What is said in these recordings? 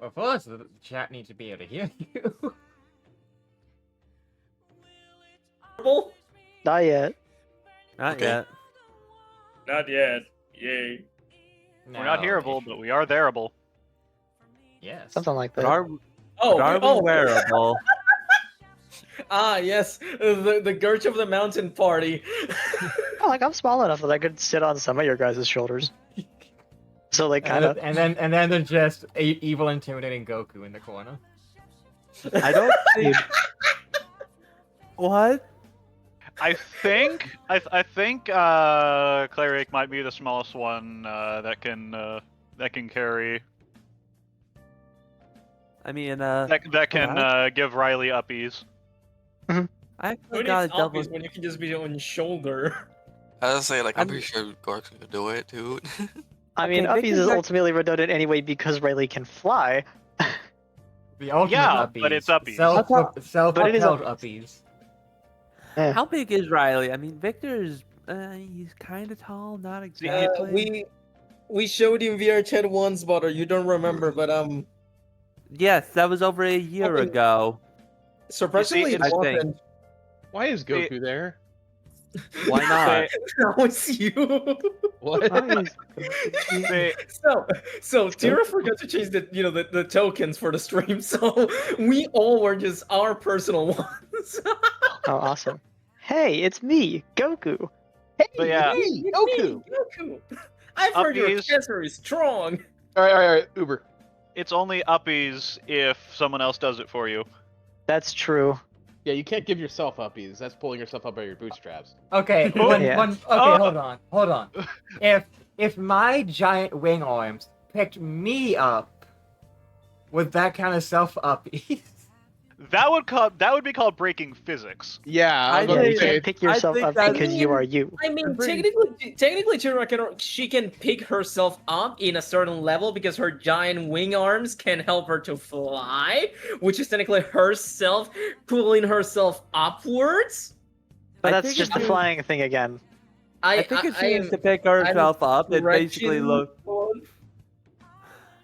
Well, first, the chat needs to be able to hear you. Not yet. Not Okay. yet. Not yet. Yay. We're not No, hearable, but we are thereable. Yes. Something like But that. are, Oh, but are we wearable? yes, the Gurch of the Mountain Party. Oh, like I'm small enough that I could sit on some of your guys' shoulders. So like kind of. And then there's just evil, intimidating Goku in the corner. I don't think. What? I think Cleric might be the smallest one that can carry I mean, that can give Riley uppies. I Who actually needs got a double. obvious when you can just be on shoulder? I was say like I'm I'm- pretty sure Gork's gonna do it too. I mean, Okay, Uppies is Victor's act- ultimately redundant anyway because Riley can fly. The ultimate Yeah, uppies. but it's uppies. But it is Self-propelled uppies. How big is Riley? I mean, Victor's he's kind of tall, not exactly. We showed you VR chat once, but you don't remember. But Yes, that was over a year Okay. ago. surprisingly, it's- I think. Why is Goku there? Why not? that was you. What? So Tira forgot to change the tokens for the stream, so we all were just our personal ones. Oh, awesome. Hey, it's me, Goku. But yeah, Hey, Goku. Goku. I've heard your Uppies. cancer is strong. All right, Uber. it's only uppies if someone else does it for you. That's true. Yeah, you can't give yourself uppies. That's pulling yourself up by your bootstraps. Okay, Yeah. hold on. If my giant wing arms picked me up, would that kind of self-uppies? That would be called breaking physics. Yeah, I I'm gonna Yeah, think- you say can't pick yourself think up that- because you are you. I mean, Agree. technically, Tira she can pick herself up in a certain level because her giant wing arms can help her to fly, which is technically herself pulling herself upwards. But I that's think just if the you- flying thing again. I think if she was to pick herself up, it basically look.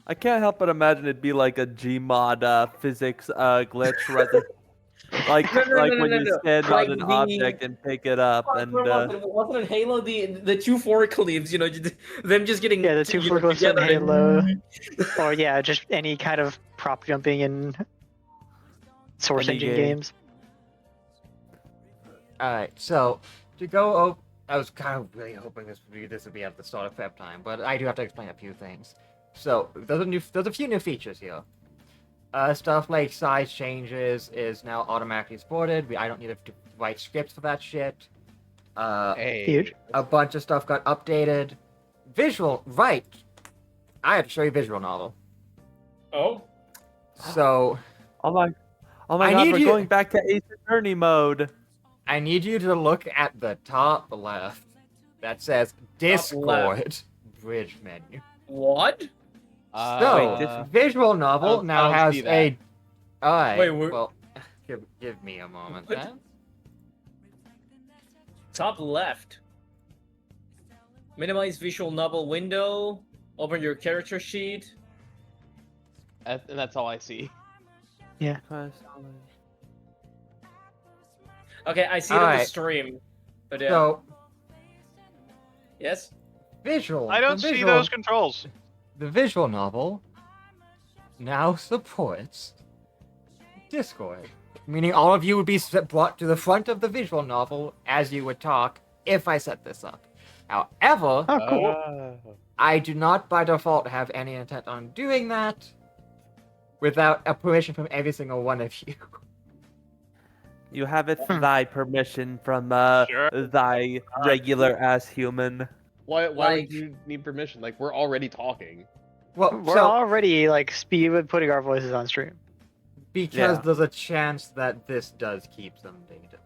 I can't help but imagine it'd be like a Gmod physics glitch, rather. Like No, when you stand Like on an the- object and pick it up, and Wasn't in Halo the two forklifts? Them just getting Yeah, the two forklifts in Halo. Or yeah, just any kind of prop jumping in Source Any Engine game. games. Alright, so to go over, I was kind of really hoping this would be at the start of prep time, but I do have to explain a few things. So there's a few new features here. Stuff like size changes is now automatically supported. I don't need to write scripts for that shit. hey. Huge. A bunch of stuff got updated. Visual, right? I have to show you visual novel. Oh, So oh my I god, need we're you- going back to Ace Attorney mode. I need you to look at the top left that says Discord bridge menu. what? So, this visual novel I now don't has see that. a. Alright, Wait, we're- well, give me a moment What? then. Top left. Minimize visual novel window. Open your character sheet. And that's all I see. Okay, I see it on the Alright. stream. But yeah. So, Yes? visual. I don't the see visual, those controls. The visual novel now supports Discord. Meaning all of you would be brought to the front of the visual novel as you would talk if I set this up. However, Oh, cool. I do not by default have any intent on doing that without a permission from every single one of you. You have it thy permission from Sure. thy regular ass human. Why Like- would you need permission? Like, we're already talking. Well, We're so, already like putting our voices on stream. because Yeah. there's a chance that this does keep some data.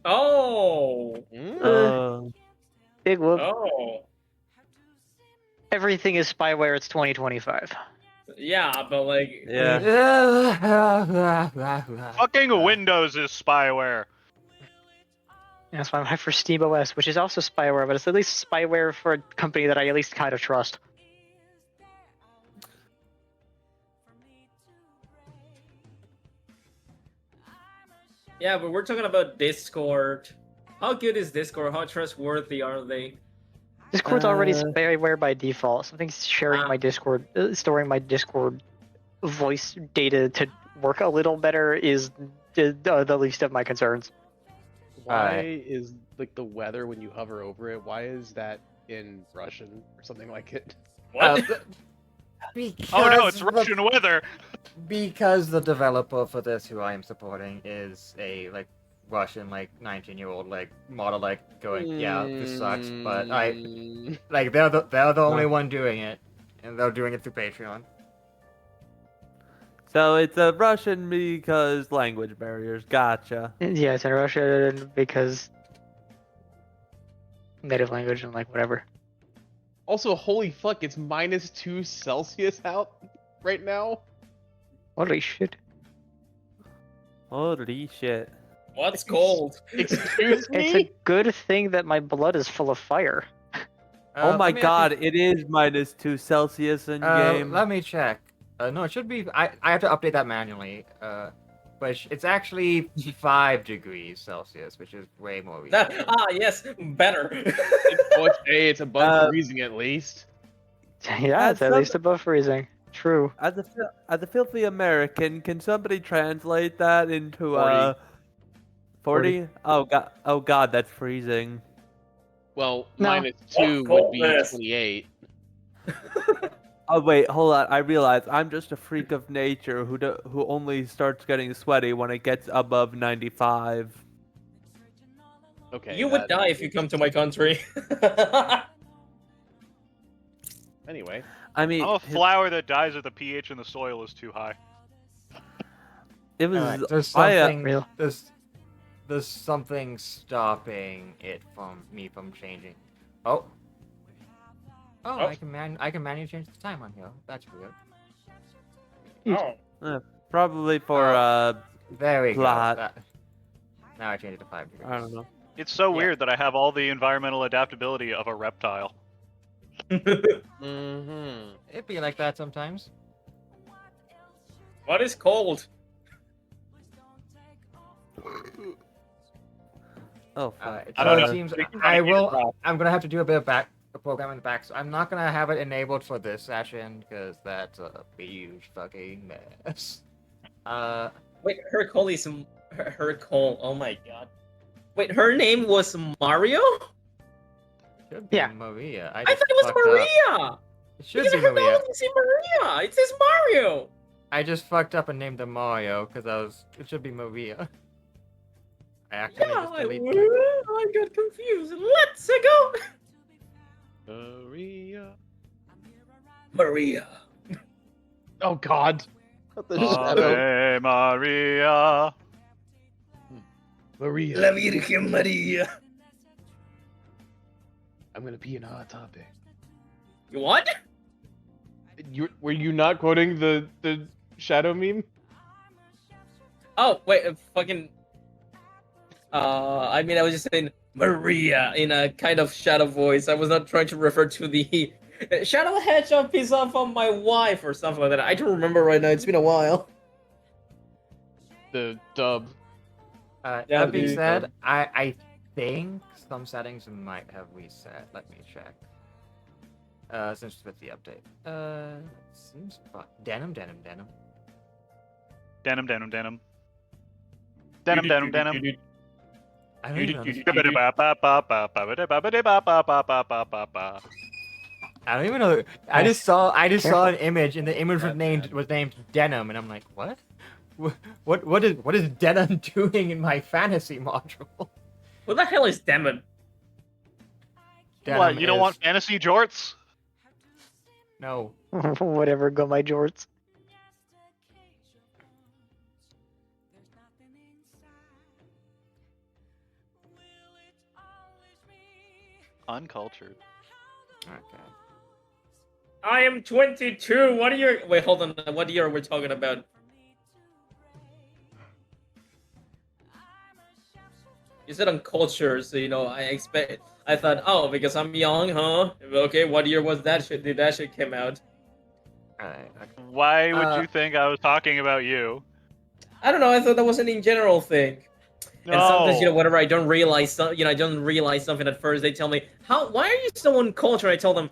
Oh! Big whoop. Oh. Everything is spyware. It's 2025. Yeah, but like... Yeah. Fucking Windows is spyware. That's why I'm hyped for SteamOS, which is also spyware, but it's at least spyware for a company that I at least kind of trust. Yeah, but we're talking about Discord. How good is Discord? How trustworthy are they? Discord's already spyware by default. Something's sharing my Discord, storing my Discord voice data to work a little better is the least of my concerns. Why is like the weather when you hover over it? Why is that in Russian or something like it? What? Oh no, it's Because Russian weather. Because the developer for this, who I am supporting, is a like Russian 19-year-old model going, yeah, this sucks, but they're the only one doing it, and they're doing it through Patreon. So it's a Russian because language barriers. Gotcha. Yeah, it's in Russian because native language and whatever. Also, holy fuck, it's -2 Celsius out right now. Holy shit. Holy shit. What's cold? Excuse me? It's a good thing that my blood is full of fire. Oh my Let me god, actually- it is -2 Celsius in game. Let me check. No, it should be. I have to update that manually. But it's actually 5 degrees Celsius, which is way more reasonable. Yes, better. It's above freezing at least. Yeah, it's at least above freezing. True. As a filthy American, can somebody translate that into 40? Oh god, that's freezing. Well, No. -2 would be 28. Oh wait, hold on. I realize I'm just a freak of nature who only starts getting sweaty when it gets above 95. Okay. You would die if you come to my country. Anyway. I mean, I'm a flower that dies if the pH in the soil is too high. it was. Alright, there's something. There's something stopping it from changing. Oh. Oh. I can manually change the time on here. That's weird. Oh. Probably for There we plot. go. Now I changed it to 5 degrees. I don't know. It's so weird that I have all the environmental adaptability of a reptile. Mm-hmm. It'd be like that sometimes. What is cold? Oh, fuck. Alright, I so don't it know. seems We can I kinda will. get it I'm gonna have to do a bit of program in the back, so I'm not gonna have it enabled for this session because that's a huge fucking mess. Wait, her call is her call. Oh my god. Wait, her name was Mario? Should be Yeah. Maria. I thought it was Maria. It should Because be her Maria. name is Maria. It says Mario. I just fucked up and named her Mario because it should be Maria. I accidentally Yeah, just I deleted. got confused. Let's go. Maria. Maria. Oh god. What the shadow? Ave Maria. Maria. La Virgen Maria. I'm gonna be in Hot Topic. What? Were you not quoting the shadow meme? Oh, wait, fucking... I mean, I was just saying Maria in a kind of shadow voice. I was not trying to refer to the Shadow the Hedgehog piece off on my wife or something like that. I don't remember right now. It's been a while. The dub. Yeah, That being dude. said, I think some settings might have reset. Let me check. Since with the update. Seems fun. Denim. Denim, denim, denim. Denim, denim, denim. I don't even understand. I don't even know. I just saw an image, and the image was named Denim, and I'm like, what? What is Denim doing in my fantasy module? What the hell is Demon? What, you don't want fantasy jorts? No. Whatever, go my jorts. Uncultured. Okay. I am 22. What are your... Wait, hold on. What year are we talking about? You said uncultured, so, I thought, oh, because I'm young, huh? Okay, what year was that shit? Did that shit came out? Alright. Okay. Why would you think I was talking about you? I don't know. I thought that was an in general thing. And sometimes, No. whenever I don't realize, I don't realize something at first, they tell me, why are you so uncultured? I tell them,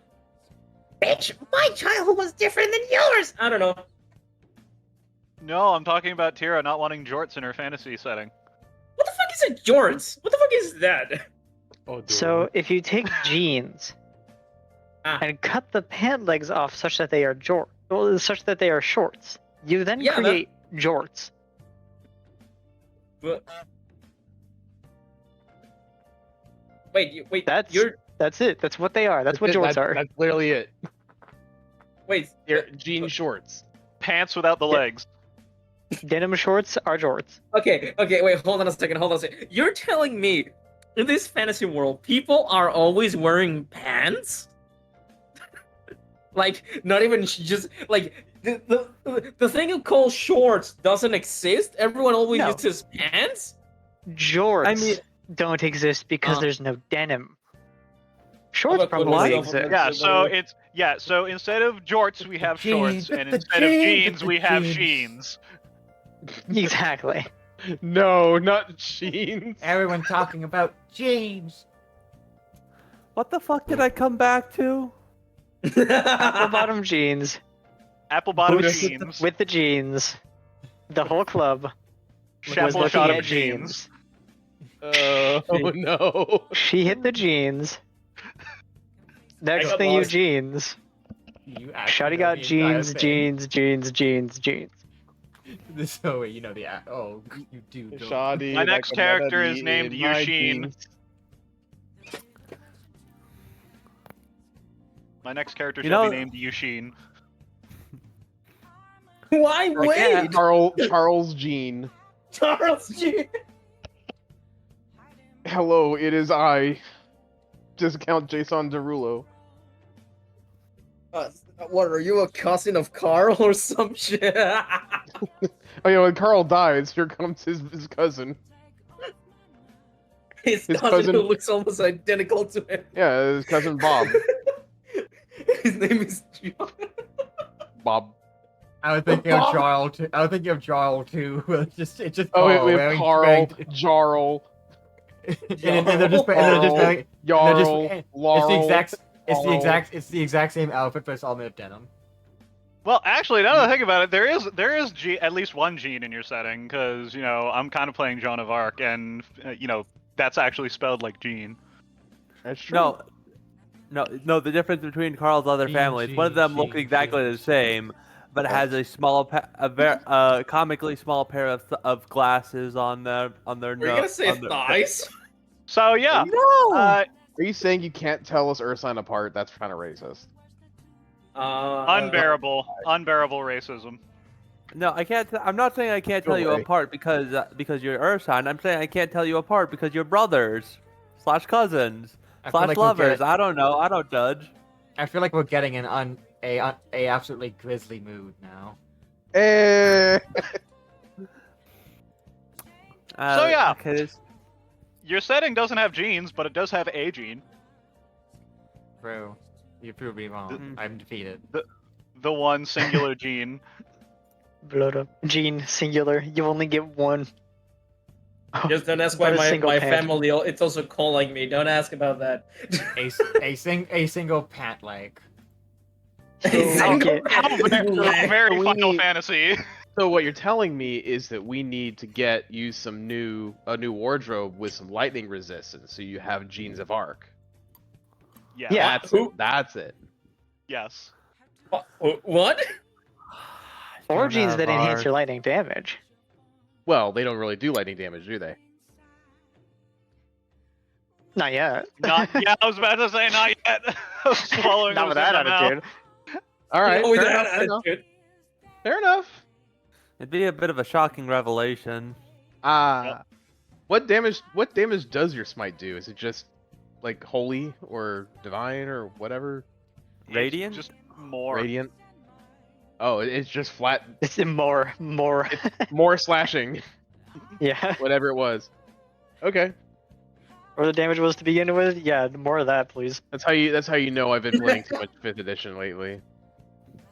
bitch, my childhood was different than yours. I don't know. No, I'm talking about Tira not wanting jorts in her fantasy setting. What the fuck is a jorts? What the fuck is that? Oh, So if you take jeans and cut the pant legs off such that they are such that they are shorts, you then create jorts. But... Wait. That's it. That's what they are. That's what jorts are. That's literally it. Wait. Jean shorts. Pants without the legs. Denim shorts are jorts. Okay, wait, hold on a second. You're telling me, in this fantasy world, people are always wearing pants? Like, not even just, like, the thing you call shorts doesn't exist? Everyone always uses pants? Jorts don't exist because there's no denim. Shorts probably exist. So instead of jorts we have shorts, and instead of jeans we have sheens. Exactly. No, not jeans. Everyone talking about jeans. What the fuck did I come back to? Apple bottom jeans. Apple bottom Boots jeans. with the jeans. The whole club was Chapel looking shot at of jeans. Oh no. She hit the jeans. Next thing, you jeans. Shotty got jeans. So you know the oh you do. Shoddy, My next character is named Eugene. My next character shall be named Eugene. Why wait? Charles Jean. Charles Jean. Hello, it is I. Discount Jason Derulo. What, are you a cousin of Carl or some shit? Oh yeah, when Carl dies, here comes his cousin. His cousin who looks almost identical to him. Yeah, his cousin Bob. His name is John. Bob. I was thinking of Jarl too. It's just Oh wait, Carl we have wearing- Carl, wearing- Jarl, and they're just wearing- Jarl, It's the exact same outfit, but it's all made of denim. Well, actually, now that I think about it, there is at least one Gene in your setting, because I'm kind of playing Joan of Arc, and that's actually spelled like Gene. That's true. No. The difference between Carl's other families, one of them looks exactly the same, but has a comically small pair of glasses on their Are you gonna say thighs? So yeah. No. Are you saying you can't tell us Ursine apart? That's kind of racist. Unbearable racism. No, I can't. I'm not saying I can't tell you apart because you're Ursine. I'm saying I can't tell you apart because you're brothers / cousins / lovers. I don't know. I don't judge. I feel like we're getting a absolutely grisly mood now. So yeah, your setting doesn't have genes, but it does have a gene. Bro, you proved me wrong. I'm defeated. The one singular gene. Blood up. Gene, singular. You only get one. Just don't ask why my family. It's also calling me. Don't ask about that. a single pant leg. A single Very Final Fantasy. So what you're telling me is that we need to use a new wardrobe with some lightning resistance, so you have Genes of Arc. Yeah. That's it. Yes. What? Or genes that enhance your lightning damage. Well, they don't really do lightning damage, do they? Not yet. I was about to say not yet. Swallowing Not with that attitude. All right. With that attitude. Fair enough. It'd be a bit of a shocking revelation. What damage does your smite do? Is it just like holy or divine or whatever? Radiant? Just more. Radiant. Oh, it's just flat. It's more. It's more slashing. Yeah. Whatever it was. Okay. Or the damage was to begin with. Yeah, more of that, please. That's how you know I've been playing too much 5th edition lately.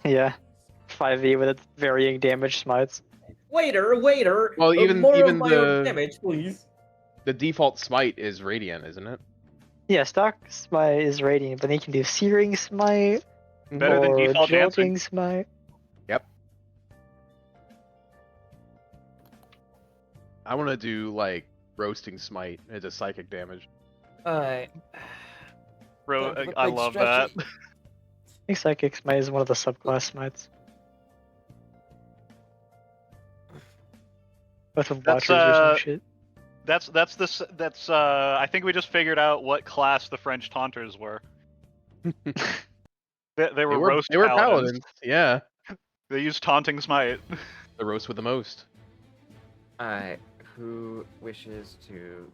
Yeah. 5e with its varying damage smites. Waiter. Well, even more even of my the damage, please. The default smite is radiant, isn't it? Yeah, stock smite is radiant, but then you can do searing smite Better than or default dancing. jolting smite. Yep. I want to do like roasting smite as a psychic damage. Alright. Bro, Time for I big love that. stretches. I think psychic smite is one of the subclass smites. With watchers or some shit. That's I think we just figured out what class the French taunters were. They were roast They were paladins. paladins. Yeah. They used taunting smite. The roast with the most. Alright, who wishes to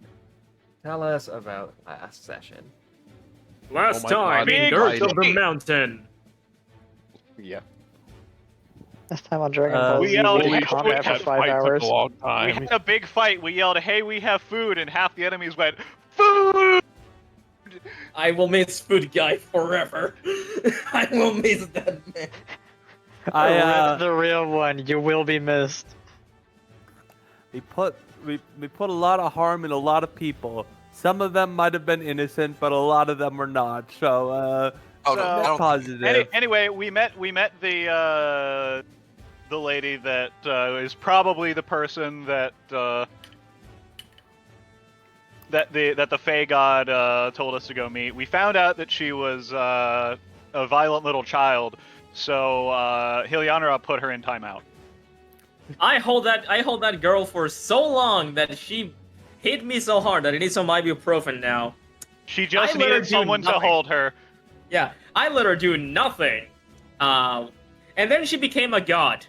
tell us about last session? Last my time God, in big Dirt of the fight. Mountain. Yeah. Last time on Dragon Uh, Ball we Z, yelled, we did "Hey, combat we for had 5 hours. We had a big fight. We yelled, "Hey, we have food," and half the enemies went, "Food!" I will miss Food Guy forever. I will miss that man. Rip the real one, you will be missed. We put a lot of harm in a lot of people. Some of them might have been innocent, but a lot of them were not. So Oh, no, So- I don't positive. Anyway, we met the lady that is probably the person that the Fey God told us to go meet. We found out that she was a violent little child, so Hilyanra put her in timeout. I hold that girl for so long that she hit me so hard that I need some ibuprofen now. She just I let her needed do someone to nothing. hold her. Yeah, I let her do nothing. And then she became a god.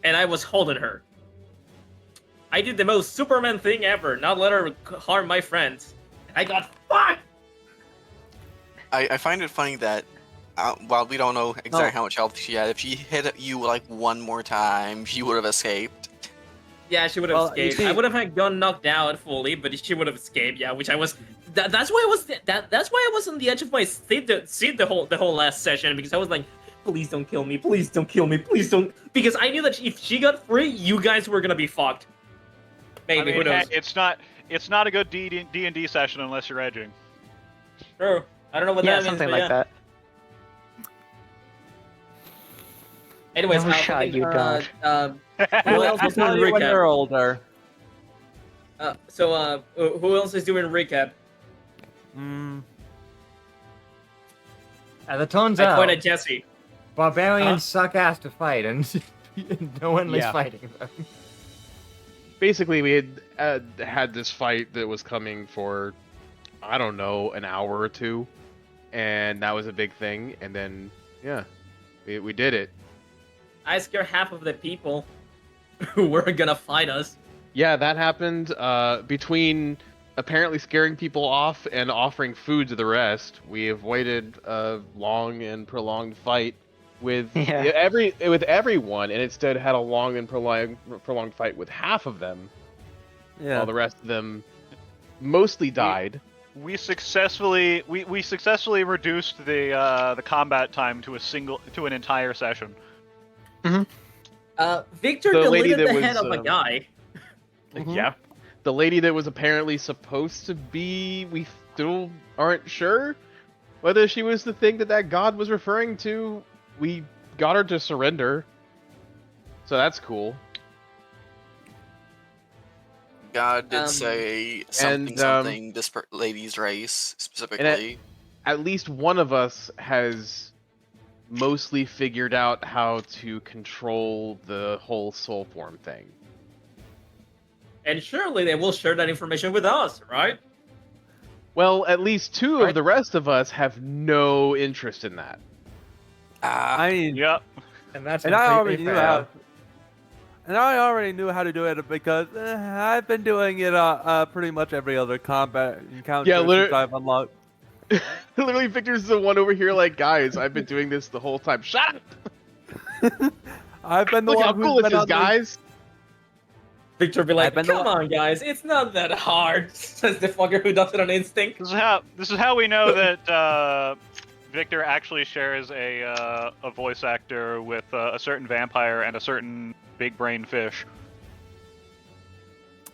And I was holding her. I did the most Superman thing ever, not let her harm my friends. I got fucked! I find it funny that while we don't know exactly how much health she had, if she hit you like one more time, she would have escaped. Yeah, she would have Well, you escaped. see- I would have gone knocked out fully, but she would have escaped. Yeah, which I was. That's why I was. That's why I was on the edge of my seat the whole last session, because I was like, please don't kill me, please don't kill me, please don't. Because I knew that if she got free, you guys were gonna be fucked. Maybe, I mean, who knows? hey, it's not a good D&D session unless you're edging. True. I don't know what Yeah, that means. something but like yeah. that. Anyways, No shot, you dodge. who else I'll is doing tell you when you're recap? older. Who else is doing recap? As it turns I out, point at Jesse. barbarians suck ass to fight, and no one is Yeah. fighting them. Basically, we had this fight that was coming for, I don't know, an hour or two, and that was a big thing. And then, yeah, we did it. I scare half of the people who were gonna fight us. Yeah, that happened. Between apparently scaring people off and offering food to the rest, we avoided a long and prolonged fight with Yeah. everyone, and instead had a long and prolonged fight with half of them, Yeah. while the rest of them mostly died. We successfully reduced the combat time to an entire session. Victor The lady deleted that the head was, of a guy. Yeah. The lady that was apparently supposed to be, we still aren't sure whether she was the thing that god was referring to. We got her to surrender. So that's cool. God did say something, and, something, this lady's race, specifically. At least one of us has mostly figured out how to control the whole soul form thing. And surely they will share that information with us, right? Well, at least two of the rest of us have no interest in that. I mean, Yep. And that's and I completely already fair. knew how to do it because I've been doing it pretty much every other combat encounter Yeah, since I've unlocked. Literally, Victor's the one over here like, guys, I've been doing this the whole time. Shut up! I've been the Look one how who's cool this been is, on the- guys! Victor be like, I've been the come on, guys, it's not that hard, says the fucker who does it on instinct. This is how we know that Victor actually shares a voice actor with a certain vampire and a certain big brain fish.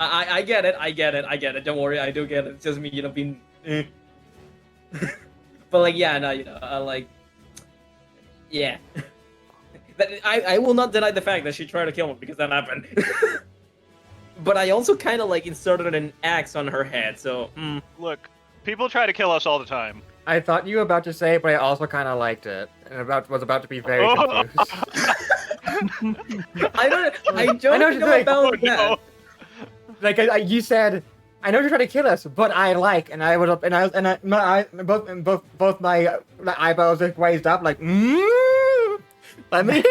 I get it. I get it. Don't worry, I do get it. It's just me, being. But like, yeah, no, like, yeah. I will not deny the fact that she tried to kill me because that happened. But I also kind of like inserted an axe on her head, so. Look, people try to kill us all the time. I thought you were about to say it, but I also kind of liked it, and was about to be very confused. I don't know about that. No. Like you said, I know you're trying to kill us, but I like, and I would, both my eyebrows like raised up, like, let me.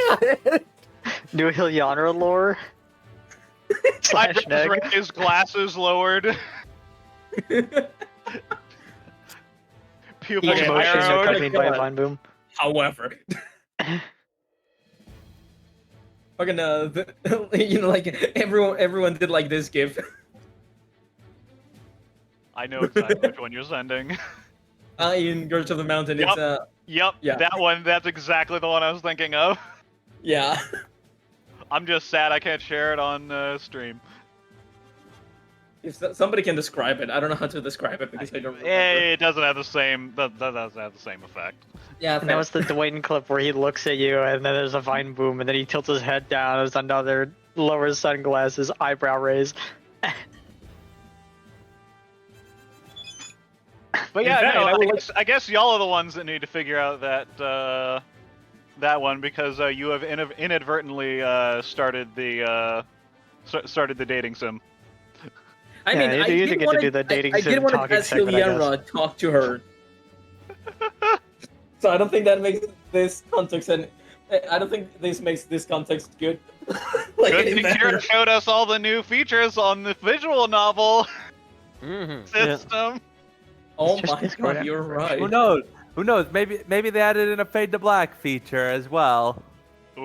New Hylianra lore. Slash neg. His glasses lowered. Pupils Each motion narrowed. accompanied by a vine boom. However. Fucking like everyone did like this gif. I know exactly which one you're sending. In Grudge of the Mountain, Yep. it's Yep, Yeah. that one. That's exactly the one I was thinking of. yeah. I'm just sad I can't share it on stream. If somebody can describe it, I don't know how to describe it because I don't remember. It doesn't have the same. That doesn't have the same effect. Yeah, And that was the Dwayne clip where he looks at you, and then there's a vine boom, and then he tilts his head down as another lowers sunglasses, eyebrow raise. But yeah, In fact, no, I guess y'all are the ones that need to figure out that one because you have inadvertently started the dating sim. I mean, you I do did get want to do the dating I sim did want to talking ask segment, I guess. Hylianra talk to her. So I don't think that makes this context, and I don't think this makes this context good. Like Good any thing better. Jared showed us all the new features on the visual novel system. Oh Just my Discord god, you're right. Who knows? Who knows? Maybe they added in a fade to black feature as well. The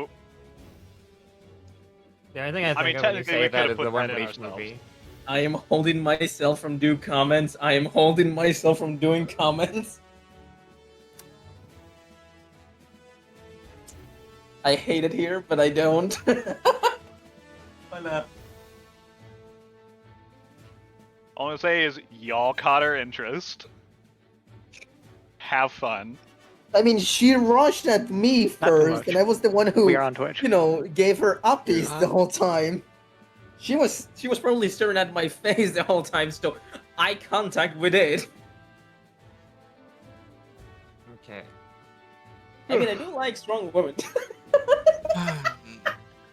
only thing I think mean, of when you technically, say we that could've is put the One that in Piece ourselves. movie. I am holding myself from doing comments. I am holding myself from doing comments. I hate it here, but I don't. Why not? All I'm gonna say is y'all caught her interest. Have fun. I mean, she rushed at me Not too first, much. and I was the one who, We are on Twitch. gave her updates the whole time. She was probably staring at my face the whole time, so eye contact with it. Okay. I mean, I do like strong women.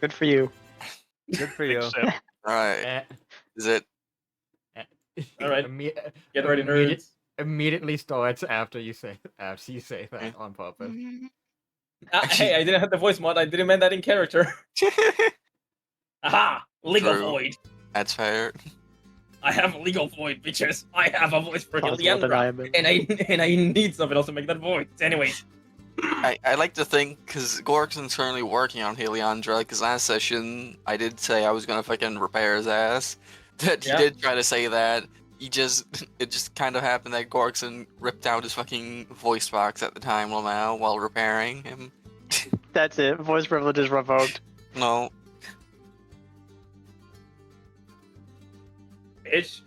Good for you. Good for you. Sip. Alright. Eh, Is it? All right. imme- Get ready, immediate- nerds. Immediately starts after you say that on purpose. Hey, I didn't have the voice mod. I didn't mean that in character. Aha! Legal True. void. That's fair. I have a legal void, bitches. I have a voice for Possible Hylianra, deniability. and I need something else to make that void. Anyways, I like to think, because Gorkson's currently working on Hyliandra, because last session I did say I was gonna fucking repair his ass. That he Yeah. did try to say that. It just kind of happened that Gorkson ripped out his fucking voice box at the time while repairing him. That's it. Voice privilege is revoked. No. bitch.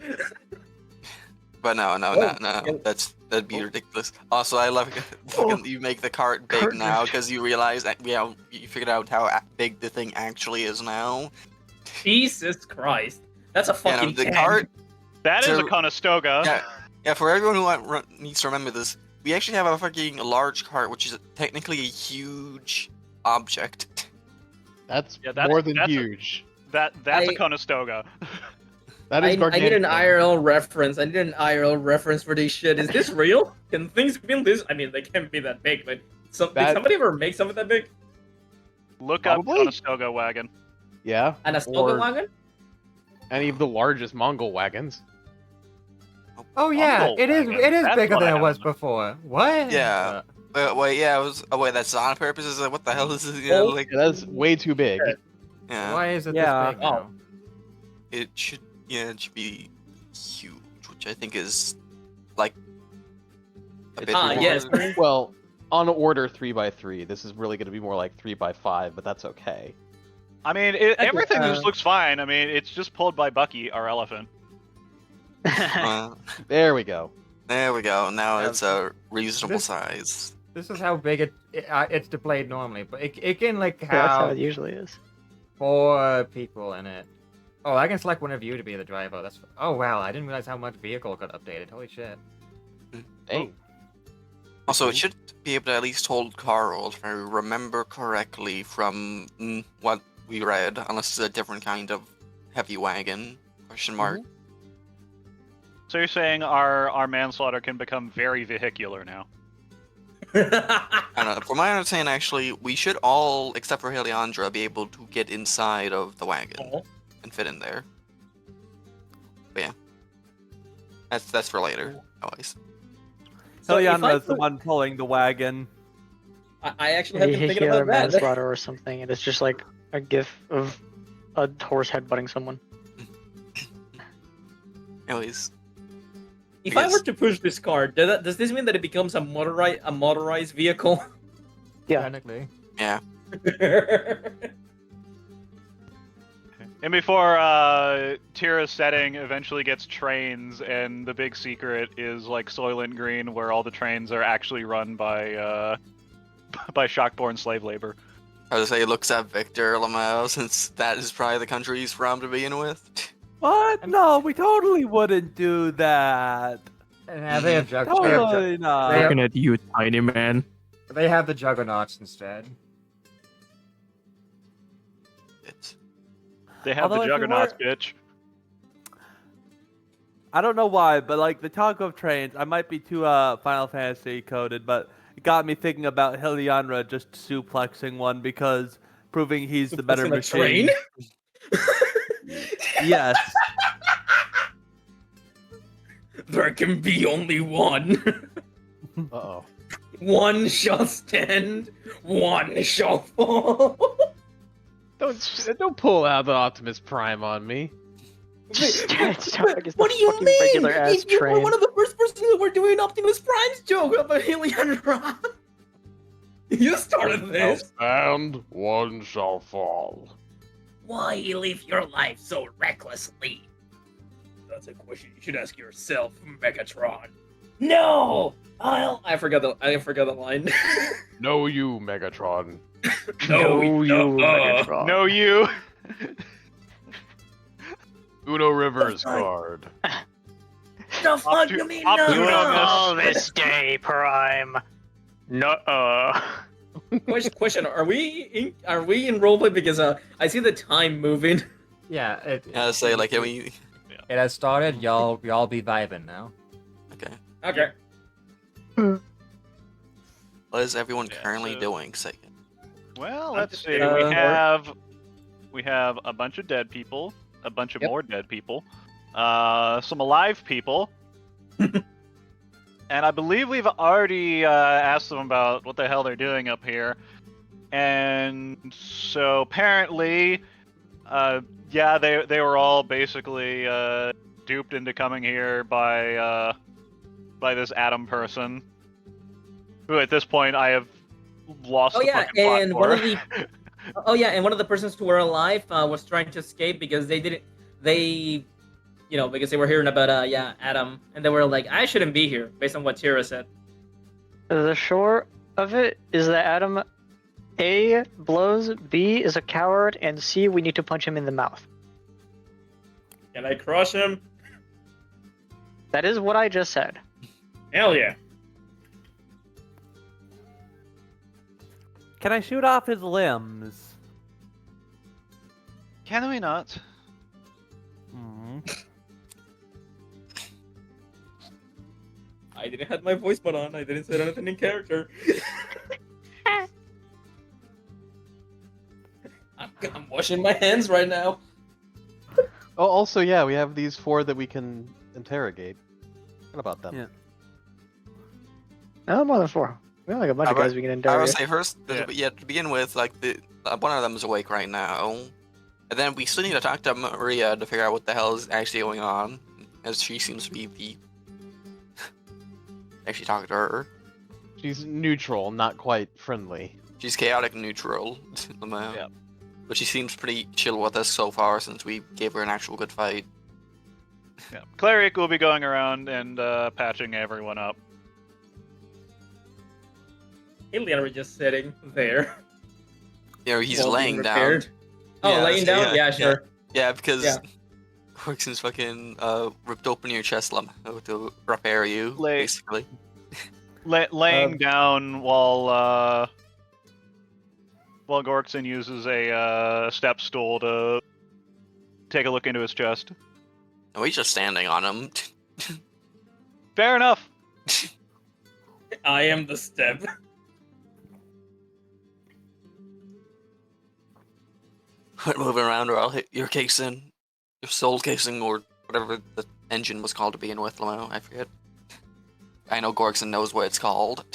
But no, yeah. that'd be ridiculous. Also, I love fucking you make the cart big now because you realize that you figured out how big the thing actually is now. Jesus Christ, that's a fucking the 10. cart. That is So- a Conestoga. Yeah. For everyone who needs to remember this, we actually have a fucking large cart, which is technically a huge object. That's Yeah, that's- more than that's a- huge. That's I- a Conestoga. That I is need an gargantuan. IRL reference. I need an IRL reference for this shit. Is this real? Can things be this? I mean, they can't be that big, but did somebody ever make something that big? Look Probably. up Conestoga wagon. Yeah. And a Stoga wagon? Any of the largest Mongol wagons. Oh yeah, Mongol it is. wagon. It is That's bigger what than I it was have. before. What? Yeah. Wait, yeah, it was. Oh wait, that's on purpose. What the hell is this? Yeah, Oh, like, Yeah, that's way too big. yeah, Why is it Yeah. this big now? it should be huge, which I think is like a bit more. yes. Well, on order 3x3. This is really going to be more like 3x5, but that's okay. I mean, everything just looks fine. I mean, it's just pulled by Bucky, our elephant. There we go. There we go. Now it's a reasonable This- size. This is how big it's displayed normally, but it can like Yeah, that's how have it usually is. 4 people in it. Oh, I can select one of you to be the driver. Oh wow, I didn't realize how much vehicle got updated. Holy shit. Dang. Also, it should be able to at least hold Carl, if I remember correctly from what we read, unless it's a different kind of heavy wagon? Question mark. So you're saying our manslaughter can become very vehicular now? I don't know. From my understanding, actually, we should all, except for Heliandra, be able to get inside of the wagon and fit in there. But yeah, that's for later. Always. So if I Heliandra's the put- one pulling the wagon. I actually have been thinking Vehicular about that. manslaughter or something, and it's just like a gif of a horse headbutting someone. Anyways, If I were to push this car, does this mean that it becomes a motorized vehicle? Yeah. Technically. yeah. And before Tira's setting eventually gets trains, and the big secret is like Soylent Green, where all the trains are actually run by by shockborn slave labor. I would say it looks at Victor Lamau, since that is probably the country he's from to begin with. What? No, we totally wouldn't do that. And they have Totally not. They have- Looking at you, tiny man. They have the juggernauts instead. They have Although the if you juggernauts, were- bitch. I don't know why, but like the talk of trains, I might be too Final Fantasy coded, but it got me thinking about Heliandra just suplexing one because proving he's the better Suplexing a machine. Yes. There can be only one. Uh-oh. One shall stand, one shall fall. Don't pull out the Optimus Prime on me. It's What like it's what the do you fucking mean? regular ass You were train. one of the first persons that were doing Optimus Prime's joke about Heliandra. You started this. And one shall fall. Why live your life so recklessly? That's a question you should ask yourself, Megatron. No, I forgot the line. Know you, Megatron. No, you, Megatron. No, you. Uno Rivers That's right. card. The fuck you mean no? Optimus. All this day, Prime. No. Question: Are we in roleplay? Because I see the time moving. Yeah, it Say like, I mean, it has started. Y'all be vibing now. okay. Okay. What is everyone Yeah, currently so- doing? Second. Well, I'm let's just see. gonna- We have a bunch of dead people, a bunch of Yep. more dead people, some alive people, and I believe we've already asked them about what the hell they're doing up here. And so apparently, yeah, they were all basically duped into coming here by this Adam person, who at this point I have lost Oh the yeah, fucking plot and for. one of the one of the persons who were alive was trying to escape because because they were hearing about Adam, and they were like, I shouldn't be here based on what Tira said. The short of it is that Adam, A, blows, B, is a coward, and C, we need to punch him in the mouth. Can I crush him? That is what I just said. Hell yeah. Can I shoot off his limbs? Can we not? Hmm. I didn't have my voice put on. I didn't say anything in character. I'm washing my hands right now. Oh, also, yeah, we have these 4 that we can interrogate. What about them? Yeah. No, more than 4. We have like a bunch of guys we can I would interrogate. say first, Yeah. to begin with, like one of them is awake right now, and then we still need to talk to Maria to figure out what the hell is actually going on, as she seems to be the actually talking to her. She's neutral, not quite friendly. She's chaotic neutral. Yeah. But she seems pretty chill with us so far since we gave her an actual good fight. Yeah. Cleric will be going around and patching everyone up. Ilian was just sitting there. He's while being laying down. repaired. Oh, Yeah, laying down? Yeah, sure. Yeah, because Yeah. Corkson's fucking ripped open your chest to repair you, basically. Laying down while Gorkson uses a step stool to take a look into his chest. No, he's just standing on him. Fair enough. I am the step. Quit moving around or I'll hit your casing. Your soul casing, or whatever the engine was called to begin with, Lamo. I forget. I know Gorkson knows what it's called.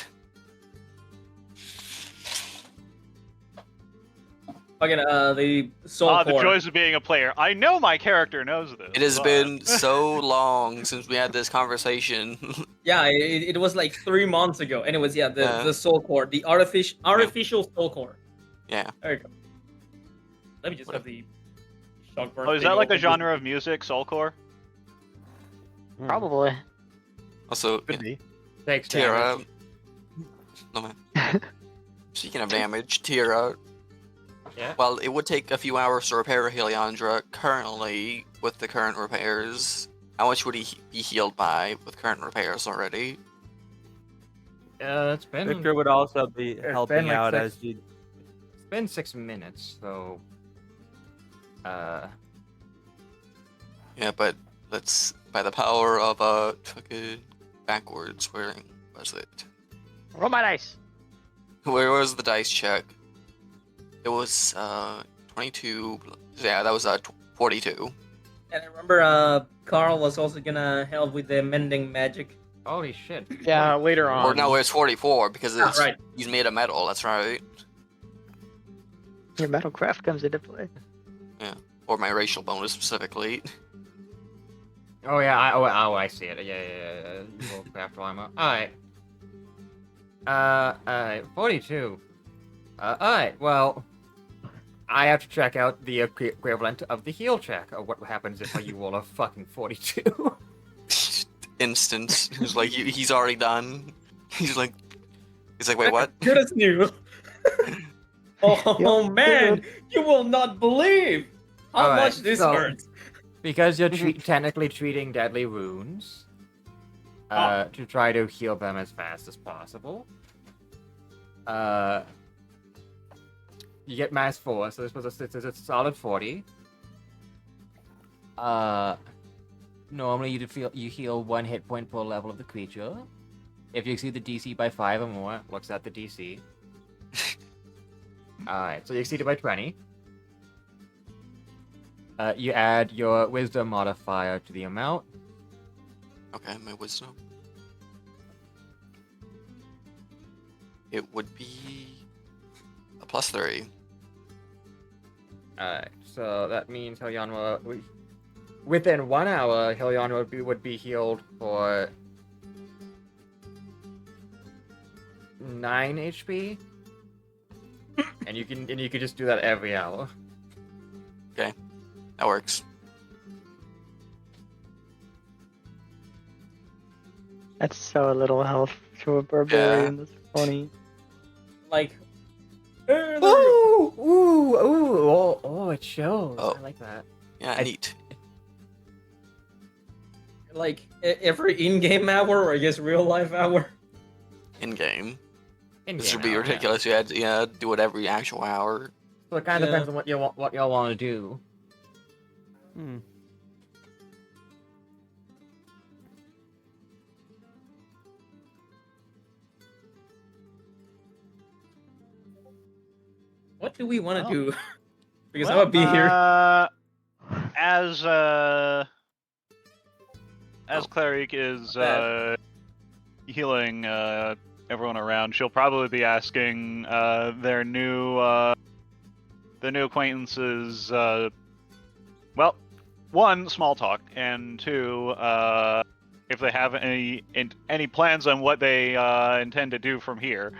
Fucking, the soul the core. joys of being a player. I know my character knows this. It has been so long since we had this conversation. Yeah, it was like 3 months ago. And it was, the soul core. The artificial soul core. Yeah. There you go. Let me just have the shock burn. Oh, is that like a genre of music, soulcore? Probably. Also, Could be. Thanks, Tira. damage. No, man. Speaking of damage, Tira. Yeah. Well, it would take a few hours to repair Heliandra. Currently, with the current repairs, how much would he be healed by with current repairs already? It's been Victor would also be been helping like out 6 as you. It's been 6 minutes, so Yeah, but let's by the power of fucking backwards. Where was it? Roll my dice. Where was the dice check? It was 22. Yeah, that was 42. And I remember Carl was also gonna help with the mending magic. holy shit. Yeah, later on. Or no, it's 44 because it's, right. he's made of metal. That's right. Your metalcraft comes into play. Or my racial bonus specifically. Oh yeah, I see it. Yeah. You will craft armor. Alright. 42. Alright, well, I have to check out the equivalent of the heal check, of what happens if you roll a fucking 42. Instance. He's like, he's already done. He's like, wait, what? Good as new. Oh man, you will not believe how Alright, much this so- hurts. Because you're technically treating deadly wounds, to try to heal them as fast as possible. You get mass 4, so this was a solid 40. Normally you heal 1 hit point per level of the creature. If you exceed the DC by 5 or more, looks at the DC. Alright, so you exceed it by 20. You add your wisdom modifier to the amount. Okay, my wisdom. It would be a +3. Alright, so that means Helion within 1 hour, Helion would be healed for 9 HP. and you can just do that every hour. Okay, that works. That's so little health to a barbarian. That's funny. Like, Ooh, it shows. Oh. I like that. Yeah, neat. like every in-game hour, or I guess real-life hour. In game. In-game This would be hour, yeah. ridiculous. You had to do it every actual hour. So it kind of Yeah. depends on what y'all want to do. What do we want to Oh. do? Because I'm gonna be here. As Cleric is Bad. healing everyone around, she'll probably be asking their new acquaintances. Well, one, small talk, and two, if they have any plans on what they intend to do from here.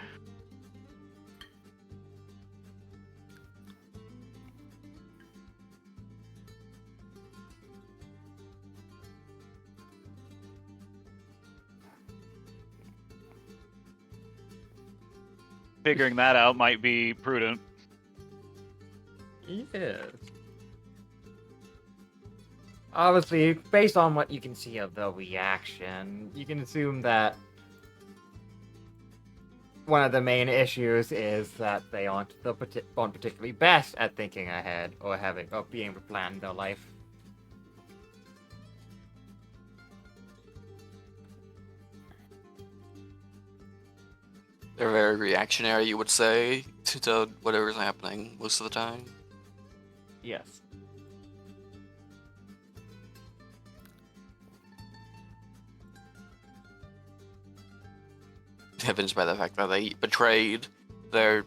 figuring that out might be prudent. Yes. Obviously, based on what you can see of the reaction, you can assume that one of the main issues is that they aren't particularly best at thinking ahead or being able to plan their life. They're very reactionary, you would say, to whatever's happening most of the time. Yes. Evidenced by the fact that they betrayed their,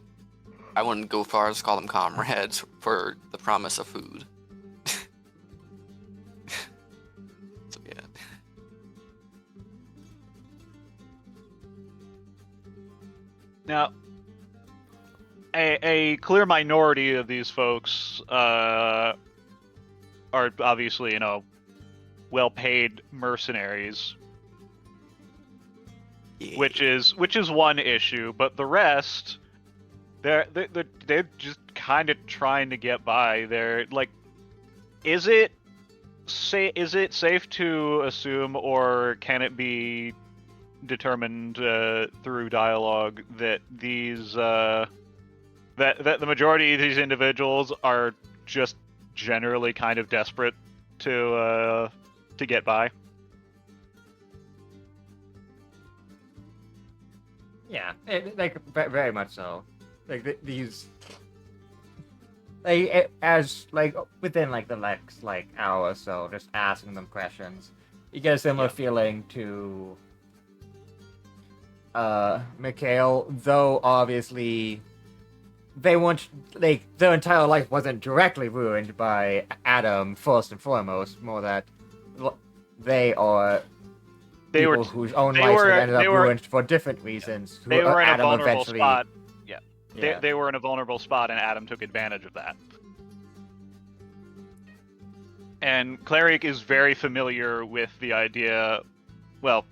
I wouldn't go far as to call them comrades, for the promise of food. So yeah. Now, a clear minority of these folks are obviously, well-paid mercenaries, Yeah. which is one issue. But the rest, they're just kind of trying to get by. They're like, is it safe to assume, or can it be determined through dialogue that these that the majority of these individuals are just generally kind of desperate to get by? Yeah, very much so. These, as within the next hour or so, just asking them questions, you get a similar feeling to Mikhail, though obviously they weren't their entire life wasn't directly ruined by Adam first and foremost. More that they are people whose own lives have ended up ruined for different reasons. They were in Adam a vulnerable eventually, spot. Yeah. They were in a vulnerable spot, and Adam took advantage of that. And Cleric is very familiar with the idea, well,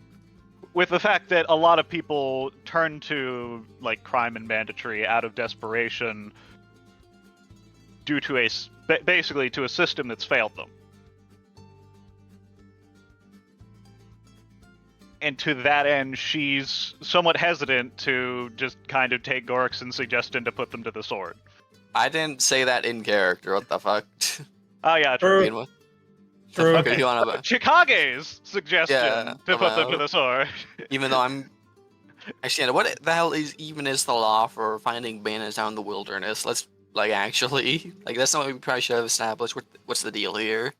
with the fact that a lot of people turn to crime and banditry out of desperation due to basically to a system that's failed them. And to that end, she's somewhat hesitant to just kind of take Gorik's suggestion to put them to the sword. I didn't say that in character, what the fuck? Oh yeah, true. What True. the fuck are you on about? Chikage's suggestion to put them to the sword. Even though I'm... Actually, what the hell is the law for finding bandits out in the wilderness? Let's, actually... that's something we probably should have established. What's the deal here?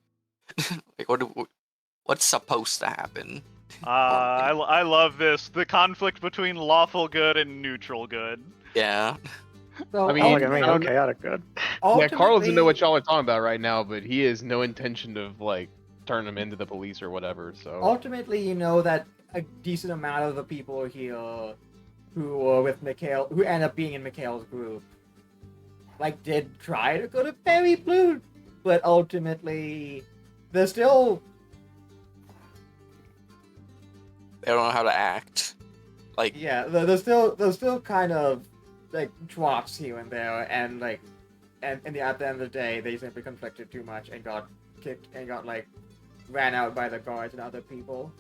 What's supposed to happen? I love this. The conflict between lawful good and neutral good. Yeah. So, I mean, chaotic good. Yeah, Carl doesn't know what y'all are talking about right now, but he has no intention of turning them into the police or whatever. So ultimately, you know that a decent amount of the people here who were with Mikhail, who end up being in Mikhail's group, did try to go to Berry Blue, but ultimately, they're still... They don't know how to act. Yeah, they're still kind of drops here and there, and at the end of the day, they simply conflicted too much and got kicked and got ran out by the guards and other people.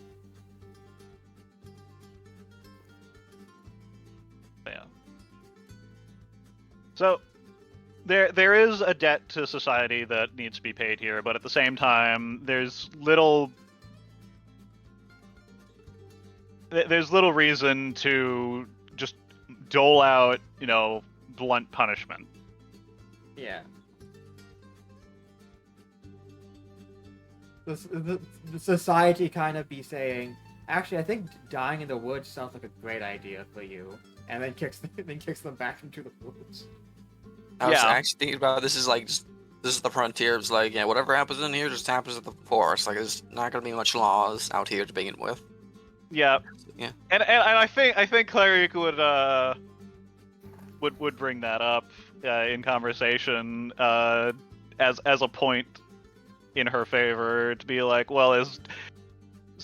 Yeah. So there is a debt to society that needs to be paid here, but at the same time, there's little reason to just dole out, blunt punishment. Yeah. The society kind of be saying, actually, I think dying in the woods sounds like a great idea for you, and then kicks them back into the woods. I was actually thinking about this is this is the frontier. It's whatever happens in here just happens at the forest. There's not gonna be much laws out here to begin with. Yeah. Yeah. And I think Cleric would bring that up in conversation as a point in her favor, to be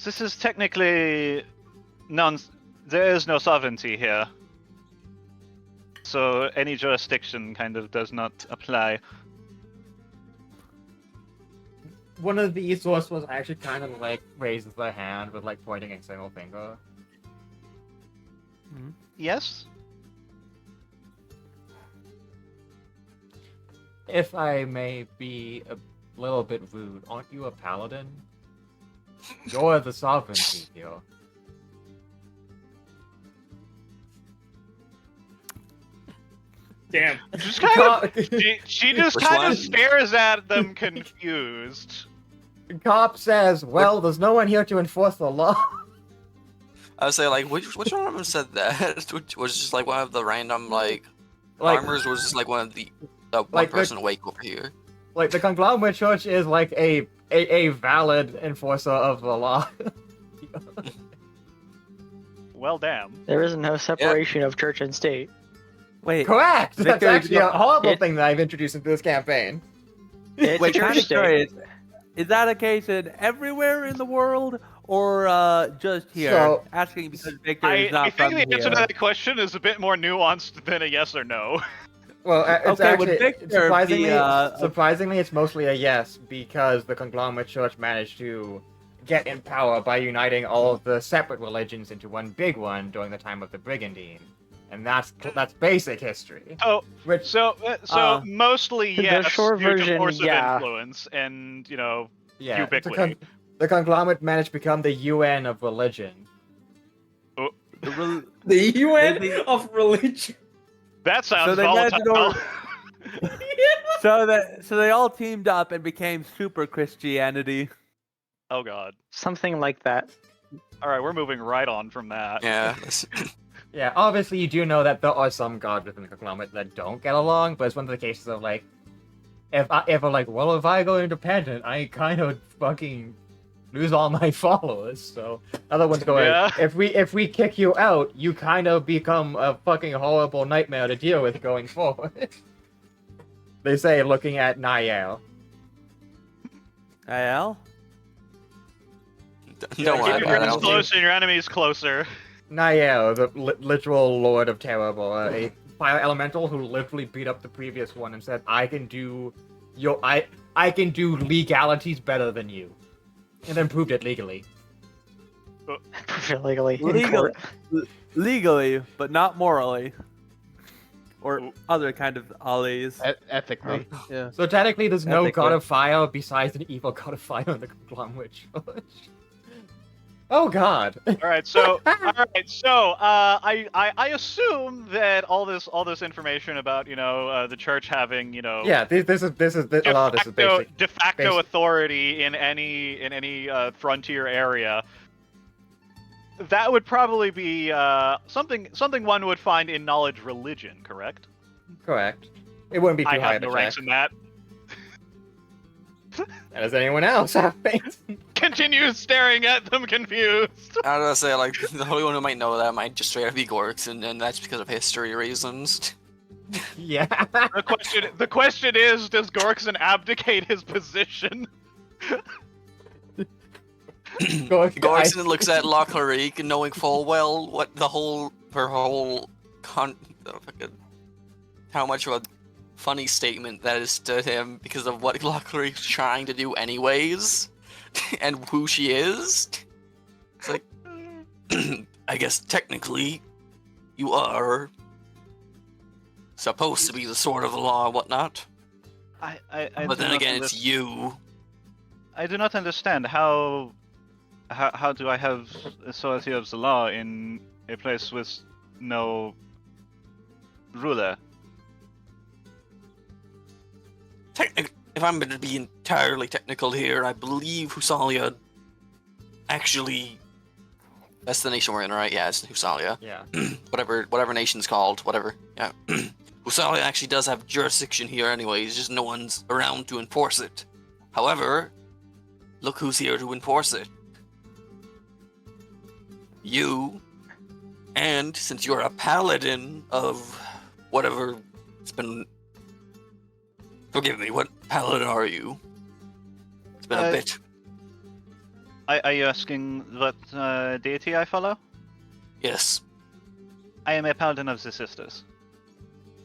this is technically there is no sovereignty here. So any jurisdiction kind of does not apply. One of the sorcerers actually kind of like raises their hand with like pointing a single finger. Yes? If I may be a little bit rude, aren't you a paladin? You're the sovereignty here. Damn. Just kind of, she just Which kind one? of stares at them confused. Cop says, well, there's no one here to enforce the law. I would say, like, which one of them said that? Which was just like one of the random farmers, or was just like one of the one like person awake over here? Like, the conglomerate church is like a valid enforcer of the law. Well, damn. There is no separation of church and state. Wait, Correct! That's Victor, actually a horrible it- thing that I've introduced into this campaign. It's wait, a kind church of state. curious. Is that a case in everywhere in the world, or just here? So- Asking because Victor is I not think from the answer to here. that question is a bit more nuanced than a yes or no. Well, it's Okay, would actually, Victor surprisingly, be, surprisingly, it's mostly a yes, because the conglomerate church managed to get in power by uniting all of the separate religions into one big one during the time of the Brigandine. And that's basic history. Oh, Which, so mostly the yes short due to version, force yeah. of influence and, yeah, ubiquity. the conglomerate managed to become the UN of religion. The rel- The UN Maybe- of religion. That sounds So they managed volatile. so they all teamed up and became super Christianity. Oh god. Something like that. Alright, we're moving right on from that. Yeah. Yeah, obviously you do know that there are some gods within the conglomerate that don't get along, but it's one of the cases of like, if I go independent, I kind of fucking lose all my followers. So other ones go, Yeah. if we kick you out, you kind of become a fucking horrible nightmare to deal with going forward. They say, looking at Niall. Al? Don't worry Keep your about it. I friends don't think- close and your enemies closer. Niall, the literal Lord of Terrible, a fire elemental who literally beat up the previous one and said, I can do legalities better than you. And then proved it legally. Legally. in Legal, court. legally, but not morally. Or Ooh. other kind of ollies. Ethically. Yeah. So technically there's no Ethically. god of fire besides an evil god of fire in the conglomerate church. Oh god. I assume that all this information about the church having Yeah, this is a lot of this is basic. de facto basic. authority in any frontier area. That would probably be something one would find in knowledge religion, correct? Correct. It wouldn't be too I high have of no a ranks check. in that. Does anyone else have faith? Continue staring at them confused. I was gonna say, like, the only one who might know that might just straight up be Gorks, and that's because of history reasons. Yeah. The question is, does Gorkson abdicate his position? Gorkson looks at Lochlerik, knowing full well what how much of a funny statement that is to him because of what Lochlerik's trying to do anyways, and who she is. It's like, I guess technically, you are supposed to be the sword of the law and whatnot. I But then again, it's you. I do not understand how do I have authority of the law in a place with no ruler? If I'm going to be entirely technical here, I believe Husalia actually. That's the nation we're in, right? Yeah, it's Husalia. Yeah. whatever nation's called, whatever. Yeah. Husalia actually does have jurisdiction here anyways, just no one's around to enforce it. However, look who's here to enforce it. You, and since you're a paladin of whatever it's been... Forgive me, what paladin are you? It's been a bit. Are you asking what deity I follow? Yes. I am a paladin of the sisters.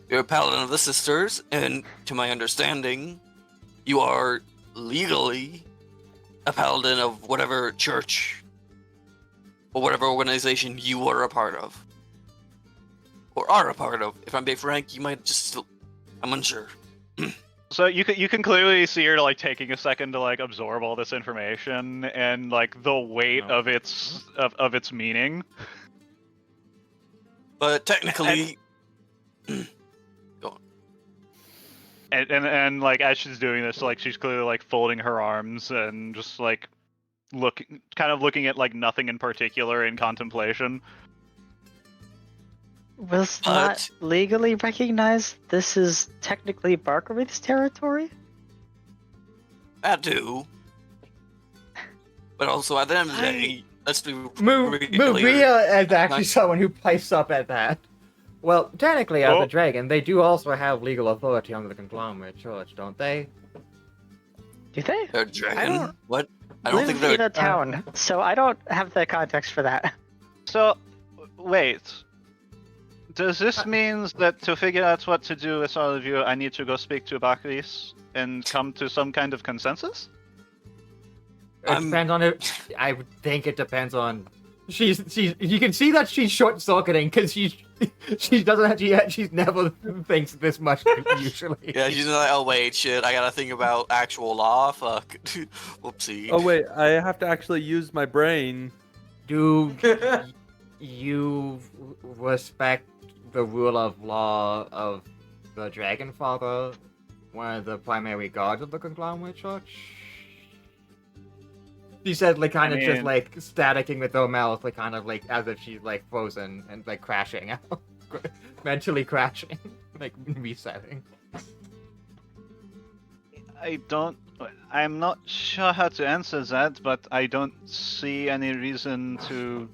You're a paladin of the sisters, and to my understanding, you are legally a paladin of whatever church or whatever organization you are a part of. Or are a part of. If I'm being frank, you might just still... I'm unsure. So you can clearly see her like taking a second to like absorb all this information and like the weight of its meaning. But technically... Go on. And like as she's doing this, like she's clearly like folding her arms and just like looking at like nothing in particular in contemplation. Was not legally recognized. This is technically Barkerith's territory. That too. But also at the end of the day, let's be Maria is actually someone who pipes up at that. Well, technically, as a dragon, they do also have legal authority under the conglomerate church, don't they? Do they? They're a dragon? What? I Live don't think they're in a town, so I don't have the context for that. So, wait. Does this mean that to figure out what to do with all of you, I need to go speak to Bakris and come to some kind of consensus? It depends on it. I would think it depends on. She's. You can see that she's short circuiting because she's never thinks this much usually. Yeah, she's like, oh wait, shit, I gotta think about actual law. Fuck. Whoopsie. Oh wait, I have to actually use my brain. Do you respect the rule of law of the Dragon Father, one of the primary gods of the conglomerate church? She said, like, kind of just, like, staticking with her mouth, like, kind of, like, as if she's, like, frozen and, like, crashing out. Mentally crashing. Like, resetting. I'm not sure how to answer that, but I don't see any reason to...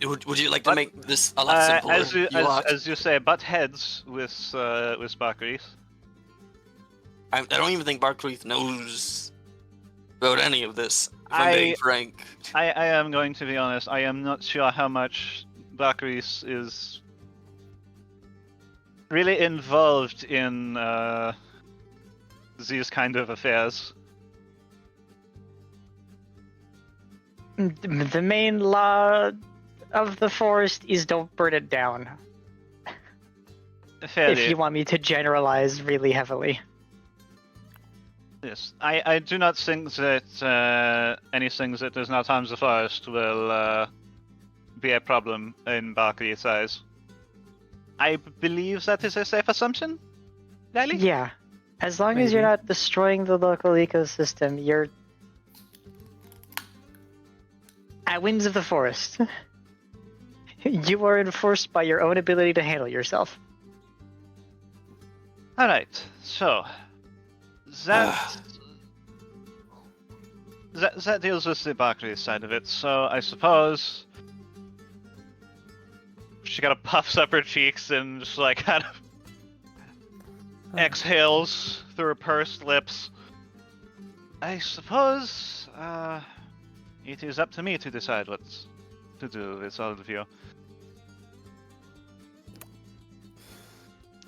Would you like to make this a lot simpler? As you say, butt heads with Bakris. I don't even think Barclays knows about any of this, if I'm being frank. I am going to be honest, I am not sure how much Bakris is really involved in these kind of affairs. The main law of the forest is don't burn it down. Fairly. If you want me to generalize really heavily. Yes, I do not think that anything that does not harm the forest will be a problem in Bakri's eyes. I believe that is a safe assumption, Lily? Yeah. As long as you're not destroying the local ecosystem, you're at winds of the forest. You are enforced by your own ability to handle yourself. Alright, so that deals with the Bakri side of it, so I suppose she kind of puffs up her cheeks and just like kind of exhales through her pursed lips. I suppose it is up to me to decide what to do with all of you.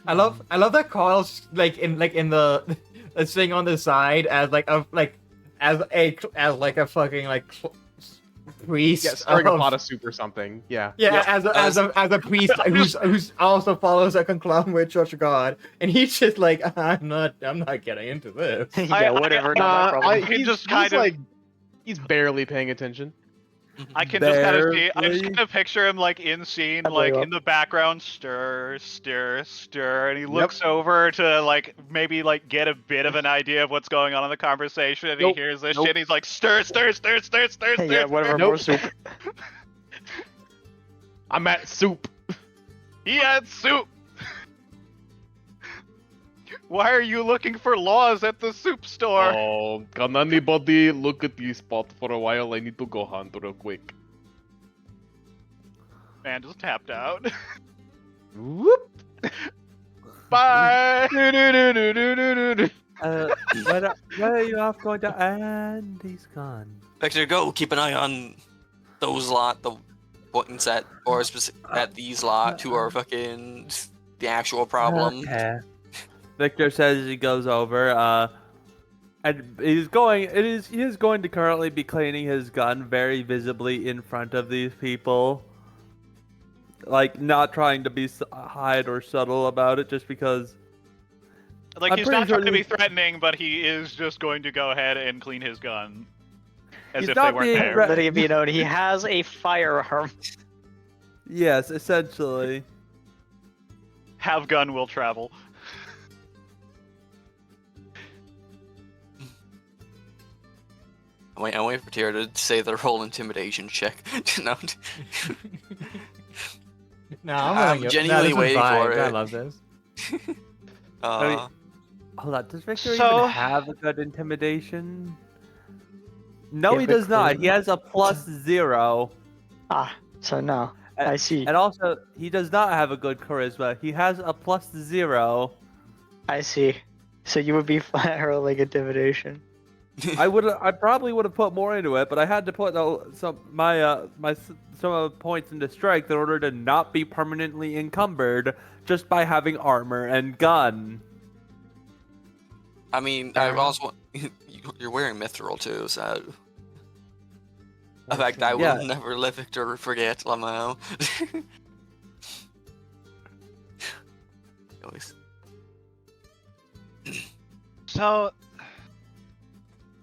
I love that Carl's like in the thing on the side as like a fucking like priest. Yeah, stirring a pot of soup or something. Yeah. Yeah, as a priest who's also follows a conglomerate church of God, and he's just like, I'm not getting into this. Yeah, whatever. He's barely paying attention. I can just kind of see. I just kind of picture him like in scene, like in the background, stir, and he looks over to like maybe like get a bit of an idea of what's going on in the conversation, and he hears this shit. And he's like stir. Yeah, whatever. More soup. I'm at soup. He had soup. Why are you looking for laws at the soup store? Oh, can anybody look at this spot for a while? I need to go hunt real quick. Man just tapped out. Whoop. Bye. Where are you off going to? And he's gone. Vector, go. Keep an eye on those lot. points at at these lot who are fucking the actual problem. Okay. Victor says he goes over, and he is going to currently be cleaning his gun very visibly in front of these people. Like, not trying to be hide or subtle about it, just because. Like, I'm he's pretty not sure trying to be these- threatening, but he is just going to go ahead and clean his gun. As He's if they not weren't being there. threat- Letting it be known he has a firearm. Yes, essentially. Have gun will travel. I'm waiting for Tira to say the roll intimidation check. No. No, I'm gonna genuinely this is waiting for vibes. I it. love this. Hold on, does Victor So- even have a good intimidation? No, Give he it does not. clue. He has a +0. So no. I see. And also, he does not have a good charisma. He has a +0. I see. So you would be hurling intimidation. I probably would have put more into it, but I had to put some points into strength in order to not be permanently encumbered just by having armor and gun. I mean, I also you're wearing mithril too, so. In fact, I will never let Victor forget Lamo. Anyways. So,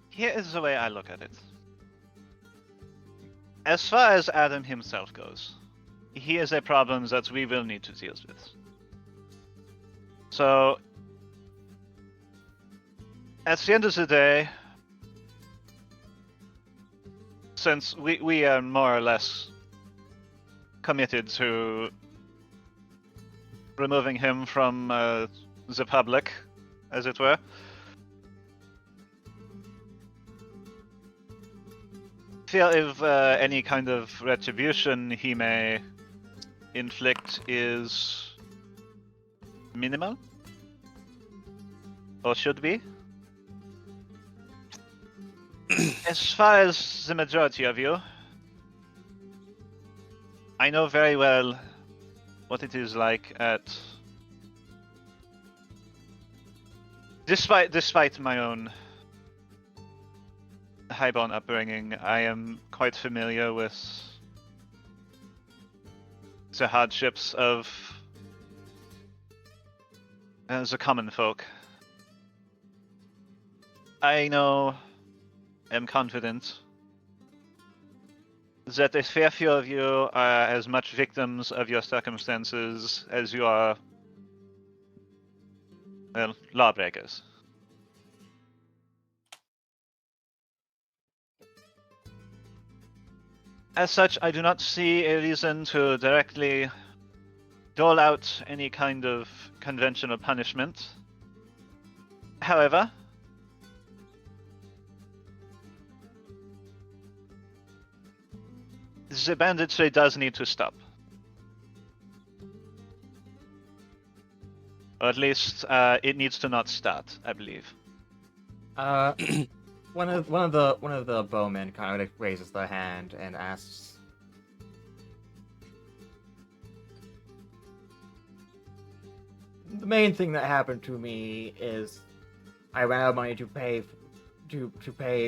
here is the way I look at it. As far as Adam himself goes, he is a problem that we will need to deal with. So, at the end of the day, since we are more or less committed to removing him from the public, as it were, feel if any kind of retribution he may inflict is minimal, or should be. As far as the majority of you, I know very well what it is like at... Despite my own highborn upbringing, I am quite familiar with the hardships of the common folk. I know, am confident that a fair few of you are as much victims of your circumstances as you are, well, lawbreakers. As such, I do not see a reason to directly dole out any kind of conventional punishment. However, the banditry does need to stop. Or at least, it needs to not start, I believe. One of the bowmen kind of like raises their hand and asks, "The main thing that happened to me is I ran out of money to pay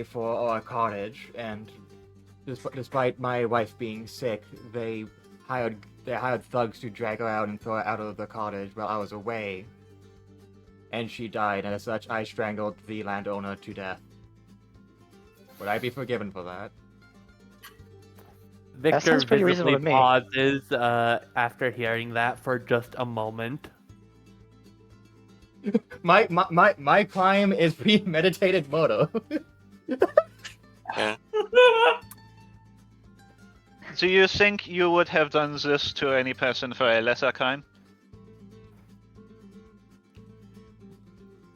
for our cottage, and despite my wife being sick, they hired thugs to drag her out and throw her out of the cottage while I was away. And she died, and as such, I strangled the landowner to death. Would I be forgiven for that?" Victor sounds pretty reasonable visibly to me. pauses after hearing that for just a moment. My crime is premeditated murder. Yeah. Do you think you would have done this to any person for a lesser crime?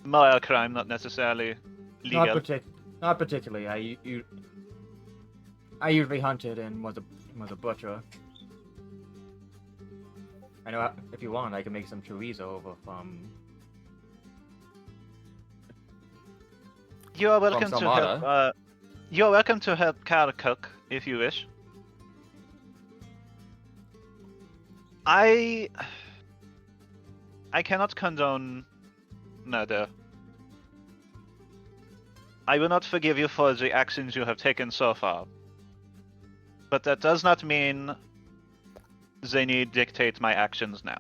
Moral crime, not necessarily legal. Not particularly. I usually hunted and was a butcher. I know if you want, I can make some chorizo over from. You are welcome to Samara. help. You are welcome to help Carl cook if you wish. I cannot condone murder. I will not forgive you for the actions you have taken so far. But that does not mean they need dictate my actions now.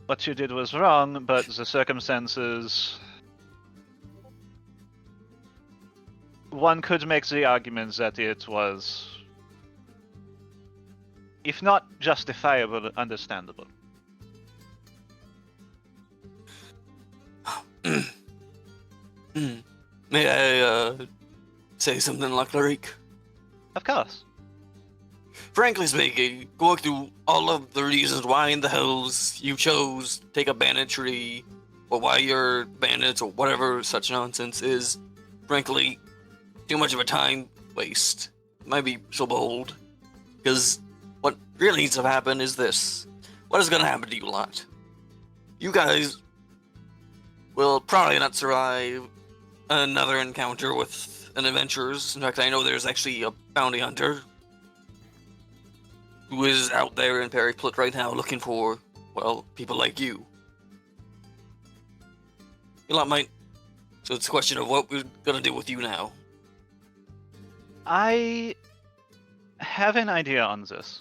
What you did was wrong, but the circumstances... One could make the argument that it was, if not justifiable, understandable. May I say something, Laclaric? Of course. Frankly speaking, going through all of the reasons why in the hells you chose to take a banditry, or why you're bandits, or whatever such nonsense is, frankly, too much of a time waste. Might be so bold. Because what really needs to happen is this. What is going to happen to you lot? You guys will probably not survive another encounter with an adventurers. In fact, I know there's actually a bounty hunter who is out there in Periplit right now looking for, well, people like you. You lot might... So it's a question of what we're gonna do with you now. I have an idea on this.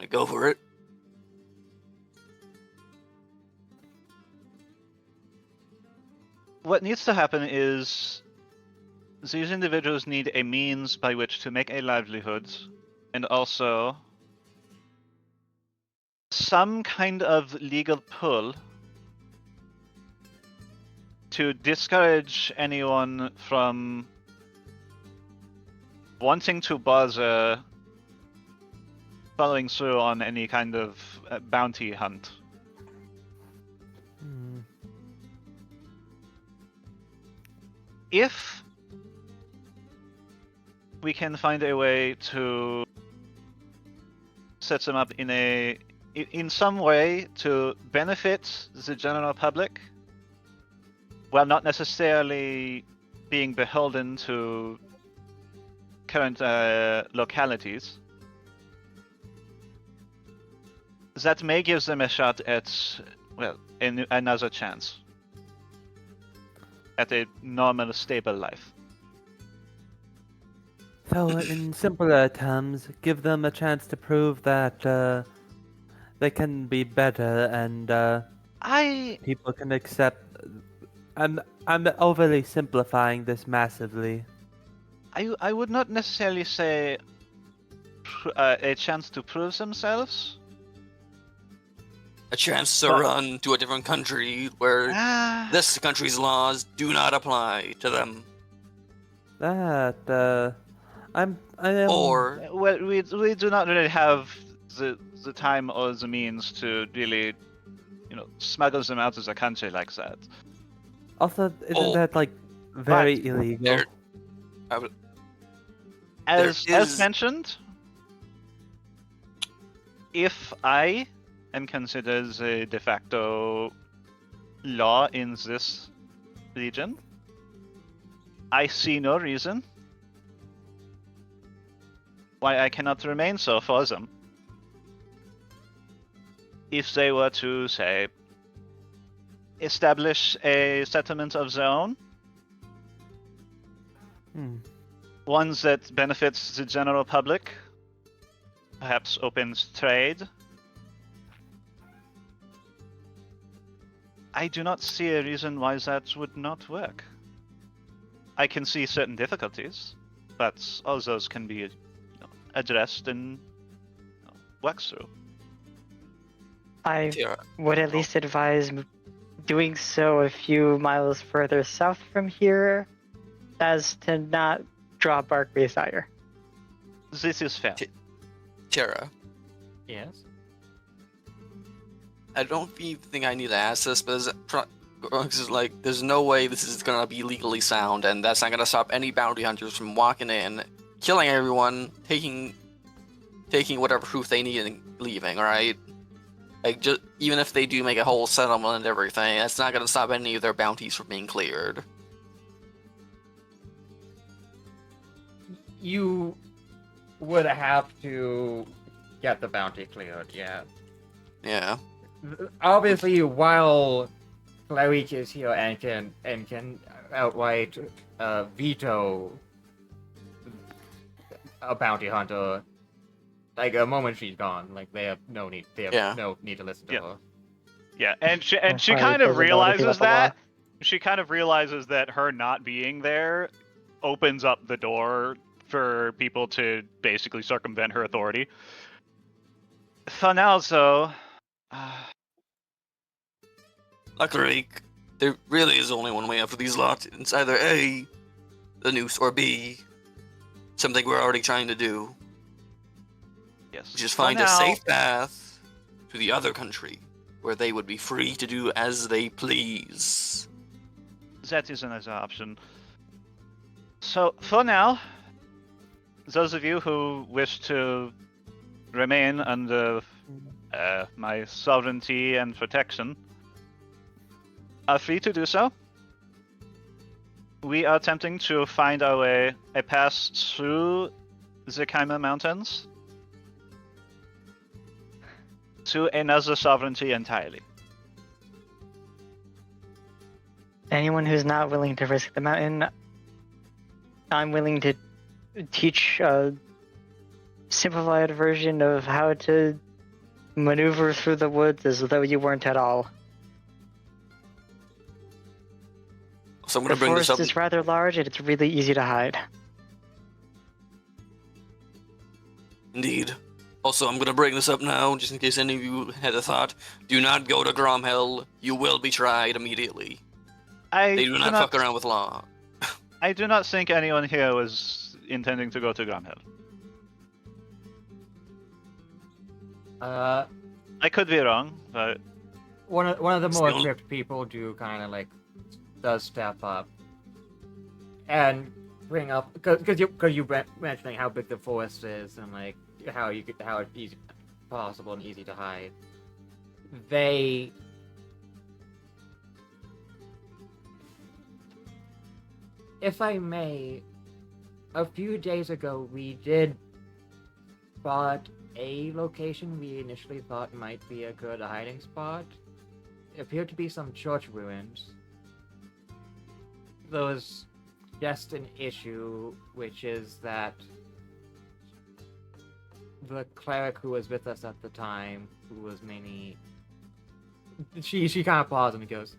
Go for it. What needs to happen is these individuals need a means by which to make a livelihood, and also some kind of legal pull to discourage anyone from wanting to bother following through on any kind of bounty hunt. If we can find a way to set them up in some way to benefit the general public, while not necessarily being beholden to current localities, that may give them a shot at, well, another chance at a normal, stable life. So, in simpler terms, give them a chance to prove that they can be better and people can accept. I'm overly simplifying this massively. I would not necessarily say a chance to prove themselves. A chance to run to a different country where this country's laws do not apply to them. That I am. Or well, we do not really have the time or the means to really, smuggle them out of the country like that. Also, isn't that like very illegal? As mentioned, if I am considered the de facto law in this region, I see no reason why I cannot remain so for them. If they were to, say, establish a settlement of their own, one that benefits the general public, perhaps opens trade, I do not see a reason why that would not work. I can see certain difficulties, but all those can be addressed and worked through. I would at least advise doing so a few miles further south from here, as to not draw Barkby's ire. This is fair. Tara. Yes? I don't think I need to ask this, but there's no way this is gonna be legally sound, and that's not gonna stop any bounty hunters from walking in, killing everyone, taking whatever proof they need and leaving, right? Like, just even if they do make a whole settlement and everything, that's not gonna stop any of their bounties from being cleared. you would have to get the bounty cleared, yeah. Yeah. Obviously, while Clarice is here and can outright veto a bounty hunter, like a moment she's gone, like they have no need to listen to her. Yeah, and she Sorry, kind of doesn't know anything realizes about the law. that. She kind of realizes that her not being there opens up the door for people to basically circumvent her authority. For now, though, Luckily, there really is only one way out for these lot. It's either A, the noose, or B, something we're already trying to do. yes. Which is For find a now- safe path to the other country, where they would be free to do as they please. That is another option. So, for now, those of you who wish to remain under my sovereignty and protection are free to do so. We are attempting to find our way, a pass through the Chimera Mountains to another sovereignty entirely. Anyone who's not willing to risk the mountain, I'm willing to teach a simplified version of how to maneuver through the woods as though you weren't at all. So I'm The going to bring this forest up. is rather large and it's really easy to hide. Indeed. Also, I'm going to bring this up now, just in case any of you had a thought. Do not go to Gromhell. You will be tried immediately. They do not fuck around with law. I do not think anyone here was intending to go to Gromhell. I could be wrong, but One of the more Still- equipped people do kind of like does step up and bring up because you mentioning how big the forest is and like how it's easy possible and easy to hide. If I may, a few days ago we did spot a location we initially thought might be a good hiding spot. It appeared to be some church ruins. There was just an issue, which is that the cleric who was with us at the time, who was mainly... She kind of paused and goes,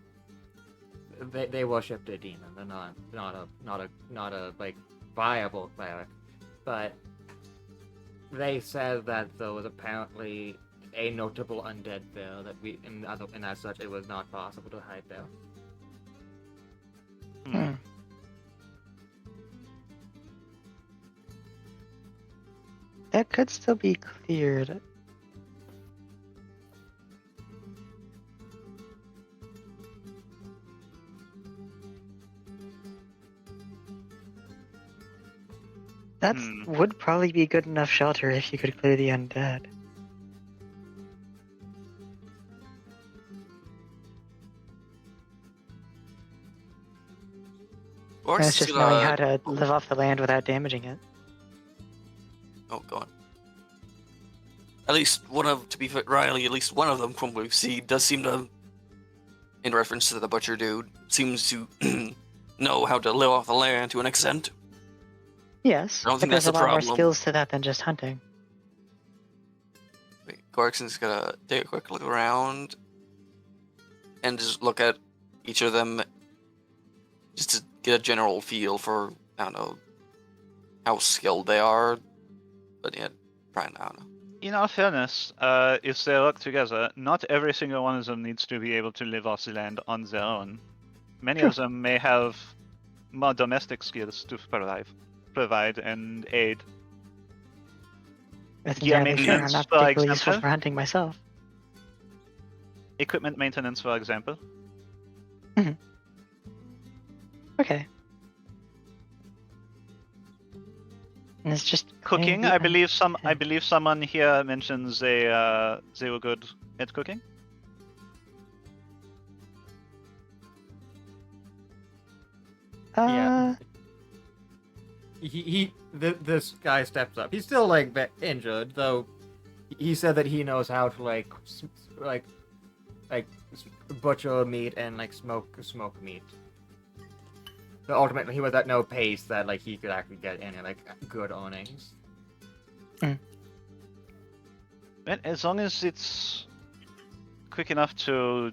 they worshipped a demon. They're not a like viable cleric, but they said that there was apparently a notable undead there that and as such it was not possible to hide there. That could still be cleared. That would probably be good enough shelter if you could clear the undead. Or And it's just knowing how to live off the land without damaging it. Oh god. At least one of, to be fair, Riley, at least one of them from what we've seen does seem to, in reference to the butcher dude, seems to know how to live off the land to an extent. Yes, I don't but think there's that's a a lot more problem. skills to that than just hunting. Wait, Gorkson's gonna take a quick look around and just look at each of them just to get a general feel for, I don't know, how skilled they are. But yeah, probably not. I don't know. in all fairness, if they work together, not every single one of them needs to be able to live off the land on their own. Many of them may have more domestic skills to provide and aid. That's Yeah, entirely fair. I'm maintenance, not for particularly useful example. for hunting myself. Equipment maintenance, for example. Okay. And it's just Cooking, maybe I believe okay. I believe someone here mentions they were good at cooking. Yeah. this guy steps up. He's still like injured, though. He said that he knows how to like butcher meat and like smoke meat. So ultimately, he was at no pace that like he could actually get any like good earnings. But as long as it's quick enough to,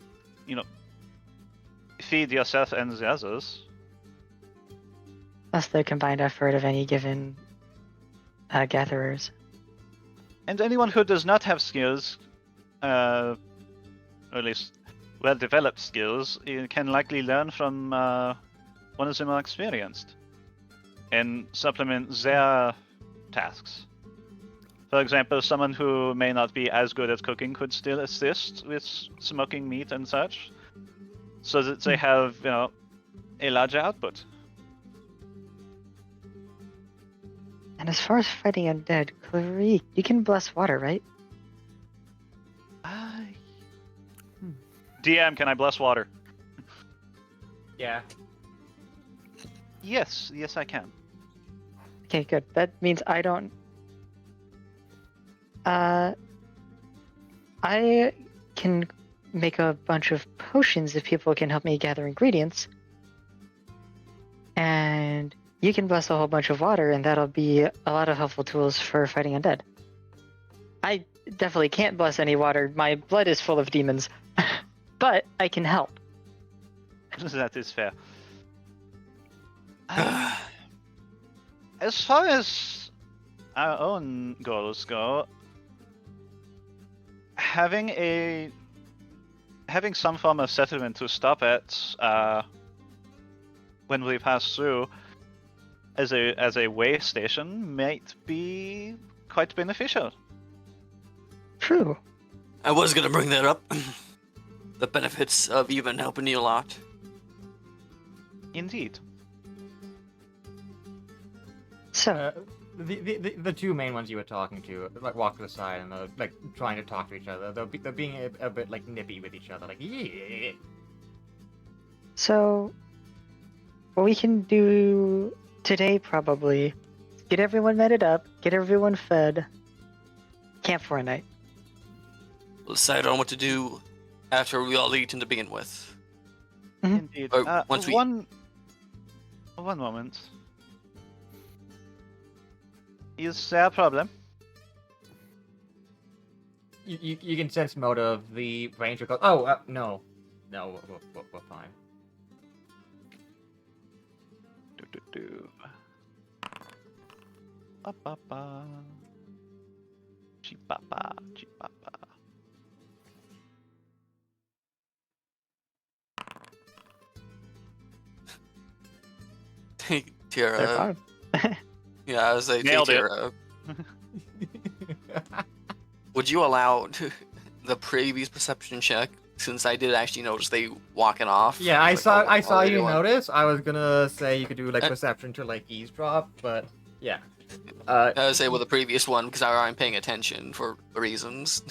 feed yourself and the others. Plus the combined effort of any given gatherers. And anyone who does not have skills, or at least well-developed skills, can likely learn from one of the more experienced and supplement their tasks. For example, someone who may not be as good at cooking could still assist with smoking meat and such, so that they have, a larger output. And as far as fighting undead, Clarice, you can bless water, right? DM, can I bless water? Yeah. Yes, I can. Okay, good. That means I don't... I can make a bunch of potions if people can help me gather ingredients. And you can bless a whole bunch of water, and that'll be a lot of helpful tools for fighting undead. I definitely can't bless any water. My blood is full of demons. But I can help. That is fair. As far as our own goals go, having some form of settlement to stop at when we pass through as a way station might be quite beneficial. True. I was gonna bring that up. The benefits of even helping you a lot. Indeed. So, The two main ones you were talking to, like, walk to the side and they're like trying to talk to each other. They're being a bit like nippy with each other, like yeah. So, what we can do today probably, get everyone meted up, get everyone fed, camp for a night. We'll decide on what to do after we all eat to begin with. Indeed. Or once we... One moment. Is there a problem? You can sense motive. The ranger goes, oh, no, we're fine. Ba-ba-ba. Chee-ba-ba, chee-ba-ba. Tira. Yeah, I was like, Nailed it. Tira. Would you allow the previous perception check? Since I did actually notice they walking off. Yeah, I like, saw all they you doing. notice. I was gonna say you could do like perception to like eavesdrop, but yeah. I would say with the previous one because I'm paying attention for reasons.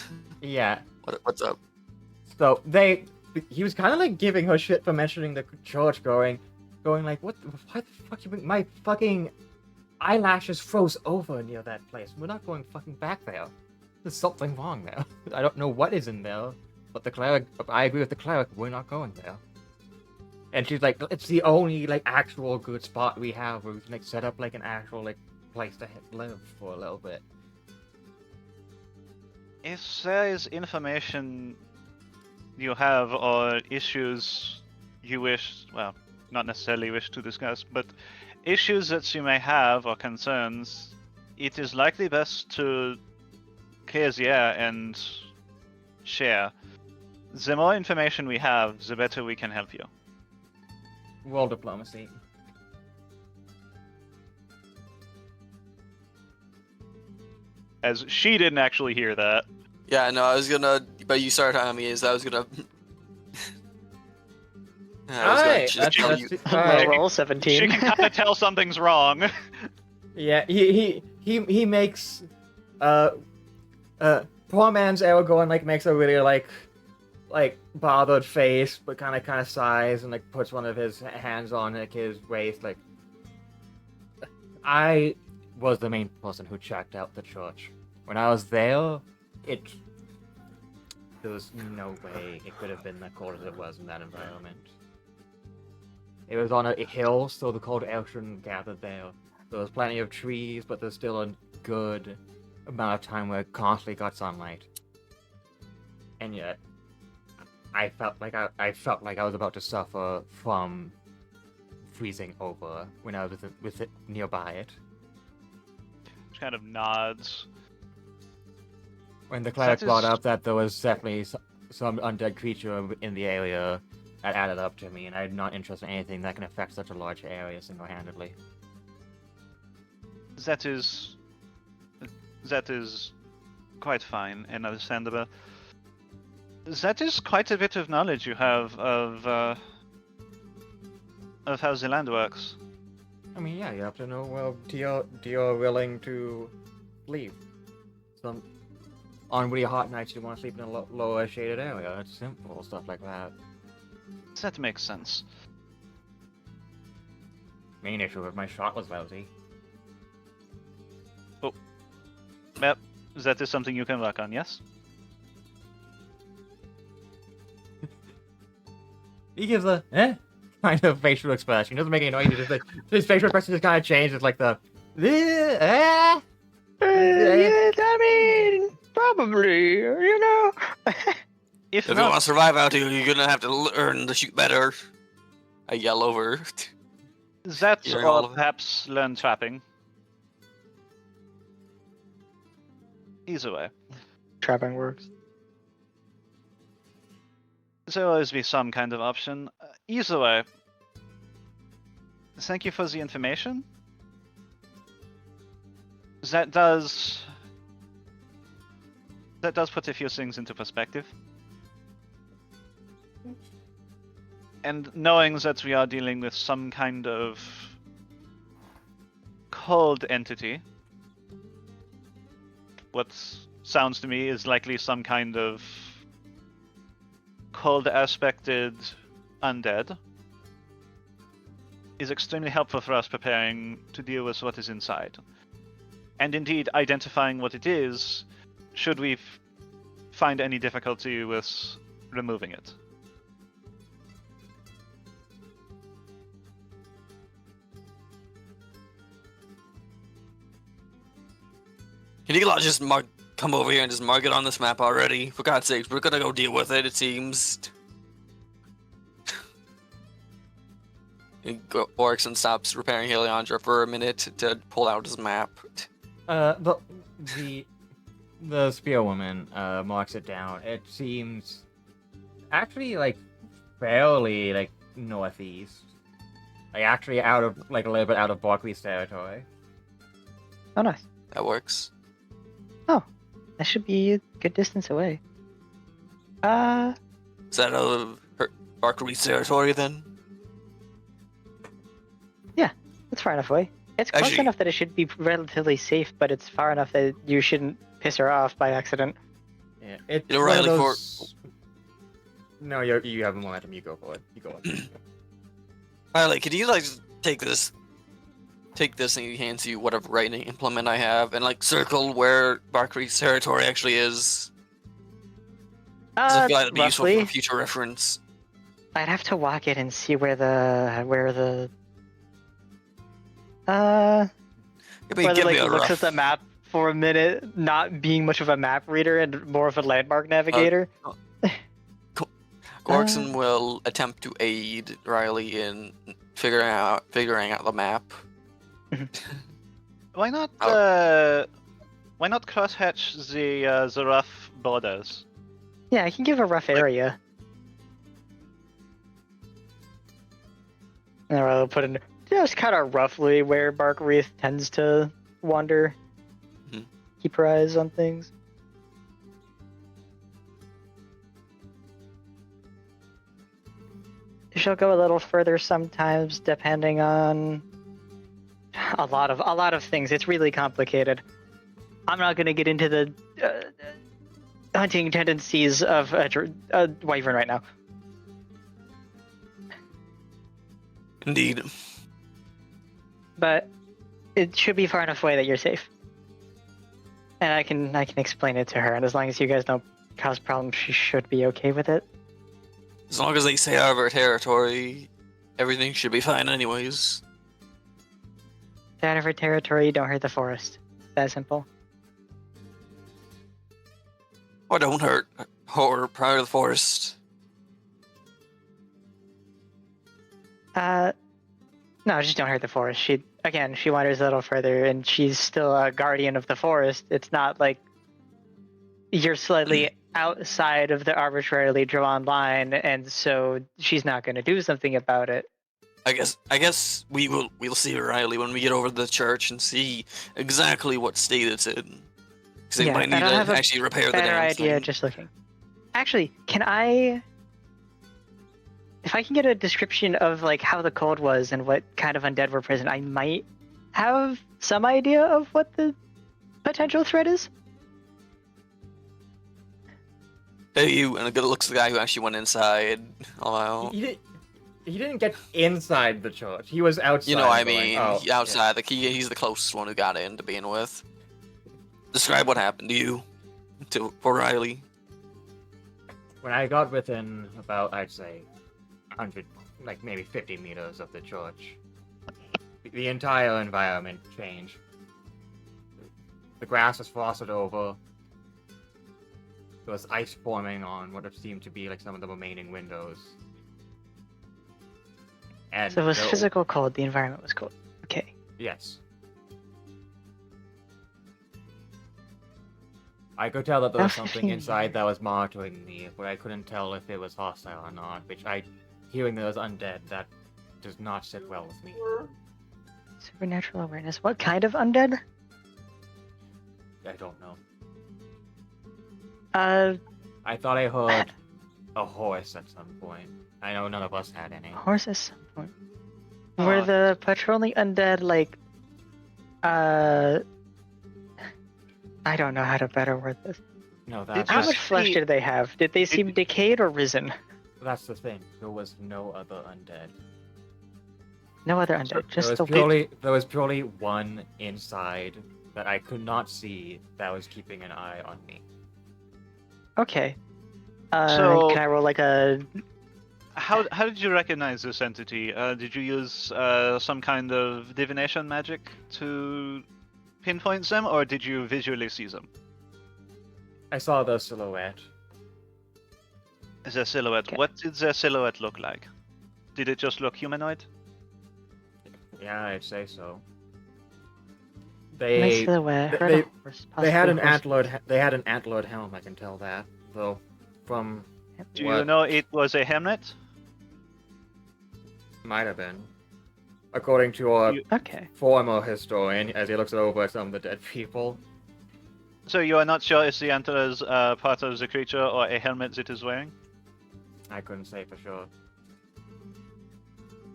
Yeah. What's up? So he was kind of like giving her shit for mentioning the church, going like, why the fuck you bring my fucking eyelashes froze over near that place. We're not going fucking back there. There's something wrong there. I don't know what is in there, but the cleric. I agree with the cleric. We're not going there. And she's like, it's the only like actual good spot we have where we can like set up like an actual like place to live for a little bit. If there is information you have or issues you wish, well, not necessarily wish to discuss, but issues that you may have or concerns, it is likely best to clear the air and share. The more information we have, the better we can help you. Roll diplomacy. As she didn't actually hear that. Yeah, no, I was gonna. But you started on me, as I was gonna. Alright, Roll 17. She can kind of tell something's wrong. Yeah, he makes poor man's Aragorn like makes a really like bothered face, but kind of sighs and like puts one of his hands on like his waist, like I was the main person who checked out the church. When I was there, there was no way it could have been that cold as it was in that environment. It was on a hill, so the cold air shouldn't gather there. There was plenty of trees, but there's still a good amount of time where it constantly got sunlight. And yet, I felt like I was about to suffer from freezing over when I was with it nearby it. She kind of nods. When the cleric That brought is- up that there was definitely some undead creature in the area, that added up to me, and I'm not interested in anything that can affect such a large area single-handedly. That is quite fine and understandable. That is quite a bit of knowledge you have of how the land works. I mean, yeah, you have to know, well, you're willing to leave. Some on really hot nights, you want to sleep in a lower shaded area. It's simple, stuff like that. That makes sense. Main issue with my shot was lousy. Yep, that is something you can work on, yes? He gives a kind of facial expression. He doesn't make any noise. His facial expression just kind of changes. It's like the Yeah, I mean, probably, you know. If If you not, want to survive out here, you're gonna have to learn to shoot better. I yell over. that Hearing all or of it. perhaps learn trapping. Either way. Trapping works. There will always be some kind of option. Either way, thank you for the information. That does put a few things into perspective. And knowing that we are dealing with some kind of cold entity, what sounds to me is likely some kind of cold aspected undead, is extremely helpful for us preparing to deal with what is inside. And indeed, identifying what it is, should we find any difficulty with removing it. Can you not just come over here and just mark it on this map already? For God's sakes, we're gonna go deal with it, it seems. Orixon stops repairing Heliandra for a minute to pull out his map. the spearwoman marks it down. It seems actually like fairly like northeast, like actually out of like a little bit out of Barkley's territory. Oh, nice. That works. That should be a good distance away. Is that out of Barkley's territory then? It's far enough away. It's close Actually- enough that it should be relatively safe, but it's far enough that you shouldn't piss her off by accident. Yeah, it's You know, one of Riley, those... No, you have momentum. You go for it. You go. Alright, could you like take this and hand you whatever writing implement I have and like circle where Barkley's territory actually is? 'Cause I feel like that'd be useful Roughly, for future reference. I'd have to walk it and see where the Yeah, but whether give like me a looks rough. at the map for a minute, not being much of a map reader and more of a landmark navigator. Gorkson will attempt to aid Riley in figuring out the map. Why not crosshatch the rough borders? Yeah, I can give a rough area. And I'll put in just kind of roughly where Barkreath tends to wander. Mhm. Keep her eyes on things. She'll go a little further sometimes, depending on a lot of things. It's really complicated. I'm not going to get into the hunting tendencies of a wyvern right now. Indeed. But it should be far enough away that you're safe. And I can explain it to her, and as long as you guys don't cause problems, she should be okay with it. As long as they stay out of our territory, everything should be fine anyways. Stay out of her territory, don't hurt the forest. That simple. Or don't hurt her prior to the forest. No, just don't hurt the forest. She wanders a little further, and she's still a guardian of the forest. It's not like you're slightly outside of the arbitrarily drawn line, and so she's not going to do something about it. I guess we'll see Riley when we get over to the church and see exactly what state it's in. Because they might need to actually repair the damn better idea thing. just looking. Actually, if I can get a description of like how the cold was and what kind of undead were present, I might have some idea of what the potential threat is. Hey, you, and a good looks the guy who actually went inside. Oh, He didn't get inside the church. He was outside. you know, I going, mean, oh, outside. Like he's the closest one who got in to begin with. Describe what happened to you, for Riley. When I got within about, I'd say, 100, like maybe 50 meters of the church, the entire environment changed. The grass was frosted over. There was ice forming on what seemed to be like some of the remaining windows. And So it was physical cold, the environment was cold. Okay. Yes. I could tell that there was something inside that was monitoring me, but I couldn't tell if it was hostile or not, hearing there was undead, that does not sit well with me. Supernatural awareness. What kind of undead? I don't know. I thought I heard a horse at some point. I know none of us had any. Horse at some point. Were the patrolling undead like I don't know how to better word this. No, How much flesh did they have? Did they seem decayed or risen? That's the thing. There was no other undead. No other undead, just There was purely one inside that I could not see that was keeping an eye on me. Okay. So- can I roll like a... How did you recognize this entity? Did you use some kind of divination magic to pinpoint them, or did you visually see them? I saw the silhouette. Their silhouette. Okay. What did their silhouette look like? Did it just look humanoid? Yeah, I'd say so. Nice silhouette. Heard they- a horse, They had an possibly horse. antlered helm, I can tell that. Though from Do you what know it was a helmet? might have been. According to our Okay. former historian, as he looks over some of the dead people. So you are not sure if the antler is part of the creature or a helmet that is wearing? I couldn't say for sure.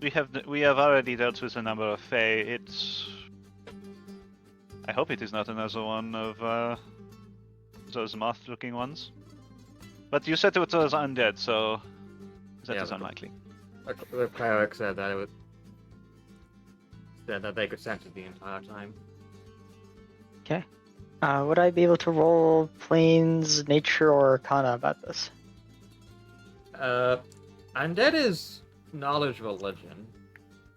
We have already dealt with a number of Fae. I hope it is not another one of those moth-looking ones. But you said it was undead, so that is Yeah, unlikely. The cleric said that they could sense it the entire time. Okay. Would I be able to roll planes, nature, or arcana about this? Undead is knowledge religion.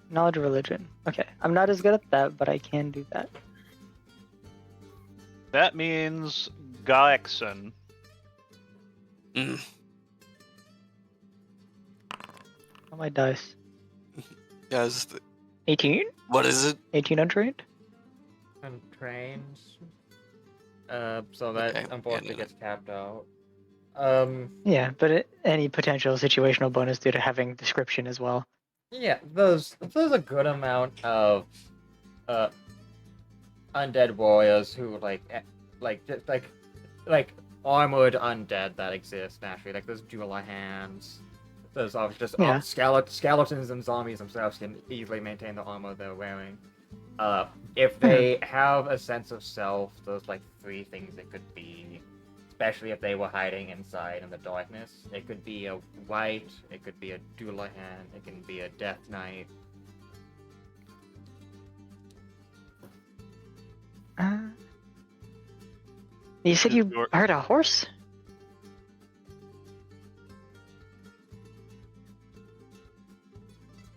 Knowledge religion. Okay. I'm not as good at that, but I can do that. That means Gaexen. Mm. On my dice. Yes. 18? What is it? 18 untrained? And trains. So that Okay, unfortunately yeah, no. gets capped out. Yeah, but any potential situational bonus due to having description as well. Yeah, there's a good amount of undead warriors who like armored undead that exist naturally. Like there's dual hands. There's obviously just Yeah. skeletons and zombies themselves can easily maintain the armor they're wearing. If they have a sense of self, there's like 3 things it could be. Especially if they were hiding inside in the darkness. It could be a wight, it could be a Doulahan, it can be a Death Knight. You said you Your- heard a horse?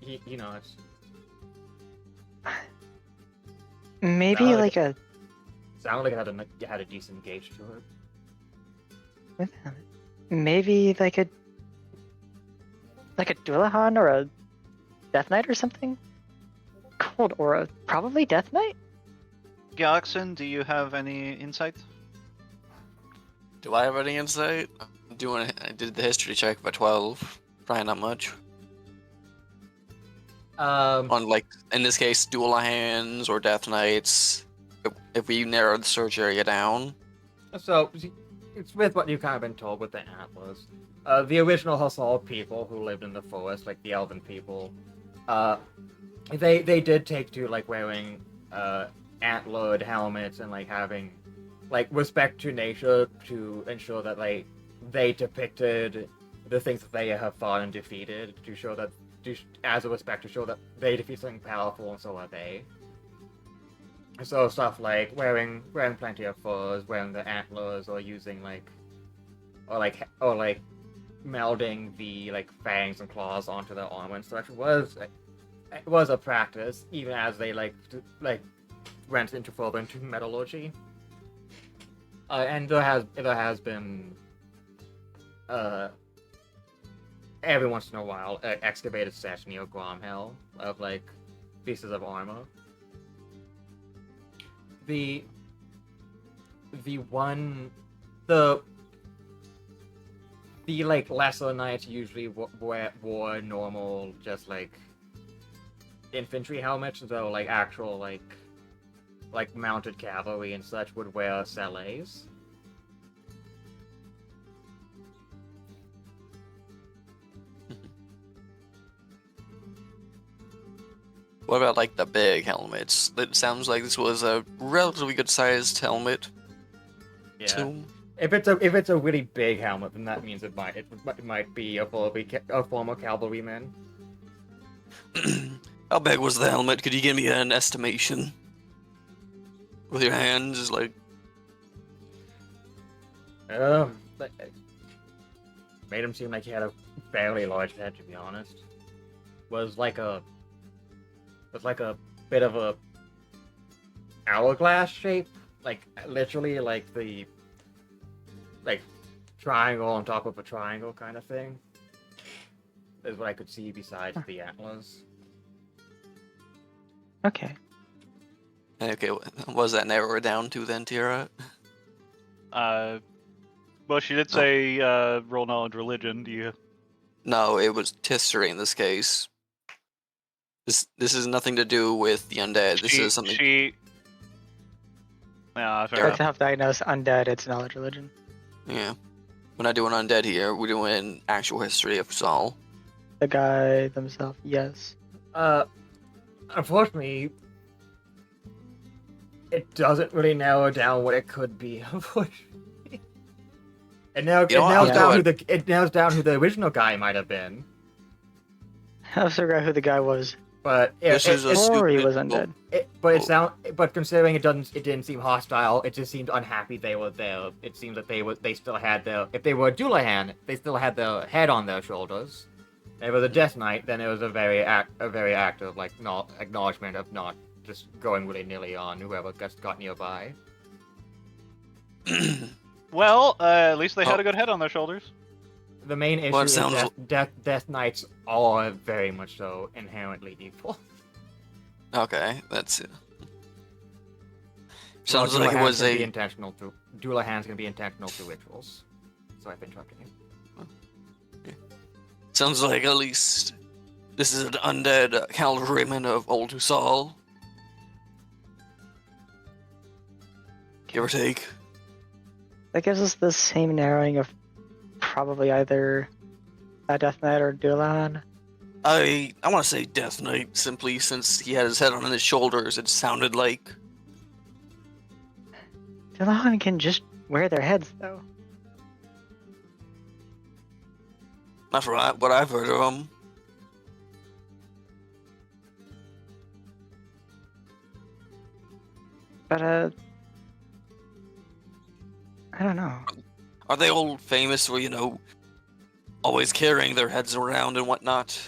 He knows. Maybe Sounded like a. Sounded like it had a decent gauge to it. Maybe like a. Like a Dullahan or a Death Knight or something? Cold Aura. Probably Death Knight? Galaxin, do you have any insight? Do I have any insight? I did the history check by 12. Probably not much. On, like, in this case, dual hands or death knights. If we narrow the search area down. So, it's with what you've kind of been told with the Atlas. The original Hassal people who lived in the forest, like the elven people, they did take to, like, wearing, antlered helmets and, like, having, like, respect to nature to ensure that, like, they depicted the things that they have fought and defeated to show that, as a respect to show that they defeat something powerful and so are they. So stuff like wearing plenty of furs, wearing the antlers, or using or melding the like fangs and claws onto their armor and such was a practice, even as they went further into metallurgy. And there has been every once in a while excavated sets near Gromhell of like pieces of armor. The like lesser knights usually wore normal, just like infantry helmets, though like actual like mounted cavalry and such would wear selays. What about like the big helmets? It sounds like this was a relatively good sized helmet. Yeah. So, If it's a really big helmet, then that means it might be a former cavalryman. how big was the helmet? Could you give me an estimation? With your hands, like. But made him seem like he had a fairly large head, to be honest. Was like a bit of a hourglass shape, like literally like the triangle on top of a triangle kind of thing. Is what I could see besides the antlers. Okay. Okay, what does that narrow it down to then, Tira? Well, she did say roll knowledge religion. Do you? No, it was history in this case. This has nothing to do with the undead. This is something. Yeah, fair To enough. help diagnose undead, it's knowledge religion. Yeah. We're not doing undead here. We're doing actual history of Saul. The guy themselves, yes. Unfortunately, it doesn't really narrow down what it could be. Unfortunately, it narrows down who the original guy might have been. I'll figure out who the guy was. But This is a Or he stupid- was undead. But considering it didn't seem hostile. It just seemed unhappy they were there. It seemed that they still had if they were a Dullahan, they still had their head on their shoulders. If it was a Death Knight, then it was a very active acknowledgement of not just going willy-nilly on whoever got nearby. Well, at least they had a good head on their shoulders. The main issue is Death Knights are very much so inherently evil. Okay, that's it. Sounds like it was a. Dullahan's gonna be intentional through rituals. So I've interrupted you. Sounds like at least this is an undead cavalryman of Old Husal. Give or take. That gives us the same narrowing of probably either a Death Knight or Dullahan. I want to say Death Knight simply since he had his head on his shoulders. It sounded like. Dullahan can just wear their heads, though. Not for what I've heard of him. But I don't know. Are they all famous for, always carrying their heads around and whatnot?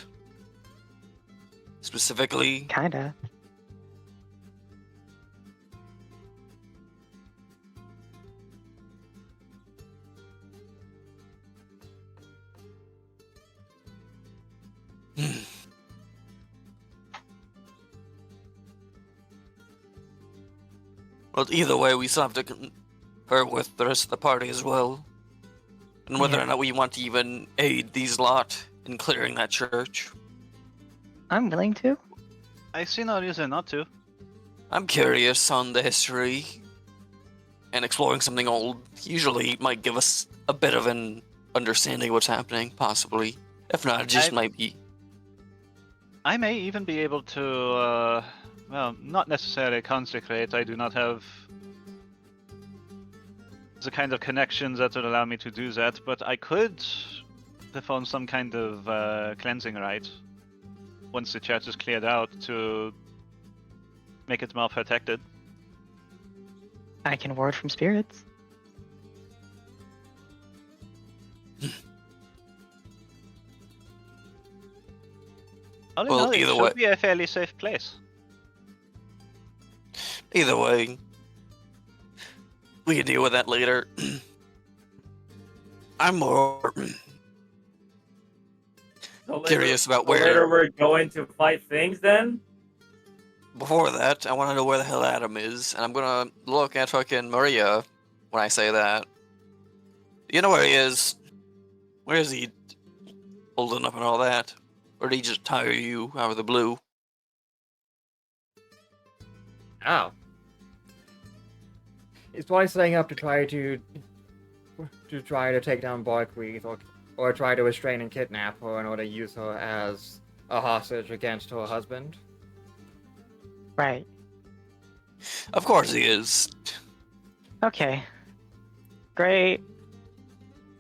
Specifically? Kinda. Well, either way, we still have to confer with the rest of the party as well. And whether Yeah. or not we want to even aid these lot in clearing that church. I'm willing to. I see no reason not to. I'm curious on the history, and exploring something old usually might give us a bit of an understanding of what's happening, possibly. If not, it just might be. I may even be able to, well, not necessarily consecrate. I do not have the kind of connections that would allow me to do that, but I could perform some kind of cleansing rite once the church is cleared out to make it more protected. I can ward from spirits. All in Well, all, it either should way- be a fairly safe place. Either way, we can deal with that later. I'm more curious about Later where. we're going to fight things then? Before that, I want to know where the hell Adam is, and I'm gonna look at fucking Maria when I say that. You know where he is? Where is he holding up and all that? Or did he just tire you out of the blue? Oh. Is twice setting up to try to take down Barkreath or try to restrain and kidnap her in order to use her as a hostage against her husband? Right. Of course he is. Okay. Great.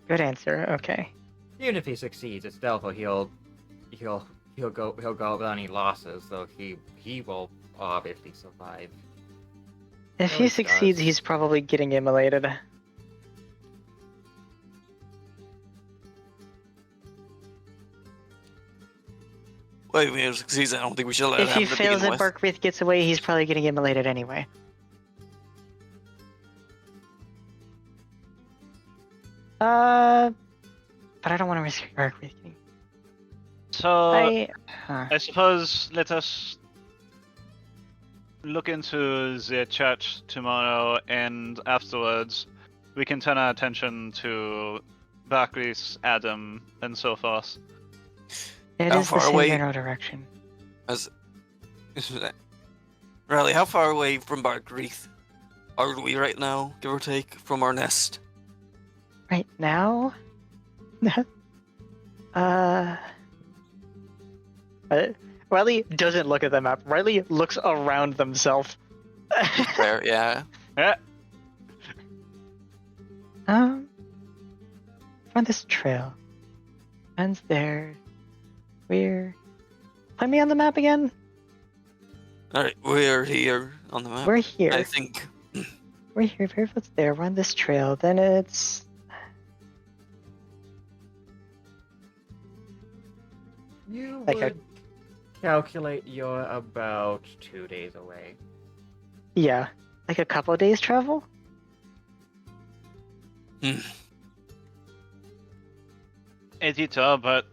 Good answer. Okay. Even if he succeeds, it's doubtful he'll go without any losses, so he will obviously survive. If No, he he succeeds, does. he's probably getting immolated. Well, even if he succeeds, I don't think we should let it If he happen to fails begin and with. Barkreath gets away, he's probably getting immolated anyway. But I don't want to risk Barkreath getting. So, Huh. I suppose let us look into the church tomorrow, and afterwards we can turn our attention to Barkreath, Adam, and so forth. It How is the far same away- general direction. Riley, how far away from Barkreath are we right now, give or take, from our nest? Right now? Riley doesn't look at the map. Riley looks around themselves. Fair, yeah. Eh, Find this trail. Ends there. Put me on the map again? Alright, we're here on the map. We're here. I think. We're here. Barefoot's there. Run this trail. Then it's. You Like a- would calculate you're about 2 days away. Yeah. Like a couple of days travel? a detour, but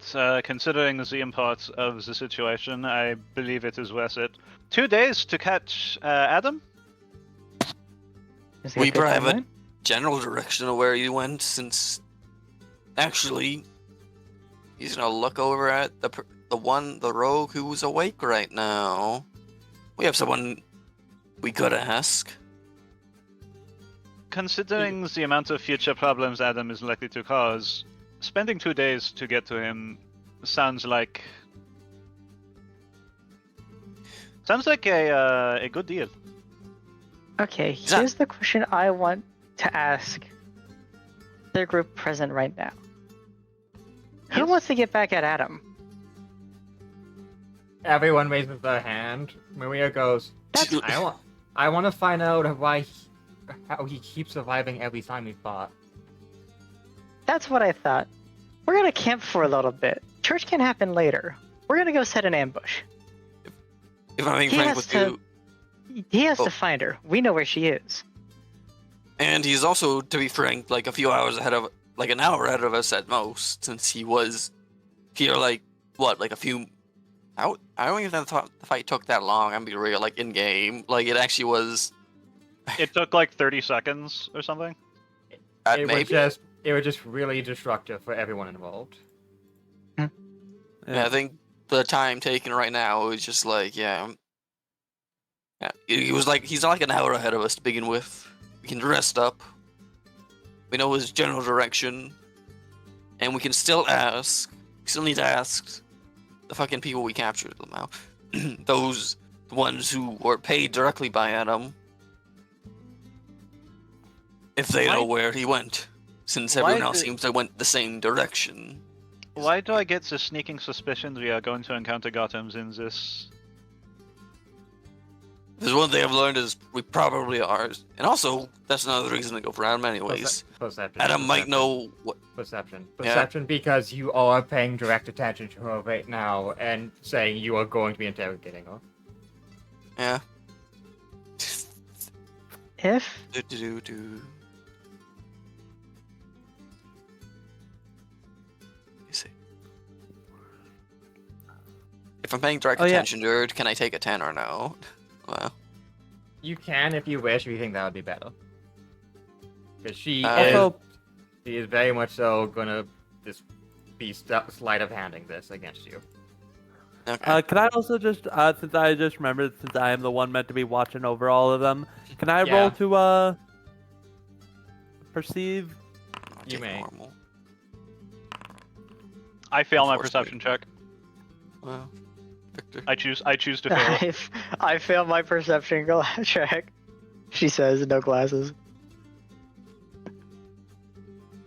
considering the import of the situation, I believe it is worth it. 2 days to catch Adam? Is it We a good probably have a timeline? general direction of where he went, since actually he's gonna look over at the rogue who's awake right now. We have someone we could ask. Considering the amount of future problems Adam is likely to cause, spending 2 days to get to him sounds like a good deal. Okay, that- here's the question I want to ask the group present right now. Who Yes. wants to get back at Adam? Everyone raises their hand. Maria goes, That's I want to find out how he keeps surviving every time we fought. That's what I thought. We're gonna camp for a little bit. Church can happen later. We're gonna go set an ambush. If I'm being He frank has with to- you, He has Oh. to find her. We know where she is. and he's also, to be frank, like a few hours ahead of, like an hour ahead of us at most, since he was here, like what, like a few. I don't even think the fight took that long. I'm being real, like in game, like it actually was. It took like 30 seconds or something. It Maybe. was just really destructive for everyone involved. Yeah, I think the time taken right now is just like, yeah. He was like, he's like an hour ahead of us to begin with. We can rest up. We know his general direction, and we can still ask. We still need to ask the fucking people we captured now. Those ones who were paid directly by Adam, if they know where he went, since everyone else seems to went the same direction. Why do I get the sneaking suspicions we are going to encounter Gotham's in this? There's one thing I've learned is we probably are, and also that's another reason to go for Adam anyways. Perception. Adam might know what. Perception. Yeah. Perception because you are paying direct attention to her right now and saying you are going to be interrogating her. Yeah. If Do. You see. If I'm paying direct Oh, yeah. attention to her, can I take a 10 or no? Well, You can if you wish, if you think that would be better. Because she Also, is very much so gonna just be sleight of handing this against you. okay. can I also just, since I just remembered, since I am the one meant to be watching over all of them, can I roll to perceive? I'll you take may. normal. I fail my Unfortunately. perception check. Well, Victor. I choose to fail it. I failed my perception check. She says, no glasses.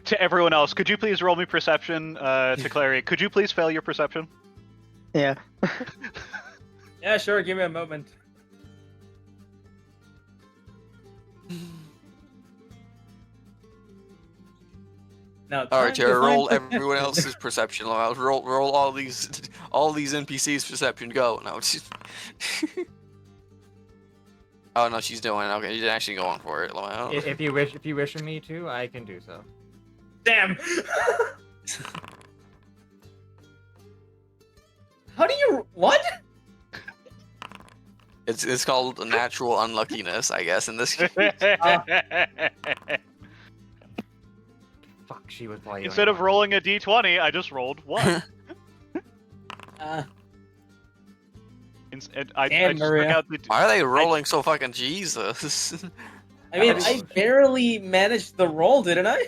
To everyone else, could you please roll me perception? To Clary, could you please fail your perception? Yeah. Yeah, sure. Give me a moment. Now, All right, time to Jared, roll find- everyone else's perception. I'll roll all these NPCs' perception. Go. No, she's... Oh no, she's doing it. Okay, she's actually going for it. Lamau. If you wish me to, I can do so. Damn. How do you what? It's called natural unluckiness, I guess. In this case. Fuck, she was probably. Instead of rolling a d20, I just rolled 1. I Damn, just took Maria. out the Why are they rolling so fucking Jesus? I mean, I barely managed the roll, didn't I?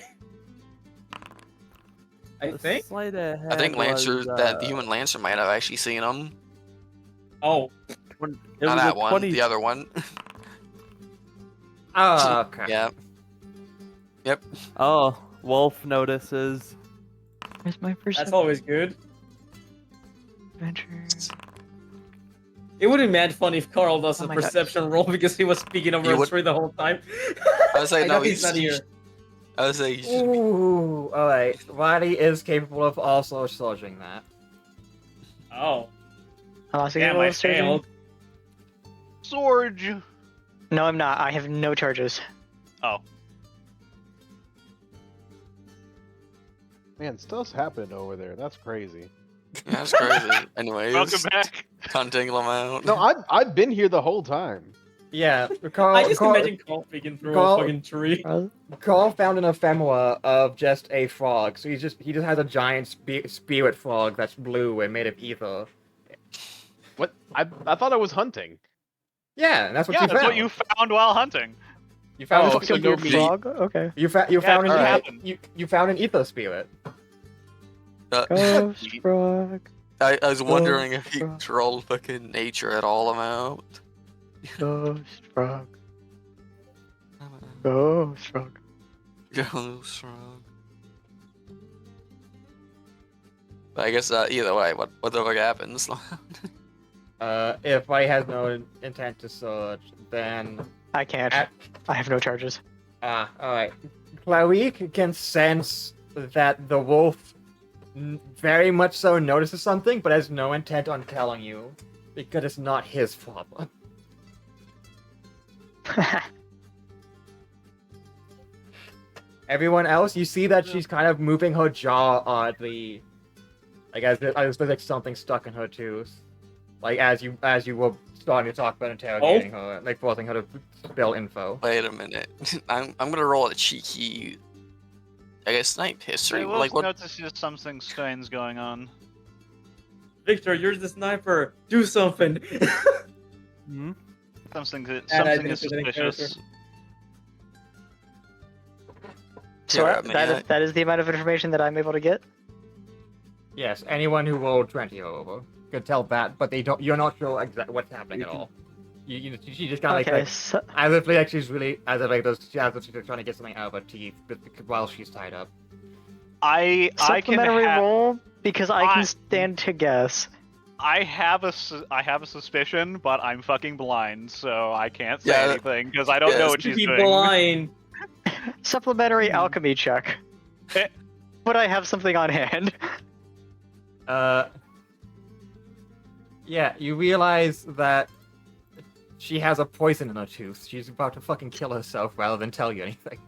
I think. Sleight of I think hand Lancer, was, that the human Lancer might have actually seen him. Oh, it Not was that a one, 20 the other one. Oh, okay. Yeah. Oh, Wolf notices. Where's my that's perception? always good. Adventure. It would be mad funny if Carl does Oh a my God. perception roll because he was speaking over You us would- through the whole time. I was like, I no, know he's not here. I was like, you should be- Ooh, alright. Riley is capable of also sludging that. Oh, I'm also damn! gonna I roll surgery. failed. Sorge. No, I'm not. I have no charges. Oh, Man, stuff's happening over there. That's crazy. yeah, that's crazy. Anyways, welcome back. hunting them out. No, I've been here the whole time. Yeah, Carl, I just Carl, imagine Carl peeking through Carl- a fucking tree. Carl found an ephemera of just a frog, so he just has a giant spirit frog that's blue and made of ether. What? I thought I was hunting. Yeah, and that's what Yeah, you that's found. what you found while hunting. You found Oh, a so spirit nobody- Frog? Okay. You found Yeah, an alright. you found an ether spirit. Ghost frog. I was wondering if Oh, you troll fucking nature at all amount. Ghost frog. Ghost frog. Ghost frog. But I guess either way, what the fuck happens? If I has no intent to search, then I can't. At- I have no charges. Alright. Clarique can sense that the wolf very much so notices something, but has no intent on telling you, because it's not his problem. Everyone else, you see that she's kind of moving her jaw oddly. Like, as there's like something stuck in her tooth. Like, as you were starting to talk about interrogating her, like forcing her to spill info. Wait a minute. I'm gonna roll a cheeky, I guess, snipe history. Hey, Like what? notice there's something strange going on. Victor, you're the sniper. Do something. Hmm? Something I is didn't put any suspicious. So Yeah, I mean, that is the amount of information that I'm able to get. Yes, anyone who rolled 20 or over could tell that, but they don't. You're not sure exactly what's happening at all. She just kind of Okay, like so, as if like she's really as if like those as if she's trying to get something out of her teeth, but while she's tied up. I can supplementary have roll because I can stand to guess. I have a suspicion, but I'm fucking blind, so I can't say anything because I don't know what she's doing. Blind. Supplementary alchemy check. Eh. Would I have something on hand? Yeah, you realize that she has a poison in her tooth. She's about to fucking kill herself rather than tell you anything.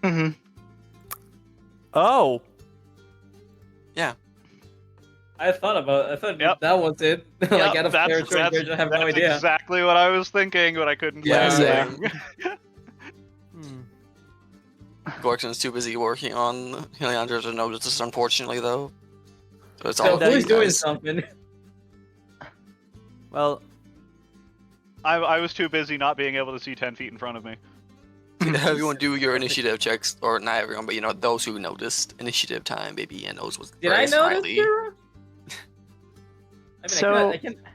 Mm-hmm. Oh. I thought Yep. that was it. Like out of character, I have no that's idea. exactly what I was thinking, but I couldn't Yeah, say Yeah. anything. Gorkson's too busy working on Heliandra to notice this, unfortunately, though. So it's So all about who's you doing guys. something? Well, I was too busy not being able to see 10 feet in front of me. Everyone do your initiative checks, or not everyone, but those who noticed initiative time, baby, and those was Did I very notice? smiley. Kira? I mean, So-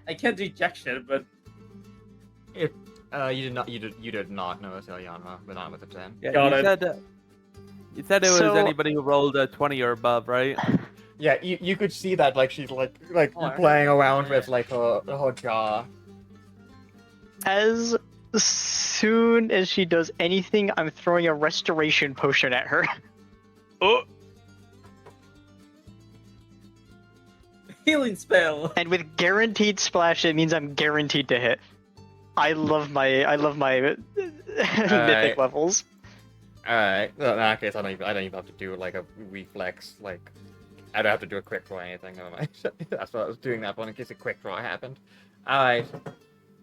I can't do jack shit, but You did not notice Eliana, but not with a 10. yeah, Got you it. said it was So- anybody who rolled a 20 or above, right? Yeah, you could see that like she's like Oh, playing around with like her jaw. As soon as she does anything, I'm throwing a restoration potion at her. Oh, healing spell. And with guaranteed splash, it means I'm guaranteed to hit. I love my mythic levels. Alright, well, in that case, I don't even have to do like a reflex, like I don't have to do a quick draw or anything. Never mind. That's what I was doing that one in case a quick draw happened. Alright,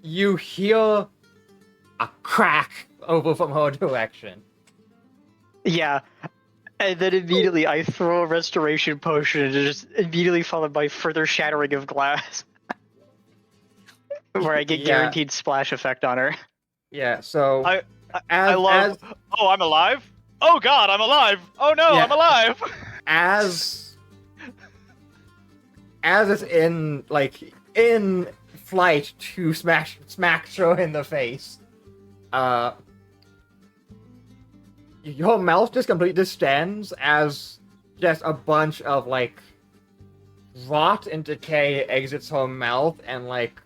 you hear a crack over from her direction. Yeah. And then immediately I throw a restoration potion and just immediately followed by further shattering of glass. Where I get Yeah. guaranteed splash effect on her. Yeah, so I as love. Oh, I'm alive. Oh God, I'm alive. Oh no, Yeah. I'm alive. as it's in flight to smack her in the face, your mouth just completely distends as just a bunch of like rot and decay exits her mouth, and like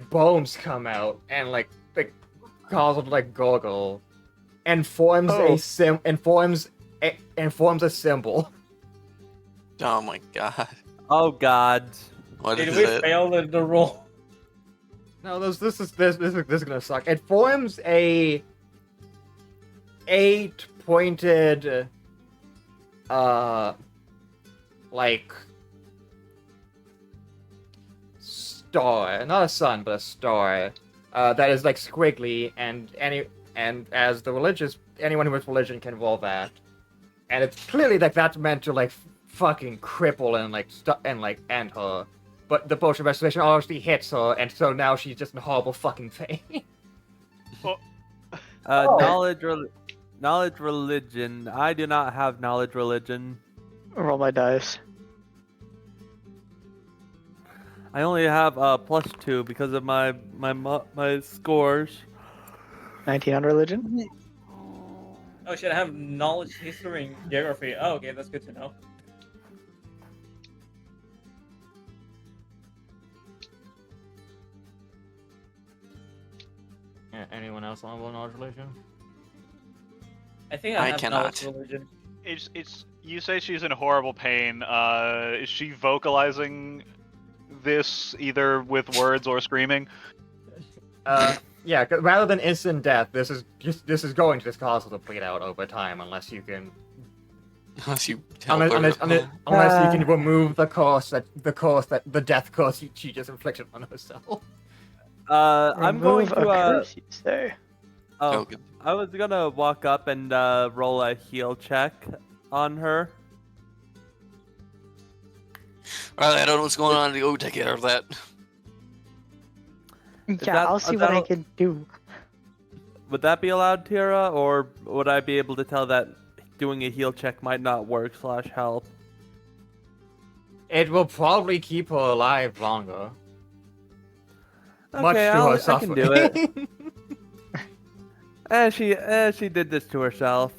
bones come out and like cause her to like gurgle and forms Oh. forms a symbol. Oh my god. Oh God. What Did is we it? fail at the roll? No, this is gonna suck. It forms a 8-pointed like star, not a sun, but a star, that is like squiggly, and as anyone who has religion can roll that, and it's clearly like that's meant to like fucking cripple and like end her, but the potion of restoration obviously hits her, and so now she's just in horrible fucking pain. Knowledge religion. I do not have knowledge religion. Roll my dice. I only have +2 because of my scores. 19 on religion. Oh shit, I have knowledge, history, and geography. Oh, okay, that's good to know. Anyone else on knowledge religion? I think I have cannot. knowledge religion. It's you say she's in horrible pain. Is she vocalizing this either with words or screaming? Yeah. 'Cause rather than instant death, this is going to just cause her to bleed out over time unless you can Unless you help her. unless you can remove the death curse she just inflicted on herself. I'm going Remove to a curse, you say? Oh, Okay. I was gonna walk up and roll a heal check on her. Alright, I don't know what's going on. Go take care of that. Yeah, that- I'll is see that what I all- can do. Would that be allowed, Tira, or would I be able to tell that doing a heal check might not work / help? It will probably keep her alive longer. Much Okay, to her I suffering. can do it. She did this to herself.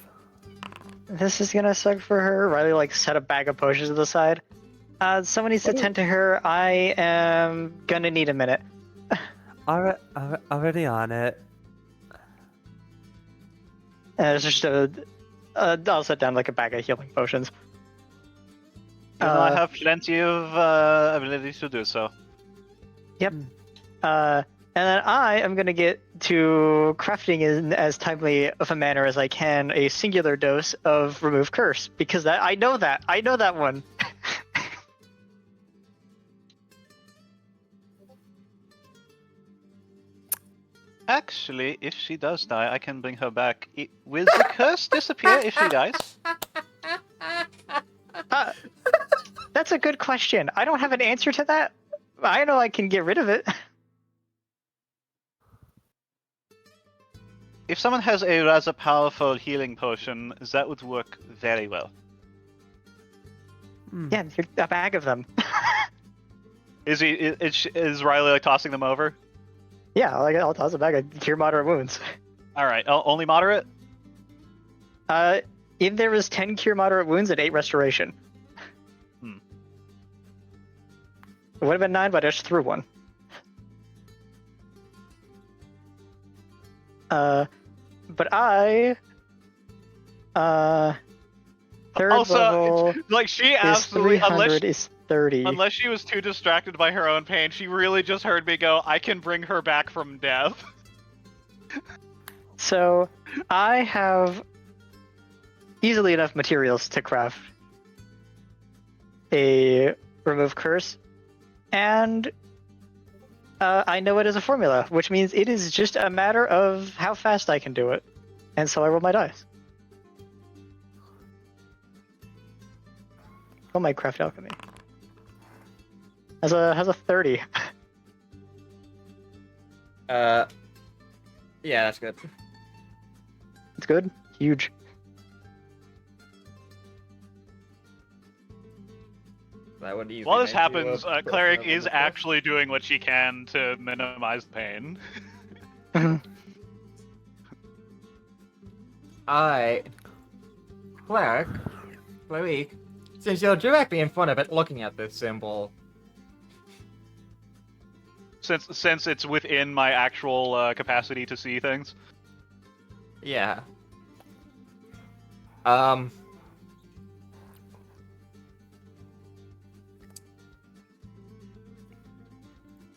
This is gonna suck for her. Riley like set a bag of potions to the side. Someone needs to tend to her. I am gonna need a minute. Already on it. It's just I'll set down like a bag of healing potions. You know, I have plenty of abilities to do so. Yep. And then I am gonna get to crafting in as timely of a manner as I can a singular dose of remove curse because I know that one. Actually, if she does die, I can bring her back. Will the curse disappear if she dies? That's a good question. I don't have an answer to that. I know I can get rid of it. If someone has a rather powerful healing potion, that would work very well. Yeah, a bag of them. Is Riley like tossing them over? Yeah, I'll toss a bag of cure moderate wounds. All right, only moderate. If there was 10 cure moderate wounds and 8 restoration. It would have been 9, but I just threw one. But I third Also, level like she is absolutely 300 is 30. unless she was too distracted by her own pain, she really just heard me go, I can bring her back from death. So I have easily enough materials to craft a remove curse, and I know it as a formula, which means it is just a matter of how fast I can do it. And so I roll my dice. Oh, my craft alchemy has a 30. Yeah, that's good. It's good. Huge. That would easily While this make you a happens, Cleric person of is the actually doing what she can to minimize the pain. Cleric, since you're directly in front of it looking at this symbol, Since it's within my actual capacity to see things. yeah.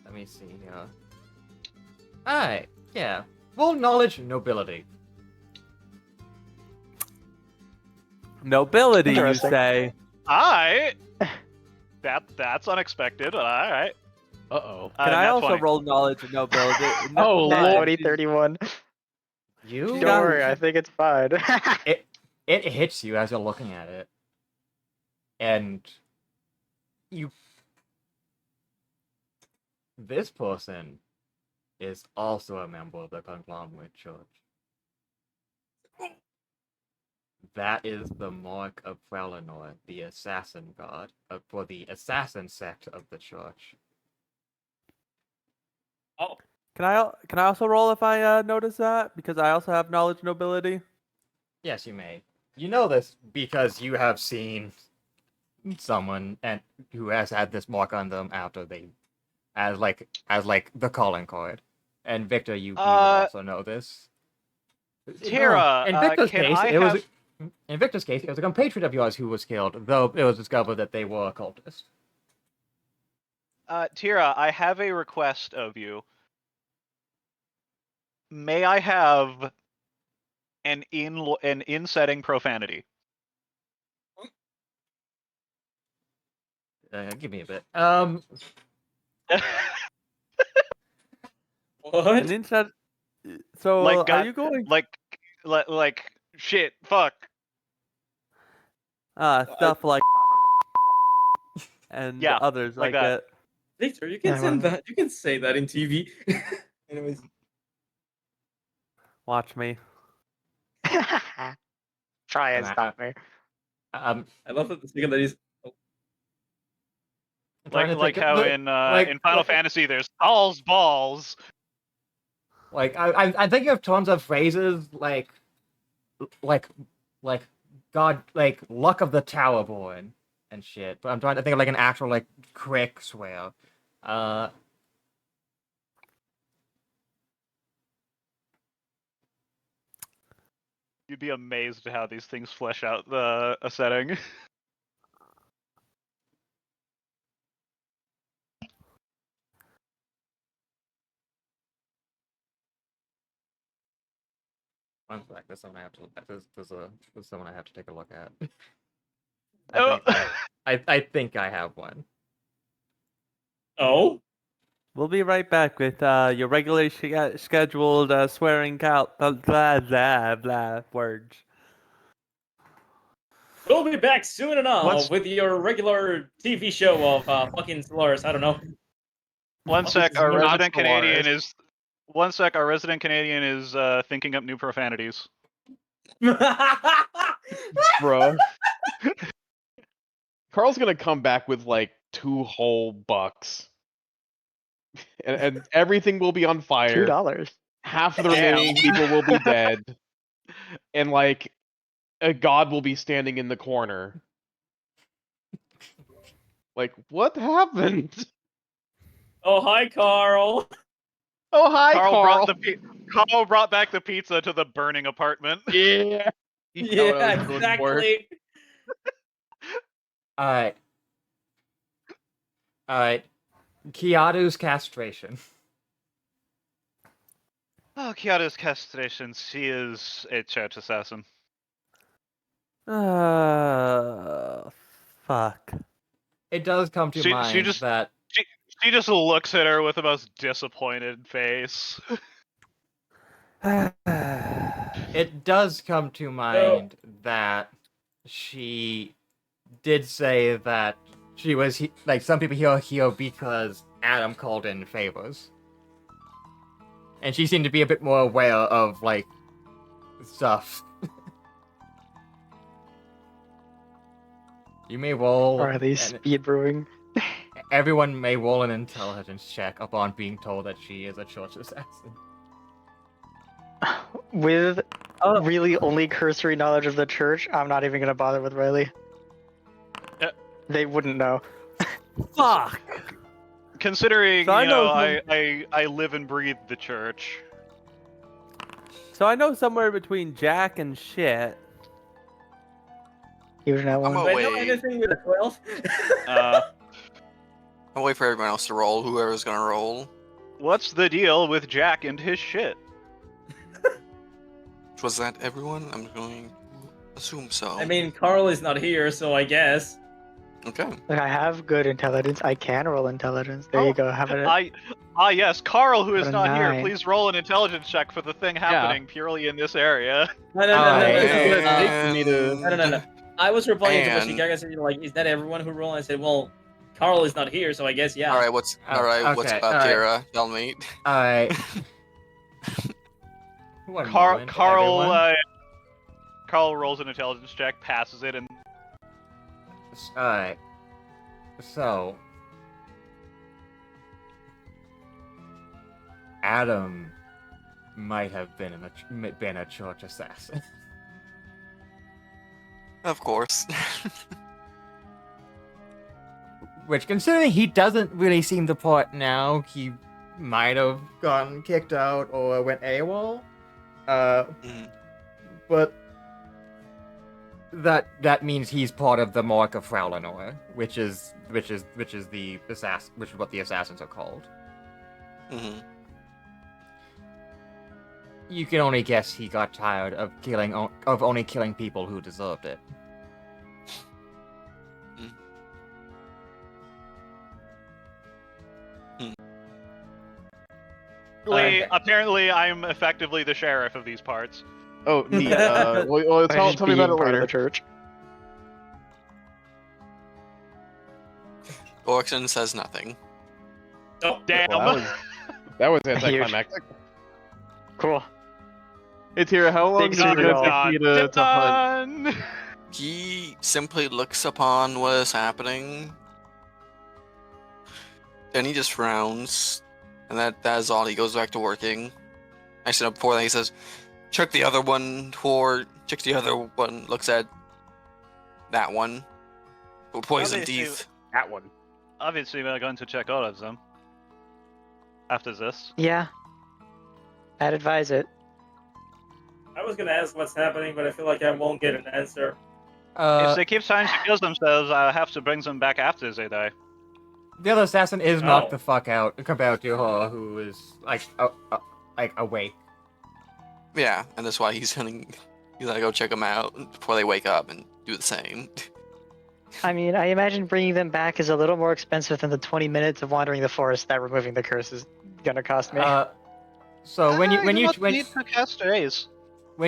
Let me see here. Alright, yeah. Full knowledge, nobility. Nobility, you Interesting. say? That's unexpected. All right. Uh-oh. Can I nat also 20. roll knowledge and nobility? Oh, Nat Lord. 20, 31. You? Don't worry, I think it's fine. It hits you as you're looking at it. And you... This person is also a member of the Conglomerate Church. That is the mark of Frelinor, the assassin god, for the assassin sect of the church. Oh, Can I also roll if I notice that? Because I also have knowledge nobility. Yes, you may. You know this because you have seen someone who has had this mark on them after they, as like the calling card. And Victor, you would also know this. Tira, in Victor's can case, I it was have- in Victor's case, it was a compatriot of yours who was killed, though it was discovered that they were occultists. Tira, I have a request of you. May I have an in-setting profanity? Give me a bit. What? And inside. So Like, are you going? like shit, fuck. Stuff like and Yeah, others like like that. it. Victor, you can send that. You can say that in TV. Anyways. Watch me. Try and stop me. I love that the second that is. Like how in Final Fantasy there's balls. Like I'm thinking of tons of phrases like God, like luck of the Towerborn and shit. But I'm trying to think of like an actual like quick swear. You'd be amazed at how these things flesh out a setting. One sec, there's someone I have to. There's someone I have to take a look at. Oh. I think I have one. Oh? We'll be right back with your regularly scheduled swearing out blah blah blah words. We'll be back soon enough What's- with your regular TV show of fucking slurs. I don't know. One sec, our Not resident slurs. Canadian is. One sec, our resident Canadian is thinking up new profanities. Bro. Carl's gonna come back with like 2 whole bucks. And everything will be on fire. $2. Half of the remaining people will be dead. And like a god will be standing in the corner. Like, what happened? Oh, hi, Carl. Oh, hi, Carl Carl. Carl brought back the pizza to the burning apartment. Yeah. Yeah, exactly. Alright. Kiadu's castration. Oh, Kiyoto's castration. She is a church assassin. Fuck. It does come to mind that She just looks at her with the most disappointed face. it does come to mind that she did say that she was like some people here because Adam called in favors, and she seemed to be a bit more aware of like stuff. You may roll, Or are they speed brewing? everyone may roll an intelligence check upon being told that she is a church assassin. With really only cursory knowledge of the church, I'm not even gonna bother with Riley. They wouldn't know. Fuck. Considering, So I you know, know I live and breathe the church. So I know somewhere between Jack and shit. You know I'm one. Do I know away. anything with a 12? I'll wait for everyone else to roll, whoever's gonna roll. What's the deal with Jack and his shit? Was that everyone? I'm going to assume so. I mean, Carl is not here, so I guess. Okay. Look, I have good intelligence. I can roll intelligence. There you go. Have it. Yes, Carl, who is A not here, 9. please roll an intelligence check for the thing happening purely in this area. No. I was replying to what And- Shikaga said, like, is that everyone who rolled? I said, well, Carl is not here, so I guess, yeah. Alright, what's okay, up, Tira? Tell me. Alright. Carl rolls an intelligence check, passes it, and Alright. So Adam might have been a church assassin. Of course. Which, considering he doesn't really seem the part now, he might have gotten kicked out or went AWOL. Mhm. But that means he's part of the Mark of Fraulenor, which is what the assassins are called. Mhm. You can only guess he got tired of only killing people who deserved it. Apparently, I'm effectively the sheriff of these parts. Oh, neat. Well, tell me about it later. The church. Orxon says nothing. Oh, Damn. Well, that was anticlimactic. Cool. Hey, Tira, how long Big is it super going to take me to hunt? Done. He simply looks upon what is happening. Then he just frowns. And that is all. He goes back to working. Actually, no, before that, he says, check the other one checks the other one, looks at that one. Poison Obviously- teeth. That one. Obviously, we're going to check all of them. After this. Yeah. I'd advise it. I was gonna ask what's happening, but I feel like I won't get an answer. If they keep trying to kill themselves, I'll have to bring them back after they die. The other assassin is knocked Oh. the fuck out compared to her, who is like awake. Yeah, and that's why he's gonna go check them out before they wake up and do the same. I mean, I imagine bringing them back is a little more expensive than the 20 minutes of wandering the forest that removing the curse is gonna cost me. So when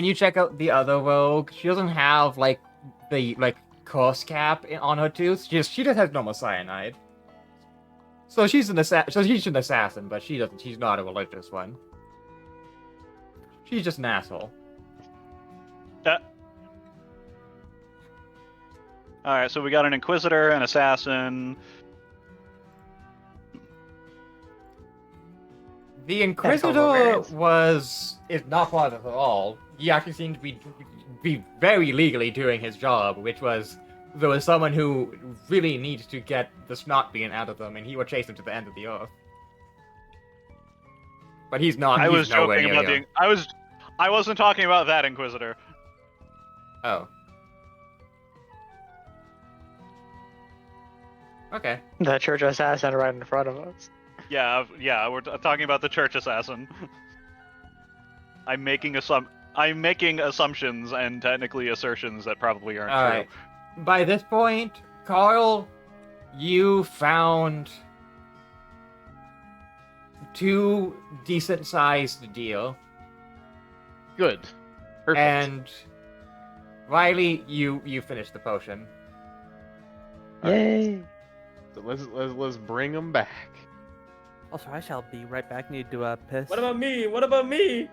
you check out the other rogue, she doesn't have like the curse cap on her tooth. She just has normal cyanide. So she's an assassin, but she's not a religious one. She's just an asshole. Alright, so we got an Inquisitor, an Assassin. The Inquisitor is not part of it at all. He actually seemed to be very legally doing his job, which was there was someone who really needs to get the snot being out of them, and he would chase them to the end of the earth. But he's not. I he's was nowhere joking near about you. I wasn't talking about that Inquisitor. Oh. Okay. The church assassin right in front of us. Yeah, we're talking about the Church Assassin. I'm making assumptions and technically assertions that probably aren't true. Alright. By this point, Carl, you found 2 decent-sized deer. Good. Perfect. And Riley, you finished the potion. Yay! So let's bring them back. Also, I shall be right back. Need to piss. What about me? What about me?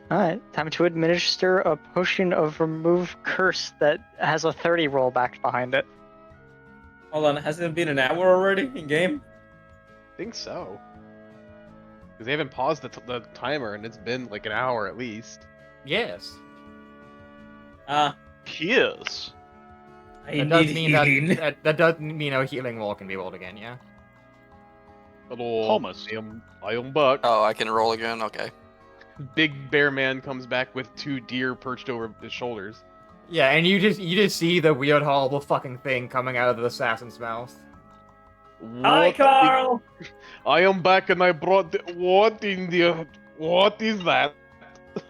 Alright, time to administer a potion of remove curse that has a 30 roll back behind it. Hold on, hasn't it been an hour already in game? I think so. Because they haven't paused the timer, and it's been like an hour at least. Yes. Yes. I That does need mean healing. that does mean a healing roll can be rolled again, yeah? Hello, Thomas. I am back. Oh, I can roll again? Okay. Big bear man comes back with 2 deer perched over his shoulders. Yeah, and you just see the weird, horrible fucking thing coming out of the assassin's mouth. Hi, What Carl. I am back, and I brought what is that?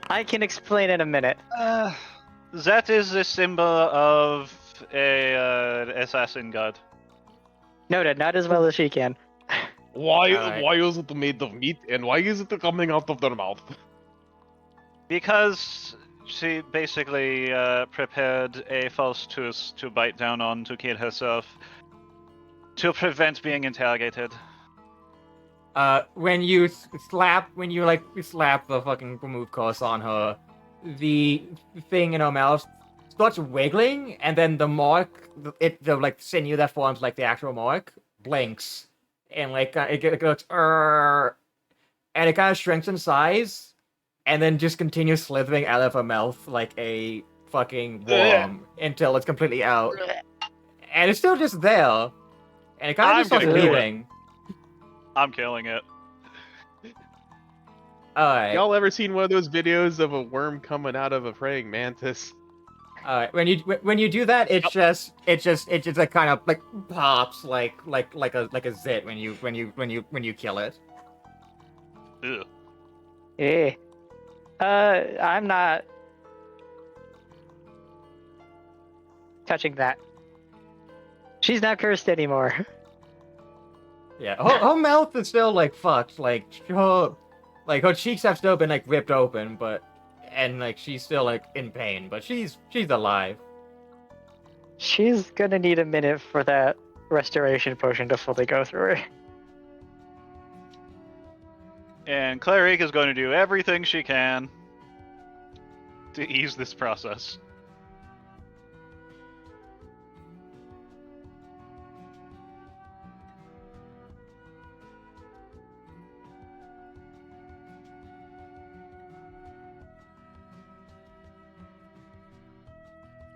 I can explain in a minute. That is the symbol of a assassin god. Noted, not as well as she can. Why Alright. is it made of meat, and why is it coming out of their mouth? Because she basically prepared a false tooth to bite down on to kill herself to prevent being interrogated. When you slap the fucking remove curse on her, the thing in her mouth starts wiggling, and then the mark, the sinew that forms like the actual mark, blinks, and it goes, and it kind of shrinks in size, and then just continues slithering out of her mouth like a fucking worm until it's completely out, and it's still just there, and it kind of I'm just starts gonna kill it. bleeding. I'm killing it. Alright. Y'all ever seen one of those videos of a worm coming out of a praying mantis? Alright. When you do that, it just like kind of like pops like a zit when you kill it. Ugh. Eh. I'm not touching that. She's not cursed anymore. Yeah, her mouth is still like fucked. Like her cheeks have still been like ripped open, and like she's still like in pain, but she's alive. She's gonna need a minute for that restoration potion to fully go through her. And Cleric is going to do everything she can to ease this process.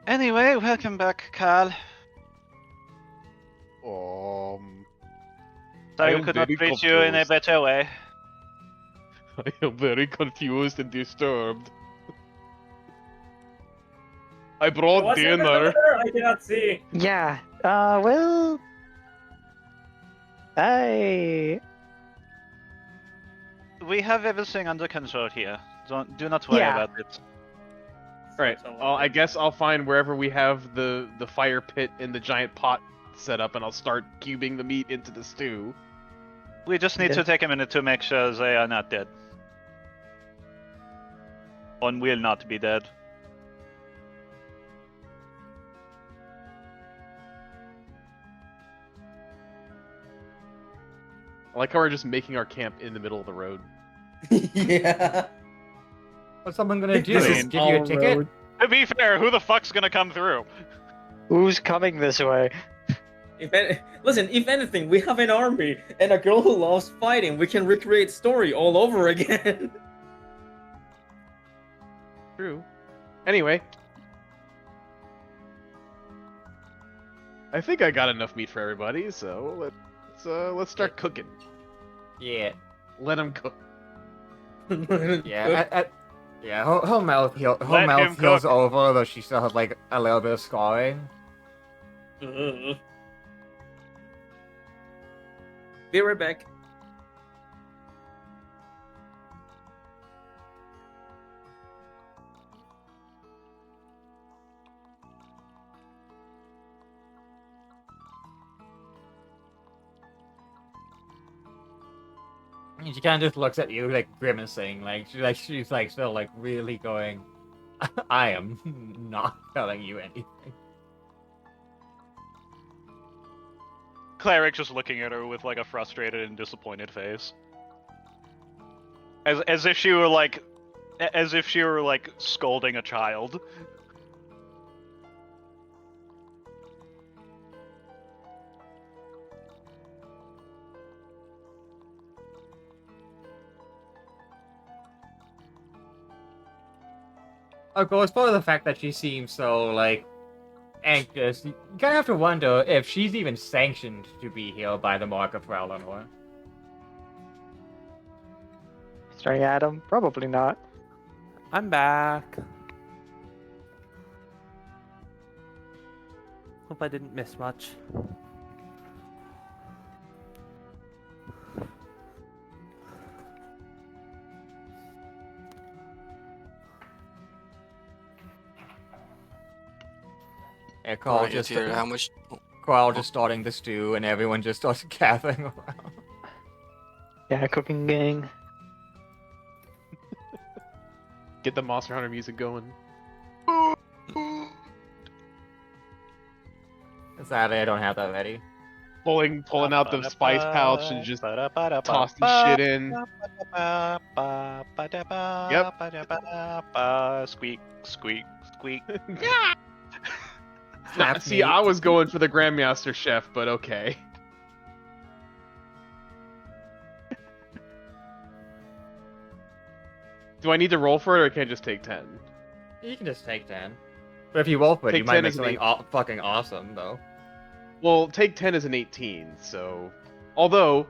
Anyway, welcome back, Carl. I Sorry we am could not very treat you in a confused. better way. I am very confused and disturbed. I brought What's happening dinner. over there? I cannot see. Yeah. Well. We have everything under control here. Do not worry Yeah. about it. Right. I guess I'll find wherever we have the fire pit and the giant pot set up, and I'll start cubing the meat into the stew. We just need to take a minute to make sure they are not dead. One will not be dead. I like how we're just making our camp in the middle of the road. Yeah. What's someone gonna do? This Is is give you a all ticket? road. To be fair, who the fuck's gonna come through? Who's coming this way? Listen, if anything, we have an army and a girl who loves fighting. We can recreate story all over again. True. Anyway. I think I got enough meat for everybody, so let's start cooking. Yeah. Let them cook. Yeah. Her mouth Let him heals cook. over, though she still has like a little bit of scarring. Ugh. Be right back. And she kind of just looks at you like grimacing, like she's like still like really going. I am not telling you anything. Cleric just looking at her with like a frustrated and disappointed face. As if she were like scolding a child. Of course, part of the fact that she seems so like anxious, you kind of have to wonder if she's even sanctioned to be here by the Mark of Eleanor. Sorry, Adam. Probably not. I'm back. Hope I didn't miss much. Yeah, Carl Alright, just here, how much? Carl just starting the stew, and everyone just starts gathering around. Yeah, cooking gang. Get the Monster Hunter music going. Sadly, I don't have that ready. Pulling out the spice pouch and just tossing shit in. Squeak, squeak, squeak. Snap See, meat. I was going for the Grandmaster Chef, but okay. Do I need to roll for it, or can I just take 10? You can just take 10. But if you roll for it, Take you might 10 make as an something fucking awesome, though. Well, take 10 is an 18, so... Although,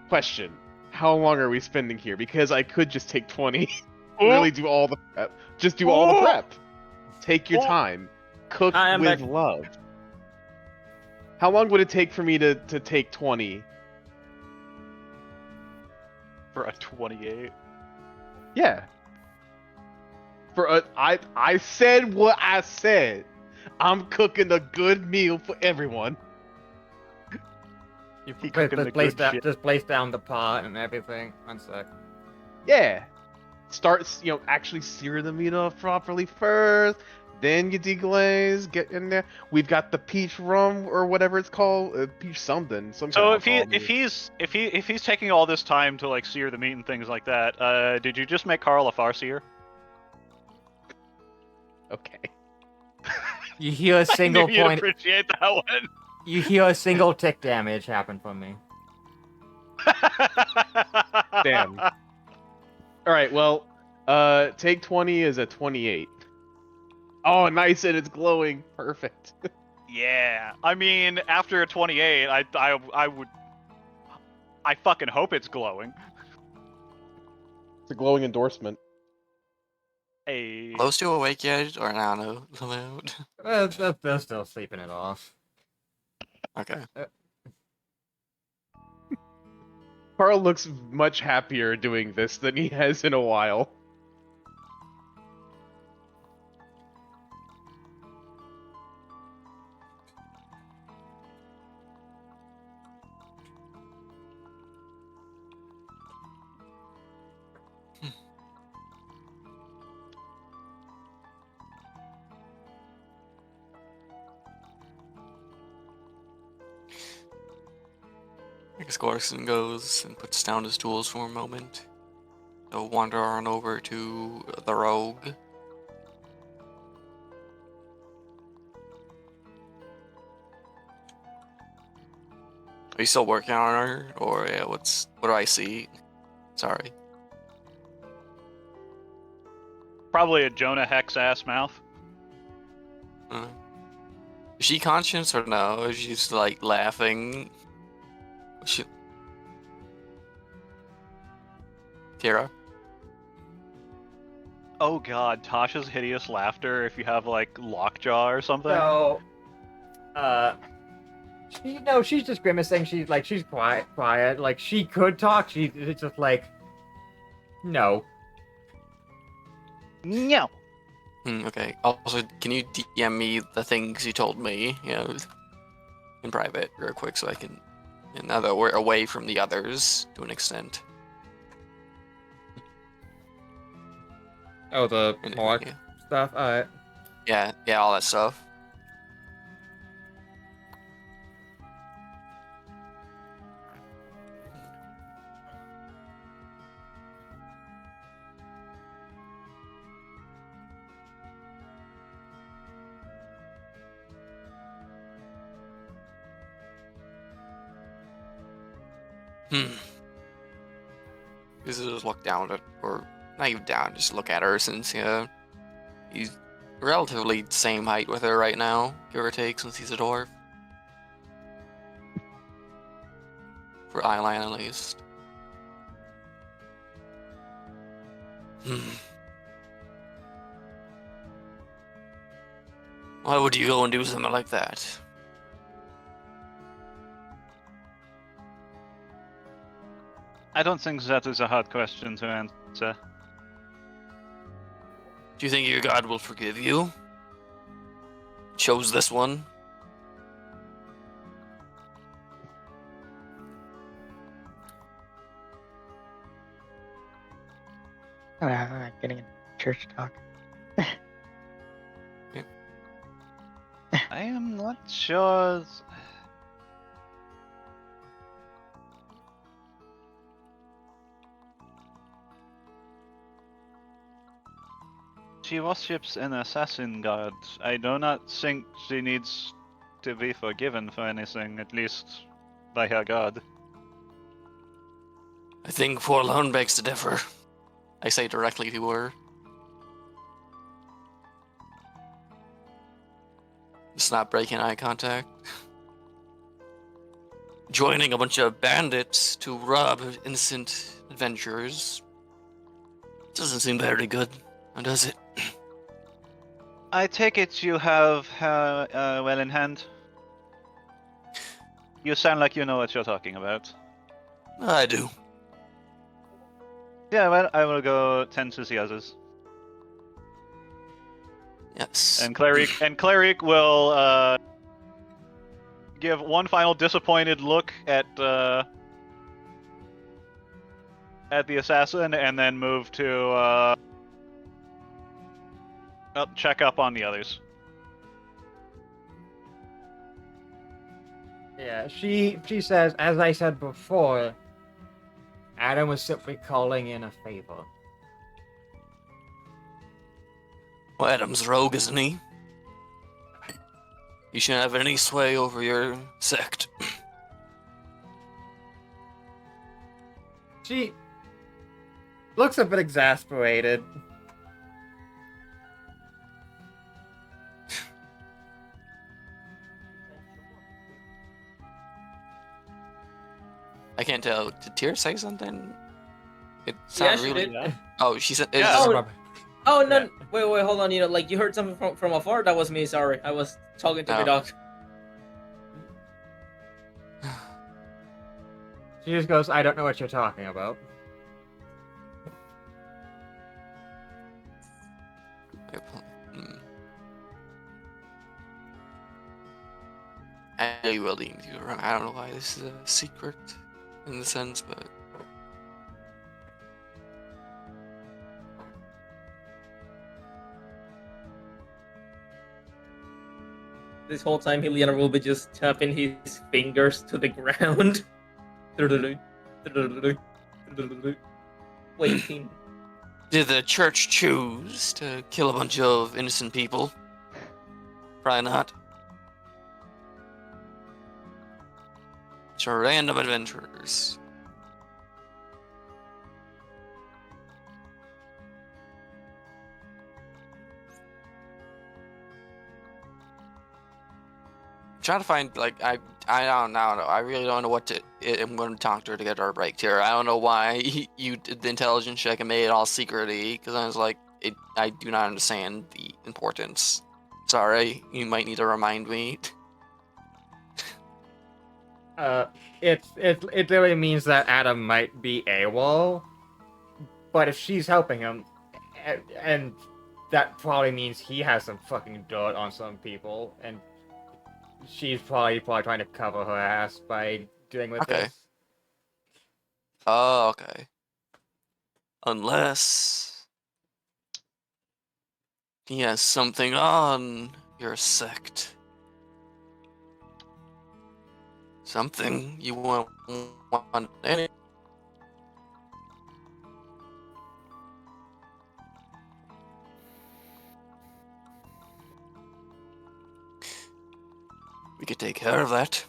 question. how long are we spending here? Because I could just take 20. Really do all the prep. Just do all the prep. Take your time. Cook I am with back. love. How long would it take for me to take 20? For a 28. Yeah. I said what I said. I'm cooking a good meal for everyone. You He cooking the good shit. just place down the pot and everything. One sec. Yeah. Start, actually sear the meat off properly first. Then you deglaze, get in there. We've got the peach rum or whatever it's called, peach something. Some So kind of if he's taking all this time to like sear the meat and things like that, did you just make Carl a farseer? Okay. You hear a single I knew you'd point. appreciate that one. You hear a single tick damage happen from me. Damn. All right. Well, take 20 is a 28. Oh, nice, and it's glowing. Perfect. Yeah, I mean, after a 28, I would, I fucking hope it's glowing. It's a glowing endorsement. Hey, Those two awake yet, or no? They're still sleeping it off. Okay. Carl looks much happier doing this than he has in a while. I guess Gorson goes and puts down his tools for a moment. They'll wander on over to the rogue. Are you still working on her, or yeah, what do I see? Sorry. probably a Jonah Hex ass mouth. Is she conscious or no? Is she just like laughing? Kira? Oh god, Tasha's hideous laughter if you have like lockjaw or something. So, she's just grimacing. She's quiet. Like she could talk. It's just like, no. No. Okay. Also, can you DM me the things you told me, in private, real quick, so I can. And now that we're away from the others to an extent. Oh, the And- mark yeah. stuff. Alright. Yeah, all that stuff. Just look down at, or not even down, just look at her since he's relatively the same height with her right now, give or take, since he's a dwarf. For Eyeline at least. Why would you go and do something like that? I don't think that is a hard question to answer. Do you think your god will forgive you? Chose this one? Getting a church talk. I am not sure. She worships an assassin god. I do not think she needs to be forgiven for anything, at least by her god. I think Forlorn begs to differ. I say directly to her. Just not breaking eye contact. joining a bunch of bandits to rob innocent adventurers doesn't seem very good, does it? I take it you have well in hand. You sound like you know what you're talking about. I do. Yeah, well, I will go tend to the others. Yes. And cleric will give one final disappointed look at the assassin, and then move to check up on the others. Yeah, she says, as I said before, Adam was simply calling in a favor. Well, Adam's rogue, isn't he? You shouldn't have any sway over your sect. She looks a bit exasperated. I can't tell. Did Tyr say something? It Yeah, sounded she really. did. Yeah. Oh, she said. Yeah. Oh no! Yeah. Wait, hold on. Like you heard something from afar. That was me. Sorry, I was talking to the Oh. dog. She just goes, I don't know what you're talking about. I really need to run. I don't know why this is a secret, in the sense, but. This whole time, Heliana will be just tapping his fingers to the ground. Waiting. Did the church choose to kill a bunch of innocent people? Probably not. It's random adventurers. Trying to find, like, I don't know. I really don't know what to. I'm going to talk to her to get her break here. I don't know why you did the intelligence check and made it all secret-y, because I was like, I do not understand the importance. Sorry, you might need to remind me. It literally means that Adam might be AWOL, but if she's helping him, and that probably means he has some fucking dirt on some people, and she's probably trying to cover her ass by dealing with Okay. this. Oh, okay. Unless he has something on your sect. Something you won't want any. We could take care of that.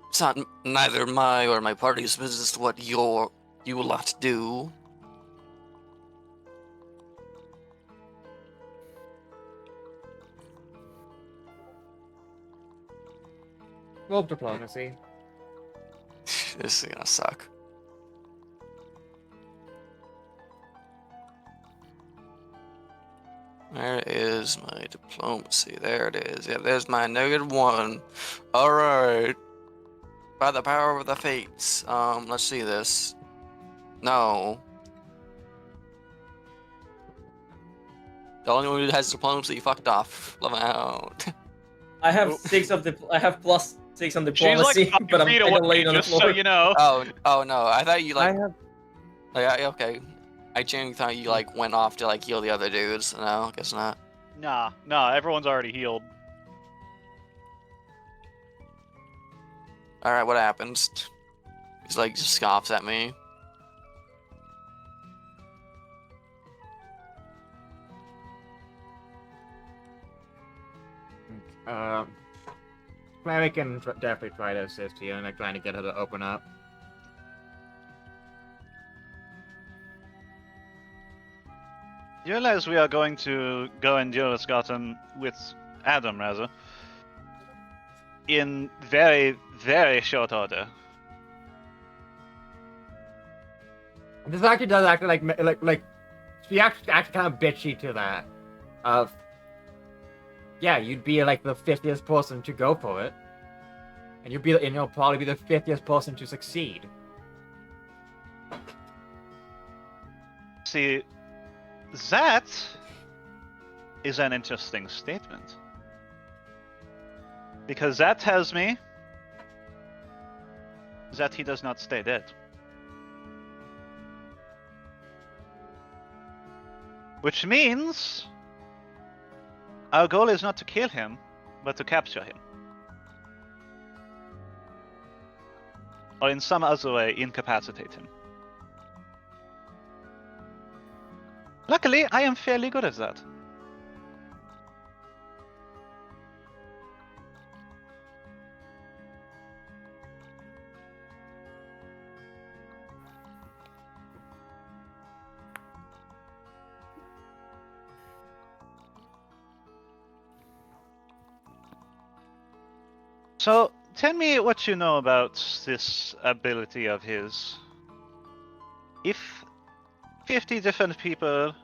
It's not neither my or my party's business what you lot do. Roll diplomacy. This is gonna suck. Where is my diplomacy? There it is. Yeah, there's my -1. Alright. By the power of the fates. Let's see this. No. The only one who has diplomacy fucked off. Love out. I have I have +6 on She's diplomacy, like 5 but I'm feet kind of away, late on the just so floor. you know. Oh no, I thought you I like. have Yeah, okay. I genuinely thought you like went off to like heal the other dudes. No, guess not. Nah, everyone's already healed. Alright, what happens? He's like just scoffs at me. Clary can definitely try to assist you, and they're trying to get her to open up. You realize we are going to go and deal with Gotham with Adam, rather. in very, very short order. This actually does actually like she actually kind of bitchy to that. Yeah, you'd be like the 50th person to go for it, and you'll probably be the 50th person to succeed. See, that is an interesting statement. Because that tells me that he does not stay dead. Which means our goal is not to kill him, but to capture him. Or in some other way, incapacitate him. Luckily, I am fairly good at that. So, tell me what you know about this ability of his. If 50 different people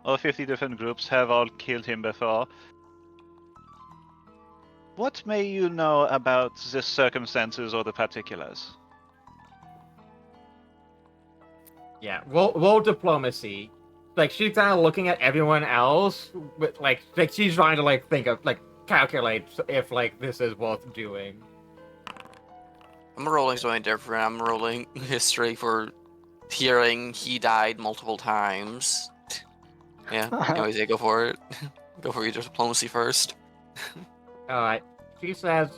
or 50 different groups have all killed him before, what may you know about the circumstances or the particulars? Yeah, roll diplomacy. Like she's kind of looking at everyone else, but like she's trying to like think of like calculate if like this is worth doing. I'm rolling something different. I'm rolling history for hearing he died multiple times. Yeah. Anyways, yeah, go for it. Go for your diplomacy first. All right, she says.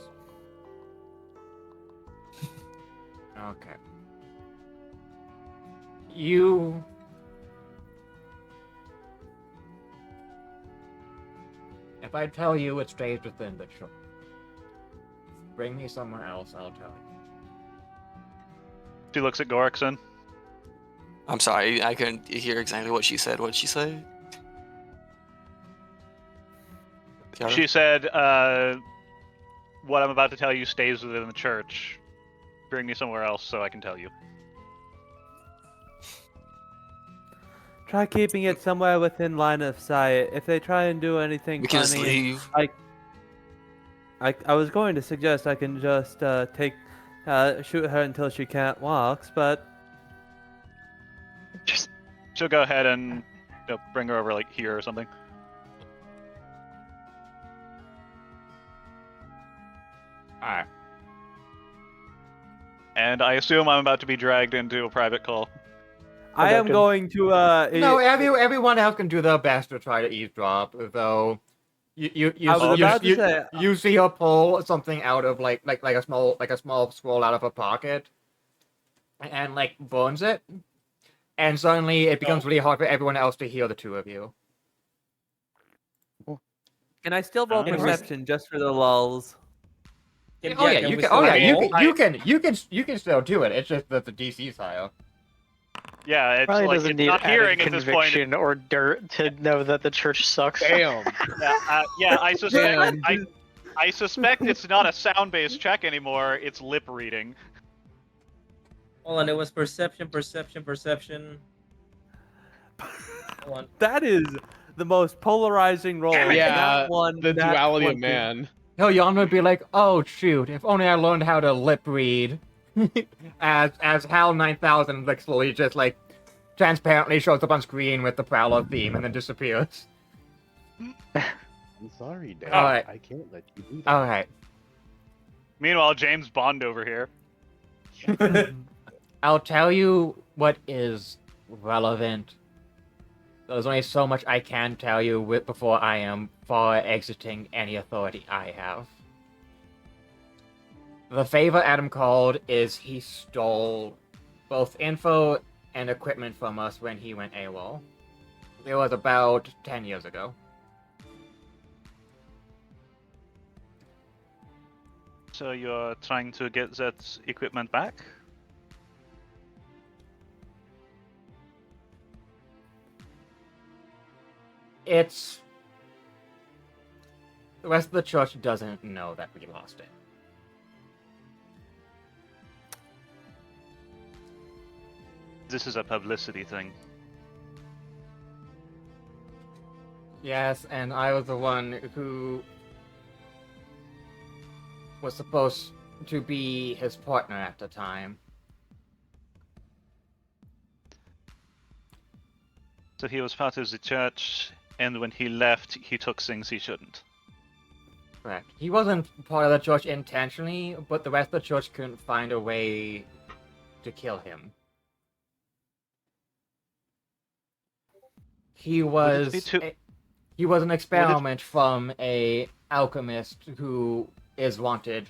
Okay. You. If I tell you it stays within the church, bring me somewhere else, I'll tell you. She looks at Gorikson. I'm sorry, I couldn't hear exactly what she said. What'd she say? Kiara? She said, what I'm about to tell you stays within the church. Bring me somewhere else so I can tell you. Try keeping it somewhere within line of sight. If they try and do anything We can just funny, leave. I was going to suggest I can just shoot her until she can't walk, but She'll go ahead and bring her over like here or something. Alright. And I assume I'm about to be dragged into a private call. I am going to No, everyone else can do their best to try to eavesdrop, though. You see her pull something out of like a small scroll out of her pocket, and like burns it, and suddenly it becomes really hard for everyone else to hear the two of you. Can I still roll perception just for the lulls? You can still do it. It's just that the DC's higher. Yeah, it's Probably like doesn't it's need not hearing added at this point. conviction or dirt to know that the church sucks. Damn. I suspect. I suspect it's not a sound-based check anymore. It's lip reading. Hold on, it was perception. Hold on. That is the most polarizing roll. Yeah, the that duality of 20. man. Hell, Jan would be like, "Oh shoot! If only I learned how to lip read." as HAL 9000 like slowly just like transparently shows up on screen with the Prowler theme and then disappears. I'm sorry, Dad. All right. I can't let you do that. All right. Meanwhile, James Bond over here. I'll tell you what is relevant. There's only so much I can tell you before I am far exiting any authority I have. The favor Adam called is he stole both info and equipment from us when he went AWOL. It was about 10 years ago. So you're trying to get that equipment back? The rest of the church doesn't know that we lost it. This is a publicity thing. Yes, and I was the one who was supposed to be his partner at the time. So he was part of the church, and when he left, he took things he shouldn't. Correct. He wasn't part of the church intentionally, but the rest of the church couldn't find a way to kill him. He was he was an experiment from a alchemist who is wanted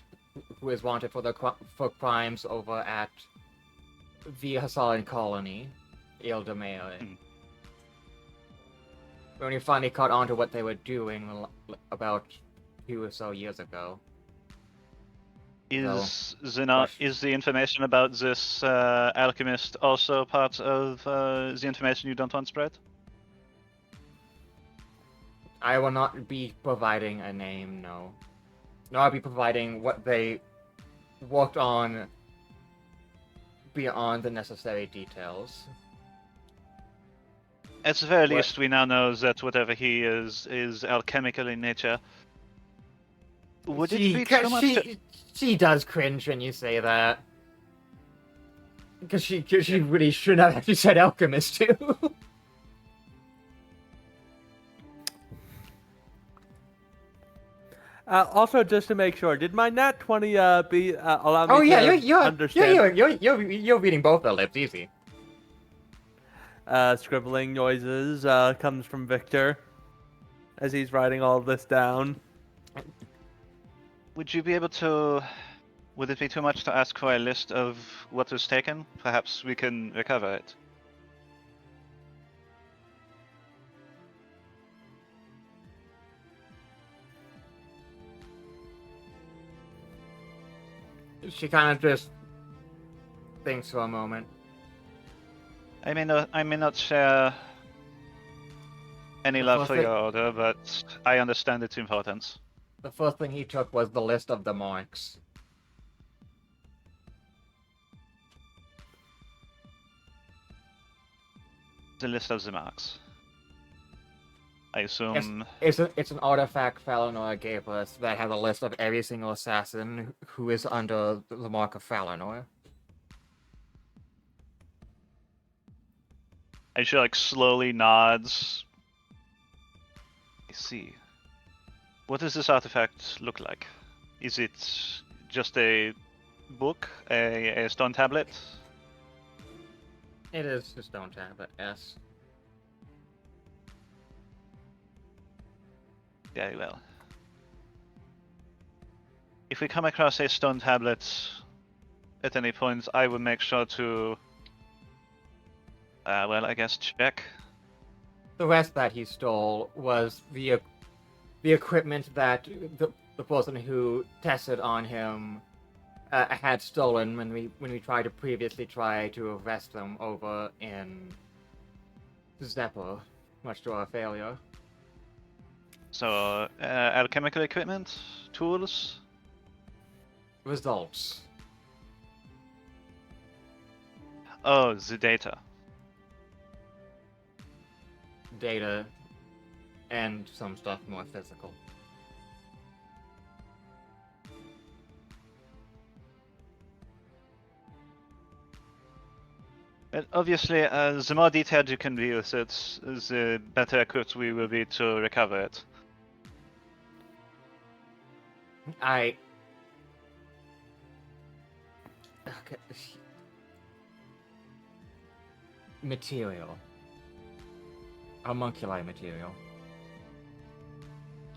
for crimes over at the Hassan colony, Eldamea. When he finally caught on to what they were doing about 2 or so years ago. Is the information about this alchemist also part of the information you don't want spread? I will not be providing a name, no. No, I'll be providing what they worked on beyond the necessary details. At the very least, we now know that whatever he is alchemical in nature. Would it be too much She does cringe when you say that. Because she really shouldn't have actually said alchemist, too. Also, just to make sure, did my nat 20 allow me to understand? You're reading both the lips, easy. Scribbling noises comes from Victor as he's writing all this down. Would you be able to... Would it be too much to ask for a list of what was taken? Perhaps we can recover it. She kind of just thinks for a moment. I may not share any love for your order, but I understand its importance. The first thing he took was the list of the marks. The list of the marks. I assume... It's an artifact Falinor gave us that has a list of every single assassin who is under the mark of Falinor. And she slowly nods. I see. What does this artifact look like? Is it just a book? A stone tablet? It is a stone tablet, yes. Very well. If we come across a stone tablet at any point, I will make sure to... I guess check. The rest that he stole was the equipment that the person who tested on him had stolen when we tried to previously arrest them over in Zephyr, much to our failure. So, alchemical equipment, tools, results. Oh, the data. Data, and some stuff more physical. And obviously, the more detailed you can be with it, the better equipped we will be to recover it. Okay. Material. Homunculi material.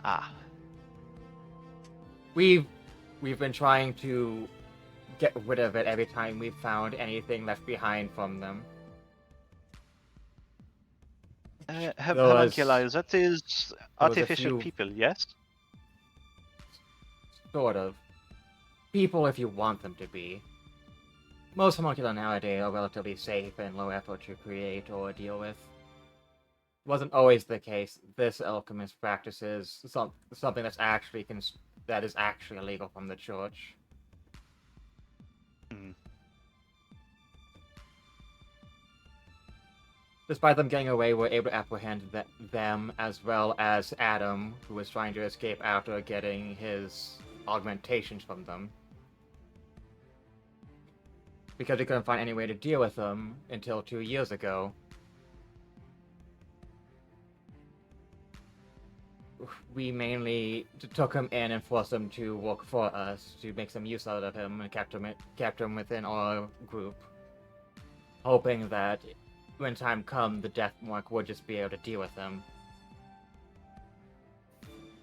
Ah. We've been trying to get rid of it every time we've found anything left behind from them. Homunculi, that is artificial people, yes? Sort of. People if you want them to be. Most homunculi nowadays are relatively safe and low effort to create or deal with. Wasn't always the case. This alchemist practices something that's actually that is actually illegal from the church. despite them getting away, we're able to apprehend them as well as Adam, who was trying to escape after getting his augmentations from them. Because we couldn't find any way to deal with them until 2 years ago. We mainly took him in and forced him to work for us, to make some use out of him and kept him within our group, hoping that when time comes, the Death Mark would just be able to deal with him.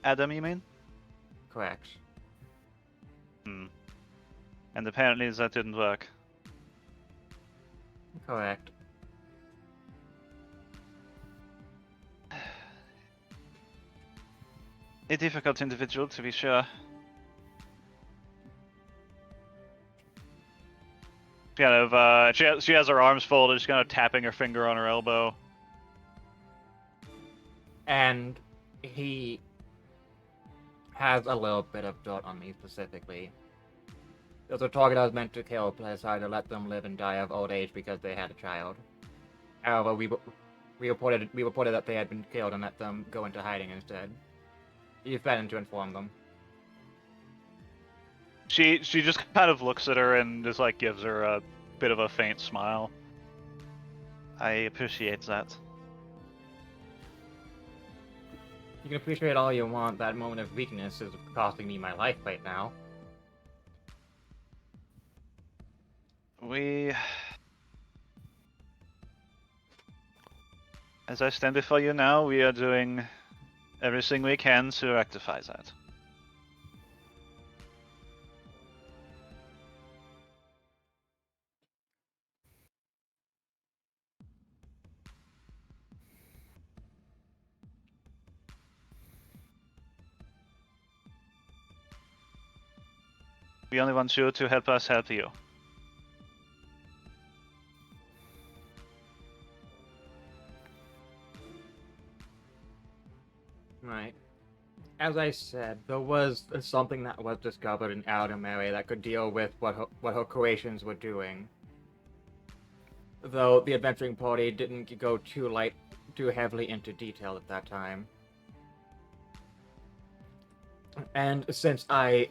Adam, you mean? Correct. And apparently that didn't work. Correct. A difficult individual, to be sure. She has her arms folded, she's kind of tapping her finger on her elbow. And he has a little bit of dirt on me specifically. There's a target I was meant to kill, but I decided to let them live and die of old age because they had a child. However, we reported that they had been killed and let them go into hiding instead. He threatened to inform them. She just kind of looks at her and just like gives her a bit of a faint smile. I appreciate that. You can appreciate all you want. That moment of weakness is costing me my life right now. As I stand before you now, we are doing everything we can to rectify that. We only want you to help us help you. Right. As I said, there was something that was discovered in Aldemary that could deal with what her creations were doing. Though the adventuring party didn't go too heavily into detail at that time. And since I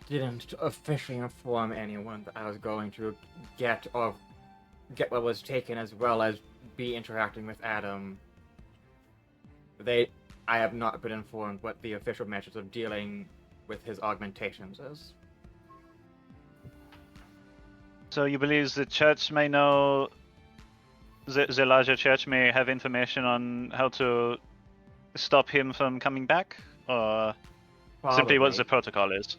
didn't officially inform anyone that I was going to get what was taken, as well as be interacting with Adam, I have not been informed what the official measures of dealing with his augmentations is. So you believe the church may know, the larger church may have information on how to stop him from coming back? Or simply what the protocol is?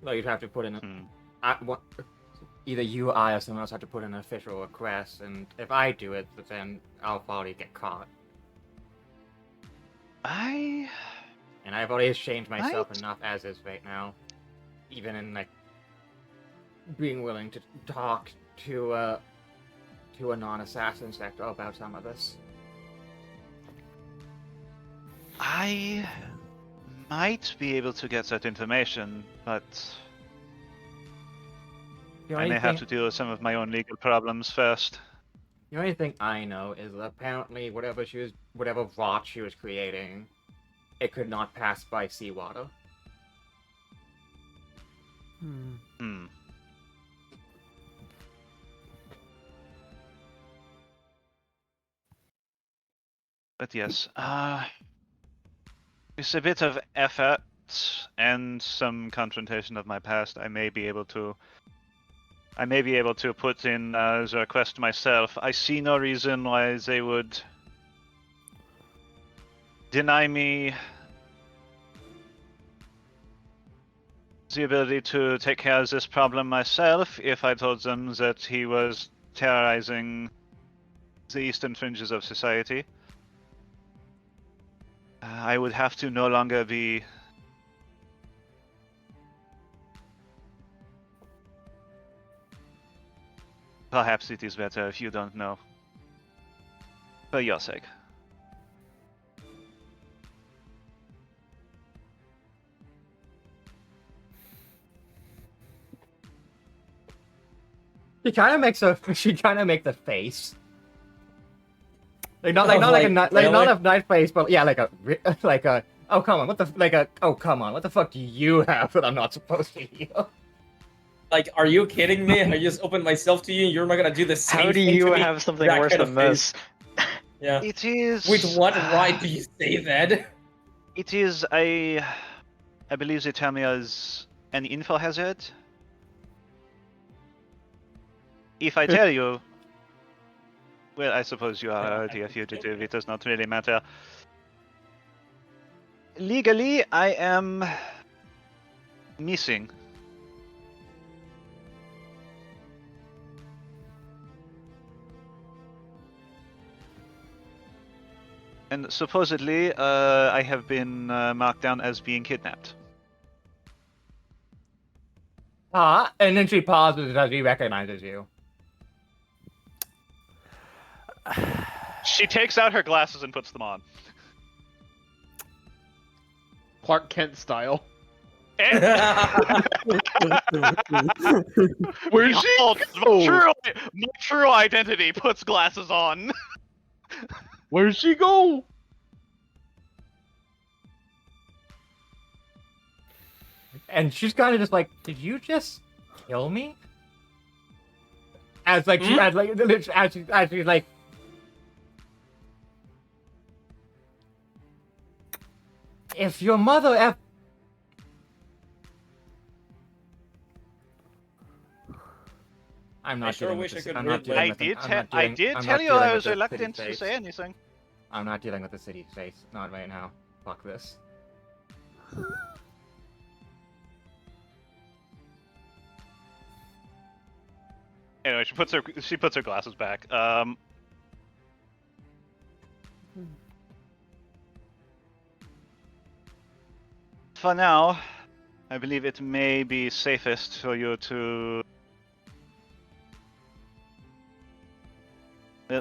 Well, you'd have to put in either you or I or someone else have to put in an official request, and if I do it, then I'll probably get caught. And I've already changed myself enough as is right now. Even in, like, being willing to talk to a non-assassin sector about some of this. I might be able to get that information, but I may have to deal with some of my own legal problems first. The only thing I know is that apparently whatever rot she was creating, it could not pass by seawater. But yes, with a bit of effort and some confrontation of my past, I may be able to put in the request myself. I see no reason why they would deny me the ability to take care of this problem myself if I told them that he was terrorizing the eastern fringes of society. I would have to no longer be perhaps it is better if you don't know. For your sake. She kind of makes a face. Like not like not a nice face, but yeah, like a oh come on, oh come on, what the fuck do you have that I'm not supposed to heal? Like, are you kidding me? I just opened myself to you, and you're not gonna do the same How do thing you to me? have something That worse kind of than face. this? Yeah. It is. With what right do you say that? It is. I believe they tell me as an info hazard. If I tell you, well, I suppose you are already a fugitive. It does not really matter. Legally, I am missing. And supposedly, I have been marked down as being kidnapped. And then she pauses as he recognizes you. She takes out her glasses and puts them on. Clark Kent style. Where's she? My true identity puts glasses on. Where'd she go? And she's kind of just like, did you just kill me? As like, as she's like, if your mother I'm not. I sure wish I could read I did tell you I was reluctant to say anything. I'm not dealing with the city face. Not right now. Fuck this. Anyway, she puts her glasses back. For now, I believe it may be safest for you to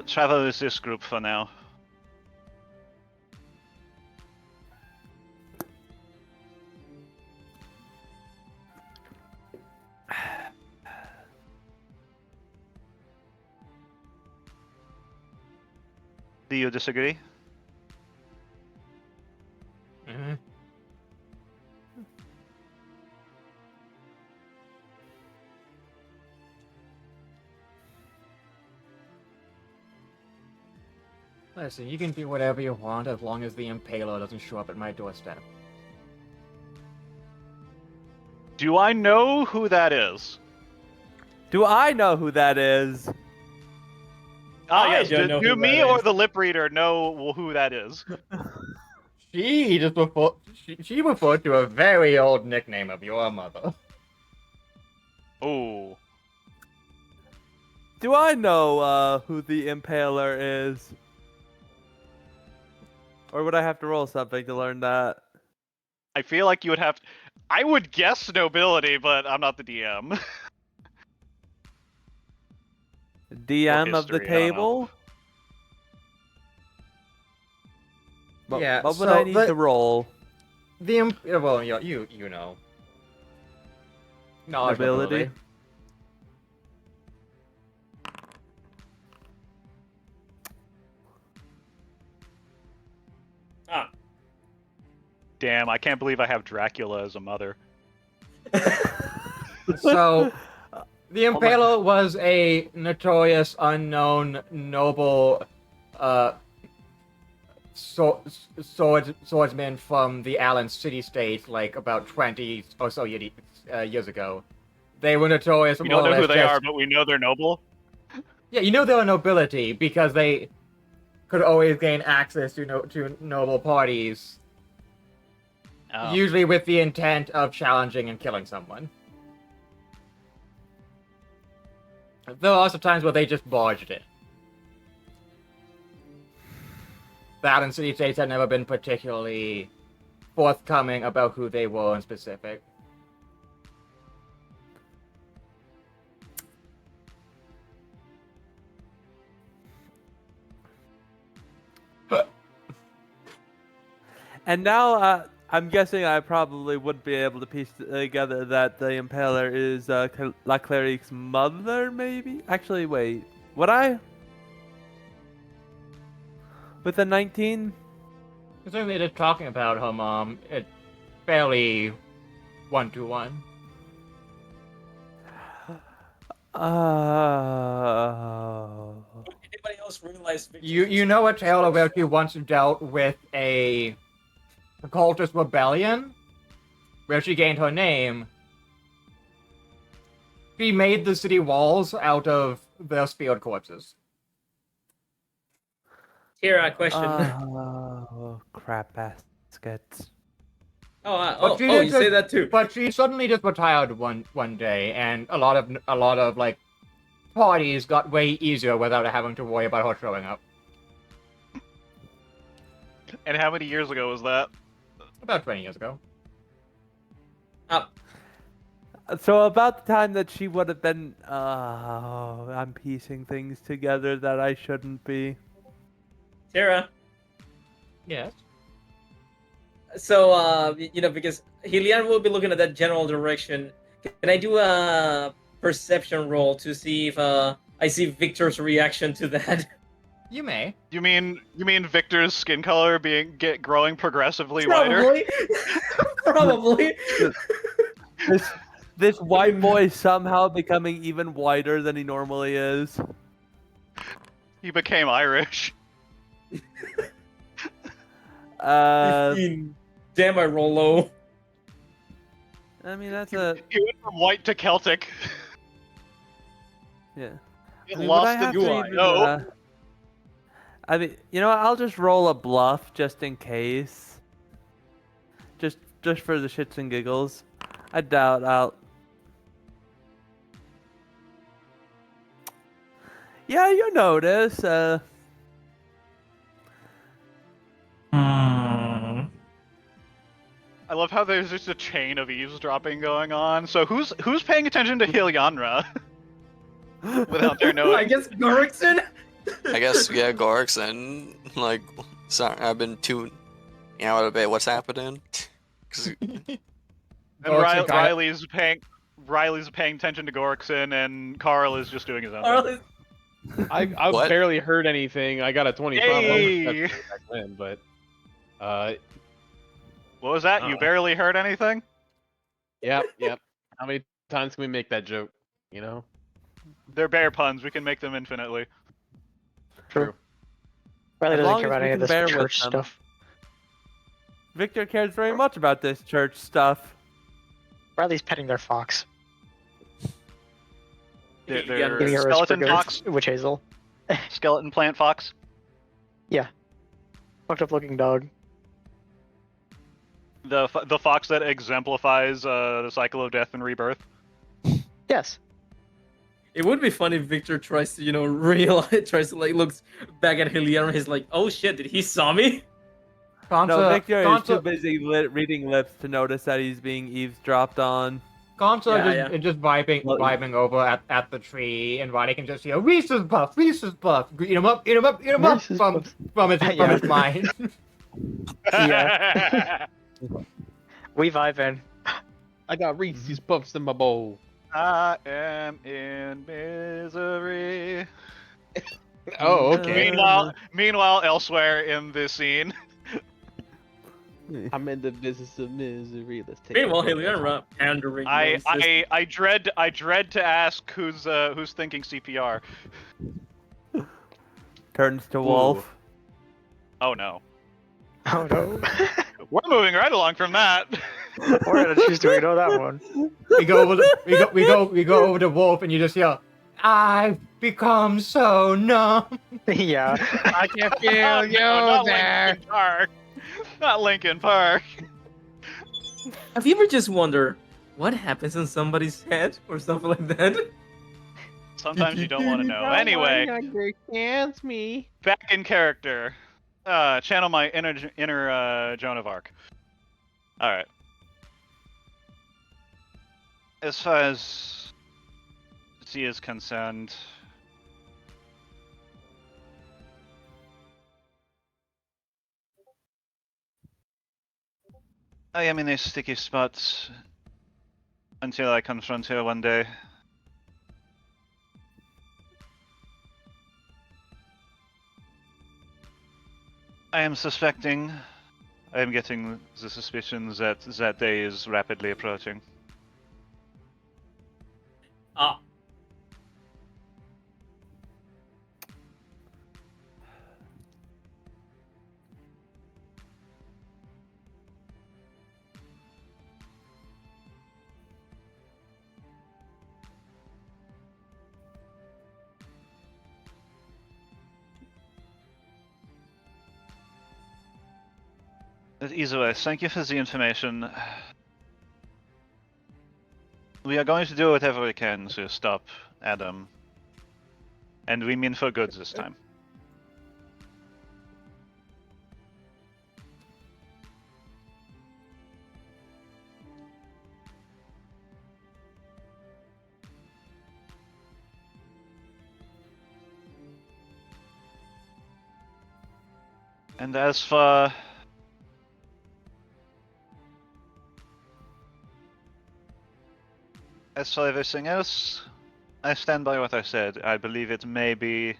travel with this group for now. Do you disagree? Mm-hmm. Listen, you can do whatever you want as long as the Impaler doesn't show up at my doorstep. Do I know who that is? Do I know who that is? Yes. don't know Do who me that or is. the lip reader know who that is? She referred to a very old nickname of your mother. Oh. Do I know who the Impaler is? Or would I have to roll something to learn that? I feel like you would have. I would guess nobility, but I'm not the DM. DM of the history, I don't know. table? Yeah, What would so I need to roll? Well, you know. Knowledge Nobility? Ah. Damn, I can't believe I have Dracula as a mother. So, the Impaler was a notorious, unknown, noble, swordsman from the Allen city-state, like about 20 or so years ago. They were notorious. We don't know who they are, but we know they're noble. Yeah, you know they're nobility because they could always gain access to noble parties, Oh. usually with the intent of challenging and killing someone. There are also times where they just barged it. The Allen City States had never been particularly forthcoming about who they were in specific. And now, I'm guessing I probably would be able to piece together that the Impaler is La Cleric's mother, maybe? Actually, wait. Would I? With a 19? Considering they're just talking about her mom, it's fairly 1-to-1. Anybody else realize You know a tale of where she once dealt with a cultist rebellion, where she gained her name. She made the city walls out of their speared corpses. Tira, question. Oh, crap baskets. You say that too. But she suddenly just retired one day, and a lot of like parties got way easier without having to worry about her showing up. And how many years ago was that? About 20 years ago. So about the time that she would have been, I'm piecing things together that I shouldn't be. Tara. Yes. So, because Hylian will be looking at that general direction, can I do a perception roll to see if I see Victor's reaction to that? You may. You mean Victor's skin color growing progressively whiter? Probably. This white boy somehow becoming even whiter than he normally is. He became Irish. 15. Damn, I roll low. I mean, that's He went from white to Celtic. Yeah. It I mean, lost would I have the to UI. even, No. I mean, I'll just roll a bluff just in case. Just for the shits and giggles. I doubt I'll... Yeah, you notice, I love how there's just a chain of eavesdropping going on. So who's paying attention to Hylianra? Without their knowing. I guess Gorikson? I guess, yeah, Gorks, and, like, sorry, I've been tuning out a bit. What's happening? 'Cause- And Gorikson Riley's paying attention to Gorkson, and Carl is just doing his own Carl thing. is- I What? barely heard anything. I got a 20 Yay! back then, but What was that? You barely heard anything? yep. How many times can we make that joke? They're bear puns. We can make them infinitely. True. Riley As doesn't long care as about we any of can this bear with church them. stuff. Victor cares very much about this church stuff. Riley's petting their fox. They're Giving her a skeleton sprig fox, of witch hazel. skeleton plant fox. Fucked up looking dog. The fox that exemplifies the cycle of death and rebirth. Yes. It would be funny if Victor tries to, looks back at Hylian and he's like, oh shit, did he saw me? No, Victor is Gonza- too busy reading lips to notice that he's being eavesdropped on. Gonzo just vibing over at the tree, and Riley can just hear Reese's Puff, eat him up Reese's from his mind. Yeah. We vibing. I got Reese's Puffs in my bowl. I am in misery. Oh, okay. Meanwhile, elsewhere in this scene, I'm in the business of misery. Let's take. Meanwhile, Hylian pandering. I dread to ask who's thinking CPR. Turns to Wolf. Oh no, Oh no. we're moving right along from that. We're gonna choose to ignore that one. we go over the Wolf, and you just hear, "I've become so numb." Yeah. I can feel Oh, you no, not there. Linkin Park. Not Linkin Park. Have you ever just wondered what happens in somebody's head or something like that? Sometimes you don't want to know. Anyway, Understands me. back in character. Channel my inner Joan of Arc. All right. As far as she is concerned, I am in a sticky spot until I confront her one day. I am suspecting. I am getting the suspicions that that day is rapidly approaching. Ah, But either way, thank you for the information. We are going to do whatever we can to stop Adam. And we mean for good this time. And as for everything else, I stand by what I said. I believe it may be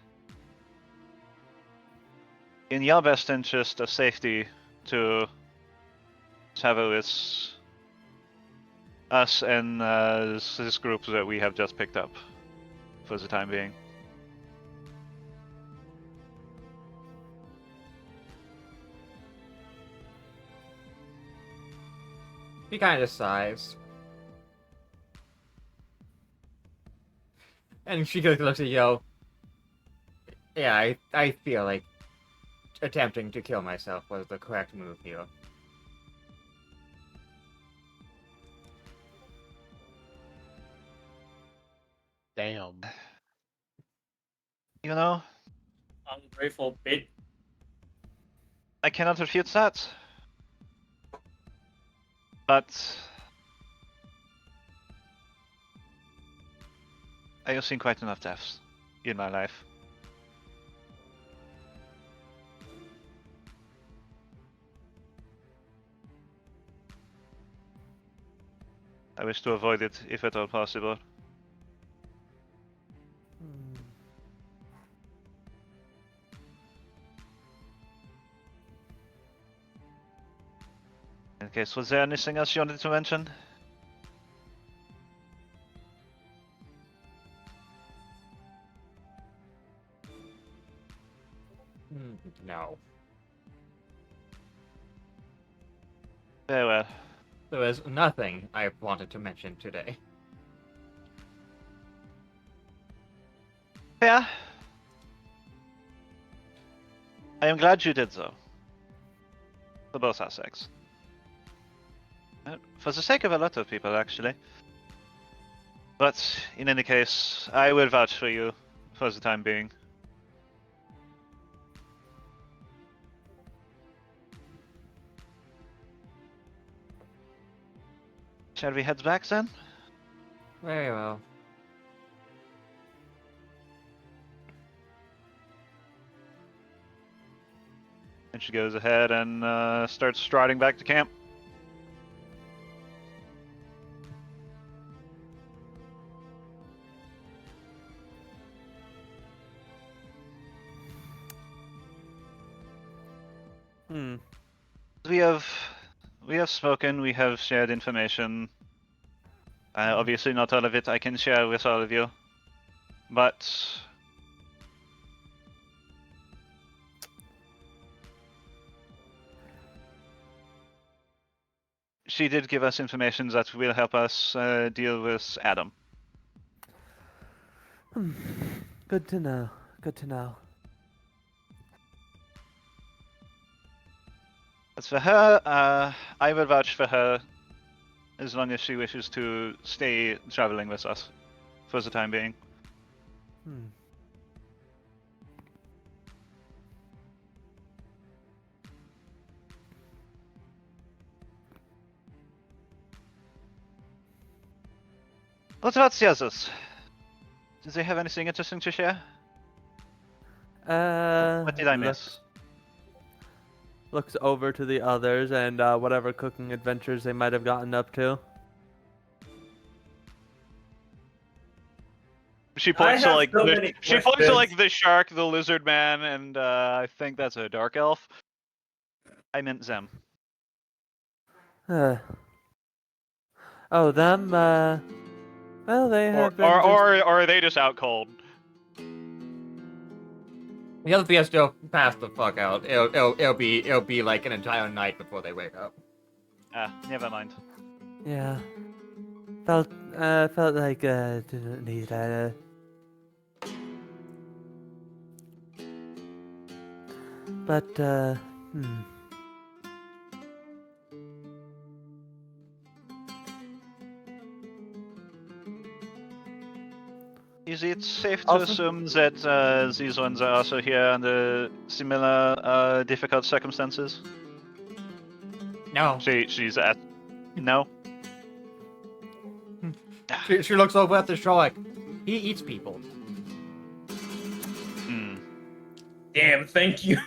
in your best interest of safety to travel with us and this group that we have just picked up for the time being. He kind of sighs. And she looks at Yo. Yeah, I feel like attempting to kill myself was the correct move here. Damn. You know, ungrateful bit. I cannot refute that. But I have seen quite enough deaths in my life. I wish to avoid it if at all possible. In case, was there anything else you wanted to mention? No. Very well. There is nothing I wanted to mention today. Yeah. I am glad you did so. For both aspects. For the sake of a lot of people, actually. But, in any case, I will vouch for you for the time being. Shall we head back then? Very well. And she goes ahead and starts striding back to camp. We have spoken. We have shared information. Obviously, not all of it I can share with all of you, but she did give us information that will help us deal with Adam. Good to know. Good to know. As for her, I will vouch for her as long as she wishes to stay traveling with us for the time being. What about the others? Do they have anything interesting to share? What did I miss? looks over to the others and whatever cooking adventures they might have gotten up to. She points to have like so the, many she points to questions. like the shark, the lizard man, and I think that's a dark elf. I meant them. Oh, them. Well, they Or have been. or are they just out cold? The other PS still pass the fuck out. It'll be like an entire night before they wake up. Ah, never mind. Yeah. Felt like didn't need but Is it safe to Also- assume that these ones are also here under similar difficult circumstances? No. She's at no. She looks over at the shark. He eats people. Hmm. Damn, thank you.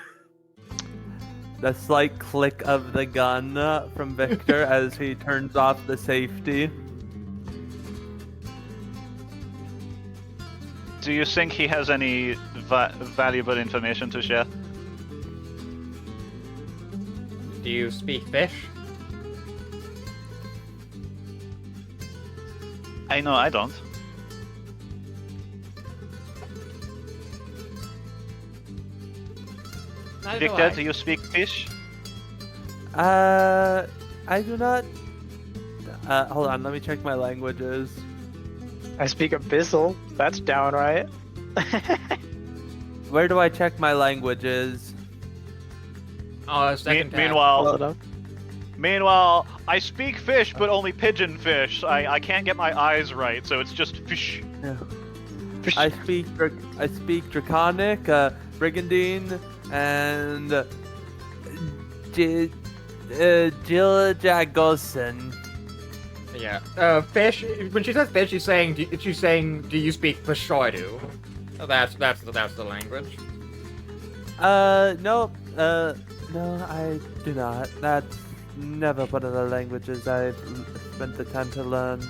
the slight click of the gun from Victor as he turns off the safety. Do you think he has any valuable information to share? Do you speak fish? I know I don't. Neither do Victor, I. do you speak fish? I do not. Hold on, let me check my languages. I speak Abyssal. That's downright. Where do I check my languages? Second tab. Meanwhile, I speak fish, but only pigeon fish. I can't get my eyes right, so it's just fish. Yeah. I speak Draconic, Brigandine, and Jill Jagosen. Yeah. Fish. When she says fish, she's saying, do you speak Pishardu? That's the language. No, I do not. That's never one of the languages I've spent the time to learn.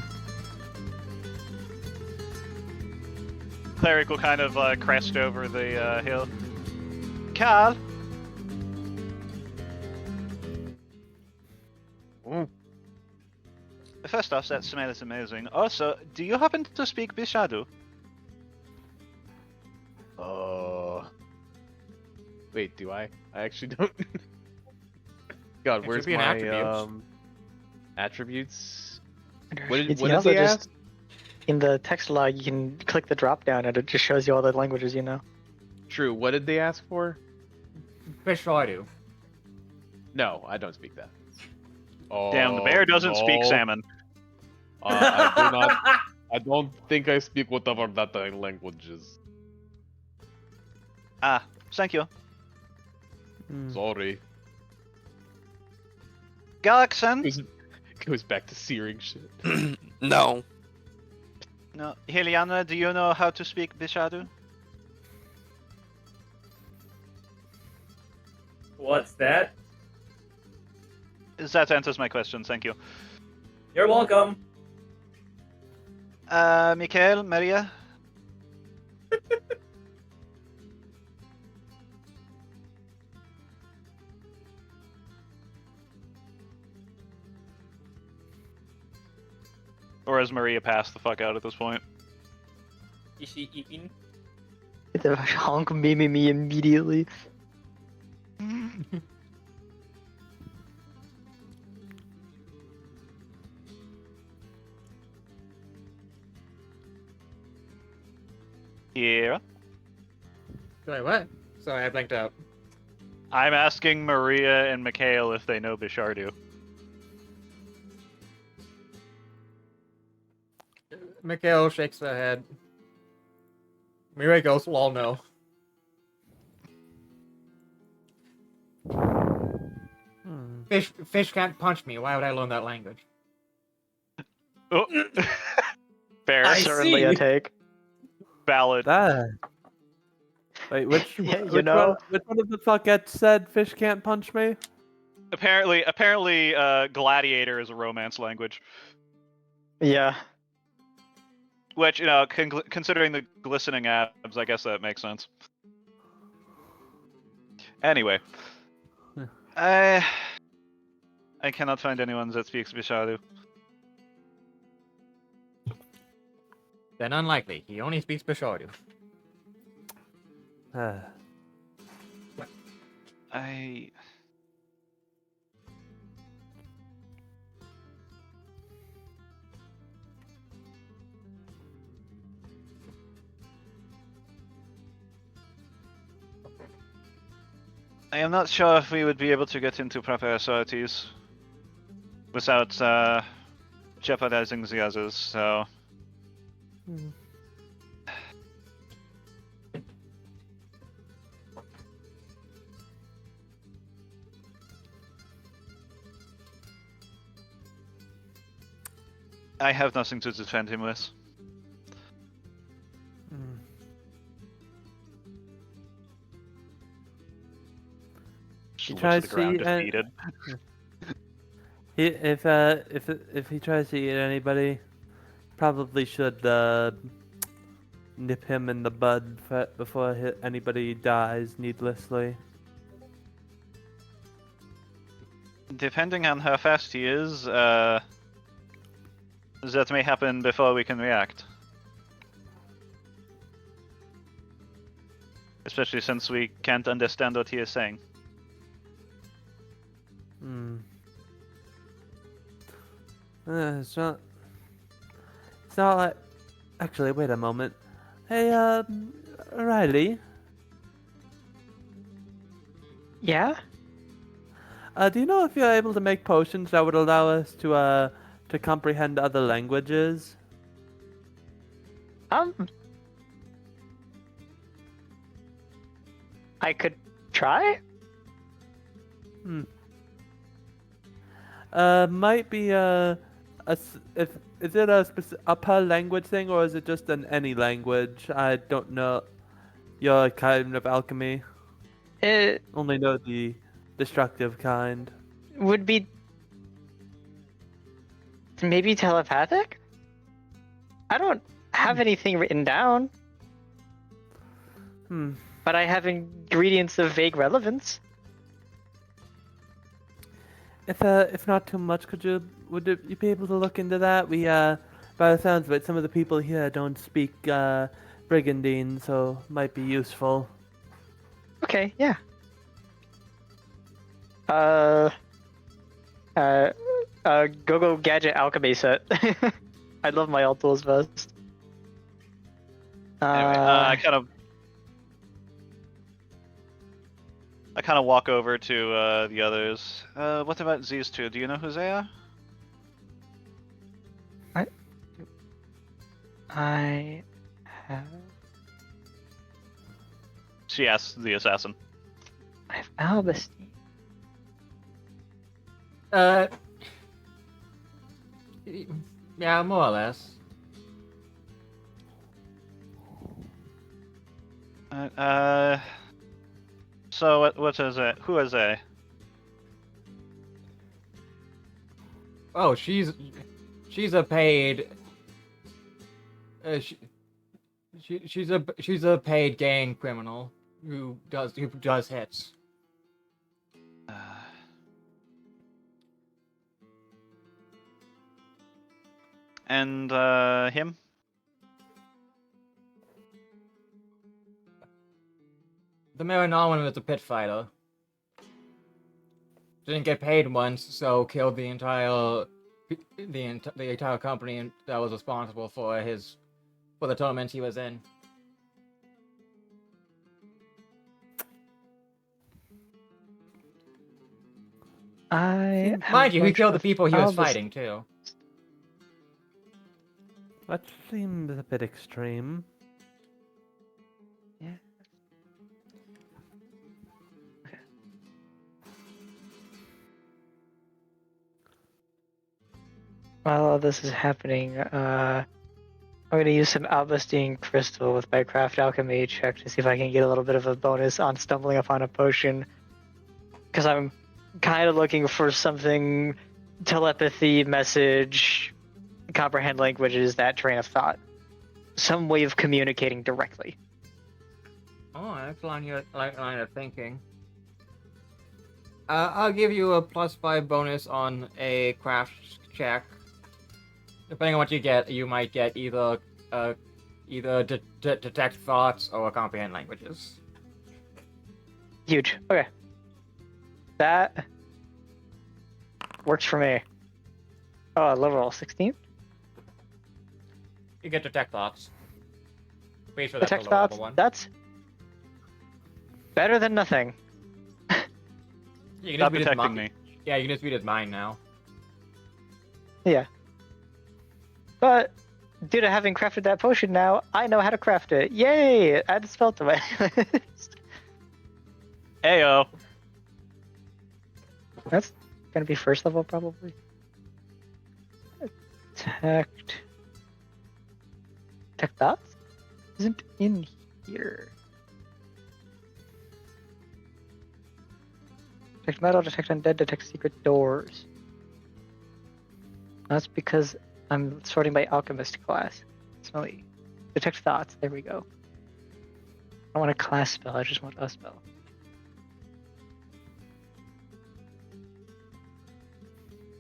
Cleric will kind of crest over the hill. Carl. First off, that smell is amazing. Also, do you happen to speak Bishadu? Wait, do I? I actually don't. God, It where's should be in my attributes. Attributes? Under What did, you what can did they also ask? in the text log, you can click the drop down and it just shows you all the languages you know. True. What did they ask for? Pishardu. No, I don't speak that. Oh, Damn, the bear doesn't speak no. salmon. I do not. I don't think I speak whatever that language is. Ah, thank you. Sorry. Galaxan? Goes back to searing shit. No. No. Heliana, do you know how to speak Bishadu? What's that? That answers my question, thank you. You're welcome. Mikhail, Maria? Or has Maria passed the fuck out at this point? Is she eating? The honk miming me immediately. Yeah. Wait, what? Sorry, I blanked out. I'm asking Maria and Mikhail if they know Bishardu. Mikhail shakes her head. Mirai goes, lol, no. Fish can't punch me. Why would I learn that language? Oh. Fair. I Certainly see. a take. Valid. Wait, which You which know? one? Which one of the fuckets said fish can't punch me? Apparently, gladiator is a romance language. Yeah. Which, considering the glistening abs, I guess that makes sense. Anyway, I cannot find anyone that speaks Visharu. Then unlikely. He only speaks Bishardu. I am not sure if we would be able to get into proper authorities without jeopardizing the others, so... I have nothing to defend him with. He Just looks tries at the ground, to defeated. if he tries to eat anybody, probably should nip him in the bud before anybody dies needlessly. Depending on how fast he is, that may happen before we can react. Especially since we can't understand what he is saying. It's not like... Actually, wait a moment. Hey, Riley, Yeah? do you know if you're able to make potions that would allow us to comprehend other languages? I could try? Might be is it a per language thing, or is it just an any language? I don't know your kind of alchemy. It Only know the destructive kind. would be maybe telepathic? I don't have anything written down, but I have ingredients of vague relevance. If not too much, would you be able to look into that? We by the sounds of it, some of the people here don't speak Brigandine, so might be useful. Okay, yeah. Go gadget alchemy set. I love my alt tools best. Anyway, I kind of walk over to the others. What about these two? Do you know who they are? I have She asks the assassin. Albustine. Yeah, more or less. So what is it? Who is they? Oh, she's a paid. She's a paid gang criminal who does hits. And him? The Marinawan was a pit fighter. Didn't get paid once, so killed the entire company that was responsible for the tournament he was in. Mind you, he killed the people he was fighting too. That seems a bit extreme. Yeah. While all this is happening, I'm gonna use some Albustine crystal with my craft alchemy check to see if I can get a little bit of a bonus on stumbling upon a potion. Because I'm kind of looking for something telepathy, message, comprehend languages, that train of thought. Some way of communicating directly. Oh, that's line of thinking. I'll give you a +5 bonus on a craft check. Depending on what you get, you might get either detect thoughts or comprehend languages. Huge. Okay. That works for me. Oh, level 16? You get detect thoughts. Pretty sure that's Detect a low thoughts? level one. That's better than nothing. You can Stop just read his detecting mind. me. Yeah, you can just read his mind now. Yeah. But due to having crafted that potion now, I know how to craft it. Yay! Add spell to my list. Ayo. That's gonna be first level probably. Detect thoughts? Isn't in here. Detect metal, detect undead, detect secret doors. That's because I'm sorting by alchemist class. Smelly. Detect thoughts, there we go. I don't want a class spell, I just want a spell.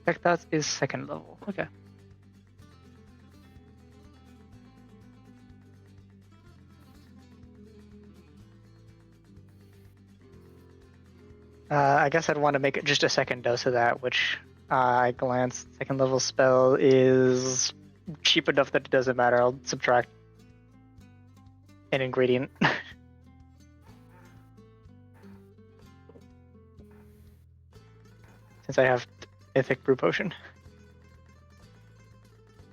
Detect thoughts is second level. Okay. I guess I'd want to make it just a second dose of that, which I glanced. Second level spell is cheap enough that it doesn't matter. I'll subtract an ingredient. Since I have Mythic Brew Potion.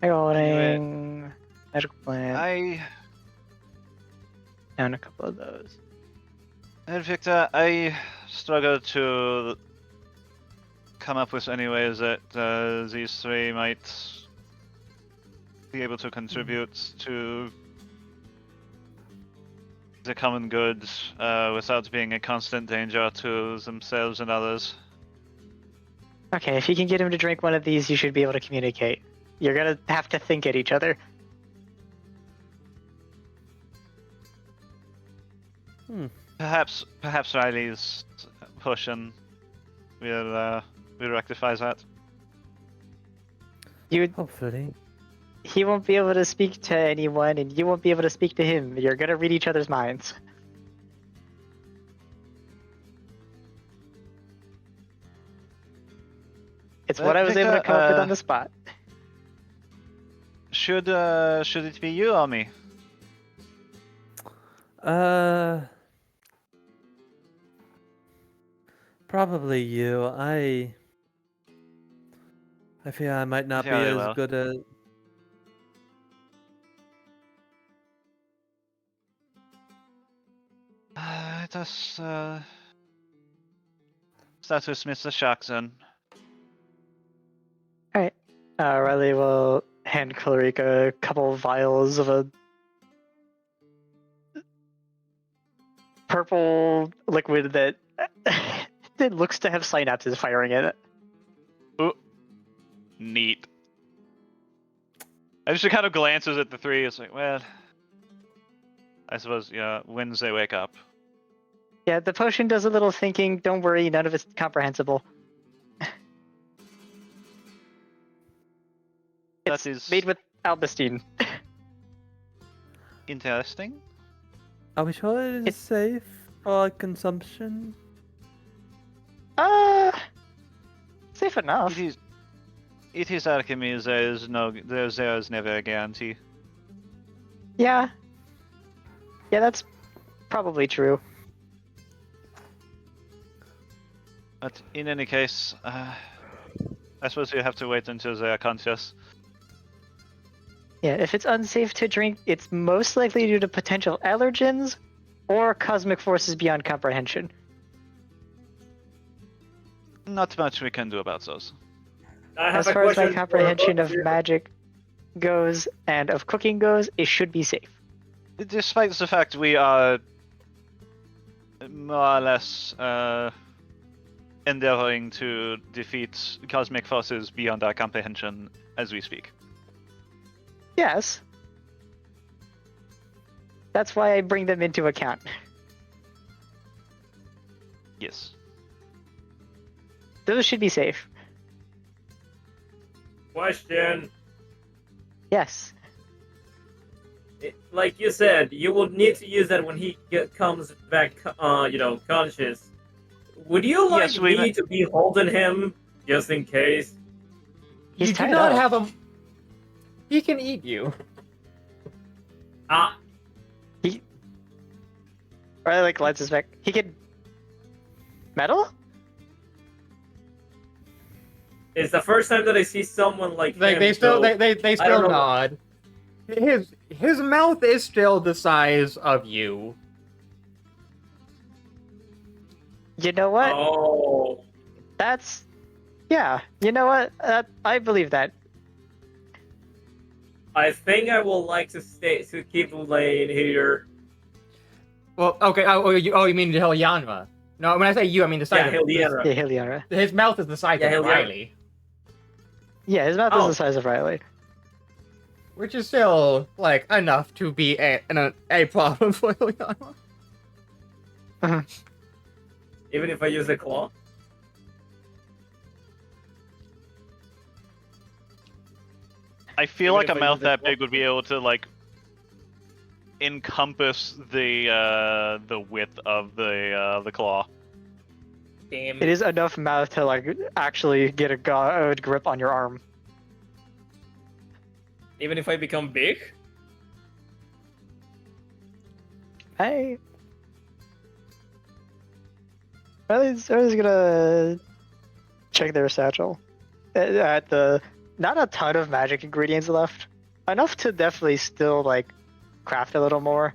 Highlighting, magical plant, and a couple of those. And Victor, I struggle to come up with any ways that these three might be able to contribute to the common good without being a constant danger to themselves and others. Okay, if you can get him to drink one of these, you should be able to communicate. You're gonna have to think at each other. Perhaps Riley's potion will rectify that. Hopefully. He won't be able to speak to anyone, and you won't be able to speak to him. You're gonna read each other's minds. It's what I was able to come up with on the spot. Should it be you or me? Probably you. I feel I might not be Very as well. good at. Let us start with Mr. Sharkson. Alright. Riley will hand Clarica a couple vials of a purple liquid that it looks to have synapses firing in it. Ooh. Neat. And she kind of glances at the three. It's like, well, I suppose, yeah, wins they wake up. Yeah, the potion does a little thinking. Don't worry, none of it's comprehensible. It's That is made with Albustine. interesting. Are we sure it is It's- safe for consumption? Safe enough. It is alchemy. There is never a guarantee. Yeah. Yeah, that's probably true. But in any case, I suppose you have to wait until they are conscious. Yeah, if it's unsafe to drink, it's most likely due to potential allergens or cosmic forces beyond comprehension. Not much we can do about those. I have As a far as my question for comprehension both of you. magic, goes and of cooking goes, it should be safe. Despite the fact we are more or less endeavoring to defeat cosmic forces beyond our comprehension as we speak. Yes. That's why I bring them into account. Yes. Those should be safe. Question. Yes. Like you said, you will need to use that when he comes back, conscious. Would you like Yes, we- me to be holding him just in case? He's You do tied not up. have him. He can eat you. Or like lights his back. He could metal? It's the first time that I see someone like him. They still so they I still don't know. nod. His mouth is still the size of you. You know what? Oh, That's yeah. You know what? I believe that. I think I will like to keep laying here. Well, okay. You mean Hilyanra? No, when I say you, I mean the size. Yeah, of Hilyanra. Yeah, Heliara. His mouth is the size Yeah, of Hilyanra. Riley, Yeah, his mouth is Oh. the size of Riley. which is still like enough to be a problem for Hilyanra. Even if I use a claw. I feel Even like a if I mouth use it that well. big would be able to like encompass the width of the claw. Damn. It is enough mouth to like actually get a good grip on your arm. Even if I become big. Hey. Riley's gonna check their satchel. At the not a ton of magic ingredients left. Enough to definitely still like craft a little more,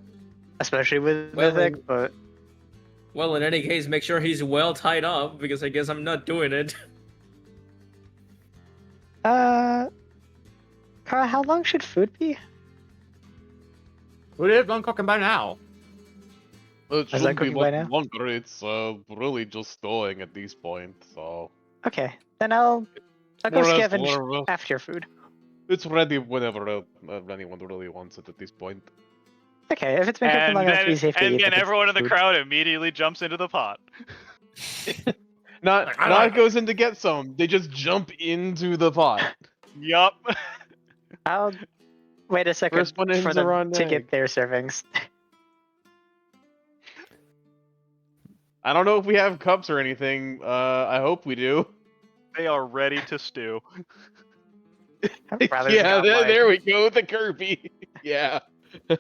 especially with Well, Mythic, but Well, in any case, make sure he's well tied up because I guess I'm not doing it. Kara, how long should food be? Who did done cooking by now? It Is that shouldn't be cooking by much now? longer. It's really just stowing at this point. So Okay, then I'll go more or less scavenge whatever. after your food. It's ready whenever anyone really wants it at this point. Okay, if it's been cooking And long enough to be then, safe to and eat, then then it's everyone in the food. crowd immediately jumps into the pot. Not I not like goes in to get some. They just jump into the pot. Yup. I'll wait a second First one in's for a them raw to egg. get their servings. I don't know if we have cups or anything. I hope we do. They are ready to stew. Riley's Yeah, got, like, there we go. The Kirby. Yeah.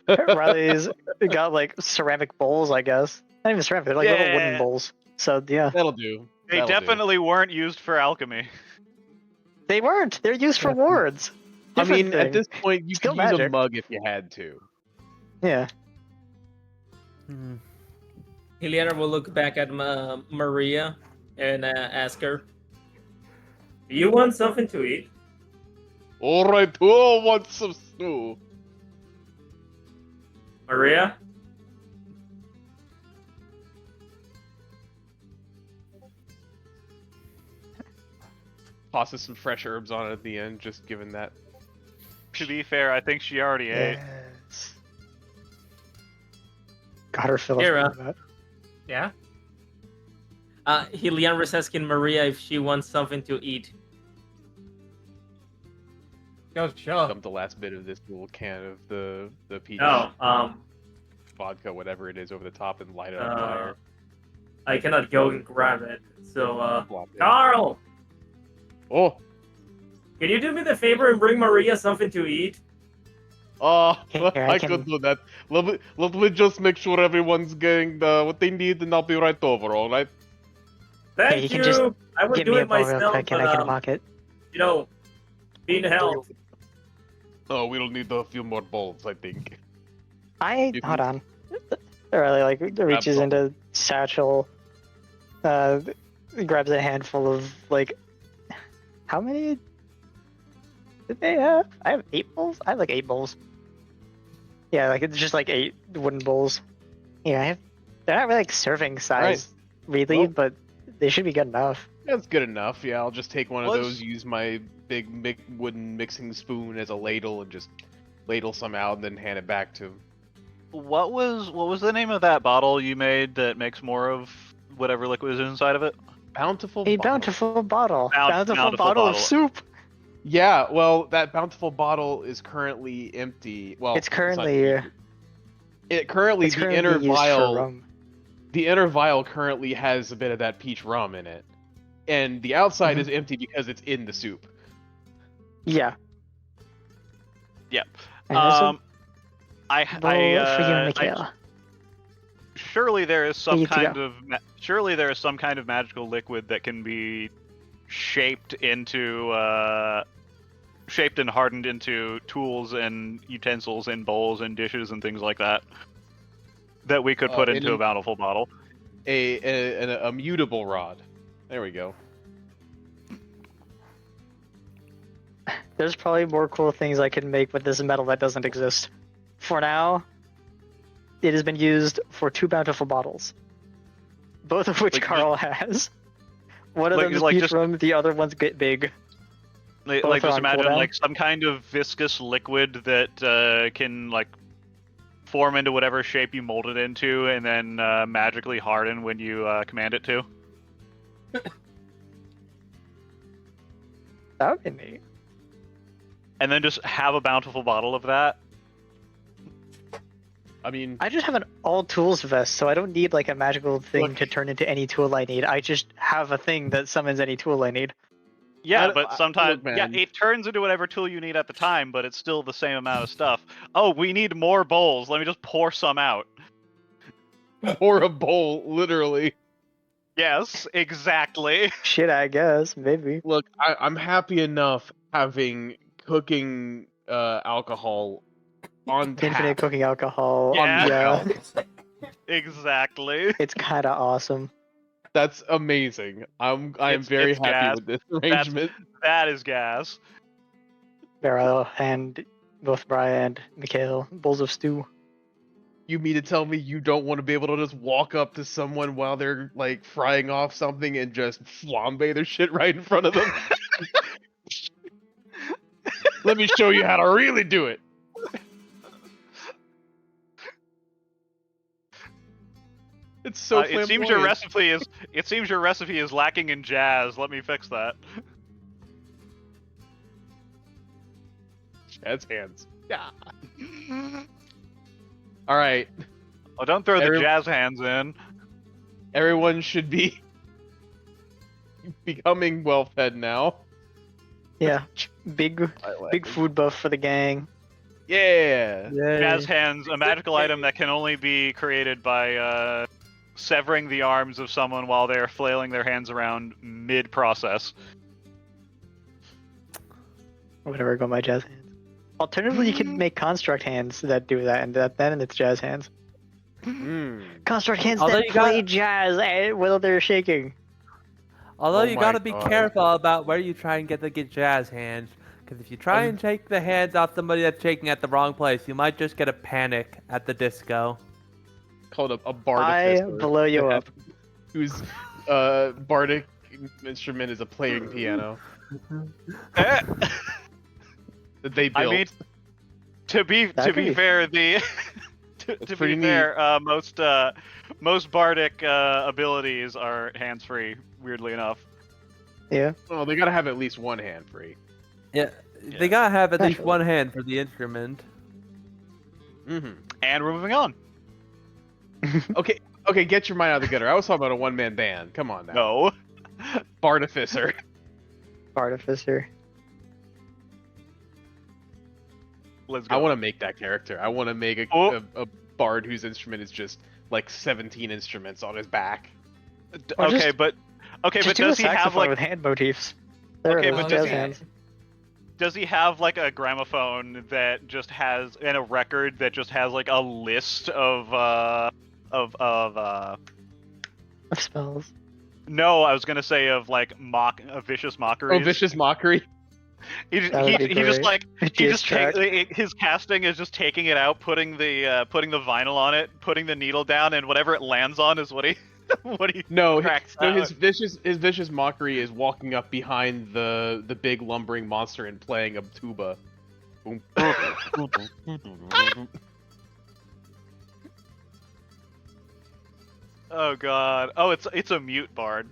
Riley's got like ceramic bowls, I guess. Not even ceramic, they're like little wooden Yeah. bowls. So yeah, That'll do. They That'll do. definitely weren't used for alchemy. they weren't. They're used for wards. I Different mean, at thing. this point, you Still could use a magic. mug if you had to. Yeah. Hilliana will look back at Maria and ask her, Do you want something to eat? All right, who all wants some stew? Maria? Tosses some fresh herbs on it at the end, just given that. To be fair, I think she already ate. Yes. Got her fill Here, up. That. Yeah. Hilliana is asking Maria if she wants something to eat. Go chill. Dump the last bit of this little can of the peach No, vodka, whatever it is, over the top and light it on fire. I cannot go and grab it. So, Plop it. Carl! Oh, Can you do me the favor and bring Maria something to eat? Here, I I can- could do that. Let me just make sure everyone's getting what they need, and I'll be right over. All right. Thank you you! can just I would Give do me a it bowl real myself, quick and but, I can walk it. you know, being health. Oh, we'll need a few more bowls, I think. You Hold can- on. Riley like reaches some. into satchel, grabs a handful of like, how many? Did they have? I have 8 bowls. I have like 8 bowls. Yeah, like it's just like 8 wooden bowls. Yeah, I have. They're not really like serving size, really, Well- but they should be good enough. That's good enough. Yeah, I'll just take one of Was- those, use my big wooden mixing spoon as a ladle, and just ladle some out, and then hand it back to him. What was the name of that bottle you made that makes more of whatever liquid is inside of it? Bountiful. A bottle. bountiful bottle. Bountiful Bountiful bottle of bottle. soup. Yeah, well, that bountiful bottle is currently empty. Well, It's not currently. empty. It currently It's the currently inner used for vial. rum. The inner vial currently has a bit of that peach rum in it, and the outside is empty because it's in the soup. Yeah. Yep. And there's a I bowl for you, I Michaela. surely there is some You to kind go. of surely there is some kind of magical liquid that can be shaped and hardened into tools and utensils and bowls and dishes and things like that that we could put into a bountiful bottle. A mutable rod. There we go. There's probably more cool things I can make with this metal that doesn't exist. For now, it has been used for 2 bountiful bottles, both of which Like, Carl has. One of like- them is like peach just- rum, the other one's get big. Like Both are just on imagine cooldown. like some kind of viscous liquid that can like form into whatever shape you mold it into, and then magically harden when you command it to. That would be neat. And then just have a bountiful bottle of that. I mean, I just have an all tools vest, so I don't need like a magical thing Look. to turn into any tool I need. I just have a thing that summons any tool I need. Yeah, I- but I- sometimes, look, yeah, man. it turns into whatever tool you need at the time, but it's still the same amount of stuff. Oh, we need more bowls. Let me just pour some out. or a bowl, literally. Yes, exactly. Shit, I guess, maybe. Look, I'm happy enough having cooking alcohol on Infinite tap. cooking alcohol. Yeah. Yeah, Exactly. it's kind of awesome. That's amazing. I'm very It's happy gas. with this arrangement. That is gas. Vero and both Brian and Mikhail, bowls of stew. You mean to tell me you don't want to be able to just walk up to someone while they're like frying off something and just flambe their shit right in front of them? Let me show you how to really do it. It's so it seems your recipe is lacking in jazz. Let me fix that. Jazz hands. Yeah. All right. Oh, don't throw Every- the jazz hands in. Everyone should be becoming well fed now. Yeah, big big food buff for the gang. Yeah. Jazz hands, a magical item that can only be created by severing the arms of someone while they're flailing their hands around mid-process. Whatever, go my jazz hands. Alternatively, you could make construct hands that do that, and then it's jazz hands. Mm. Construct hands Although that you play got- jazz while they're shaking. Although Oh you my gotta be God. careful about where you try and get jazz hands, because if you try and take the hands off somebody that's shaking at the wrong place, you might just get a panic at the disco. Called a I bardic. blow you up. Whose bardic instrument is a playing piano Eh, that they built. I mean, to be That could be- fair, the to pretty be fair, most bardic abilities are hands-free. Weirdly enough. Yeah. Oh, they gotta have at least one hand free. Yeah, Yeah. they gotta have at least Naturally. one hand for the instrument. Mm-hmm. And we're moving on. Okay, get your mind out of the gutter. I was talking about a one-man band. Come on now. No. Bartificer. Artificer. Let's go. I want to make that character. I want to make a bard whose instrument is just like 17 instruments on his back. Or Okay, just- but Just do does a he have saxophone like with hand motifs? There Okay, it is, but jazz does he- hands. does he have like a gramophone that just has and a record that just has like a list of Of spells. no, I was gonna say of like vicious mockeries. Oh, vicious mockery. That would be he just great. like he Diss just track. his casting is just taking it out, putting the vinyl on it, putting the needle down, and whatever it lands on is what he what he No, cracks no, out. his vicious mockery is walking up behind the big lumbering monster and playing a tuba. Boom. Oh god. Oh, it's a mute bard.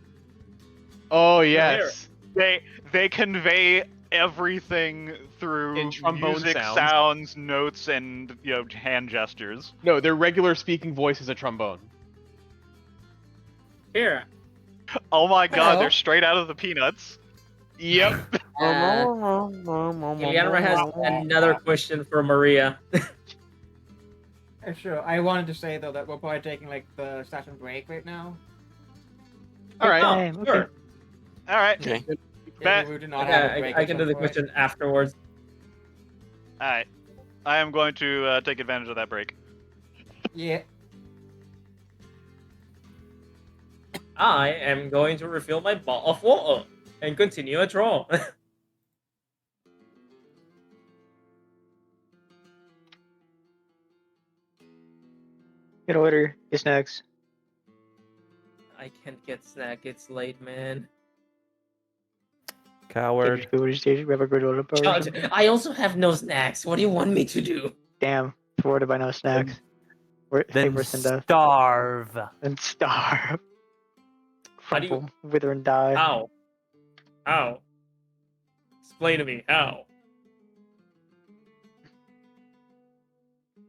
Oh yes. They convey everything through In trombone music, sounds. notes, and hand gestures. No, their regular speaking voice is a trombone. Here. Oh my god, Well. they're straight out of the Peanuts. Yep. Iliana has another question for Maria. Sure. I wanted to say though that we're probably taking like the session break right now. All right. Time, okay. Sure. All right. Okay. Bet. We do not have a Okay, break I at can some do the point. question afterwards. All right. I am going to take advantage of that break. Yeah. I am going to refill my bottle of water and continue a draw. Good order. Your snacks. I can't get snack. It's late, man. Coward. We have a good order. Judge, I also have no snacks. What do you want me to do? Damn. Thwarted by no snacks. Then Worse than death. starve. And starve. How do you- Crumple, wither and die. How? How? Explain to me how.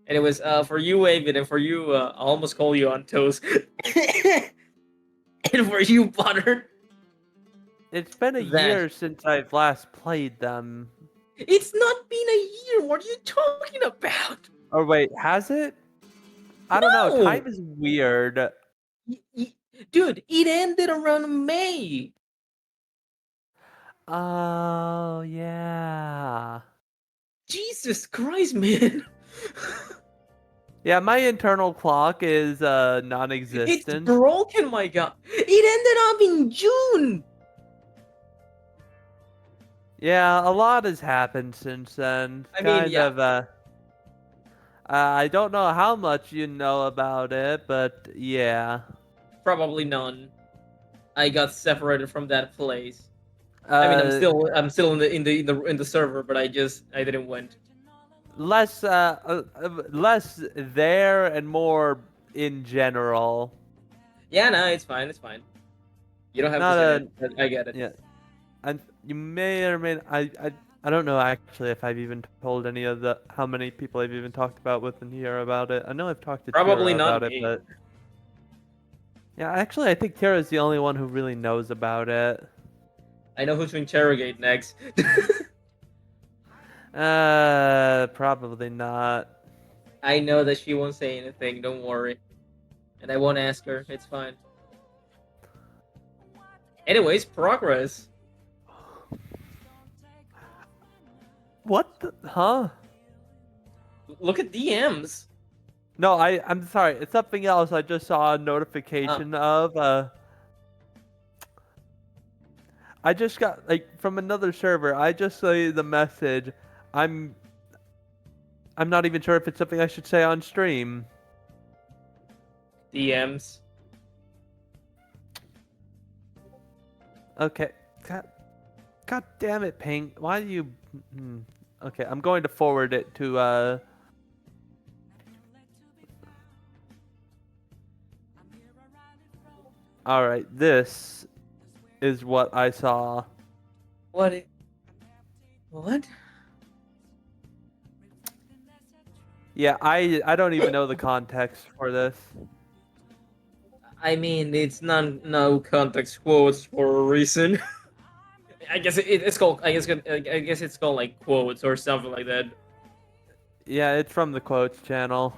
Anyways, for you, Avid, and for you, I almost call you on toast. And for you, Butter, It's been a That- year since I've last played them. it's not been a year. What are you talking about? Oh wait, has it? I don't know. No! Time is weird. Dude, it ended around May. Oh yeah. Jesus Christ, man. Yeah, my internal clock is It's non-existent. broken, my god. It ended up in June. Yeah, a lot has happened since then. I mean, yeah. I don't know how much you know about it, but yeah. Probably none. I got separated from that place. I mean, I'm still in the server, but I didn't went. less there and more in general. Yeah, no, it's fine. It's fine. You don't have Not to say it. I get it. Yeah, and you may or may I don't know actually if I've even told any of how many people I've even talked about with in here about it. I know I've talked to Probably Tira not about me. it, but yeah, actually I think Tira's the only one who really knows about it. I know who to interrogate next. Probably not. I know that she won't say anything. Don't worry, and I won't ask her. It's fine. Anyways, progress. What the? Huh? Look at DMs. No, I'm sorry. It's something else. I just saw a notification of. I just got from another server. I just saw the message. I'm not even sure if it's something I should say on stream. DMs. Okay. God damn it, Pink. Why do you? Okay, I'm going to forward it to. All right, this is what I saw. What? What? Yeah, I don't even know the context for this. I mean, it's no context quotes for a reason. I guess it's called. I guess it's called like quotes or something like that. Yeah, it's from the quotes channel.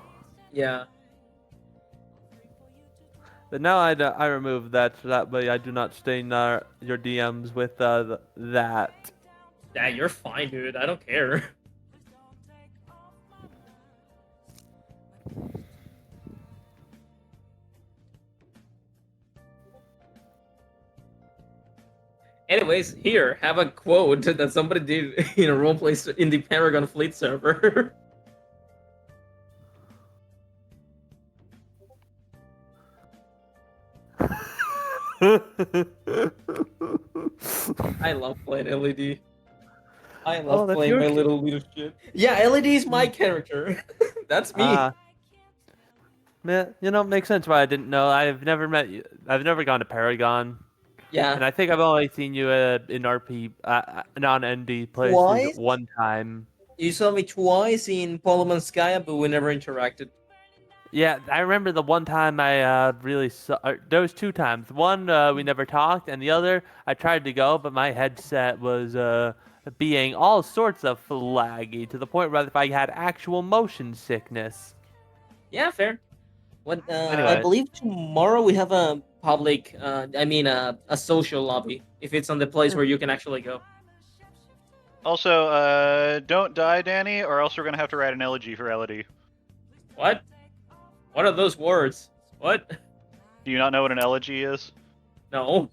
Yeah. But now I removed that so that way I do not stain your DMs with that. Yeah, you're fine, dude. I don't care. Anyways, here, have a quote that somebody did in a roleplay in the Paragon Fleet server. I love playing LED. I love that's playing your my little shit. Yeah, LED is my character. That's me. Man, makes sense why I didn't know. I've never met you. I've never gone to Paragon. Yeah. And I think I've only seen you in RP, non-ND places Twice? one time. You saw me twice in Polomanskaya, but we never interacted. Yeah, I remember the one time I really saw. Those 2 times. One, we never talked, and the other, I tried to go, but my headset was being all sorts of laggy to the point where if I had actual motion sickness. Yeah, fair. What? I Anyway. believe tomorrow we have a public. A social lobby. If it's on the place where you can actually go. Also, don't die, Danny, or else we're gonna have to write an elegy for Elodie. What? What are those words? What? Do you not know what an elegy is? No.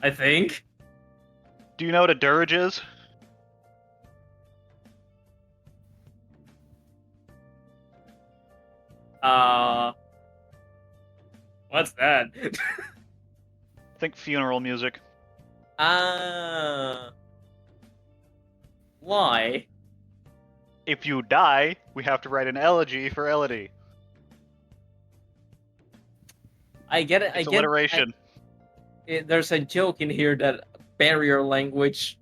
I think. Do you know what a dirge is? What's that? Think funeral music. Why? If you die, we have to write an elegy for Elodie. I get it. It's alliteration. There's a joke in here that barrier language.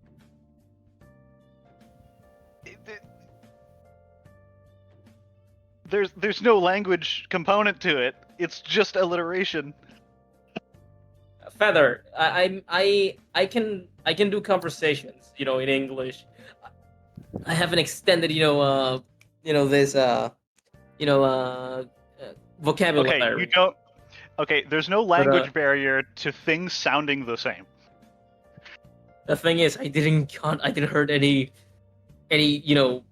There's no language component to it. It's just alliteration. Feather, I can do conversations, in English. I have an extended, this vocabulary. Okay, you don't. Okay, there's no language barrier to things sounding the same. The thing is, I didn't heard any, I didn't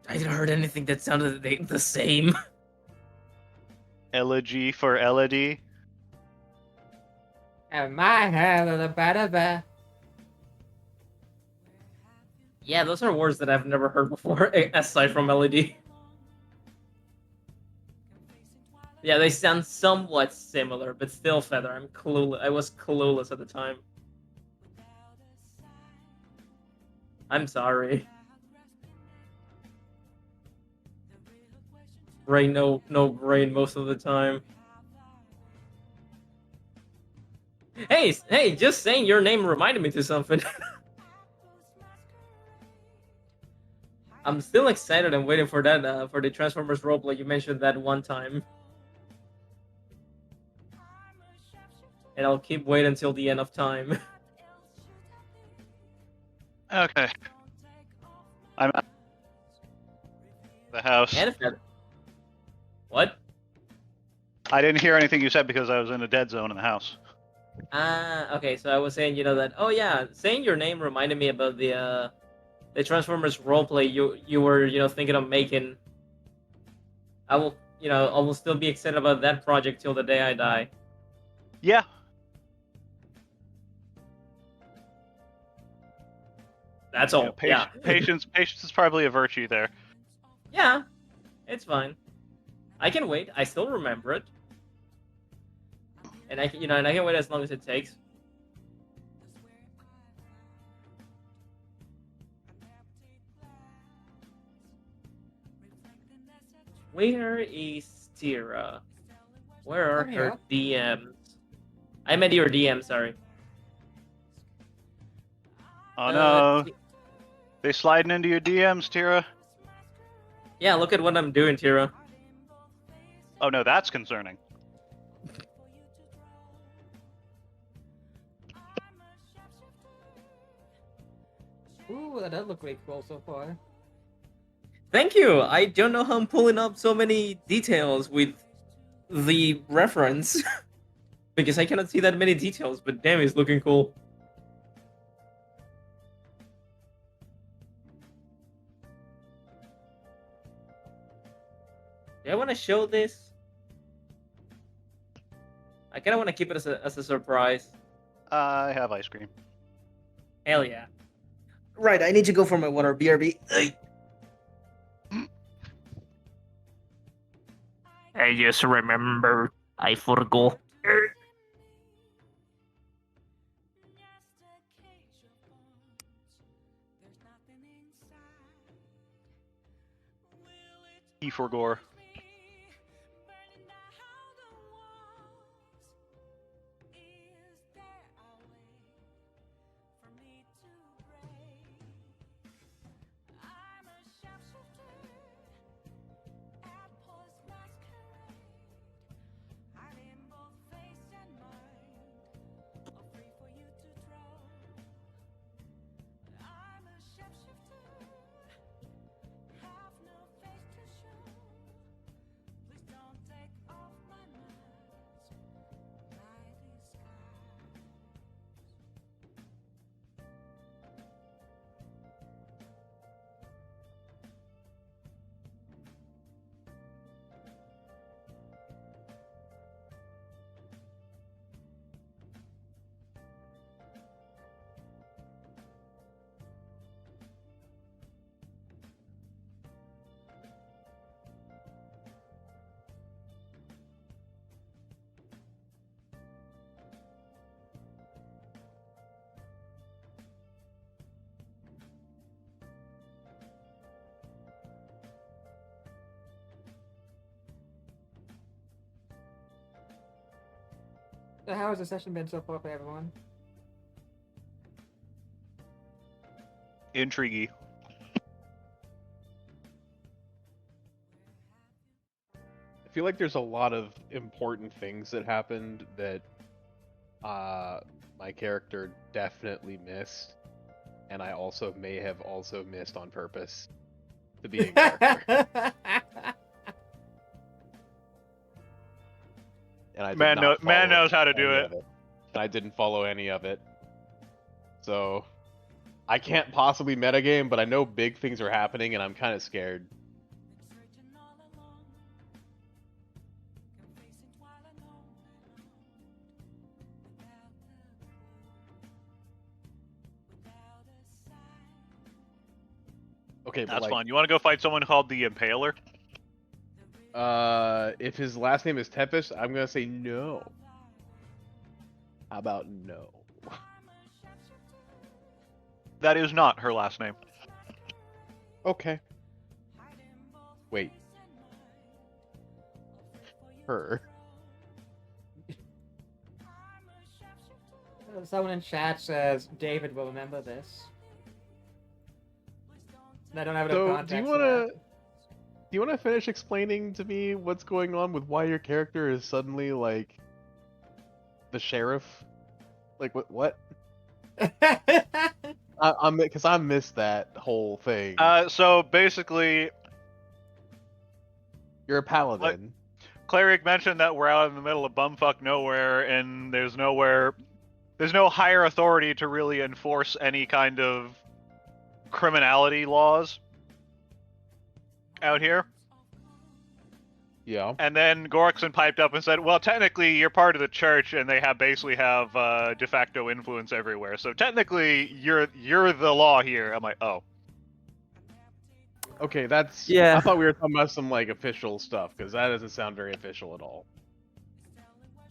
heard anything that sounded the same. Elegy for Elodie. And my hair is a better. Yeah, those are words that I've never heard before, aside from melody. Yeah, they sound somewhat similar, but still, Feather, I'm clueless. I was clueless at the time. I'm sorry. Brain, no brain most of the time. Hey, just saying your name reminded me to something. I'm still excited and waiting for that, for the Transformers roleplay you mentioned that one time. And I'll keep waiting until the end of time. Okay. I'm at the house. What? I didn't hear anything you said because I was in a dead zone in the house. Okay, so I was saying, that, oh yeah, saying your name reminded me about the Transformers roleplay you were, thinking of making. I will still be excited about that project till the day I die. Yeah. That's all. Yeah. Patience is probably a virtue there. Yeah, it's fine. I can wait. I still remember it. And I can wait as long as it takes. Where is Tira? Where are her DMs? I meant your DM, sorry. Oh no. They sliding into your DMs, Tira? Yeah, look at what I'm doing, Tira. Oh no, that's concerning. Ooh, that does look really cool so far. Thank you. I don't know how I'm pulling up so many details with the reference. Because I cannot see that many details, but damn, it's looking cool. Do I want to show this? I kind of want to keep it as a surprise. I have ice cream. Hell yeah. Right, I need to go for my water, BRB. I just remember I forgot. E for gore. So how has the session been so far for everyone? Intriguey. I feel like there's a lot of important things that happened that my character definitely missed, and I also may have also missed on purpose to be a character. And I did Man knows how to do it. And I didn't follow any of it. So I can't possibly metagame, but I know big things are happening, and I'm kind of scared. Okay, but That's like, fine. You want to go fight someone called the Impaler? if his last name is Tempest, I'm gonna say no. How about no? That is not her last name. Okay. Wait. Her. Someone in chat says David will remember this. I don't have enough So, context. do you for wanna that. do you wanna finish explaining to me what's going on with why your character is suddenly like the sheriff? Like what? I'm because I missed that whole thing. So basically, You're a paladin. Cleric mentioned that we're out in the middle of bumfuck nowhere, and there's no higher authority to really enforce any kind of criminality laws out here. Yeah. And then Gorkson piped up and said, well, technically you're part of the church, and they basically have de facto influence everywhere. So technically you're the law here. I'm like, oh. Okay, that's. Yeah. I thought we were talking about some like official stuff, because that doesn't sound very official at all.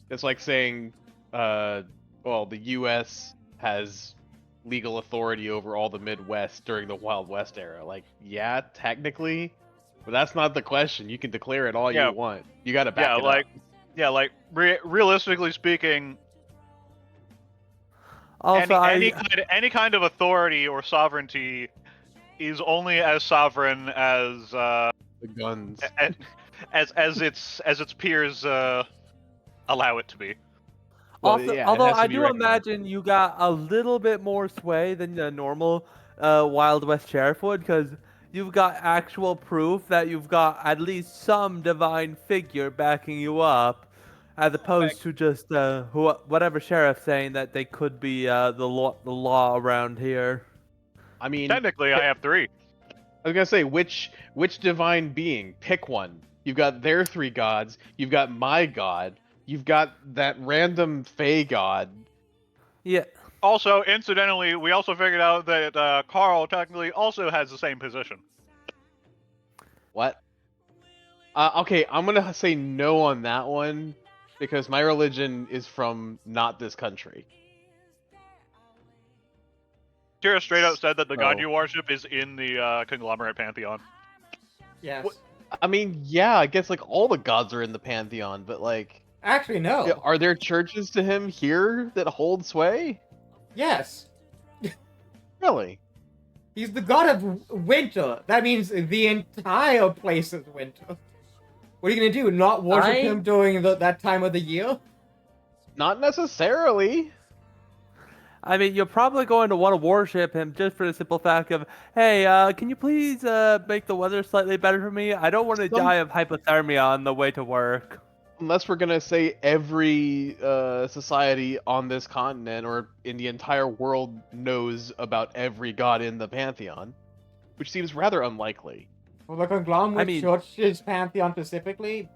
It's like saying, well, the U.S. has legal authority over all the Midwest during the Wild West era. Like, yeah, technically, but that's not the question. You can declare it all Yeah. you want. You got to back it up. Realistically speaking, Also, any kind of authority or sovereignty is only as sovereign as The guns. as its peers allow it to be. Well, also, yeah, it although has to I be do recognized. imagine you got a little bit more sway than the normal Wild West Sheriff would, because you've got actual proof that you've got at least some divine figure backing you up, as opposed to just whatever sheriff saying that they could be the law around here. I mean, Technically, I have 3. I was gonna say, which divine being? Pick one. You've got their 3 gods. You've got my god. You've got that random Fey god. Yeah. Also, incidentally, we also figured out that Carl technically also has the same position. What? Okay, I'm gonna say no on that one because my religion is from not this country. Tira straight up said that the god So- you worship is in the conglomerate pantheon. Yes. What- I mean, yeah, I guess like all the gods are in the pantheon, but like, Actually, no. are there churches to him here that hold sway? Yes. Really? He's the god of winter. That means the entire place is winter. What are you gonna do? Not worship him during that time of the year? Not necessarily. I mean, you're probably going to want to worship him just for the simple fact of, hey, can you please make the weather slightly better for me? I don't want to die of hypothermia on the way to work. Unless we're gonna say every society on this continent or in the entire world knows about every god in the pantheon, which seems rather unlikely. Well, the conglomerate church's pantheon specifically,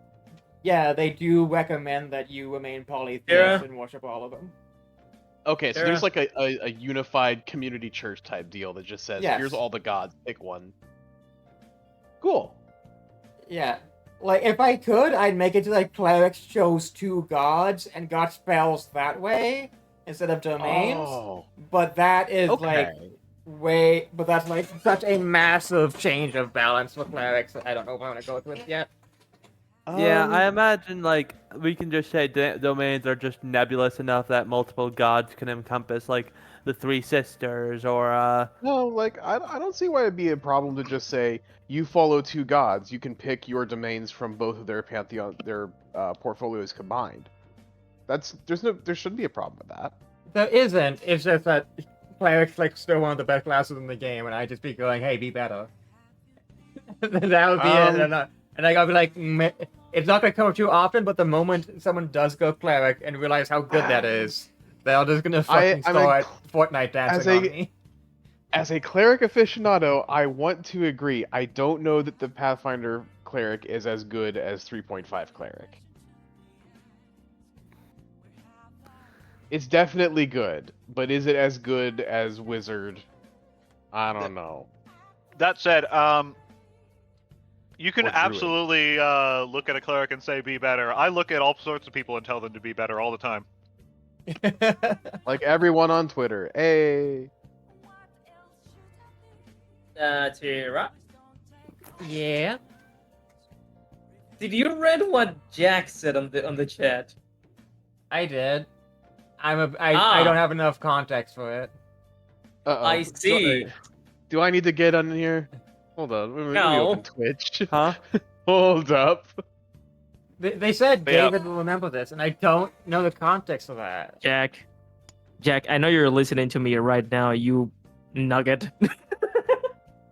yeah, they do recommend that you remain polytheist and worship all of them. Okay, so there's like a unified community church type deal that just says, here's all the gods, pick one. Cool. Yeah. Like, if I could, I'd make it to, like, clerics chose 2 gods and got spells that way instead of domains. Oh. But that is, but that's, like, such a massive change of balance for clerics that I don't know if I want to go with it yet. Yeah, I imagine, like, we can just say domains are just nebulous enough that multiple gods can encompass, like, the 3 sisters, or, No, like, I don't see why it'd be a problem to just say, you follow 2 gods, you can pick your domains from both of their pantheon, their portfolios combined. There shouldn't be a problem with that. There isn't, it's just that clerics, like, still one of the best classes in the game, and I'd just be going, hey, be better. That would be it, and I'll be like, it's not going to come up too often, but the moment someone does go cleric and realize how good that is, they're just going to fucking start Fortnite dancing on me. As a cleric aficionado, I want to agree. I don't know that the Pathfinder cleric is as good as 3.5 cleric. It's definitely good, but is it as good as wizard? I don't know. That said, you can absolutely look at a cleric and say, be better. I look at all sorts of people and tell them to be better all the time. Like everyone on Twitter. Hey. Tira? Yeah? Did you read what Jack said on the chat? I did. I don't have enough context for it. Uh-oh. I see. Do I need to get on here? Hold on. Let me open Twitch. Huh? Hold up. They said David will remember this, and I don't know the context of that. Jack, I know you're listening to me right now, you nugget.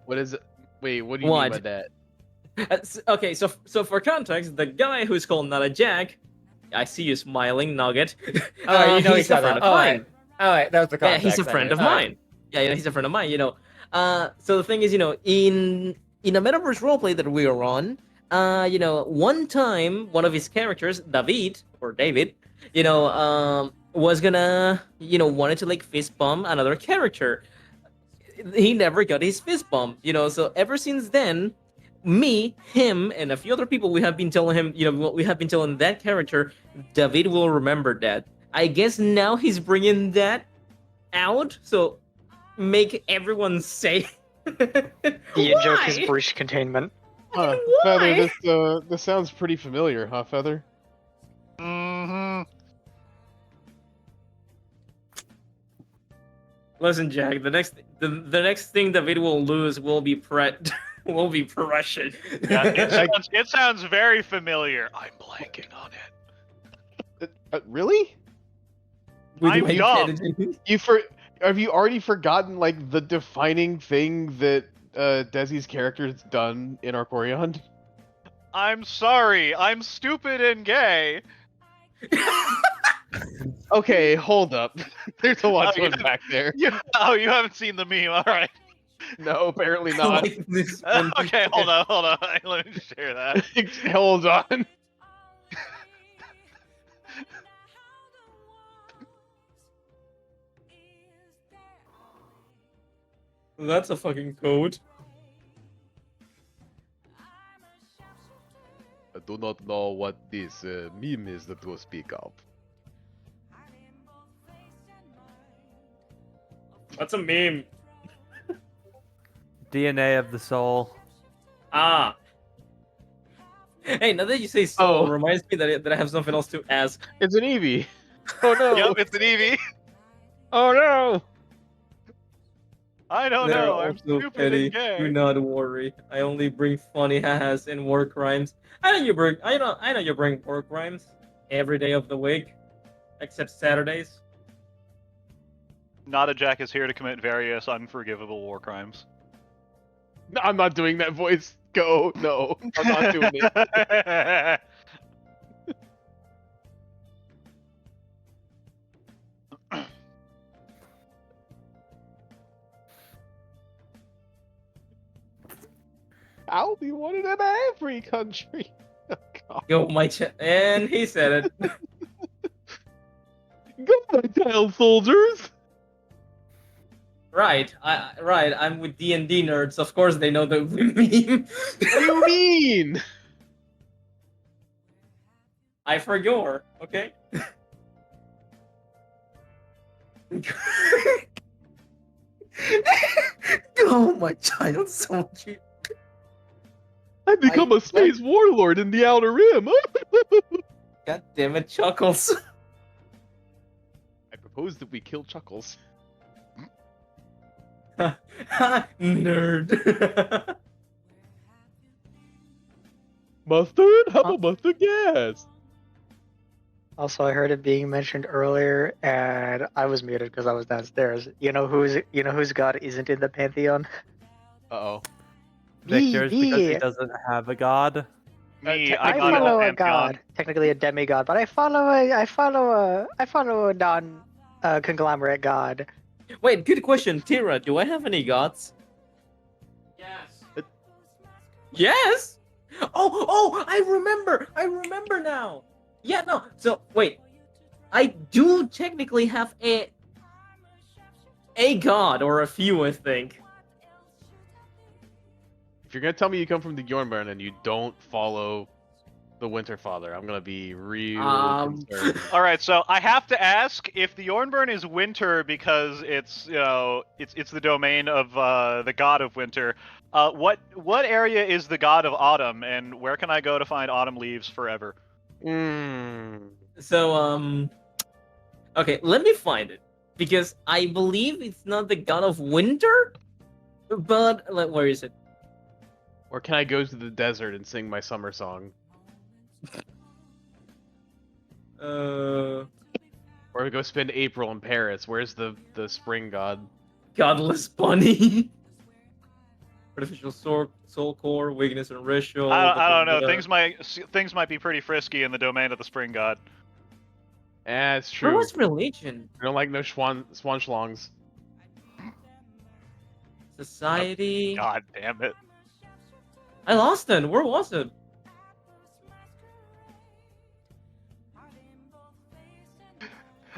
What is it? Wait, what do you mean by that? Okay, so for context, the guy who's called Not a Jack, I see you smiling, Nugget. Oh, you know he's a friend of mine. All right, that was the context. Yeah, he's a friend of mine. Yeah, he's a friend of mine. So the thing is, in a metaverse roleplay that we are on, one time one of his characters, David, was gonna, wanted to like fist bump another character. He never got his fist bump, so ever since then, me, him, and a few other people, we have been telling him, we have been telling that character, David will remember that. I guess now he's bringing that out, so make everyone say. The joke is breach containment. Feather, this sounds pretty familiar, huh, Feather? Mm-hmm. Listen, Jack. The next thing David will lose will be will be Prussian. Yeah, it sounds very familiar. I'm blanking on it. Really? I'm dumb. Have you already forgotten like the defining thing that Desi's character's done in Arcorion? I'm sorry. I'm stupid and gay. Okay, hold up. There's a lot to unpack there. You haven't seen the meme. All right. No, apparently not. Okay, hold on. Let me share that. Hold on. That's a fucking code. I do not know what this meme is that you speak of. That's a meme. DNA of the soul. Ah. Hey, now that you say soul, Oh. reminds me that I have something else to ask. It's an Eevee. Oh no. Yep, it's an Eevee. Oh no. I don't They're know. I'm also stupid petty. and gay. Do not worry. I only bring funny has and war crimes. I know you bring war crimes every day of the week, except Saturdays. Not a Jack is here to commit various unforgivable war crimes. No, I'm not doing that voice. Go. No. I'm not doing it. I'll be wanted in every country. Oh, God. Go my and he said it. Go, my child soldiers. Right, I'm with D&D nerds. Of course they know the meme. What do you mean? I forgot, okay? Oh my child soldier. I become a space warlord in the Outer Rim. God damn it, Chuckles. I propose that we kill Chuckles. Nerd. Mustard? How about mustard gas? Also, I heard it being mentioned earlier, and I was muted because I was downstairs. You know whose god isn't in the pantheon? Uh-oh. Victor's because he Me. doesn't have a god. Me, I I got in the follow a Pantheon. god, technically a demigod, but I follow a non conglomerate god. Wait, good question, Tira. Do I have any gods? Yes. Yes. Oh, I remember now. Yeah, no. So wait, I do technically have a god or a few, I think. If you're gonna tell me you come from the Yornburn and you don't follow the Winter Father, I'm gonna be real concerned. All right, so I have to ask if the Yornburn is winter because it's it's the domain of the god of winter. What area is the god of autumn, and where can I go to find autumn leaves forever? So okay, let me find it because I believe it's not the god of winter, but where is it? Or can I go to the desert and sing my summer song? Or go spend April in Paris. Where's the spring god? Godless bunny. Artificial soul core, weakness and ritual. I don't know. Things might be pretty frisky in the domain of the spring god. It's Where true. was religion? I don't like no swan schlongs. Society. God damn it. I lost it. Where was it?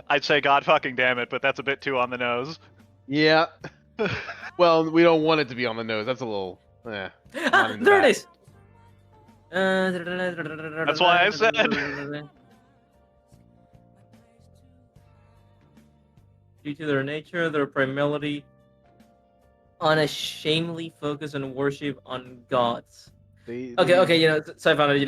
I'd say God fucking damn it, but that's a bit too on the nose. Yeah. Well, we don't want it to be on the nose. That's a little. Not into There that. it is. That's why I said. Due to their nature, they're primarily unashamedly focused on worship on gods. Okay, so I found it,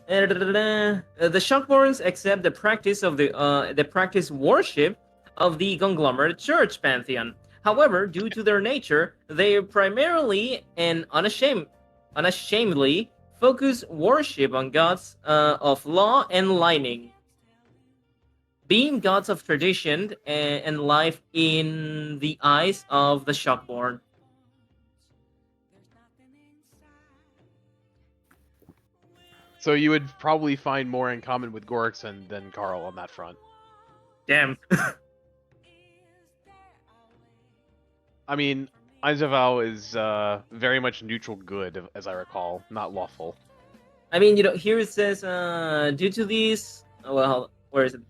the Shockborns accept the practice of the practice worship of the conglomerate church pantheon. However, due to their nature, they primarily and unashamedly focus worship on gods of law and lining, being gods of tradition and life in the eyes of the Shockborn. So you would probably find more in common with Gorikson than Carl on that front. Damn. I mean, Einzavau is very much neutral good, as I recall, not lawful. I mean, here it says, due to these... Well, where is it?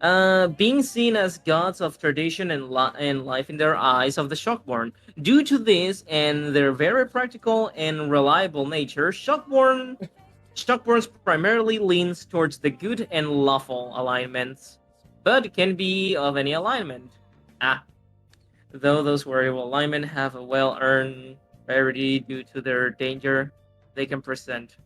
Being seen as gods of tradition and life in their eyes of the Shockborn. Due to this and their very practical and reliable nature, Shockborns primarily leans towards the good and lawful alignments, but can be of any alignment. Though those variable alignment have a well-earned rarity due to their danger they can present.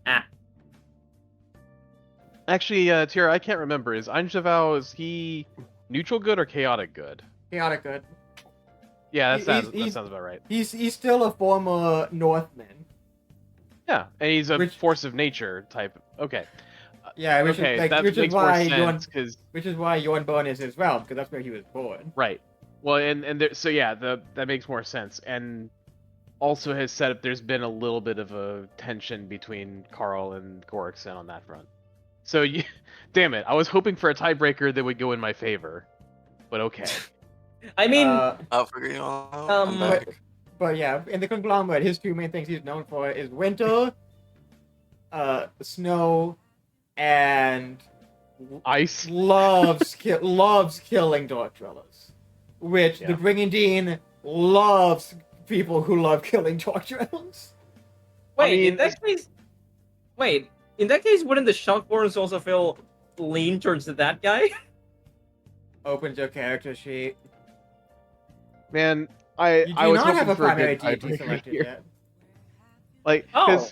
Actually, Tira, I can't remember. Is is he neutral good or chaotic good? Chaotic good. Yeah, that He's- sounds about right. He's still a former Northman. Yeah, and he's a Which- force of nature type. Okay. Yeah, which Okay, is like, that which makes is why more sense because which is why Yornborn is his realm, because that's where he was born. right. Well, and there, so yeah, that makes more sense, and also has set up. There's been a little bit of a tension between Carl and Gorikson on that front. So, damn it, I was hoping for a tiebreaker that would go in my favor, but okay. I mean, I'll figure it out. I'm back. But yeah, in the conglomerate, his two main things he's known for is winter, snow, and Ice. loves killing Dark Dwellers. Which Yeah. the Bringing Dean loves people who love killing Dark Dwellers. wait, in that case, wouldn't the Shockborns also feel lean towards that guy? Opens your character sheet. Man, You do I was not hoping have a for a primary good deity tiebreaker selected here. yet. Like, Oh.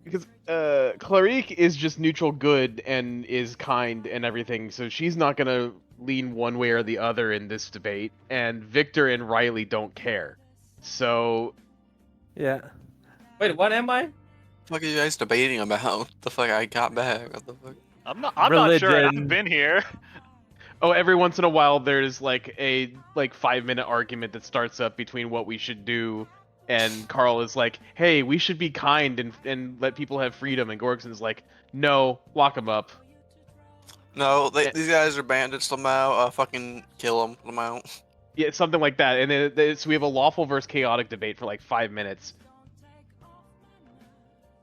because Clarique is just neutral good and is kind and everything, so she's not gonna lean one way or the other in this debate. And Victor and Riley don't care, so Yeah. Wait, what am I? What are you guys debating about? The fuck I got back? What the fuck? I'm not sure. I Religion. haven't been here. oh, every once in a while there's like a 5-minute argument that starts up between what we should do, and Carl is like, "Hey, we should be kind and let people have freedom," and Gorgson's like, "No, lock them up." No, Yeah. these guys are bandits, Lamau. Fucking kill them, Lamau. Yeah, something like that. And then so we have a lawful versus chaotic debate for like 5 minutes.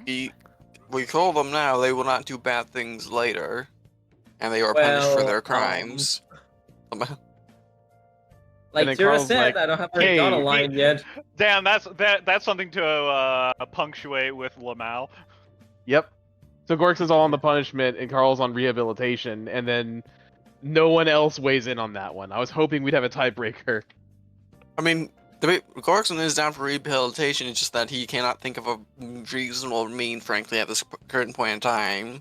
We kill them now, they will not do bad things later. And they are punished for Well, their crimes. Lamau. Like then Tira Carl's said, like, I don't have my "Hey, gun aligned yet. Damn, that's something to punctuate with Lamau. Yep. So Gorkson's all on the punishment and Carl's on rehabilitation, and then no one else weighs in on that one. I was hoping we'd have a tiebreaker. I mean, Gorkson is down for rehabilitation, it's just that he cannot think of a reasonable mean, frankly, at this current point in time,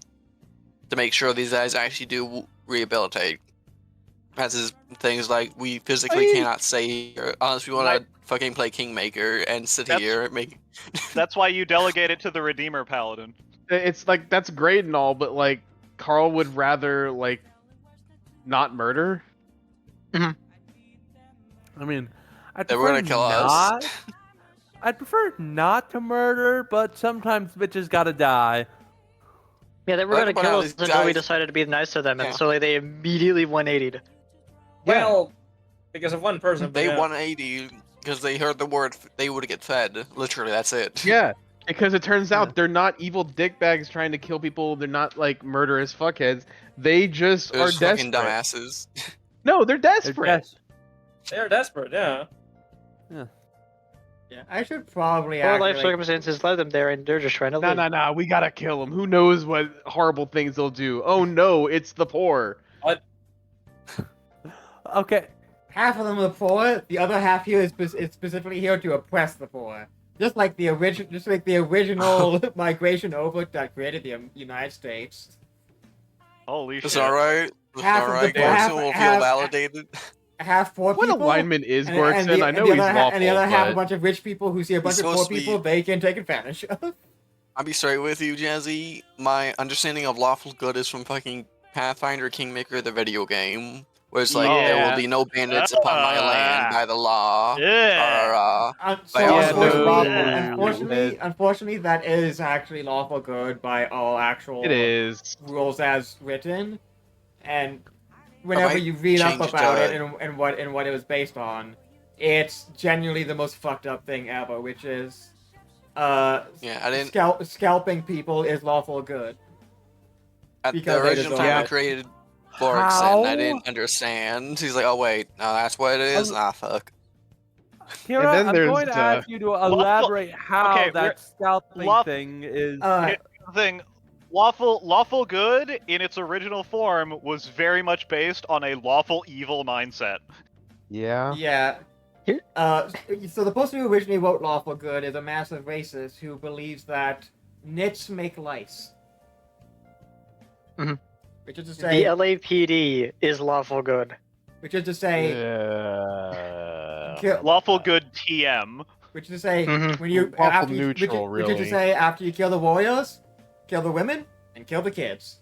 to make sure these guys actually do rehabilitate. That's his things like, we physically cannot say, unless we want to fucking play Kingmaker and sit here and make... That's why you delegate it to the Redeemer Paladin. It's like, that's great and all, but like, Carl would rather, like, not murder? I mean, I'd They were prefer gonna kill not. us. I'd prefer not to murder, but sometimes bitches gotta die. Yeah, they were Well, gonna but kill these us until we guys- decided to be nice to them, Yeah. and so like, they immediately 180'd. Well, because of one person. but They yeah. 180 because they heard the word, they would get fed. Literally, that's it. Yeah, because it turns out they're not evil dickbags trying to kill people. They're not like murderous fuckheads. They just They're are just fucking desperate. dumbasses. No, they're desperate. Yes. They're desperate, yeah. Yeah, I should probably Or life actually. circumstances led them there, and they're just trying to live. No, we gotta kill them. Who knows what horrible things they'll do? Oh no, it's the poor. Okay. Half of them are poor. The other half here is specifically here to oppress the poor. Just like the original migration over that created the United States. Holy shit. It's alright. It's Half of the alright. poor- Gorkson will feel half- validated. Half poor What people. alignment is and Gorkson? the- I and know the he's other lawful, and the other half a but bunch of rich people who see a bunch of poor supposed to be- people they can take advantage of. I'll be straight with you, Jazzy. My understanding of lawful good is from fucking Pathfinder Kingmaker, the video game, where it's like there Yeah. will be no bandits upon my land by the law. Yeah. So Yeah, unfortunately, that is actually lawful good by all actual it is. rules as written, and whenever might you read up change about the- it and what it was based on, it's genuinely the most fucked up thing ever, which is Yeah, I didn't. scalping people is lawful good. At because the they original deserve time I it. created Bork said, and I How? didn't understand. He's like, oh wait, no, that's what it is? Ah, fuck. Kira, then I'm there's, going to ask you to elaborate how okay, that scalping Lawful- thing is. Uh, Thing, lawful good in its original form was very much based on a lawful evil mindset. Yeah. Yeah. So the person who originally wrote Lawful Good is a massive racist who believes that nits make lice. Mhm. Which is to The say, LAPD is lawful good. which is to say, kill- Lawful good TM. which is to say, Mhm. when you Lawful after you, neutral, which is to really. say, after you kill the warriors, kill the women and kill the kids,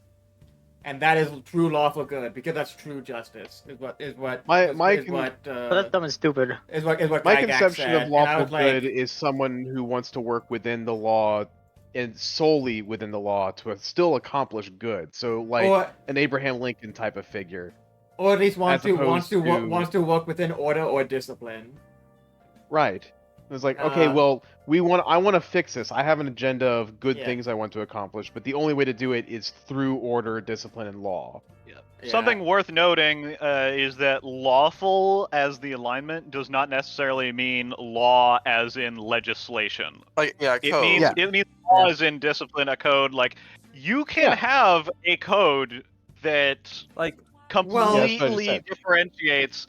and that is true lawful good because that's true justice. Is what My But that's dumb and stupid. is what My Gygax conception said, of and I lawful was like, good is someone who wants to work within the law and solely within the law to still accomplish good. So like or an Abraham Lincoln type of figure. or at least wants as to opposed to- work within order or discipline. Right. It's like, okay, well, I want to fix this. I have an agenda of good Yeah. things I want to accomplish, but the only way to do it is through order, discipline, and law. Yeah. Something worth noting is that lawful as the alignment does not necessarily mean law as in legislation. Like, yeah, It code. means it means law as in discipline, a code. Like you can Yeah. have a code that Like, Well- Yeah, that's what I just completely said. differentiates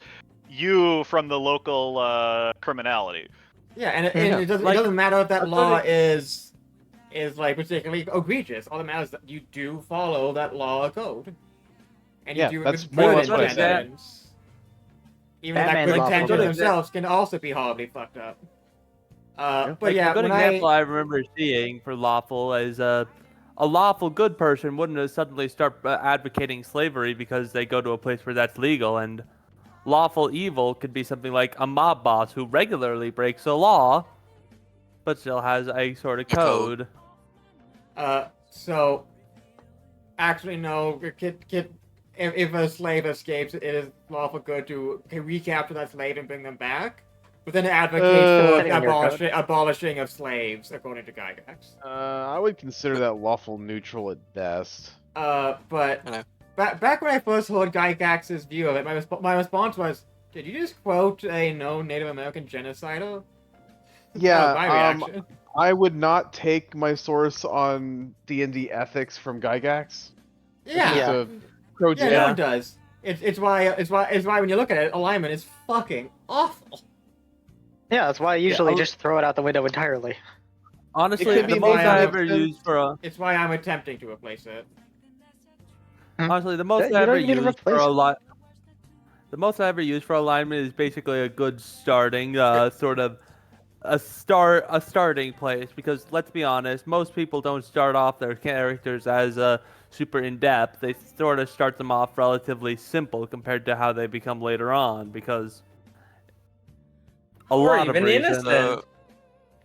you from the local criminality. Yeah, and it, Yeah. and it doesn't Like, matter if that I'm law putting- is like particularly egregious. All that matters is that you do follow that law or code, and you Yeah, do it that's with more or good less what I said. intentions. Even if that Batman's good lawful intentions good. themselves can also be horribly fucked up. But like yeah, a good when example I remember seeing for lawful is a lawful good person wouldn't suddenly start advocating slavery because they go to a place where that's legal, and lawful evil could be something like a mob boss who regularly breaks a law, but still has a sort of Code. code. So actually no, if a slave escapes, it is lawful good to recapture that slave and bring them back. But then it advocates Depending on for your code. abolishing of slaves, according to Gygax. I would consider that lawful neutral at best. But I know. back when I first heard Gygax's view of it, my response was, "Did you just quote a known Native American genocider?" That was my reaction. I would not take my source on D&D ethics from Gygax. Yeah, Just a pro yeah, tip. no one does. It's why when you look at it, alignment is fucking awful. Yeah, that's why I usually I just throw it out the window entirely. Honestly, could the be most my I own ever option. used for a It's why I'm attempting to replace it. honestly the most You I don't ever even need to used for replace a it. lot. The most I ever used for alignment is basically a good starting sort of a starting place, because let's be honest, most people don't start off their characters as super in depth. They sort of start them off relatively simple compared to how they become later on, because a Or lot of even reasons. innocent.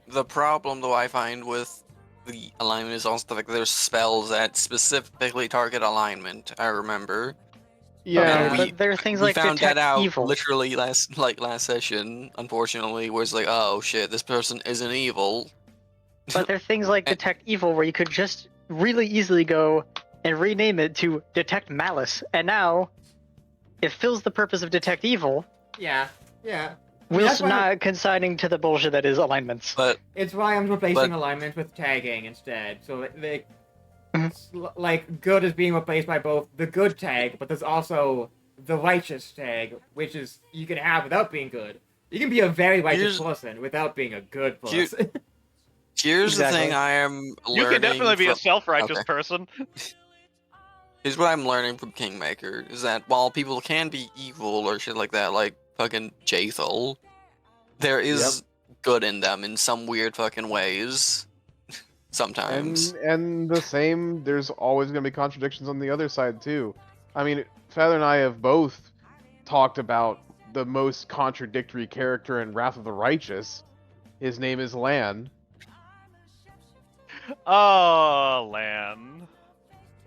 The problem though I find with the alignment is also like there's spells that specifically target alignment. I remember. Yeah, we- But there are things we like found detect that out evil. literally last session, unfortunately, where it's like, oh shit, this person isn't evil. But there are things like detect evil where you could just really easily go and rename it to detect malice, and now it fills the purpose of detect evil, Yeah. whilst that's why- not consigning to the bullshit that is alignments. But It's why I'm replacing But- alignment with tagging instead. So Mhm. it's like good is being replaced by both the good tag, but there's also the righteous tag, which is you can have without being good. You can be a very righteous Here's- person without being a good Here- person. here's the Exactly. thing I am learning. You can definitely be a from- self-righteous okay. person. Here's what I'm learning from Kingmaker is that while people can be evil or shit like that, like fucking Jathal, there is good in them in some weird fucking ways. Sometimes. and the same. There's always going to be contradictions on the other side too. I mean, Feather and I have both talked about the most contradictory character in Wrath of the Righteous. His name is Lan. Oh, Lan.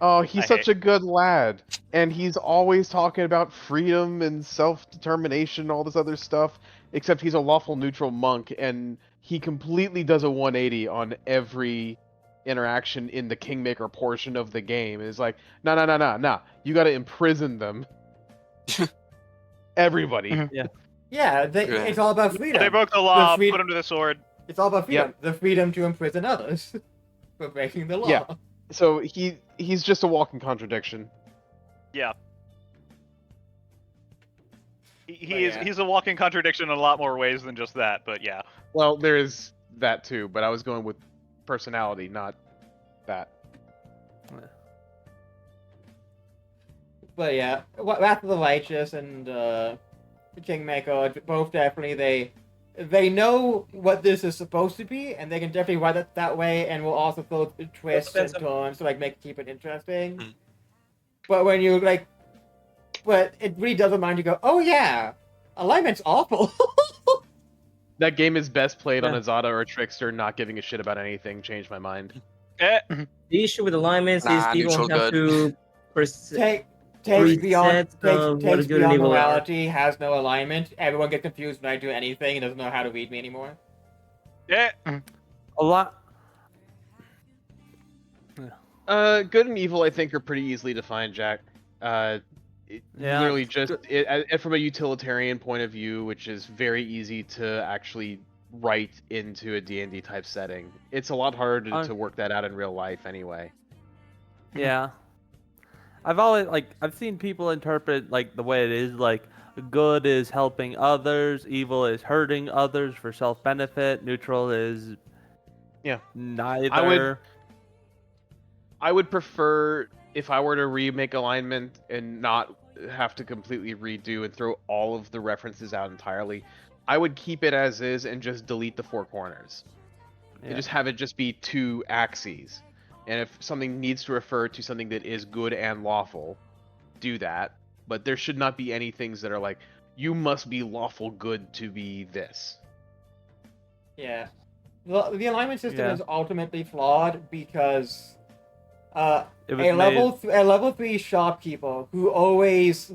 Oh, he's I such a good lad, and he's always talking about freedom and self-determination, all this other stuff. Except he's a lawful neutral monk, and he completely does a 180 on every interaction in the Kingmaker portion of the game. Is like, no. You got to imprison them. Everybody. Mhm. Yeah. Yeah, it's all about freedom. They broke the law, free- put him to the sword. It's all about freedom. The freedom to imprison others for breaking the law. Yeah. So he's just a walking contradiction. Yeah. yeah. He's a walking contradiction in a lot more ways than just that, but yeah. Well, there is that too, but I was going with personality, not that. But yeah, Wrath of the Righteous and Kingmaker, both definitely they know what this is supposed to be, and they can definitely write it that way, and will also throw twists and turns to like keep it interesting. Mm. But when you but it really does remind you, oh yeah, alignment's awful. That game is best played on Yeah. a Zada or a Trickster not giving a shit about anything. Changed my mind. The issue with alignments is Nah, people neutral have good. to Takes beyond what takes is good and beyond evil are. morality, has no alignment. Everyone gets confused when I do anything and doesn't know how to read me anymore. Yeah. A lot. Good and evil, I think, are pretty easily defined, Jack. Yeah. Literally just from a utilitarian point of view, which is very easy to actually write into a D&D type setting. It's a lot harder to work that out in real life anyway. Yeah. I've seen people interpret like the way it is, like good is helping others, evil is hurting others for self-benefit, neutral is neither. I would prefer if I were to remake alignment and not have to completely redo and throw all of the references out entirely. I would keep it as is and just delete the four corners. And just have it just be two axes. And if something needs to refer to something that is good and lawful, do that. But there should not be any things that are like, you must be lawful good to be this. Yeah. The alignment system Yeah. is ultimately flawed because It was a level 3 shopkeeper who always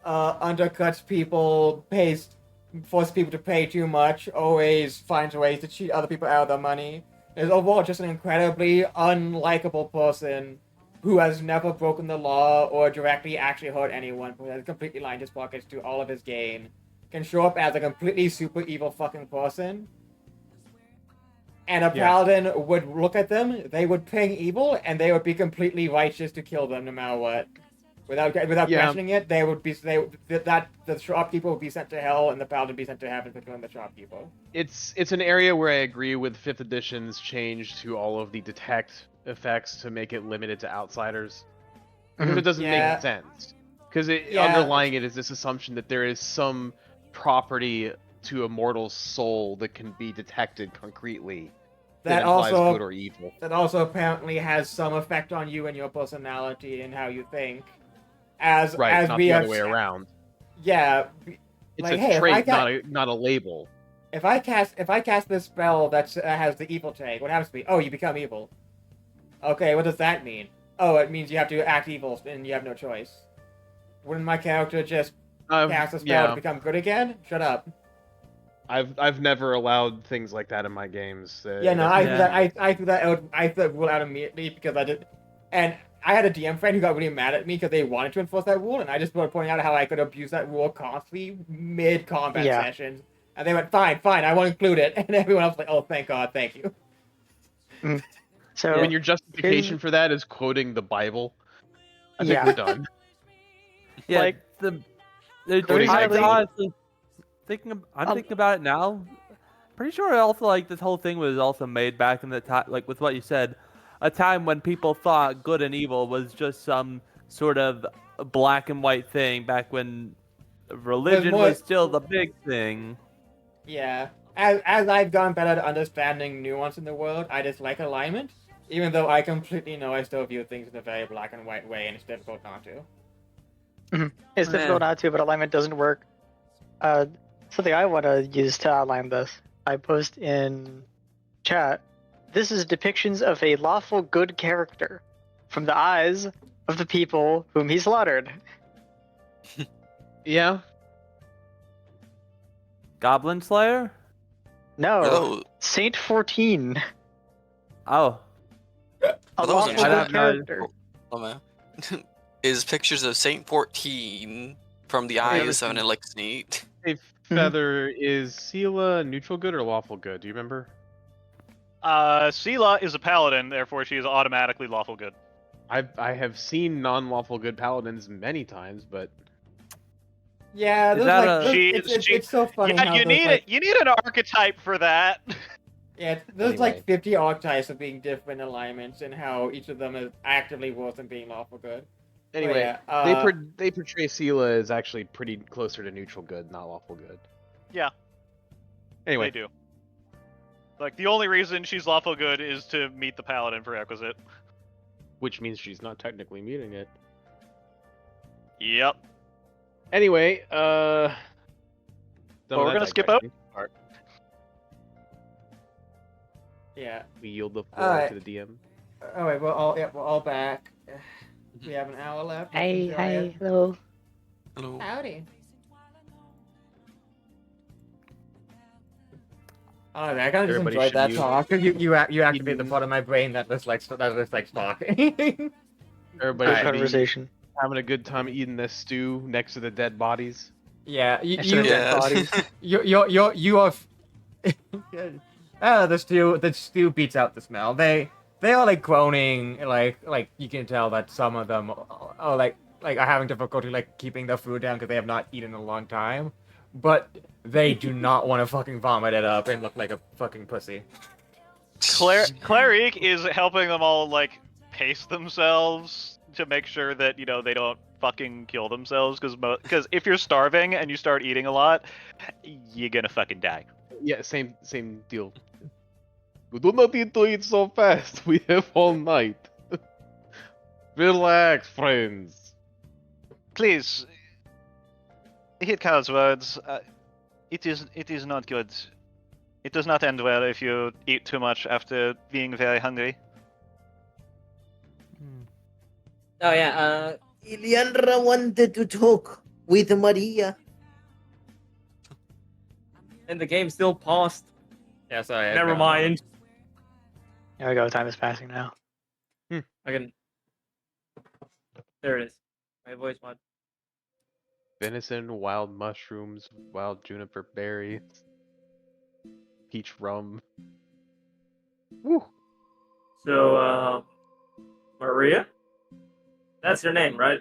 undercuts people, forces people to pay too much, always finds ways to cheat other people out of their money, is overall just an incredibly unlikable person who has never broken the law or directly actually hurt anyone, who has completely lined his pockets to all of his gain, can show up as a completely super evil fucking person. And a paladin would look at them, they would ping evil, and they would be completely righteous to kill them no matter what. Without questioning it, the shopkeeper would be sent to hell, and the paladin would be sent to heaven for killing the shopkeeper. It's an area where I agree with 5th edition's change to all of the detect effects to make it limited to outsiders. Because it doesn't make sense. Because underlying it is this assumption that there is some property to a mortal's soul that can be detected concretely. That implies good or evil. That also apparently has some effect on you and your personality and how you think. As not we the have, other way around. Yeah. It's a trait, not a label. If I cast this spell that has the evil tag, what happens to me? Oh, you become evil. Okay, what does that mean? Oh, it means you have to act evil and you have no choice. Wouldn't my character just cast a spell to become good again? Shut up. I've never allowed things like that in my games. I threw that rule out immediately because I did, and I had a DM friend who got really mad at me because they wanted to enforce that rule, and I just started pointing out how I could abuse that rule constantly mid-combat sessions, and they went, fine, I won't include it, and everyone else was like, oh, thank God, thank you. So when your justification for that is quoting the Bible, I think we're done. Yeah, like honestly, I'm thinking about it now. Pretty sure also like this whole thing was also made back in the time, like with what you said, a time when people thought good and evil was just some sort of black and white thing. Back when religion was still the big thing. Yeah, as I've gotten better at understanding nuance in the world, I dislike alignment, even though I completely know I still view things in a very black and white way, and it's difficult not to. It's difficult not to, but alignment doesn't work. Something I want to use to outline this, I post in chat. This is depictions of a lawful good character from the eyes of the people whom he slaughtered. Yeah. Goblin Slayer? No, Oh. Saint 14. Oh. For A those in lawful chat- good character. Oh, man. Is pictures of Saint 14 from the eyes of an Elixir. Hey, Feather, is Sela neutral good or lawful good? Do you remember? Sela is a paladin, therefore she is automatically lawful good. I have seen non-lawful good paladins many times, but Yeah, Is there's that like a- it's so funny Yeah, how you there's need like it. You need an archetype for that. yeah, there's Anyway. like 50 archetypes of being different alignments and how each of them is actively worse than being lawful good. anyway, yeah, they portray Sela as actually pretty closer to neutral good, not lawful good. Yeah, Anyway, they do. Like the only reason she's lawful good is to meet the paladin prerequisite. which means she's not technically meeting it. Yep. Anyway, Well, we're gonna skip out. yeah. We yield the floor Alright. to the DM. All right, we're all back. We have an hour left. Let's Hey, enjoy hey, it. hello. Hello. Howdy. Oh, I kind of just Everybody enjoyed should that mute. talk. You activate the Mute. part of my brain that was like talking. Everybody Good should be conversation. having a good time eating this stew next to the dead bodies. yeah, Instead of dead bodies. you are. The stew beats out the smell. They are like groaning, like you can tell that some of them are like are having difficulty like keeping their food down because they have not eaten in a long time, but they do not want to fucking vomit it up and look like a fucking pussy. Cleric is helping them all like pace themselves to make sure that they don't fucking kill themselves because if you're starving and you start eating a lot, you're gonna fucking die. Yeah, same deal. We do not need to eat so fast. We have all night. Relax, friends. Please, heed Carl's words. It is not good. It does not end well if you eat too much after being very hungry. Oh yeah, Iliandra wanted to talk with Maria. And the game still paused. Yeah, sorry. Never mind. There we go, time is passing now. I can. There it is. My voice mod. Venison, wild mushrooms, wild juniper berries, peach rum. Woo! So, Maria? That's your name, right?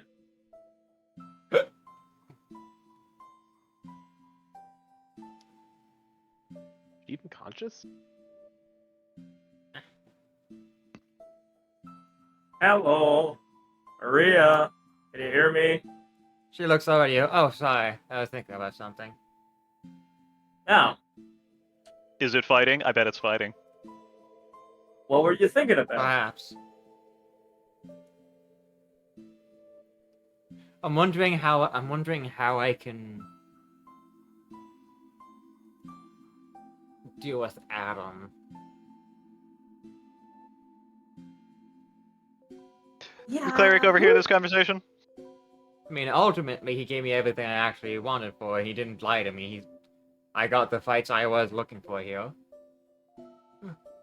Even conscious? Hello, Maria. Can you hear me? She looks over at you. Oh, sorry. I was thinking about something. Now, Is it fighting? I bet it's fighting. what were you thinking about? Perhaps. I'm wondering how I can deal with Adam. Yeah. Did Cleric overhear this conversation? I mean, ultimately, he gave me everything I actually wanted for. He didn't lie to me. I got the fights I was looking for here.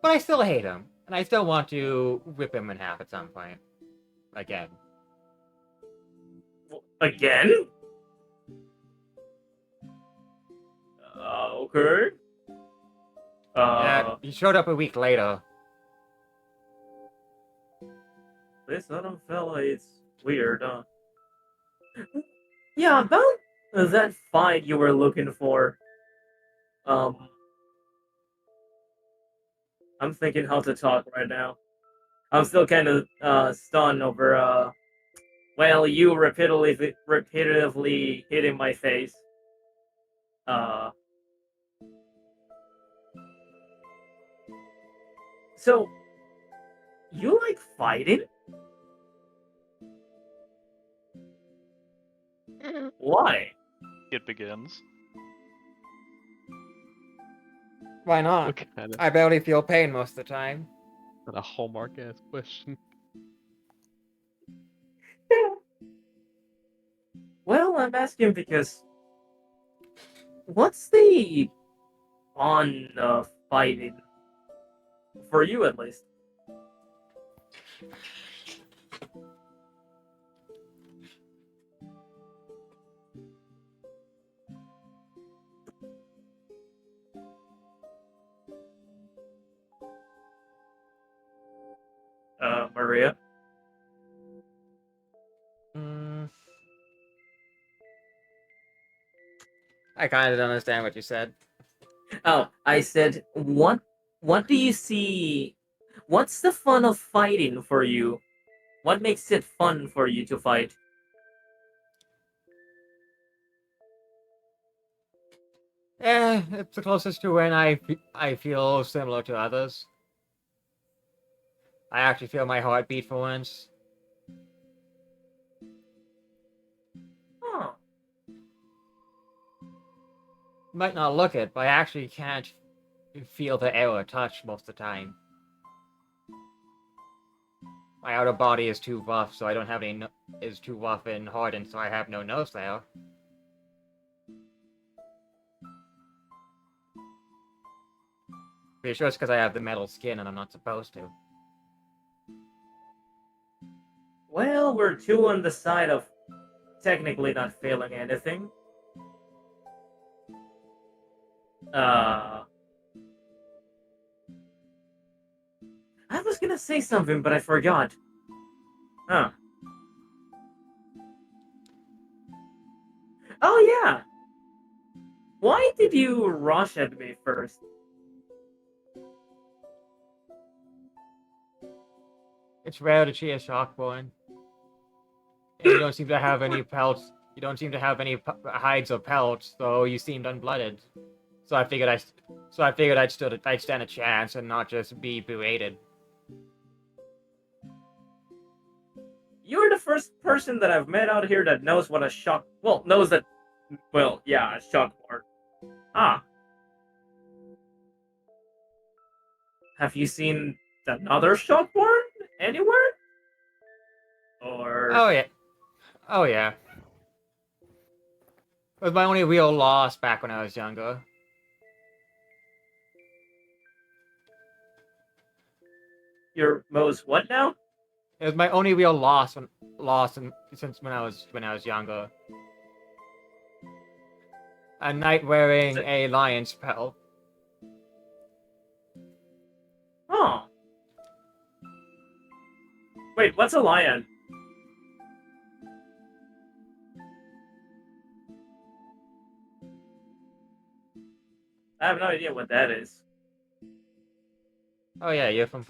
But I still hate him, and I still want to rip him in half at some point. Again. Again? Okay. Yeah, he showed up a week later. This other fella is weird, huh? Yeah, about that fight you were looking for. I'm thinking how to talk right now. I'm still kind of stunned over well, you repetitively hitting my face. So you like fighting? Why? It begins. Why not? What kind I barely feel pain most of the time. of a hallmark ass question? Well, I'm asking because what's the fun of fighting for you, at least? Maria. Mm, I kind of don't understand what you said. Oh, I said, what do you see? What's the fun of fighting for you? What makes it fun for you to fight? It's the closest to when I feel similar to others. I actually feel my heart beat for once. Huh. Might not look it, but I actually can't feel the air or touch most of the time. My outer body is too rough, so I don't have any. Is too rough and hardened, so I have no nose there. Pretty sure it's because I have the metal skin and I'm not supposed to. Well, we're two on the side of technically not failing anything. I was gonna say something, but I forgot. Huh. Oh yeah. Why did you rush at me first? It's rare to see a Shockborn. And you don't seem to have any pelts. You don't seem to have any hides or pelts, though you seemed unblooded. So I figured I'd stand a chance and not just be berated. You're the first person that I've met out here that knows what a shock. Well, knows that. Well, yeah, a shockboard. Ah. Have you seen another shockboard anywhere? Or Oh yeah. Oh yeah. It was my only real loss back when I was younger. your most what now? It was my only real loss since when I was younger. A knight wearing a lion's pelt. Oh. Wait, what's a lion? I have no idea what that is. Oh yeah, you're from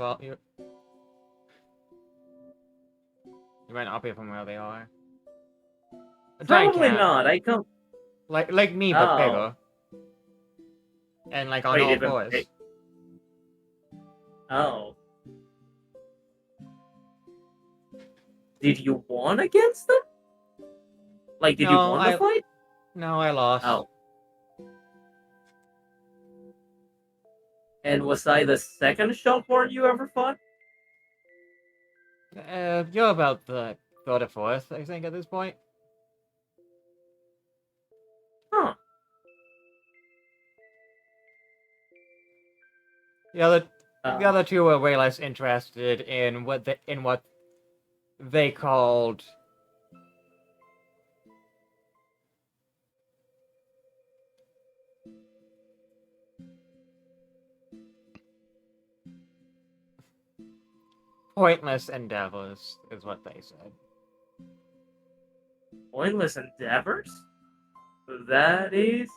you might not be from where they are. A giant Probably cat. not. I come. Like me, but bigger. And like on Wait, all even fours. big- Oh. Did you won against them? Like, did you No, won the fight? No, I lost. Oh. And was I the second Shockborn you ever fought? You're about the third or fourth, I think, at this point. Huh. The other two were way less interested in what they called pointless endeavors, is what they said. Pointless endeavors? That is...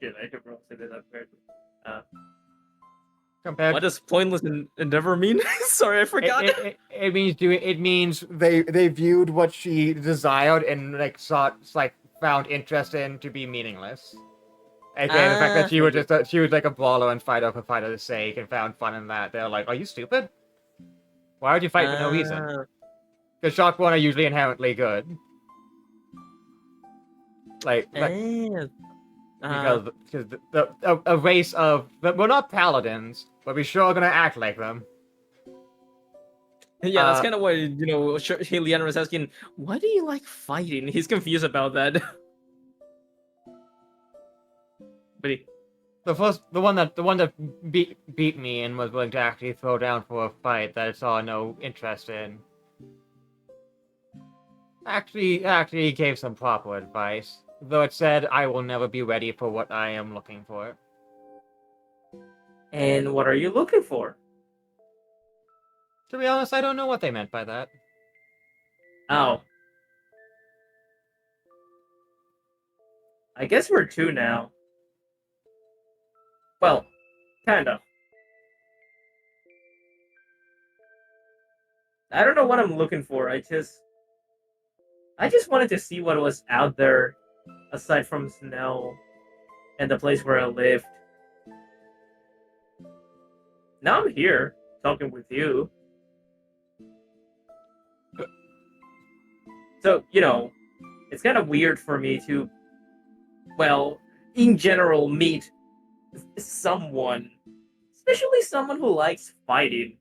Shit, I could probably say that correctly. Compared What does pointless endeavor mean? Sorry, I forgot. it means doing. It means they viewed what she desired and found interest in to be meaningless. Again, the fact that she was like a brawler and fighter for fighter's sake and found fun in that. They're like, are you stupid? Why would you fight for no reason? Because Shockborn are usually inherently good. Because a race of we're not paladins, but we're sure gonna act like them. Yeah, that's kind of why, Leander was asking, why do you like fighting? He's confused about that. But the one that beat me and was willing to actually throw down for a fight that I saw no interest in. Actually gave some proper advice, though it said I will never be ready for what I am looking for. And what are you looking for? To be honest, I don't know what they meant by that. Oh. I guess we're two now. Well, kind of. I don't know what I'm looking for. I just wanted to see what was out there aside from snow and the place where I lived. Now I'm here talking with you. So, it's kind of weird for me to, well, in general, meet someone, especially someone who likes fighting.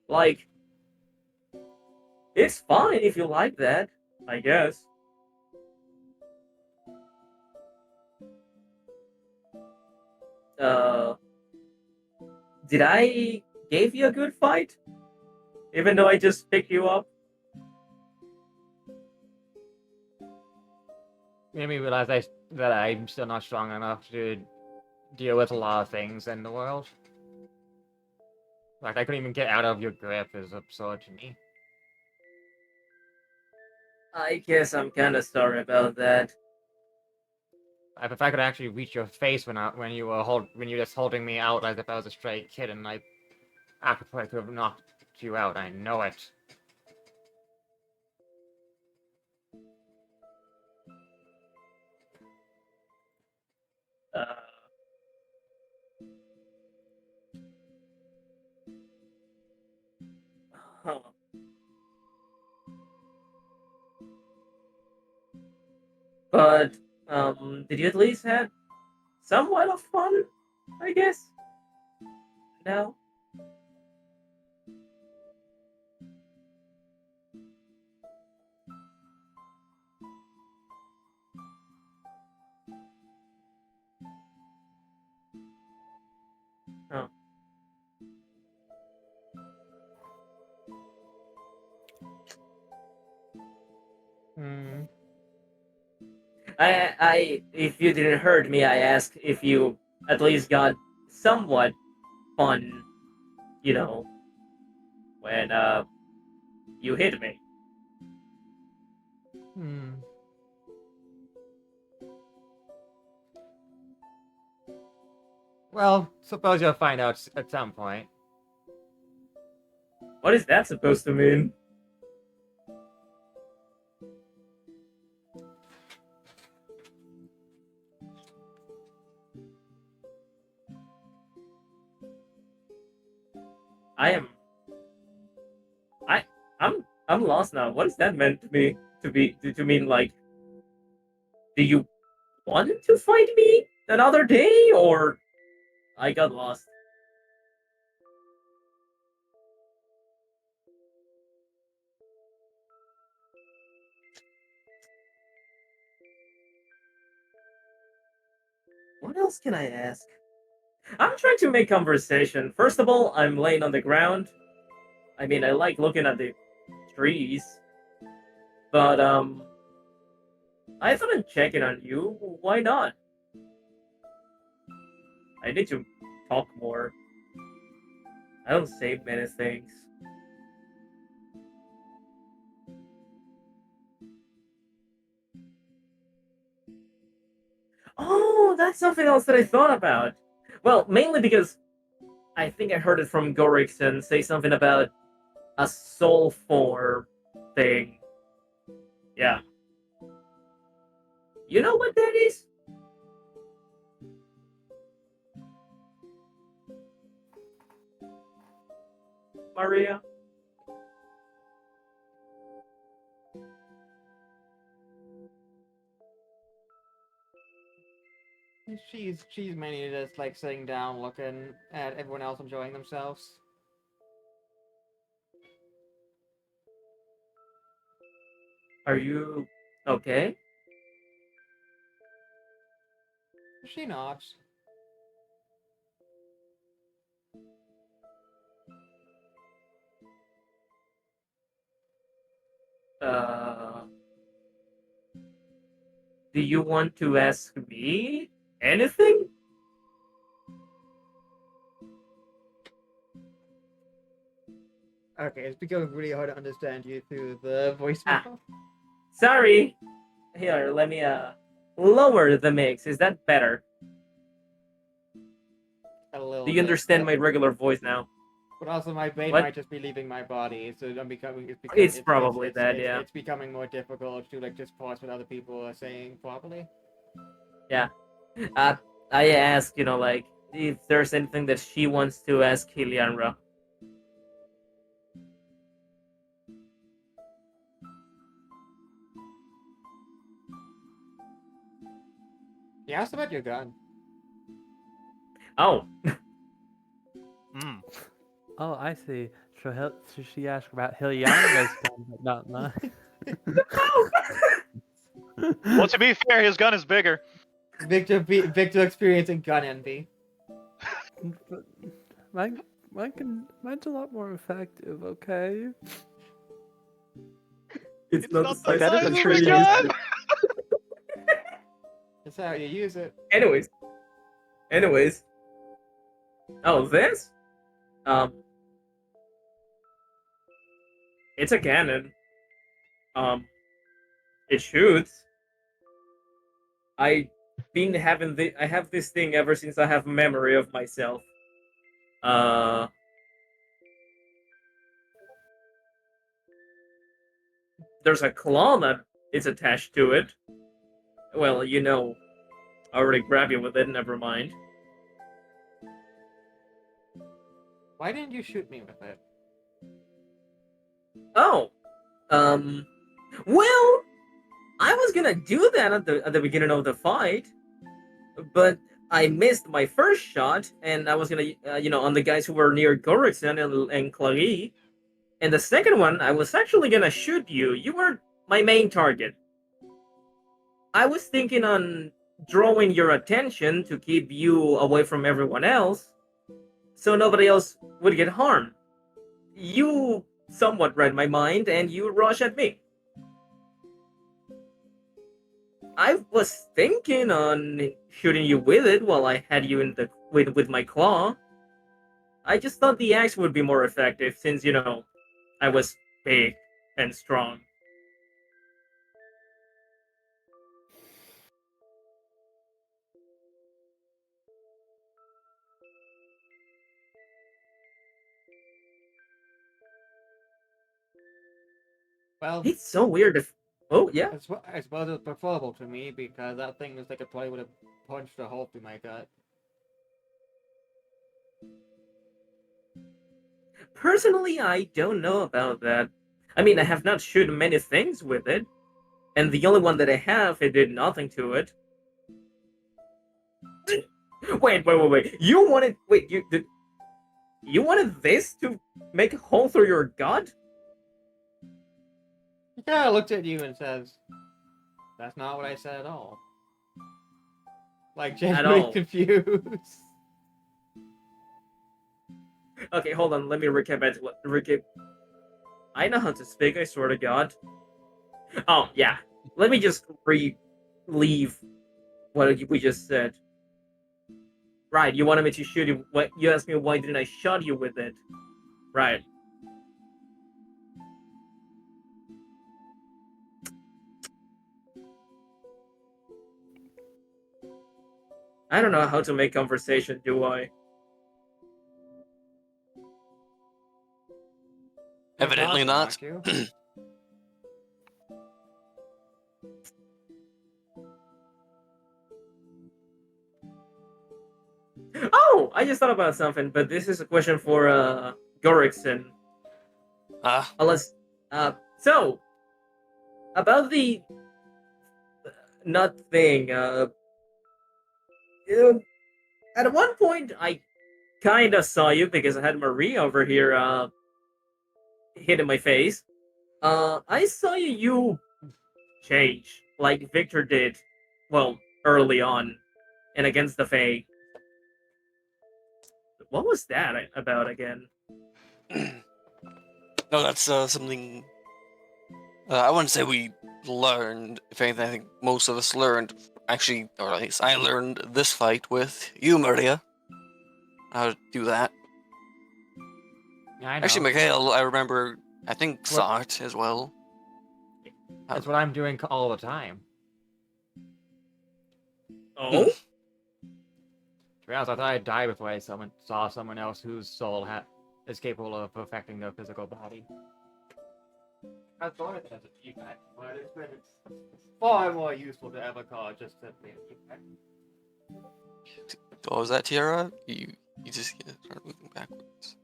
Like, it's fine if you like that, I guess. Did I give you a good fight? Even though I just picked you up? Made me realize that I'm still not strong enough to deal with a lot of things in the world. Like, I couldn't even get out of your grip is absurd to me. I guess I'm kind of sorry about that. If I could actually reach your face when you were just holding me out as if I was a stray kid, and I probably could have knocked you out. I know it. Uh, huh. But, did you at least have somewhat of fun? I guess? No? Oh. Hmm. If you didn't hurt me, I asked if you at least got somewhat fun, you know, when, you hit me. Hmm. Well, suppose you'll find out at some point. What is that supposed to mean? I am. I. I'm lost now. What is that meant to me? To mean like? Do you want to fight me another day, or I got lost? What else can I ask? I'm trying to make conversation. First of all, I'm laying on the ground. I mean, I like looking at the trees, but I thought I'd check in on you. Why not? I need to talk more. I don't say many things. Oh, that's something else that I thought about. Well, mainly because I think I heard it from Gorikson say something about a soul form thing. Yeah. You know what that is? Maria? She's mainly just like sitting down, looking at everyone else enjoying themselves. Are you okay? She nods. Uh, do you want to ask me anything? Okay, it's becoming really hard to understand you through the voicemail. Sorry. Here, let me lower the mix. Is that better? A little Do you bit, understand but- my regular voice now? But also, my brain What? might just be leaving my body, so I'm becoming. It's probably that, yeah. It's becoming more difficult to like just pause what other people are saying properly. Yeah. I asked, like, if there's anything that she wants to ask Helianra. Yeah, ask about your gun. Oh. Hmm. Oh, I see. So she asked about Hiliana's gun, but not mine. Well, to be fair, his gun is bigger. Victor experiencing gun envy. But mine's a lot more effective. Okay. It's not the Like, that size is a of true the statement. gun. That's how you use it. Anyways. Oh, this? It's a cannon. It shoots. I have this thing ever since I have memory of myself. There's a claw that is attached to it. Well, I already grabbed you with it, never mind. Why didn't you shoot me with it? Oh. Well, I was gonna do that at the beginning of the fight, but I missed my first shot, and I was gonna, on the guys who were near Gorikson and Clary. And the second one, I was actually gonna shoot you. You were my main target. I was thinking on drawing your attention to keep you away from everyone else, so nobody else would get harmed. You somewhat read my mind, and you rush at me. I was thinking on shooting you with it while I had you in the with my claw. I just thought the axe would be more effective since I was big and strong. Well, It's so weird. Oh yeah. I suppose it's preferable to me because that thing was like a toy would have punched a hole through my gut. Personally, I don't know about that. I mean, I have not shot many things with it, and the only one that I have, it did nothing to it. Wait. You wanted this to make a hole through your gut? He kind of looks at you and says, "That's not what I said at all." Like genuinely all. confused. Okay, hold on. Let me recap. I know how to speak. I swear to God. Oh yeah. Let me just leave what we just said. Right. You wanted me to shoot you. What you asked me? Why didn't I shot you with it? Right. I don't know how to make conversation, do I? Evidently not. Oh, I just thought about something, but this is a question for Gorikson. Unless, so about the nut thing. At one point, I kind of saw you because I had Marie over here hitting my face. I saw you change like Victor did, well, early on, and against the Fae. What was that about again? No, that's something I wouldn't say we learned. If anything, I think most of us learned. Actually, or at least I learned this fight with you, Maria. How to do that. Yeah, I know. Actually, Mikhail, I remember, I think, What- saw it as well. That's what I'm doing all the time. Oh? To be honest, I thought I'd die before I saw someone else whose soul is capable of affecting their physical body. I thought it as a defect, but it's far more useful to ever call it just to be a defect. What was that, Tiara? You just start moving backwards.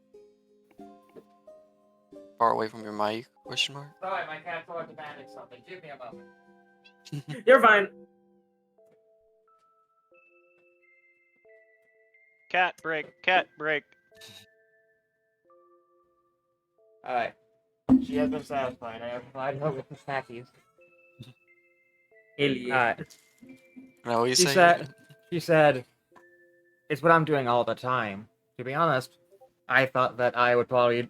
Far away from your mic? Question mark. Sorry, my cat forgot to manage something. Give me a moment. You're fine. Cat break, cat break. Alright. She has been satisfied. I have provided her with the snackies. Alright. No, you She say? said, it's what I'm doing all the time. To be honest, I thought that I would probably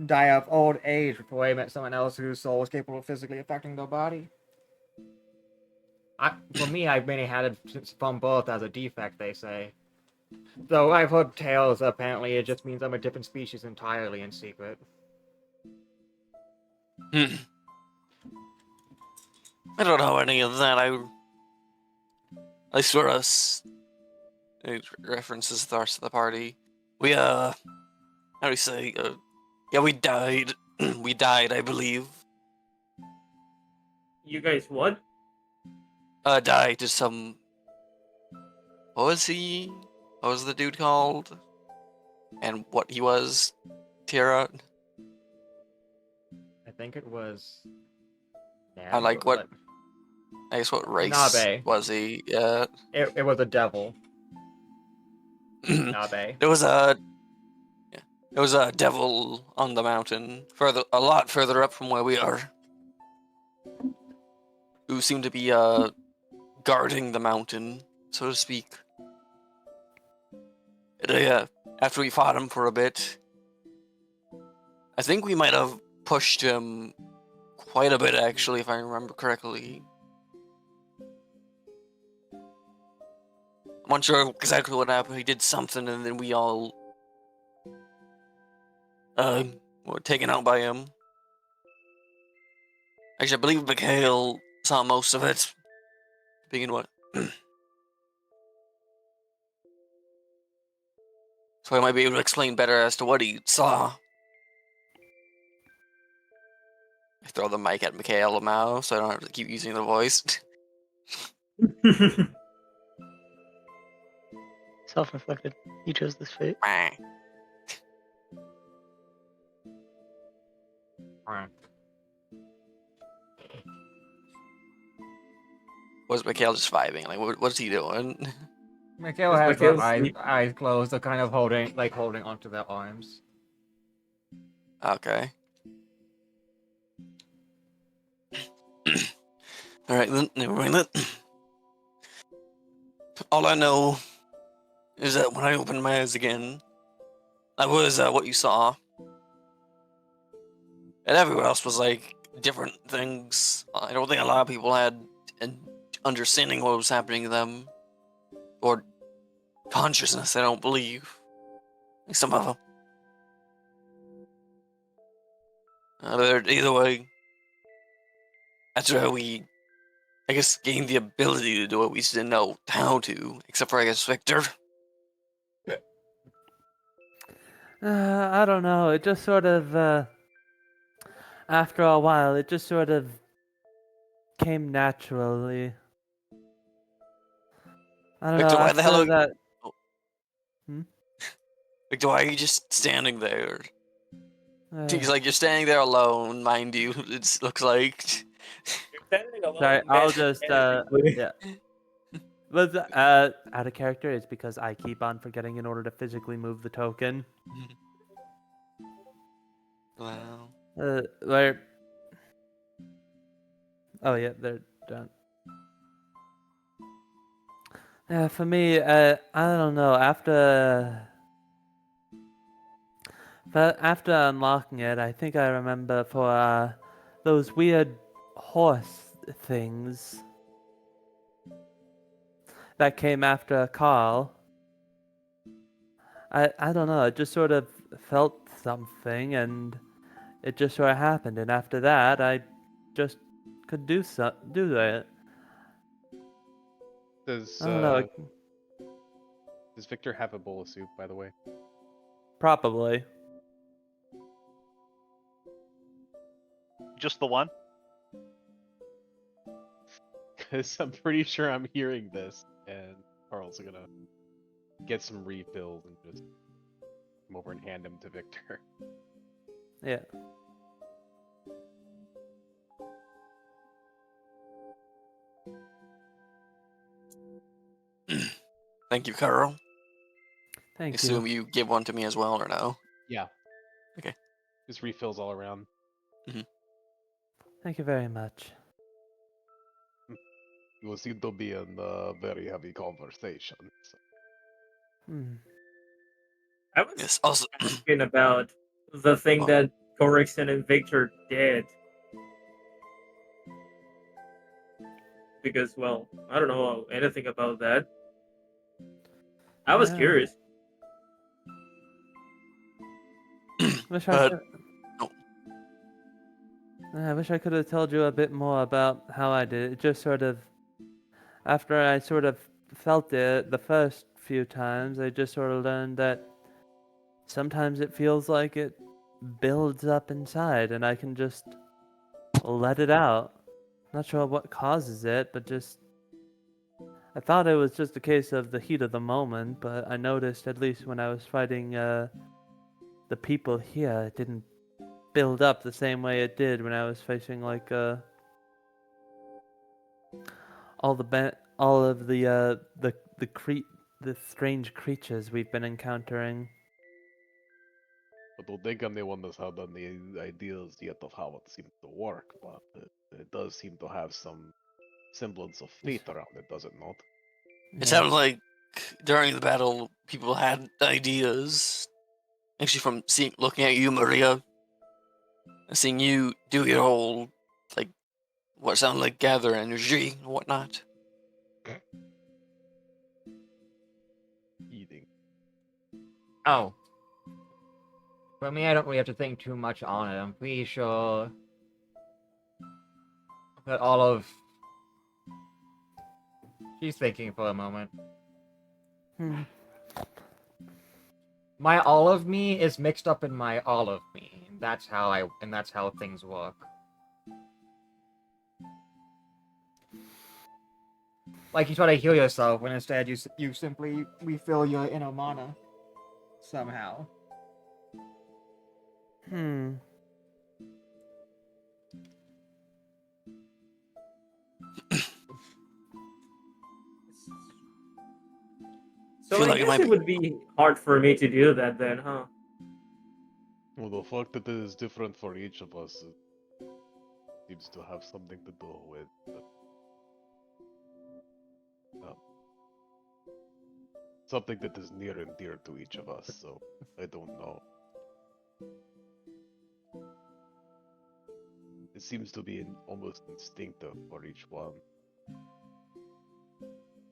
die of old age before I met someone else whose soul was capable of physically affecting their body. For me, I've mainly had it from birth as a defect, they say. Though I've heard tales, apparently it just means I'm a different species entirely in secret. I don't know any of that. I swear us. It references the rest of the party. We how do you say? Yeah, we died. We died, I believe. You guys what? Died to some. What was he? What was the dude called? And what he was? Tira. I think it was. I like what. I guess what race Nabe. was he? It was a devil. Nabe. It was a. Yeah, it was a devil on the mountain, a lot further up from where we are. Who seemed to be guarding the mountain, so to speak. After we fought him for a bit, I think we might have pushed him quite a bit, actually, if I remember correctly. I'm not sure exactly what happened. He did something, and then we all were taken out by him. Actually, I believe Mikhail saw most of it. Begin what? So I might be able to explain better as to what he saw. I throw the mic at Mikhail now, so I don't have to keep using the voice. Self-inflicted. You chose this fate. Was Mikhail just vibing? Like, what's he doing? Mikhail has their eyes closed. They're kind of holding onto their arms. Okay. Alright, then, never mind that. All I know is that when I opened my eyes again, that was what you saw. And everywhere else was like different things. I don't think a lot of people had an understanding what was happening to them. Or consciousness, I don't believe. Like some of them. But either way, that's how we, I guess, gained the ability to do it. We just didn't know how to, except for, I guess, Victor. I don't know. It just sort of, after a while, it just sort of came naturally. I don't Victor, know. why the hell After are that, Victor, why are you just standing there? He's like, you're standing there alone, mind you. It looks like. sorry, I'll just yeah. But out of character is because I keep on forgetting in order to physically move the token. Wow. Where? Oh yeah, they're done. For me, I don't know. After unlocking it, I think I remember for those weird horse things that came after a call. I don't know, I just sort of felt something and it just sort of happened, and after that I just could do that. Does I don't know, does Victor have a bowl of soup, by the way? probably. Just the one? Because I'm pretty sure I'm hearing this, and Carl's gonna get some refills and just come over and hand them to Victor. Yeah. Thank you, Carl. Thank Assume you. you give one to me as well, or no? Yeah. Okay. Just refills all around. Thank you very much. You seem to be in a very heavy conversation. Hmm. I was Yes. Also, asking about the thing Well- that Corrickson and Victor did. Because, well, I don't know anything about that. I was Yeah. curious. Wish I could. no. I wish I could have told you a bit more about how I did it. It just sort of, after I sort of felt it the first few times, I just sort of learned that sometimes it feels like it builds up inside and I can just let it out. Not sure what causes it, but just. I thought it was just a case of the heat of the moment, but I noticed, at least when I was fighting the people here, it didn't build up the same way it did when I was facing like all of the strange creatures we've been encountering. I don't think anyone has had any ideas yet of how it seems to work, but it does seem to have some semblance of faith around it, does it not? It sounded like during the battle, people had ideas. Actually, from looking at you, Maria, and seeing you do your whole, like, what sounded like gather energy and whatnot. Eating. Oh. For me, I don't really have to think too much on it. I'm pretty sure that all of... She's thinking for a moment. Hmm. My all of me is mixed up in my all of me. That's how things work. Like you try to heal yourself, when instead you simply refill your inner mana somehow. Hmm. So Feel I like it guess might it be. would be hard for me to do that then, huh? Well, the fact that it is different for each of us seems to have something to do with something that is near and dear to each of us, so I don't know. It seems to be almost instinctive for each one.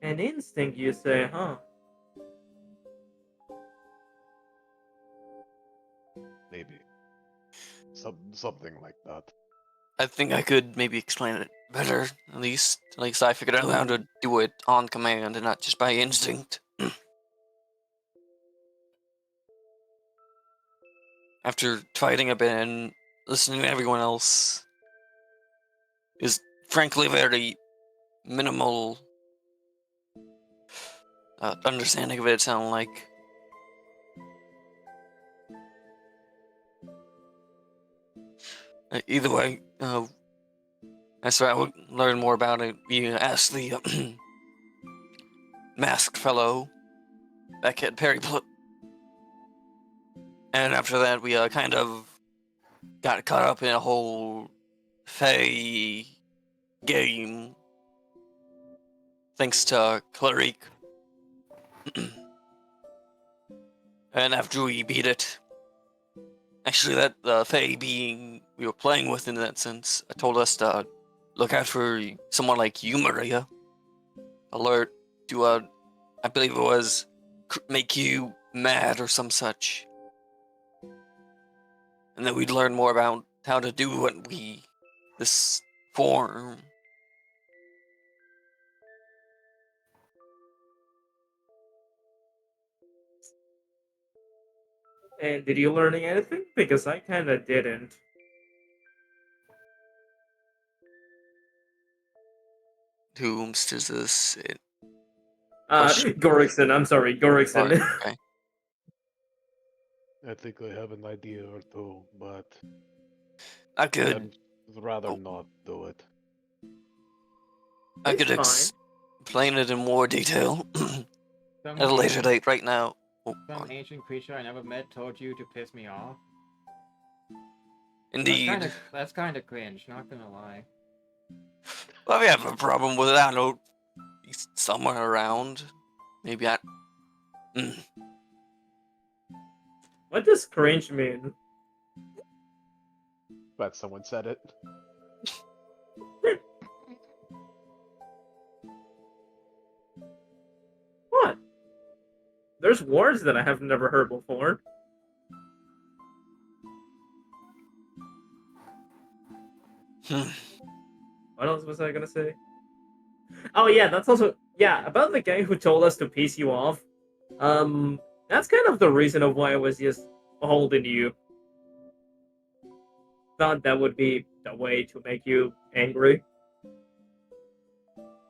An instinct, you say, huh? Maybe. Something like that. I think I could maybe explain it better. At least I figured out how to do it on command and not just by instinct. After fighting a bit and listening to everyone else, is frankly very minimal understanding of it. It sounded like. Either way, that's why I would learn more about it. We asked the masked fellow back at Perry and after that we kind of got caught up in a whole Fey game thanks to Claric. And after we beat it, actually that Fey being we were playing with in that sense told us to look out for someone like you, Maria. Alert to I believe it was make you mad or some such. And then we'd learn more about how to do this form. And did you learn anything? Because I kind of didn't. Whomst is this? Gorikson, I'm sorry, Gorikson. Okay. I think I have an idea or two, but I could I'd rather not do it. I could It's explain it in more detail Some, at a later date. Right now. Oh, some ancient creature I never met told you to piss me off. indeed. That's kind of cringe, not gonna lie. Well, if you have a problem with it, I know he's somewhere around. Maybe I. What does cringe mean? Glad someone said it. What? There's words that I have never heard before. What else was I gonna say? Oh yeah, that's also about the guy who told us to piss you off. That's kind of the reason of why I was just holding you. Thought that would be the way to make you angry.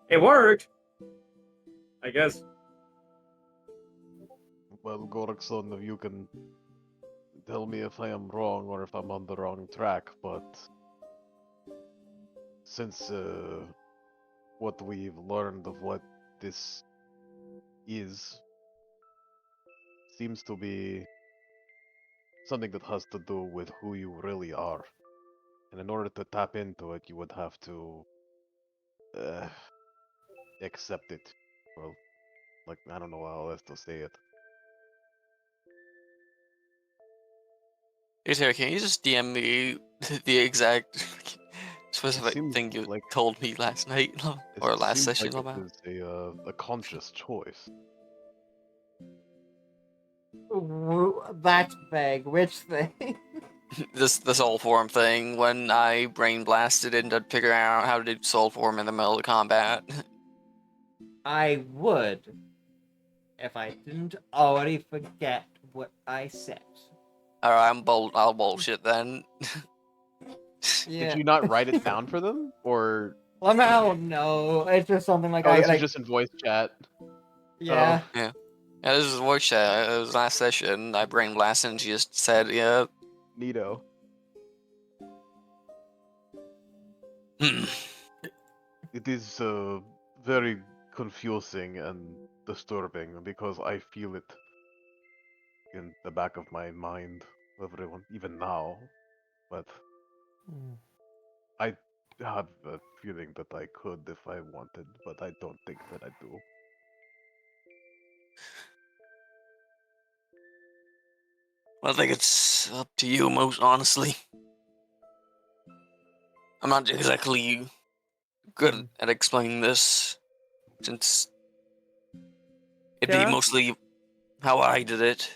It worked, I guess. Well, Gorikson, you can tell me if I am wrong or if I'm on the wrong track, but since what we've learned of what this is seems to be something that has to do with who you really are. And in order to tap into it, you would have to accept it. Well, like, I don't know how else to say it. Hey Sarah, can you just DM me the exact specific seems thing you like- told me last night or It last seems session like about? it is a conscious choice. That's vague. Which thing? This soul form thing when I brain blasted into figuring out how to do soul form in the middle of combat. I would, if I didn't already forget what I said. Alright, I'll bullshit then. Yeah. Did you not write it down for them, or Somehow, no. It's just something like this I is just in voice chat? Yeah. Yeah, this is voice chat. It was last session. I brain blasted and she just said, yeah. Neato. It is very confusing and disturbing because I feel it in the back of my mind, everyone, even now. But I have a feeling that I could if I wanted, but I don't think that I do. I think it's up to you, most honestly. I'm not exactly good at explaining this, since it'd be Sarah? mostly how I did it.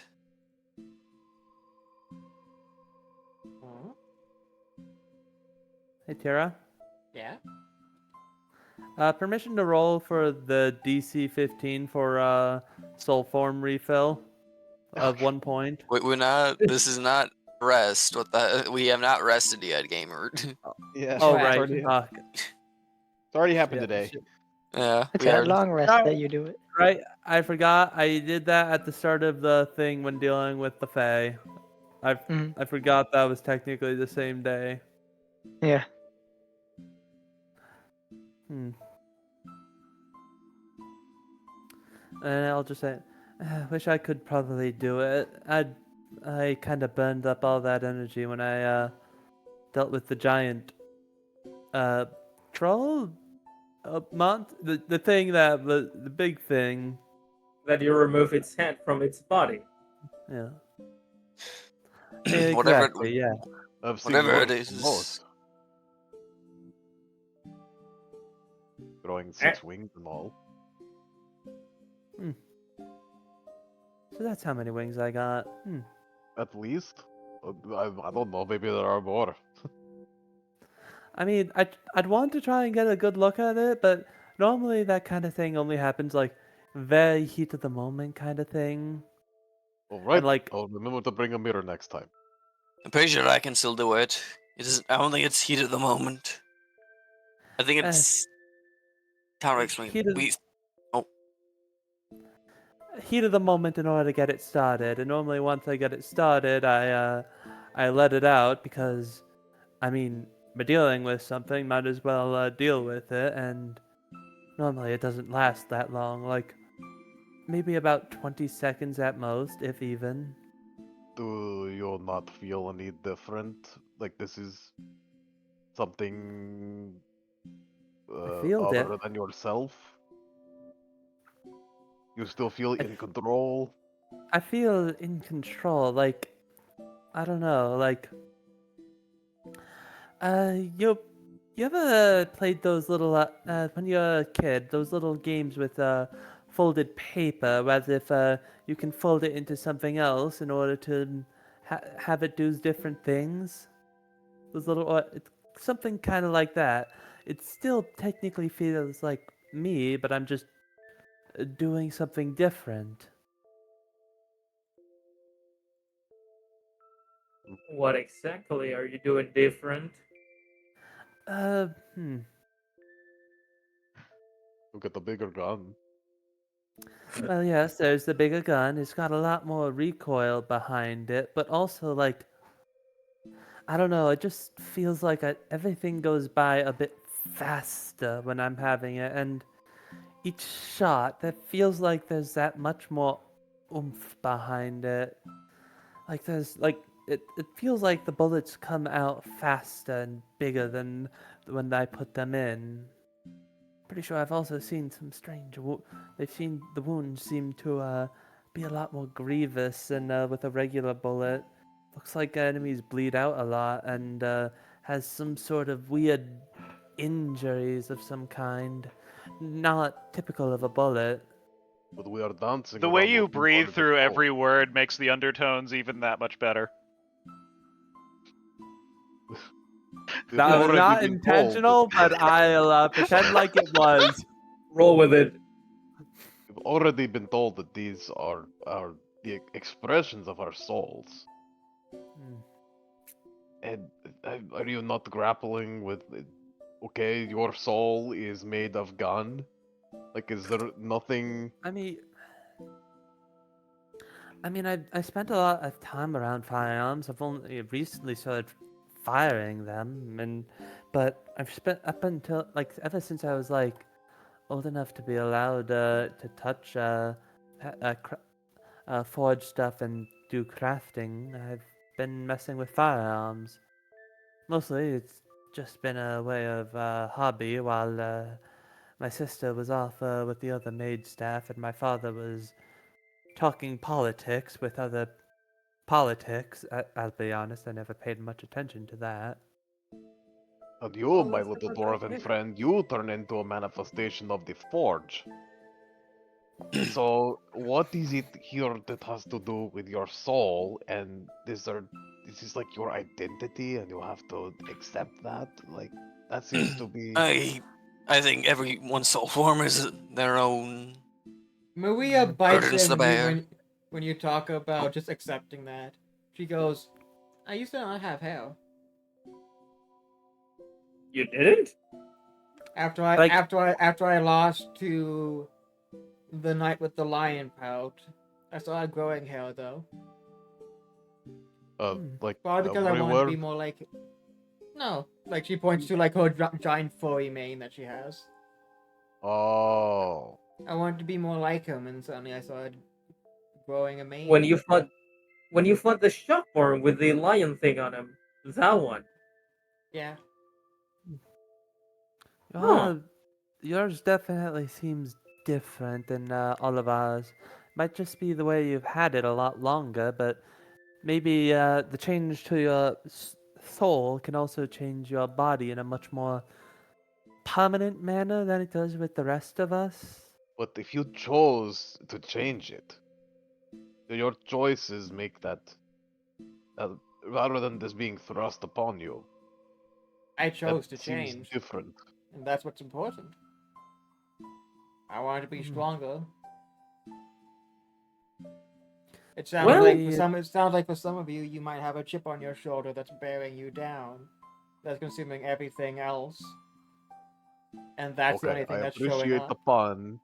Hey, Tara. Yeah. Permission to roll for the DC 15 for soul form refill of 1 point. We're not. This is not rest. What the? We have not rested yet, gamer. Yeah. Oh, Right. right. It's already happened Yeah, today. Yeah, It's we a are. long rest No. that you do it. Right. I forgot. I did that at the start of the thing when dealing with the Fae. I forgot that was technically the same day. Yeah. And I'll just say, wish I could probably do it. I kind of burned up all that energy when I dealt with the giant troll the thing that the big thing. That you remove its head from its body. Yeah. Whatever. Exactly. Yeah. I've seen Whatever it worse than is. most. growing 6 wings and all. So that's how many wings I got. At least. I don't know, maybe there are more. I mean, I'd want to try and get a good look at it, but normally that kind of thing only happens like very heat of the moment kind of thing. Alright, And like, I'll remember to bring a mirror next time. I'm pretty sure I can still do it. I don't think it's heat at the moment. I think it's counter explain. heat of, Oh, heat of the moment in order to get it started. And normally once I get it started, I let it out because, I mean, we're dealing with something, might as well deal with it. And normally it doesn't last that long, like maybe about 20 seconds at most, if even. Do you not feel any different? Like this is something I feel other than yourself? You still feel in control? I feel in control, like, I don't know, like, you ever played those little, when you're a kid, those little games with, folded paper, where if, you can fold it into something else in order to have it do different things? Those little, it's something kind of like that. It still technically feels like me, but I'm just doing something different. What exactly are you doing different? Uh, hmm. Look at the bigger gun. Well, yes, there's the bigger gun. It's got a lot more recoil behind it, but also, like, I don't know, it just feels like everything goes by a bit faster when I'm having it, and each shot, that feels like there's that much more oomph behind it. Like, it feels like the bullets come out faster and bigger than when I put them in. Pretty sure I've also seen some strange. The wounds seem to be a lot more grievous than with a regular bullet. Looks like enemies bleed out a lot and has some sort of weird injuries of some kind, not typical of a bullet. But we are dancing The way around you what we've breathe already through told. every word makes the undertones even that much better. We've That was already not been intentional, told but I'll pretend like it was. Roll with it. we've already been told that these are the expressions of our souls. And are you not grappling with? Okay, your soul is made of gun. Like, is there nothing? I mean, I spent a lot of time around firearms. I've only recently started firing them, but I've spent up until like ever since I was like old enough to be allowed to touch forge stuff and do crafting. I've been messing with firearms. Mostly, it's just been a way of hobby while my sister was off with the other maid staff, and my father was talking politics with other politics. I'll be honest, I never paid much attention to that. And you, my little dwarven friend, you turn into a manifestation of the forge. So, what is it here that has to do with your soul? And this is like your identity, and you have to accept that. Like that seems to be. I think everyone's soul form is their own. Maria bites Burdens the in you bear. when you talk about just accepting that. She goes, "I used to not have hair. You didn't? After Like- I lost to the knight with the lion pout, I started growing hair though. Like Probably because I wanted to everywhere. be more like. No, like she points to like her giant furry mane that she has. Oh, I wanted to be more like him, and suddenly I started growing a mane. When you fought the shop form with the lion thing on him, that one. Yeah. Huh. Yours definitely seems different than all of ours. Might just be the way you've had it a lot longer, but maybe the change to your soul can also change your body in a much more permanent manner than it does with the rest of us. But if you chose to change it, your choices make that rather than this being thrust upon you. I chose That to seems change, different. and that's what's important. I wanted to be stronger. It sounds Well- like for some. It sounds like for some of you, you might have a chip on your shoulder that's bearing you down, that's consuming everything else, and that's the Okay, only thing I that's showing appreciate up. the pun.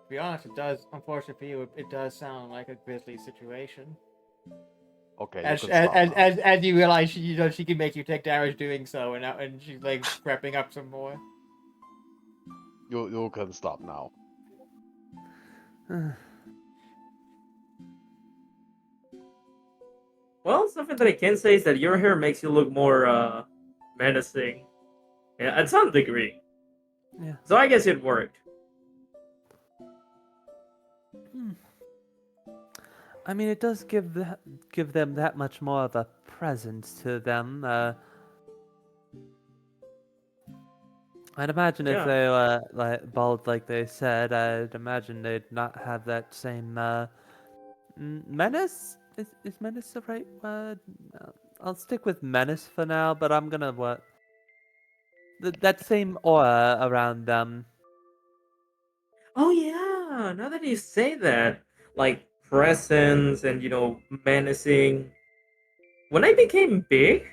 To be honest, it does. Unfortunately for you, it does sound like a grisly situation. Okay, you As can as, stop as, now. as you realize she can make you take damage doing so, and she's like prepping up some more. You can stop now. Well, something that I can say is that your hair makes you look more menacing. Yeah, at some degree. Yeah. So I guess it worked. I mean, it does give them that much more of a presence to them. I'd imagine if Yeah. they were like bald, like they said, I'd imagine they'd not have that same menace. Is menace the right word? I'll stick with menace for now, but I'm gonna what that same aura around them. Oh yeah, now that you say that, like presence and menacing. When I became big,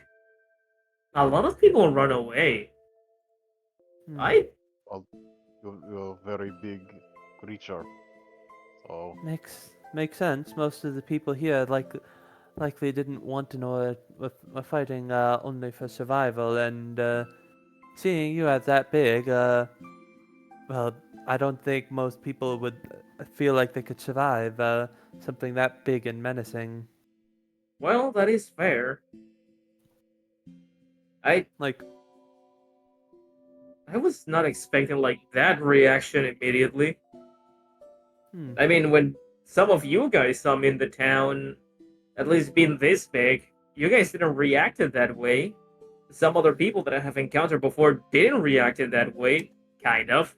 a lot of people run away. Hmm. I Well, you're a very big creature, so Makes sense. Most of the people here likely didn't want to know were fighting only for survival, and seeing you as that big, well, I don't think most people would feel like they could survive something that big and menacing. well, that is fair. I Like, I was not expecting like that reaction immediately. hmm, I mean, when some of you guys saw me in the town, at least being this big, you guys didn't react it that way. Some other people that I have encountered before didn't react it that way, kind of.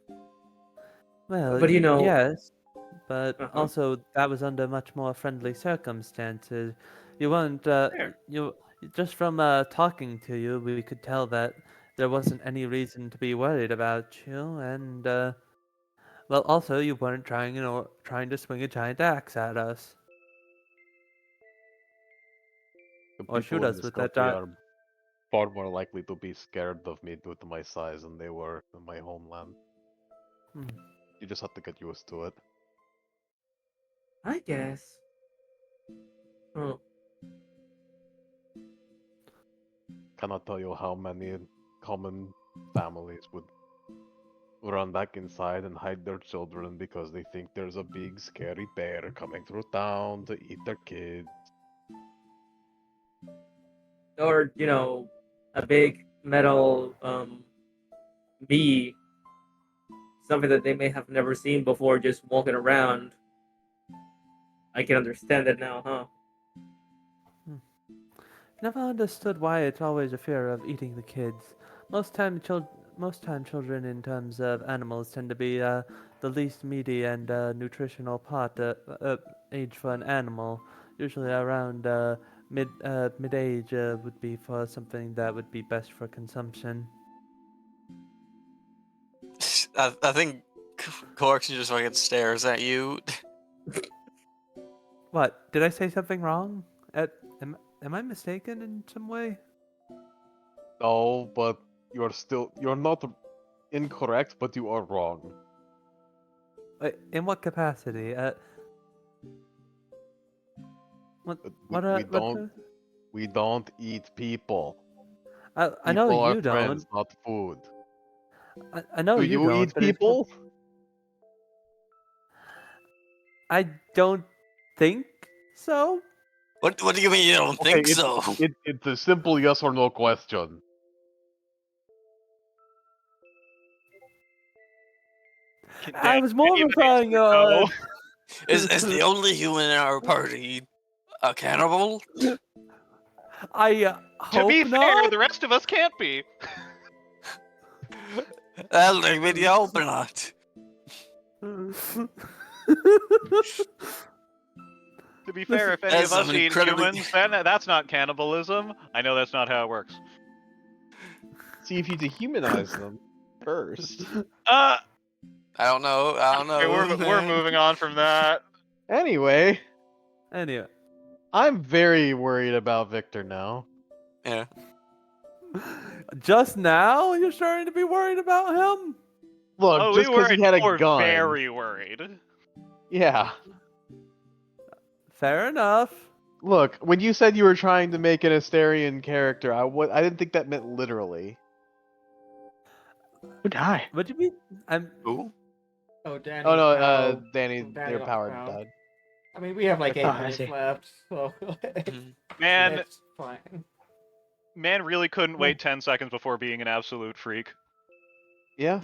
well, But yes, but uh-huh. also that was under much more friendly circumstances. You weren't, There. you just from talking to you, we could tell that there wasn't any reason to be worried about you, and well, also you weren't trying to swing a giant axe at us the or shoot people in us this with that country giant. are far more likely to be scared of me due to my size than they were in my homeland. Hmm. You just have to get used to it. I guess. Huh. Cannot tell you how many common families would run back inside and hide their children because they think there's a big scary bear coming through town to eat their kids. Or, a big metal bee, something that they may have never seen before just walking around. I can understand it now, huh? Never understood why it's always a fear of eating the kids. Most time children in terms of animals tend to be the least meaty and nutritional part age for an animal. Usually around mid age would be for something that would be best for consumption. I think Corksy just fucking stares at you. What? Did I say something wrong? Am I mistaken in some way? No, but you're not incorrect, but you are wrong. In what capacity? What? We, What? we What? don't we don't eat people. I know People are you don't. friends, not food. I know Do you you don't. eat But people? I don't think so. What do you mean you don't Okay, think so? it's a simple yes or no question. I was more referring on. Is the only human in our party a cannibal? I To be Hope fair, not. the rest of us can't be. Elder, maybe I hope not. To be fair, if any That's of us an eat incredibly- humans, then that's not cannibalism. I know that's not how it works. See if you dehumanize them first. Uh, I don't know. okay, we're man. moving on from that. Anyway, Anyway, I'm very worried about Victor now. Yeah. just now you're starting to be worried about him. Look, Oh, just we because he had a were gun. very worried. Yeah. Fair enough. Look, when you said you were trying to make an Asterian character, I didn't think that meant literally. Who died? What do you mean? Ooh. Oh, Danny. Oh no, Powell- Danny, Danny their lost power power. died. I mean, we have like 8 Oh, I minutes see. left, so Mhm. Man, it's fine. man really couldn't wait 10 seconds before being an absolute freak. Yeah.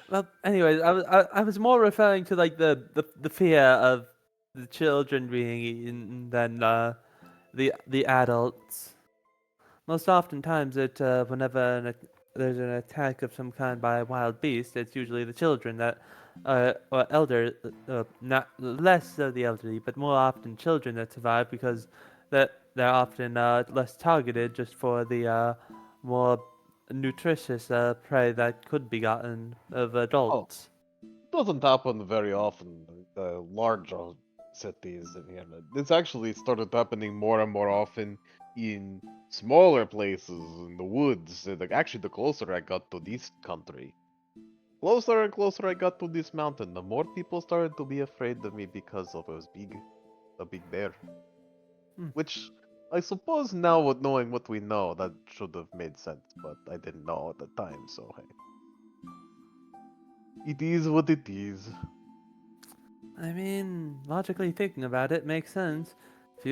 Well, anyways, I was more referring to like the fear of the children being eaten than the adults. Most oftentimes, whenever there's an attack of some kind by a wild beast, it's usually the children that, or elder, not less so the elderly, but more often children that survive because they're often less targeted just for the more nutritious prey that could be gotten of adults. Doesn't happen very often. The larger cities in here. It's actually started happening more and more often in smaller places in the woods. Like actually, the closer I got to this country, closer and closer I got to this mountain, the more people started to be afraid of me because of it was big, a big bear. Which I suppose now, with knowing what we know, that should have made sense, but I didn't know at the time. So hey, it is what it is. I mean, logically thinking about it, makes sense. If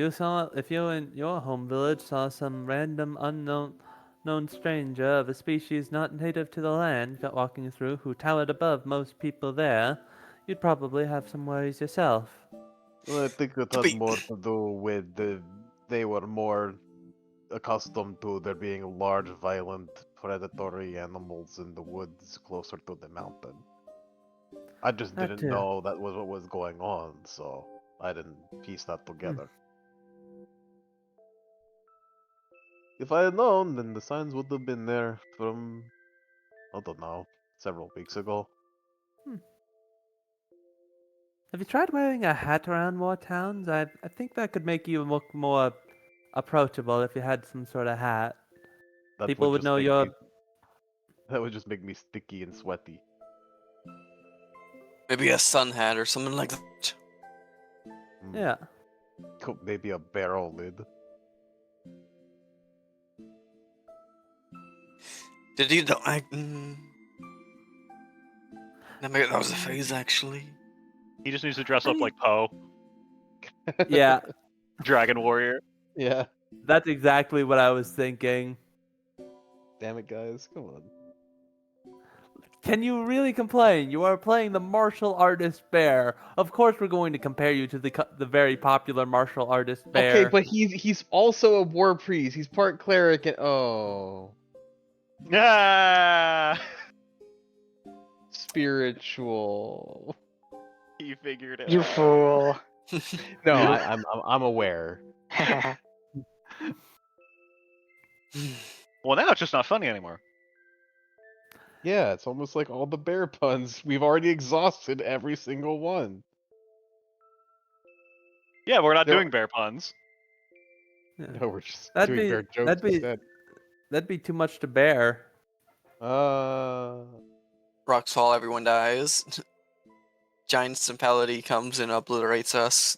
you in your home village saw some random known stranger of a species not native to the land walking through who towered above most people there, you'd probably have some worries yourself. Well, I think it To had be- more to do with they were more accustomed to there being large, violent, predatory animals in the woods closer to the mountain. I just That didn't too. know that was what was going on, so I didn't piece that together. If I had known, then the signs would have been there from, I don't know, several weeks ago. Have you tried wearing a hat around more towns? I think that could make you look more approachable if you had some sort of hat. That People would just know make you're. me- that would just make me sticky and sweaty. Maybe a sun hat or something like that. Yeah. Maybe a barrel lid. Did you know? Maybe that was a phase actually. He just needs to dress up like Poe, Yeah. Dragon Warrior. Yeah. That's exactly what I was thinking. Damn it, guys. Come on. Can you really complain? You are playing the martial artist bear. Of course, we're going to compare you to the very popular martial artist bear. Okay, but he's also a war priest. He's part cleric and Ah! spiritual. He figured it You out. fool. No, I'm aware. Well, now it's just not funny anymore. Yeah, it's almost like all the bear puns. We've already exhausted every single one. Yeah, we're not No. doing bear puns. No, we're just That'd doing be- bear jokes that'd be- instead. That'd be too much to bear. Rocks fall, everyone dies. Giant Simpality comes and obliterates us.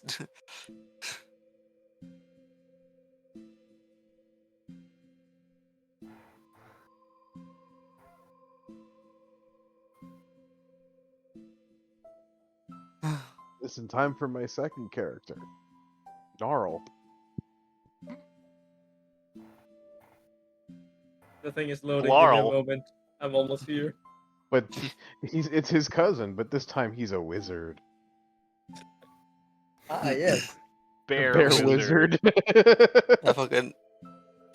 It's in time for my second character, Gnarl. The thing is loading. Laurel. Give me a moment. I'm almost here. But it's his cousin, but this time he's a wizard. Ah, yes. bear, Bear wizard. wizard. I fucking.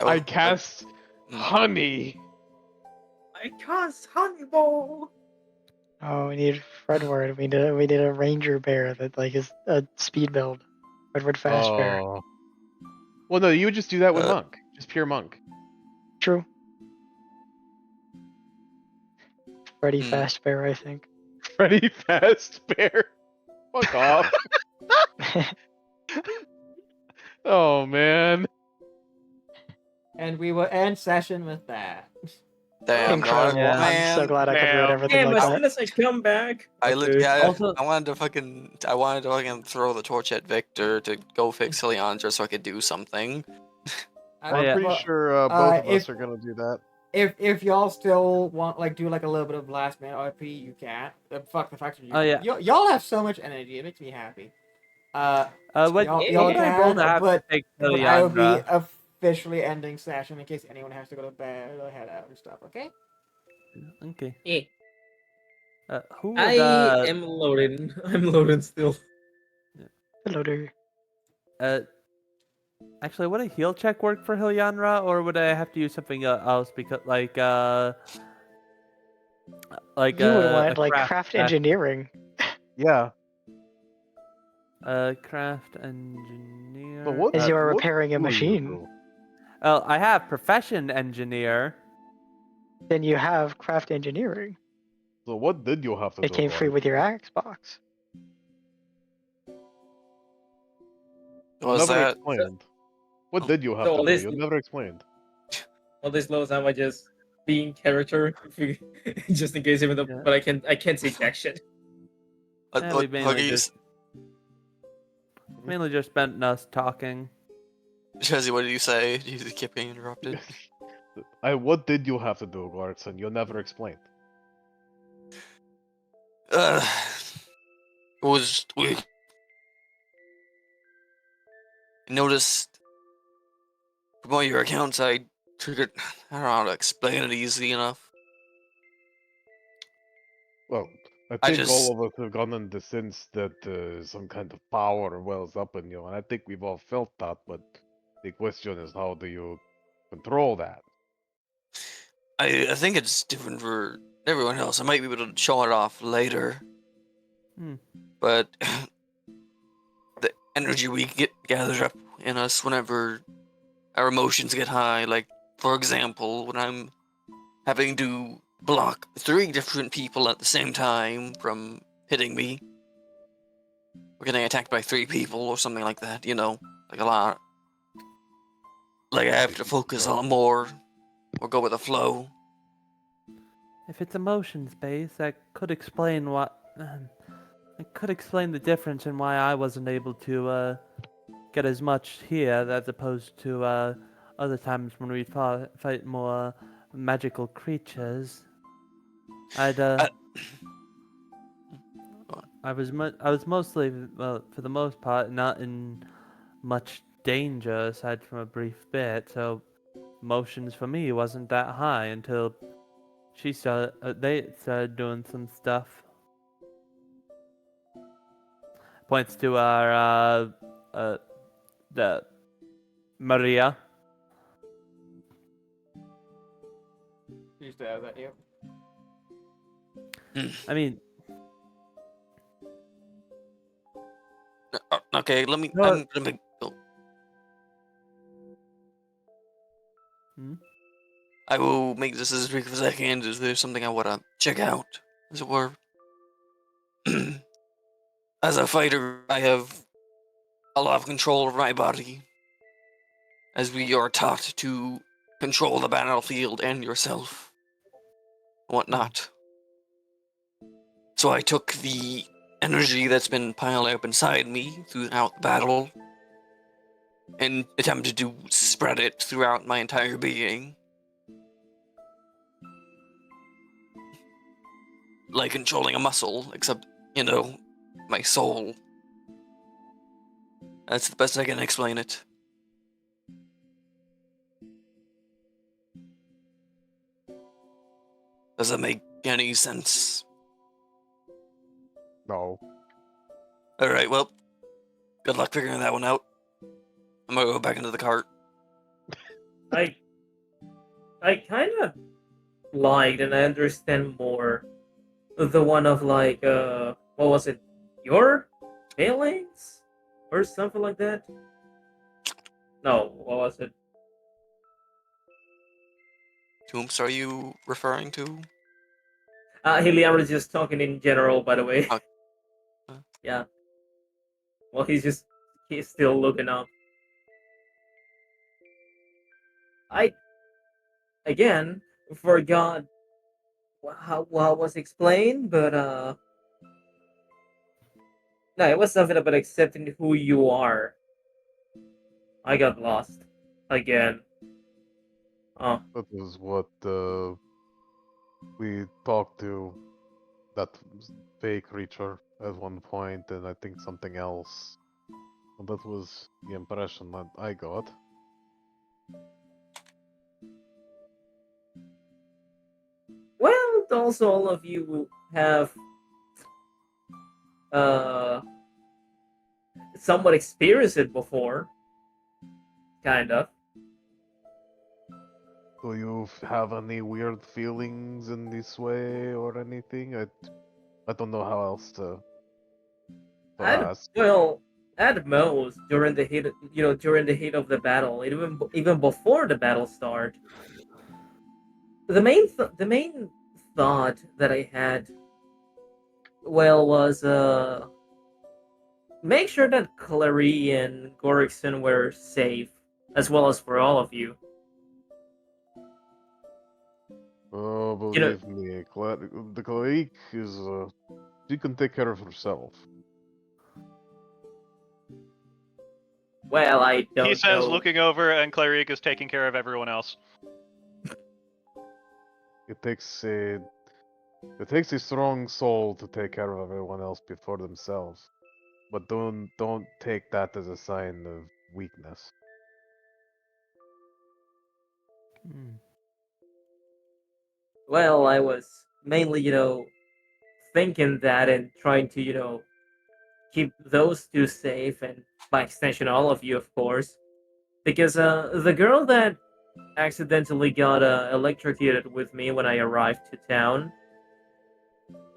I cast Mm. honey. I cast Honeyball. Oh, we need Fredward. We need a ranger bear that like is a speed build. Fredward fast bear. Oh. Well, no, you would just do that with Uh, monk, just pure monk. True. Freddy Hmm. fast bear, I think. Freddy Fast Bear. Fuck off. Oh man. And we will end session with that. Damn, dog. Incredible. I'm so Man. glad I could ruin Damn. everything Damn, like as that. soon as I come back. Also- I wanted to fucking throw the torch at Victor to go fix Heliandra so I could do something. Oh, yeah. I'm pretty Well, sure both of us if- are gonna do that. If y'all still want do like a little bit of last minute RP, you can. Fuck the fact that you. Oh, yeah. Y'all have so much energy. It makes me happy. What y'all would I can, roll to have but to take I will be Heliandra? officially ending session in case anyone has to go to bed or head out and stuff. Okay. Okay. Eh, Who would, I am loaded. I'm loaded still. Loader. Actually, would a heal check work for Heliandra, or would I have to use something else? Because, like You would a want like craft engineering. Yeah. Craft engineer. But what? As you are what repairing a do you machine. do? Oh, I have profession engineer. Then you have craft engineering. So what did you have to do? It came free Gordon? with your Xbox. Was Never that? explained. What did you have so to do? this- You never explained. All this low time I just be in character, just in case even though, Yeah. but I can't see jack shit. Yeah, we mainly just spent us talking. Chezzy, what did you say? You kept being interrupted. What did you have to do, Garson? You never explained. It was we noticed from all your accounts. I don't know how to explain it easily enough. Well, I I think just- all of us have gotten the sense that some kind of power wells up in you, and I think we've all felt that, but the question is how do you control that? I think it's different for everyone else. I might be able to show it off later. But the energy we get gathered up in us whenever our emotions get high, like for example, when I'm having to block 3 different people at the same time from hitting me, or getting attacked by 3 people or something like that, like a lot. Like I have to focus a lot more or go with the flow. If it's emotions based, that could explain what. It could explain the difference in why I wasn't able to get as much here as opposed to other times when we fight more magical creatures. I was mostly, well, for the most part, not in much danger aside from a brief bit. So emotions for me wasn't that high until they started doing some stuff. Points to our the Maria. Used to have that, yep. I mean, Okay, let me. No. I'm gonna make. Oh. I will make this as brief as I can. Is there something I want to check out, as it were? As a fighter, I have a lot of control over my body, as we are taught to control the battlefield and yourself, whatnot. So I took the energy that's been piling up inside me throughout the battle and attempted to spread it throughout my entire being. Like controlling a muscle, except, my soul. That's the best I can explain it. Does that make any sense? No. Alright, well, good luck figuring that one out. I'm gonna go back into the cart. I kind of liked and I understand more the one of like what was it? Your feelings or something like that? No, what was it? To whom are you referring to? Heliam is just talking in general, by the way. Uh, Yeah. Well, he's still looking up. I again forgot how it was explained, but no, it was something about accepting who you are. I got lost again. Oh, That was what we talked to that fake creature at one point, and I think something else. And that was the impression that I got. well, also all of you have uh somewhat experienced it before, kind of. Do you have any weird feelings in this way or anything? I don't know how else to At ask. well, at most during the heat, during the heat of the battle, even before the battle start, the main thought that I had, well, was make sure that Clary and Gorikson were safe, as well as for all of you. Oh, You know, believe me, the colleague is she can take care of herself. well, I He don't says, know. looking over, and Clarique is taking care of everyone else. It takes a strong soul to take care of everyone else before themselves. But don't take that as a sign of weakness. Well, I was mainly, thinking that and trying to, keep those two safe, and by extension, all of you, of course. Because the girl that accidentally got electrocuted with me when I arrived to town,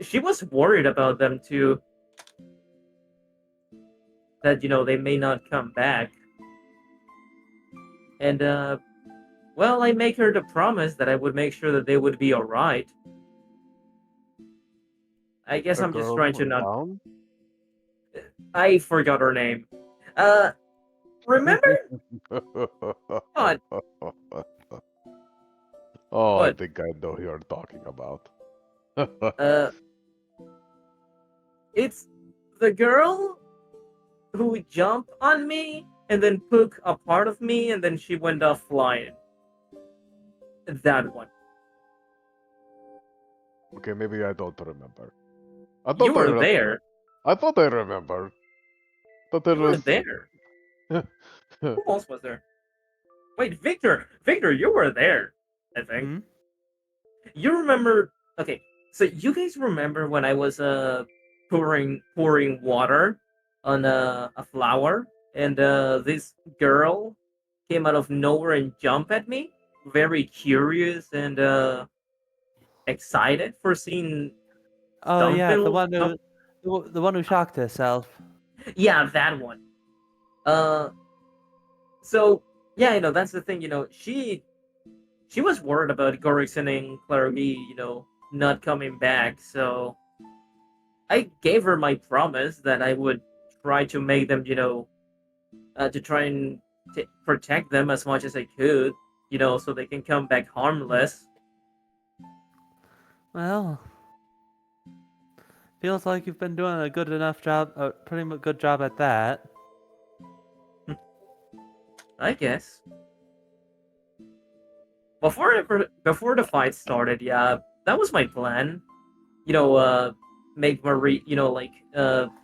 she was worried about them too. That they may not come back, and well, I make her the promise that I would make sure that they would be all right. I guess The I'm just girl trying to from not. town? I forgot her name. Uh, remember? God, Oh, I what? think I know who you're talking about. Uh, it's the girl who jumped on me and then took a part of me, and then she went off flying. That one. Okay, maybe I don't remember. I You thought I were re- there. I thought I remember. Thought there You were was. there. Who else was there? Wait, Victor. Victor, you were there. I think. You remember? Okay, so you guys remember when I was pouring water on a flower, and this girl came out of nowhere and jumped at me, very curious and excited for seeing Oh yeah, the something. one who, the one who shocked herself. Yeah, that one. Uh, so yeah, that's the thing. She was worried about Gorikson and Clary, not coming back. So I gave her my promise that I would try to make them, to try and protect them as much as I could, so they can come back harmless. Well, feels like you've been doing a good enough job, a pretty good job at that. I guess. Before the fight started, yeah, that was my plan. Make Marie,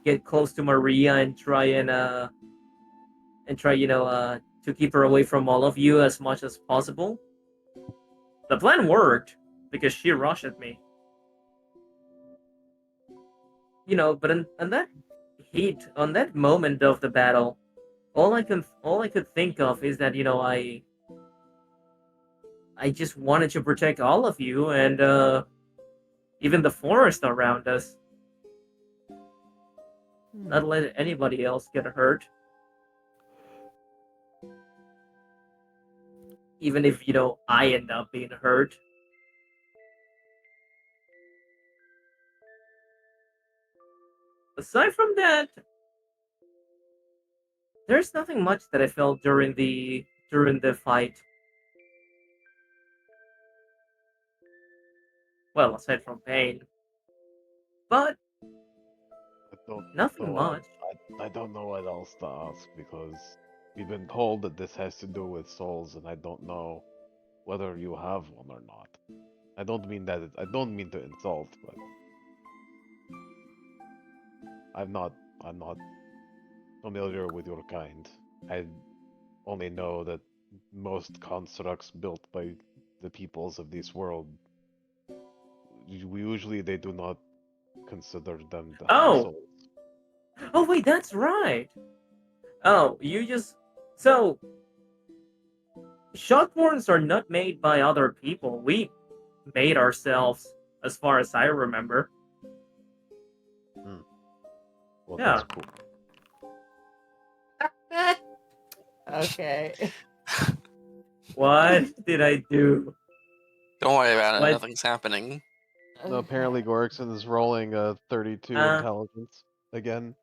get close to Maria and try, to keep her away from all of you as much as possible. The plan worked because she rushed at me. But on that heat, on that moment of the battle, all I could think of is that I just wanted to protect all of you and even the forest around us. Not let anybody else get hurt. Even if I end up being hurt. Aside from that, there's nothing much that I felt during the fight. Well, aside from pain. But I don't nothing know. much. I don't know what else to ask because we've been told that this has to do with souls, and I don't know whether you have one or not. I don't mean that. I don't mean to insult, but I'm not. I'm not familiar with your kind. I only know that most constructs built by the peoples of this world, usually they do not consider them to have Oh! souls. Oh wait, that's right. Oh, you just so shotguns are not made by other people. We made ourselves, as far as I remember. Well, Yeah. that's cool. Okay. What did I do? Don't worry about it. What? Nothing's happening. No, apparently Gorikson is rolling a 32 intelligence again.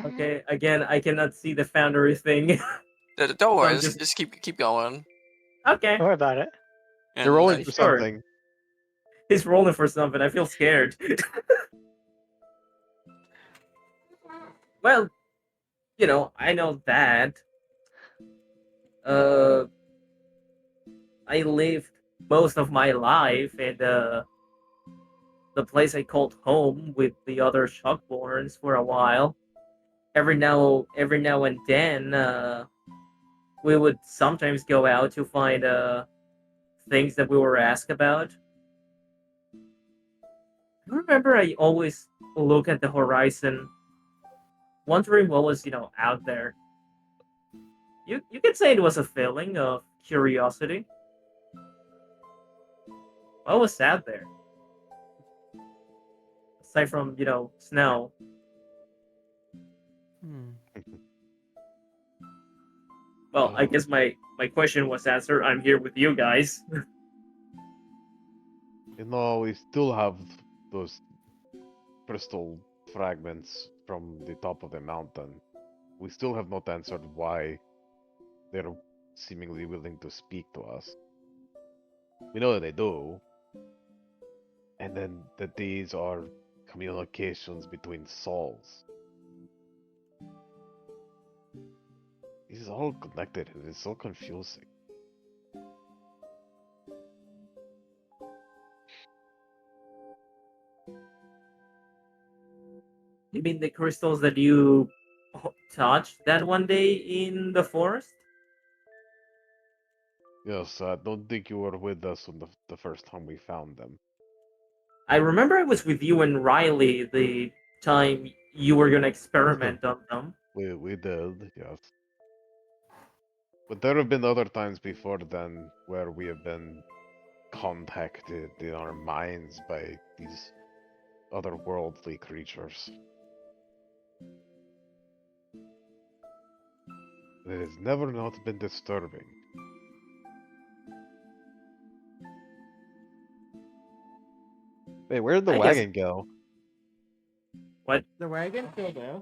Okay, again, I cannot see the foundry thing. Don't worry. I'm Just keep going. Okay. Don't worry about it. And, You're rolling for Sure. something. He's rolling for something. I feel scared. Well, I know that. Uh, I lived most of my life in the place I called home with the other Shockborns for a while. Every now and then, we would sometimes go out to find things that we were asked about. I remember I always look at the horizon, wondering what was out there. You could say it was a feeling of curiosity. What was out there? Aside from, snow. Well, I guess my question was answered. I'm here with you guys. We still have those crystal fragments from the top of the mountain. We still have not answered why they're seemingly willing to speak to us. We know that they do. And then that these are communications between souls. This is all connected and it's so confusing. You mean the crystals that you touched that one day in the forest? Yes, I don't think you were with us on the first time we found them. I remember I was with you and Riley the time you were gonna experiment on them. We did, yes. But there have been other times before then where we have been contacted in our minds by these otherworldly creatures. It has never not been disturbing. Hey, where'd the I guess- wagon go? What? The wagon still there.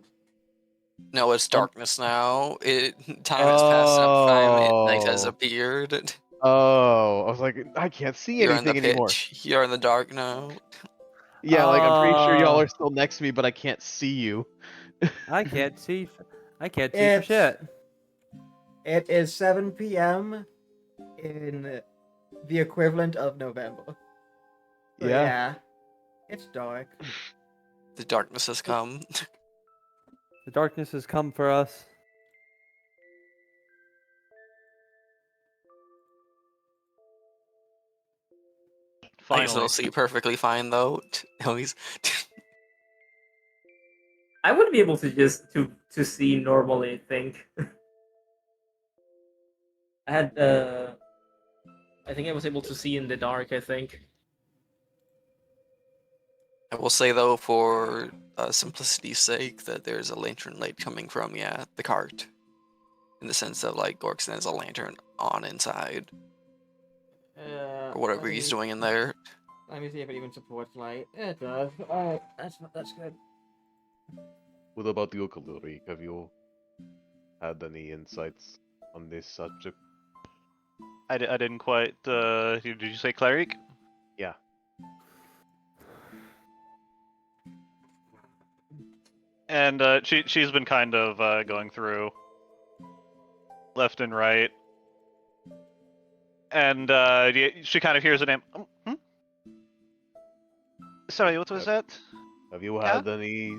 No, it's darkness now. Time has passed up 5 night has Oh. appeared. Oh, I was like, I can't see You're in the anything anymore. pitch. You're in the dark now. Yeah, like I'm pretty sure y'all are still next to me, but I can't see you. I can't see. I can't see It's- shit. It is 7 p.m. in the equivalent of November. So yeah, it's dark. The darkness has come. The darkness has come for us. I can Finally. still see perfectly fine though. No, he's I would be able to to see normally, I think. I had I think I was able to see in the dark, I think. I will say though, for simplicity's sake, that there's a lantern light coming from the cart, in the sense of like Gorkson has a lantern on inside or whatever he's doing in there. Let me see if it even supports light. It does. Alright, that's good. What about you, Kaluri? Have you had any insights on this subject? I didn't quite. Did you say cleric? Yeah. And she's been kind of going through left and right, and she kind of hears a name. Hmm? Sorry, what was that? Have you had any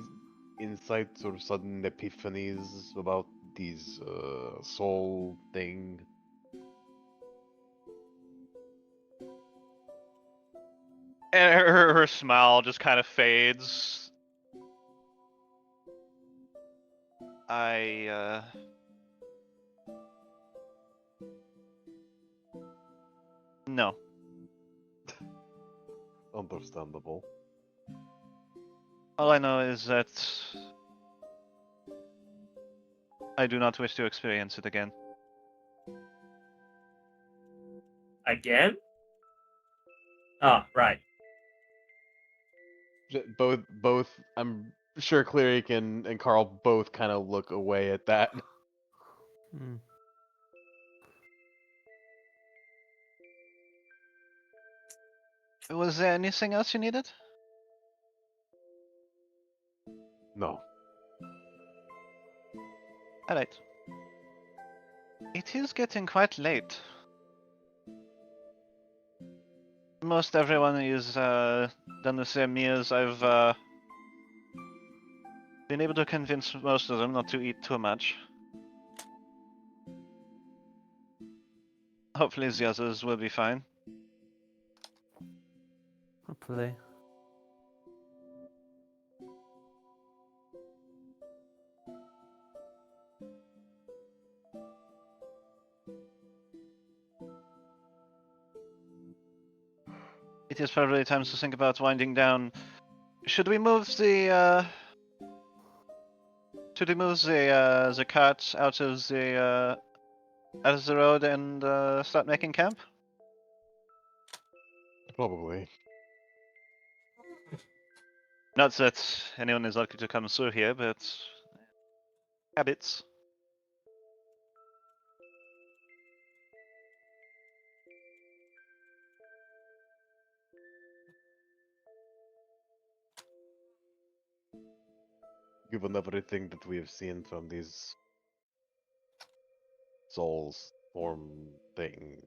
insights or sudden epiphanies about these soul thing? And her smile just kind of fades. No. Understandable. All I know is that I do not wish to experience it again. Again? Oh, right. Both. I'm sure Cleric and Carl both kind of look away at that. Hmm. Was there anything else you needed? No. Alright. It is getting quite late. Most everyone is done with their meals. I've been able to convince most of them not to eat too much. Hopefully the others will be fine. Hopefully. It is probably time to think about winding down. Should we move the the cart out of the road and start making camp? Probably. Not that anyone is likely to come through here, but habits. Given everything that we have seen from these souls form thing,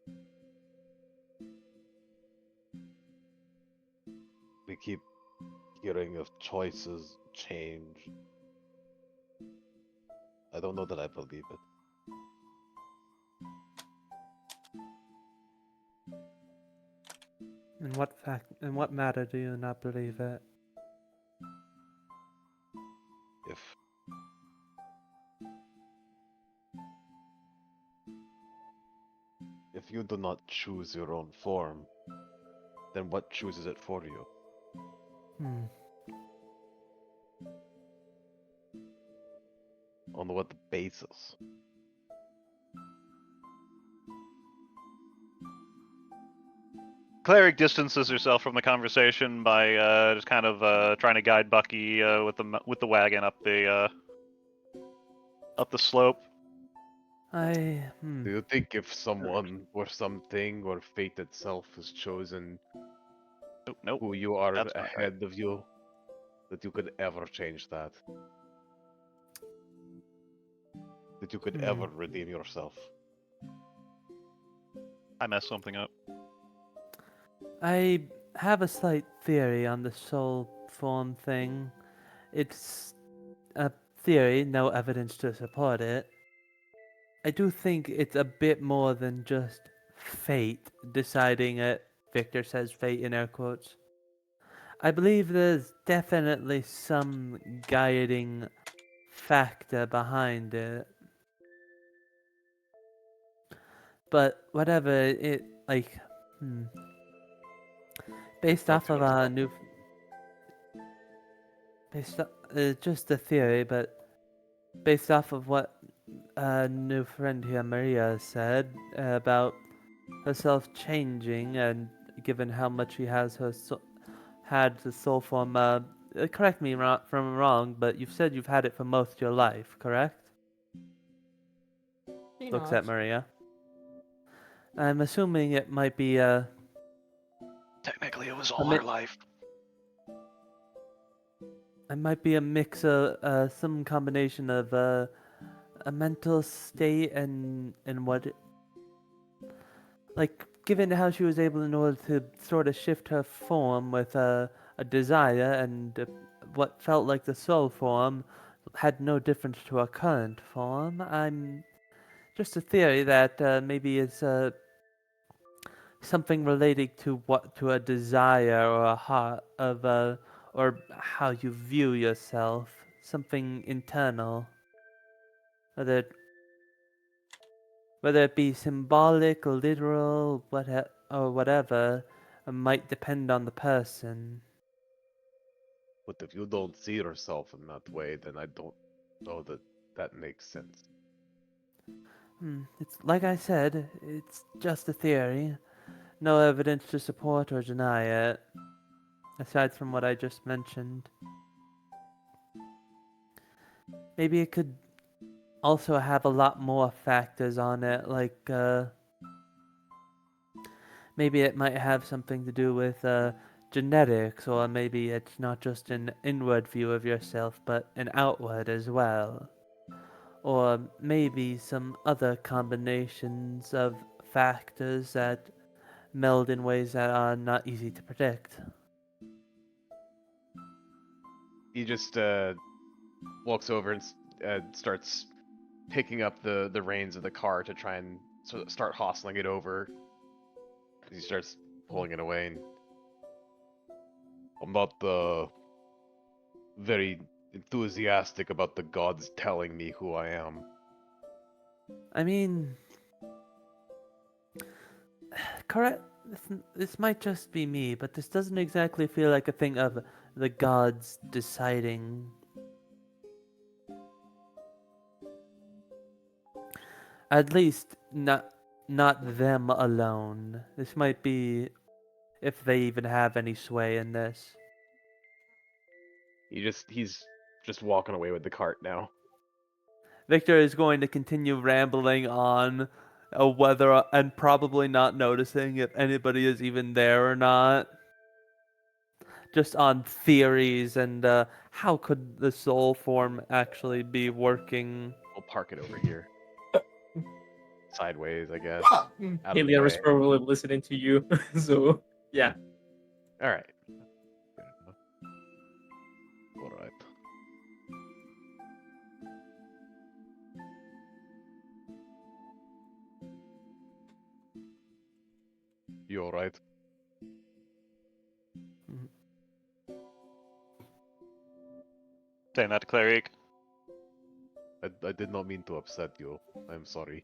we keep hearing of choices change. I don't know that I believe it. In what matter do you not believe it? If you do not choose your own form, then what chooses it for you? Hmm. On what basis? Cleric distances herself from the conversation by just kind of trying to guide Bucky with the wagon up the slope. Do you think if someone or something or fate itself has chosen who you are ahead of you, that you could ever change that? That you could ever redeem yourself? I messed something up. I have a slight theory on the soul form thing. It's a theory, no evidence to support it. I do think it's a bit more than just fate deciding it. Victor says fate in air quotes. I believe there's definitely some guiding factor behind it. But whatever it like, based off of our new, just a theory, but based off of what a new friend here, Maria, said about herself changing, and given how much she has had the soul form. Correct me if I'm wrong, but you've said you've had it for most of your life, correct? Looks at Maria. I'm assuming it might be Technically, it was all her life. it might be a mix of some combination of a mental state and what, like, given how she was able in order to sort of shift her form with a desire, and what felt like the soul form had no difference to her current form. I'm just a theory that maybe it's something related to a desire or a heart of or how you view yourself, something internal, whether it be symbolic, literal, or whatever, might depend on the person. But if you don't see yourself in that way, then I don't know that that makes sense. It's like I said, it's just a theory. No evidence to support or deny it, aside from what I just mentioned. Maybe it could also have a lot more factors on it, like maybe it might have something to do with genetics, or maybe it's not just an inward view of yourself, but an outward as well. Or maybe some other combinations of factors that meld in ways that are not easy to predict. He just walks over and starts picking up the reins of the car to try and start hostling it over. He starts pulling it away. And I'm not very enthusiastic about the gods telling me who I am. I mean, correct. This might just be me, but this doesn't exactly feel like a thing of the gods deciding. At least not them alone. This might be if they even have any sway in this. he's just walking away with the cart now. Victor is going to continue rambling on whether and probably not noticing if anybody is even there or not. Just on theories and how could the soul form actually be working. We'll park it over here. Sideways, I guess. Out of the Hilliard is way. probably listening to you, so yeah. All right. Good enough. All right. You all right? Saying that, cleric. I did not mean to upset you. I'm sorry.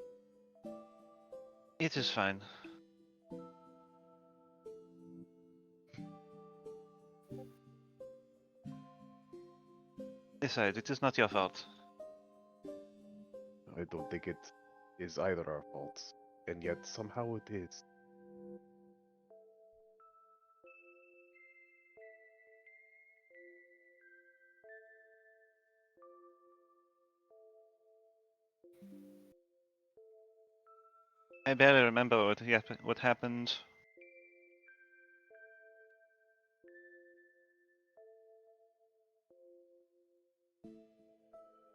It is fine. Besides, it is not your fault. I don't think it is either our faults, and yet somehow it is. I barely remember what happened.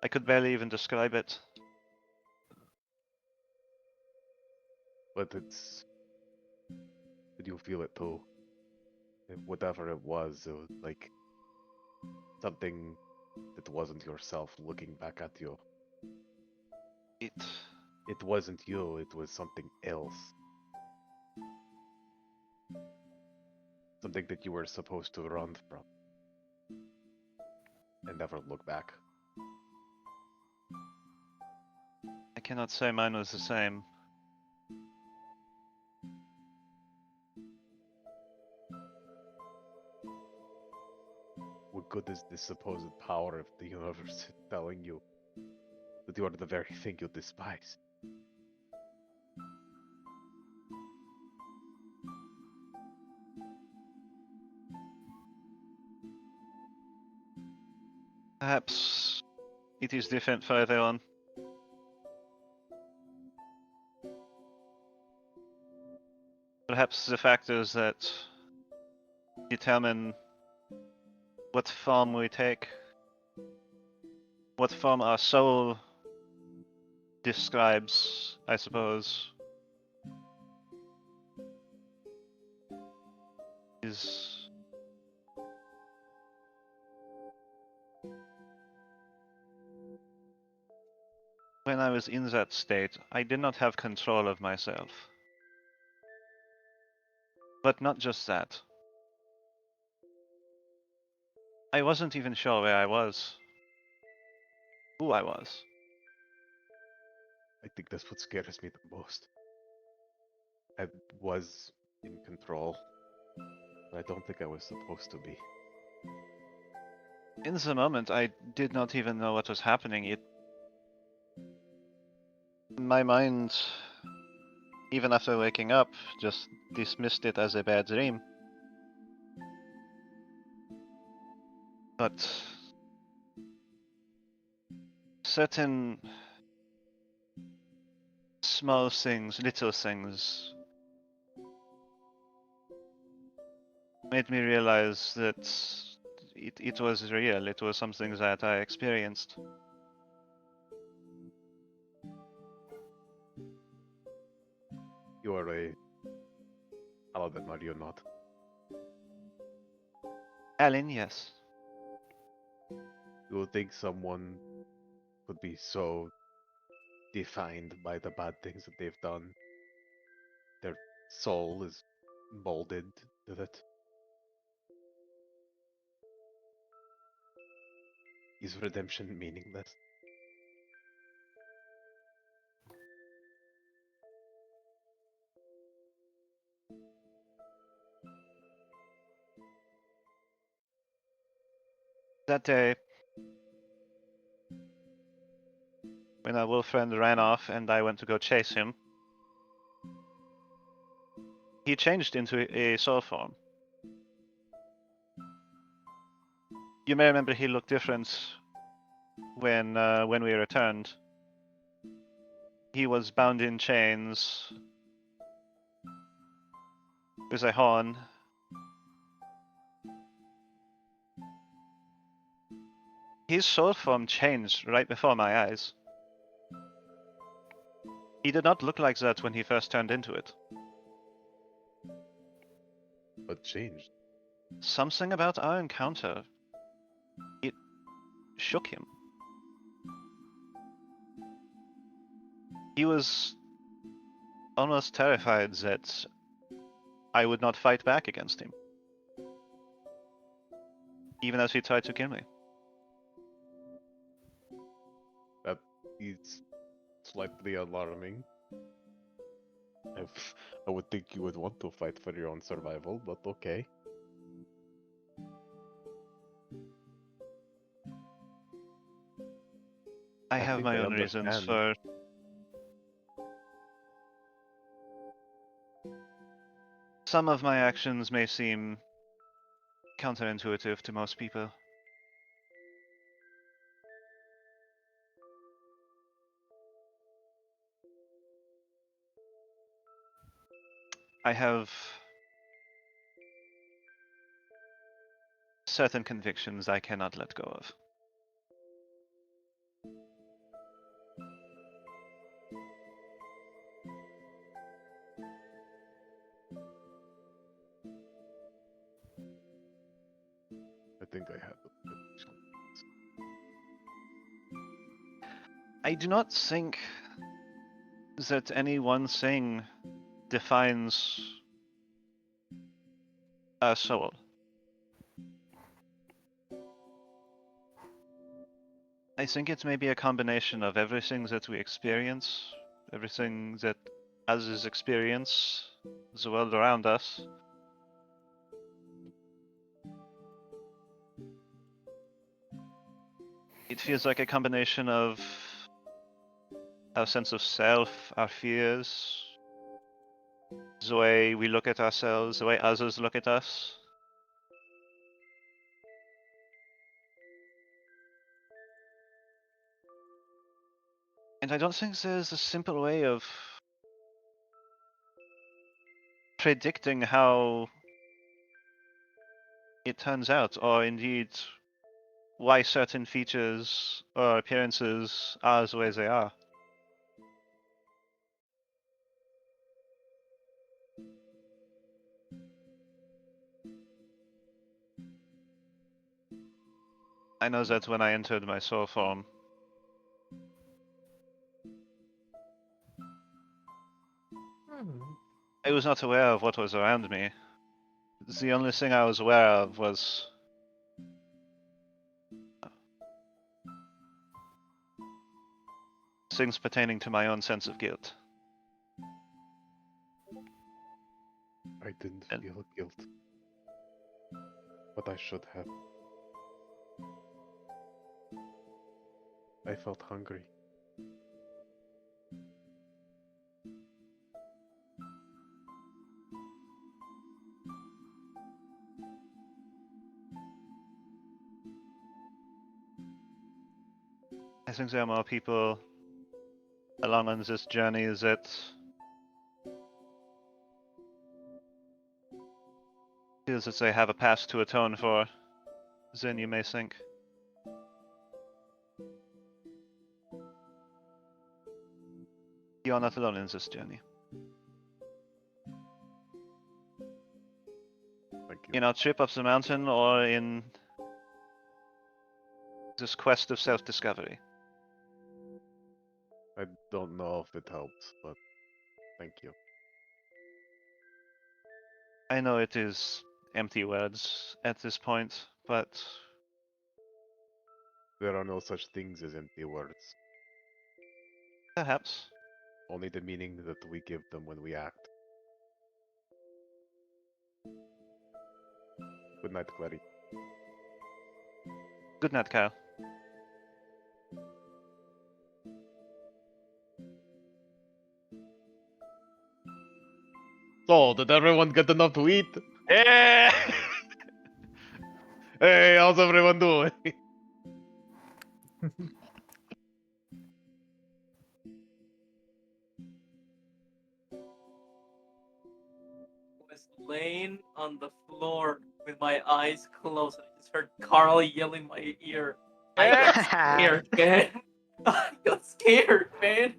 I could barely even describe it. But did you feel it too? Whatever it was like something that wasn't yourself looking back at you. It wasn't you, it was something else. Something that you were supposed to run from. And never look back. I cannot say mine was the same. What good is this supposed power if the universe is telling you that you are the very thing you despise? Perhaps it is different for everyone. Perhaps the factors that determine what form we take, what form our soul describes, I suppose, is when I was in that state, I did not have control of myself. But not just that. I wasn't even sure where I was, who I was. I think that's what scares me the most. I was in control, but I don't think I was supposed to be. In the moment, I did not even know what was happening. My mind, even after waking up, just dismissed it as a bad dream. But certain small things, little things, made me realize that it was real. It was something that I experienced. You are a paladin, are you not? Alan, yes. You would think someone could be so defined by the bad things that they've done. Their soul is molded to that. Is redemption meaningless? That day, when our wolf friend ran off and I went to go chase him, he changed into a soul form. You may remember he looked different when we returned. He was bound in chains with a horn. His soul form changed right before my eyes. He did not look like that when he first turned into it. But changed. Something about our encounter, it shook him. He was almost terrified that I would not fight back against him, even as he tried to kill me. That is slightly alarming. I would think you would want to fight for your own survival, but okay. I have think my I own reasons understand. for... Some of my actions may seem counterintuitive to most people. I have certain convictions I cannot let go of. I think I have it. I do not think that any one thing defines a soul. I think it's maybe a combination of everything that we experience, everything that others experience, the world around us. It feels like a combination of our sense of self, our fears, the way we look at ourselves, the way others look at us. And I don't think there's a simple way of predicting how it turns out, or indeed why certain features or appearances are the way they are. I know that when I entered my soul form, I was not aware of what was around me. The only thing I was aware of was things pertaining to my own sense of guilt. I didn't And- feel guilt, but I should have. I felt hungry. I think there are more people along on this journey that feels that they have a past to atone for than you may think. You are not alone in this journey. Thank you. In our trip up the mountain or in this quest of self-discovery. I don't know if it helps, but thank you. I know it is empty words at this point, but There are no such things as empty words, perhaps. only the meaning that we give them when we act. Good night, Clary. Good night, Kyle. So, did everyone get enough to eat? Yeah! Hey, how's everyone doing? Was laying on the floor with my eyes closed. I just heard Carl yell in my ear. I got scared, man. I got scared, man.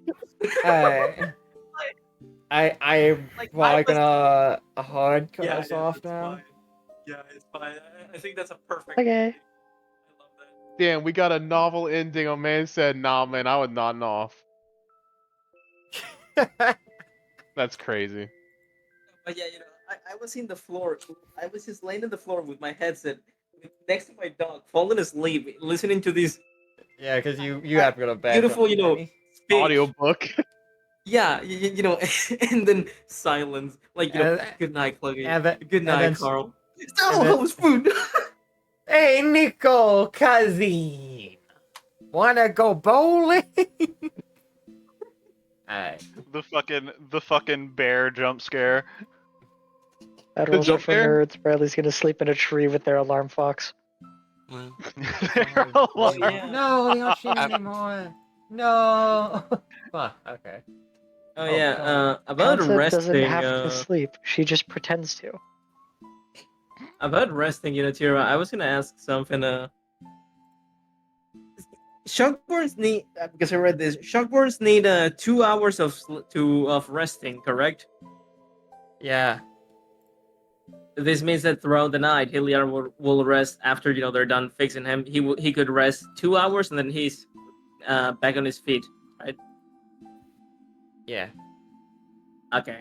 I'm Like, probably I was- gonna hard cut Yeah, us yeah, off that's now. fine. Yeah, it's fine. I think that's a perfect. Okay. ending. I love that. Damn, we got a novel ending. A man said, nah, man, I would nod off. That's crazy. But yeah, I was in the floor. I was just laying on the floor with my headset next to my dog, falling asleep, listening to this Yeah, because you have to go to bed. beautiful, don't you? speech. Audiobook. Yeah, and then silence. Like, And- good night, Cluggy. and then- Good and night, then- Carl. and Oh, then- that was food. Hey, Nico, cousin, wanna go bowling? Alright. The fucking bear jump scare. That The rules jump are for scare? nerds. Bradley's gonna sleep in a tree with their alarm fox. Well, Oh, yeah. No, they don't shoot anymore. No. Fuck. Okay. Oh Oh, yeah. God. About Concept doesn't resting. have to sleep. She just pretends to. About resting, Tira. I was gonna ask something. Shockborns need because I read this. Shockborns need 2 hours of resting, correct? Yeah. This means that throughout the night, Hilliard will rest after they're done fixing him. He could rest 2 hours and then he's back on his feet, right? Yeah. Okay.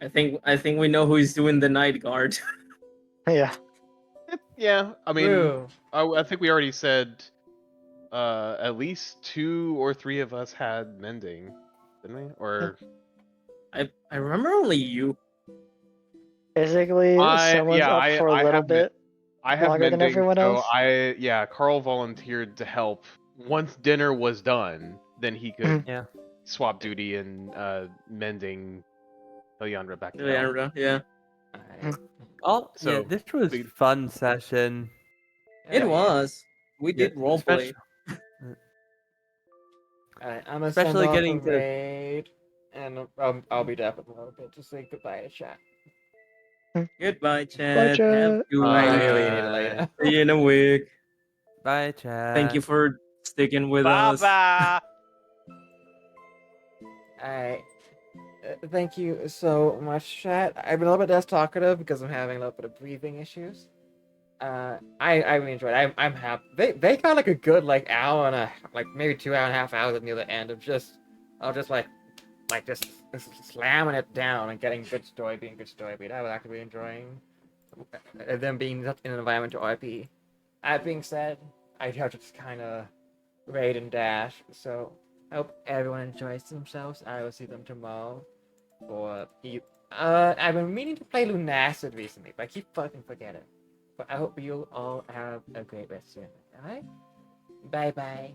I think we know who is doing the night guard. Yeah. Yeah, I mean, True. I think we already said at least 2 or 3 of us had mending, didn't we? Or I remember only you. Basically, someone's up for a little bit I have longer than mending, everyone so else. Carl volunteered to help. Once dinner was done, then he could Yeah. swap duty and mending Eliandra back to health. Leandra, yeah. Alright. Oh, yeah, So, this was we- fun session. It Yeah. was. We Yeah, did roleplay. Alright, I'm gonna Especially send off getting a to- raid, and I'll be back in a little bit to say goodbye to chat. Goodbye, Bye, Chad. Chad. Have a good I week. really need it later. See you in a week. Bye, Chad. Thank you for sticking with Bye us. bye. Alright. Thank you so much, chat. I've been a little bit less talkative because I'm having a little bit of breathing issues. I really enjoyed it. I'm happy. They got like a good like hour and a like maybe 2.5 hours near the end of just just slamming it down and getting good story being good story beat. I was actually enjoying them being in an environment to RP. That being said, I have to just kind of raid and dash. So I hope everyone enjoys themselves. I will see them tomorrow. Or I've been meaning to play Lunacid recently, but I keep fucking forgetting. But I hope you all have a great rest of your night. Alright? Bye bye.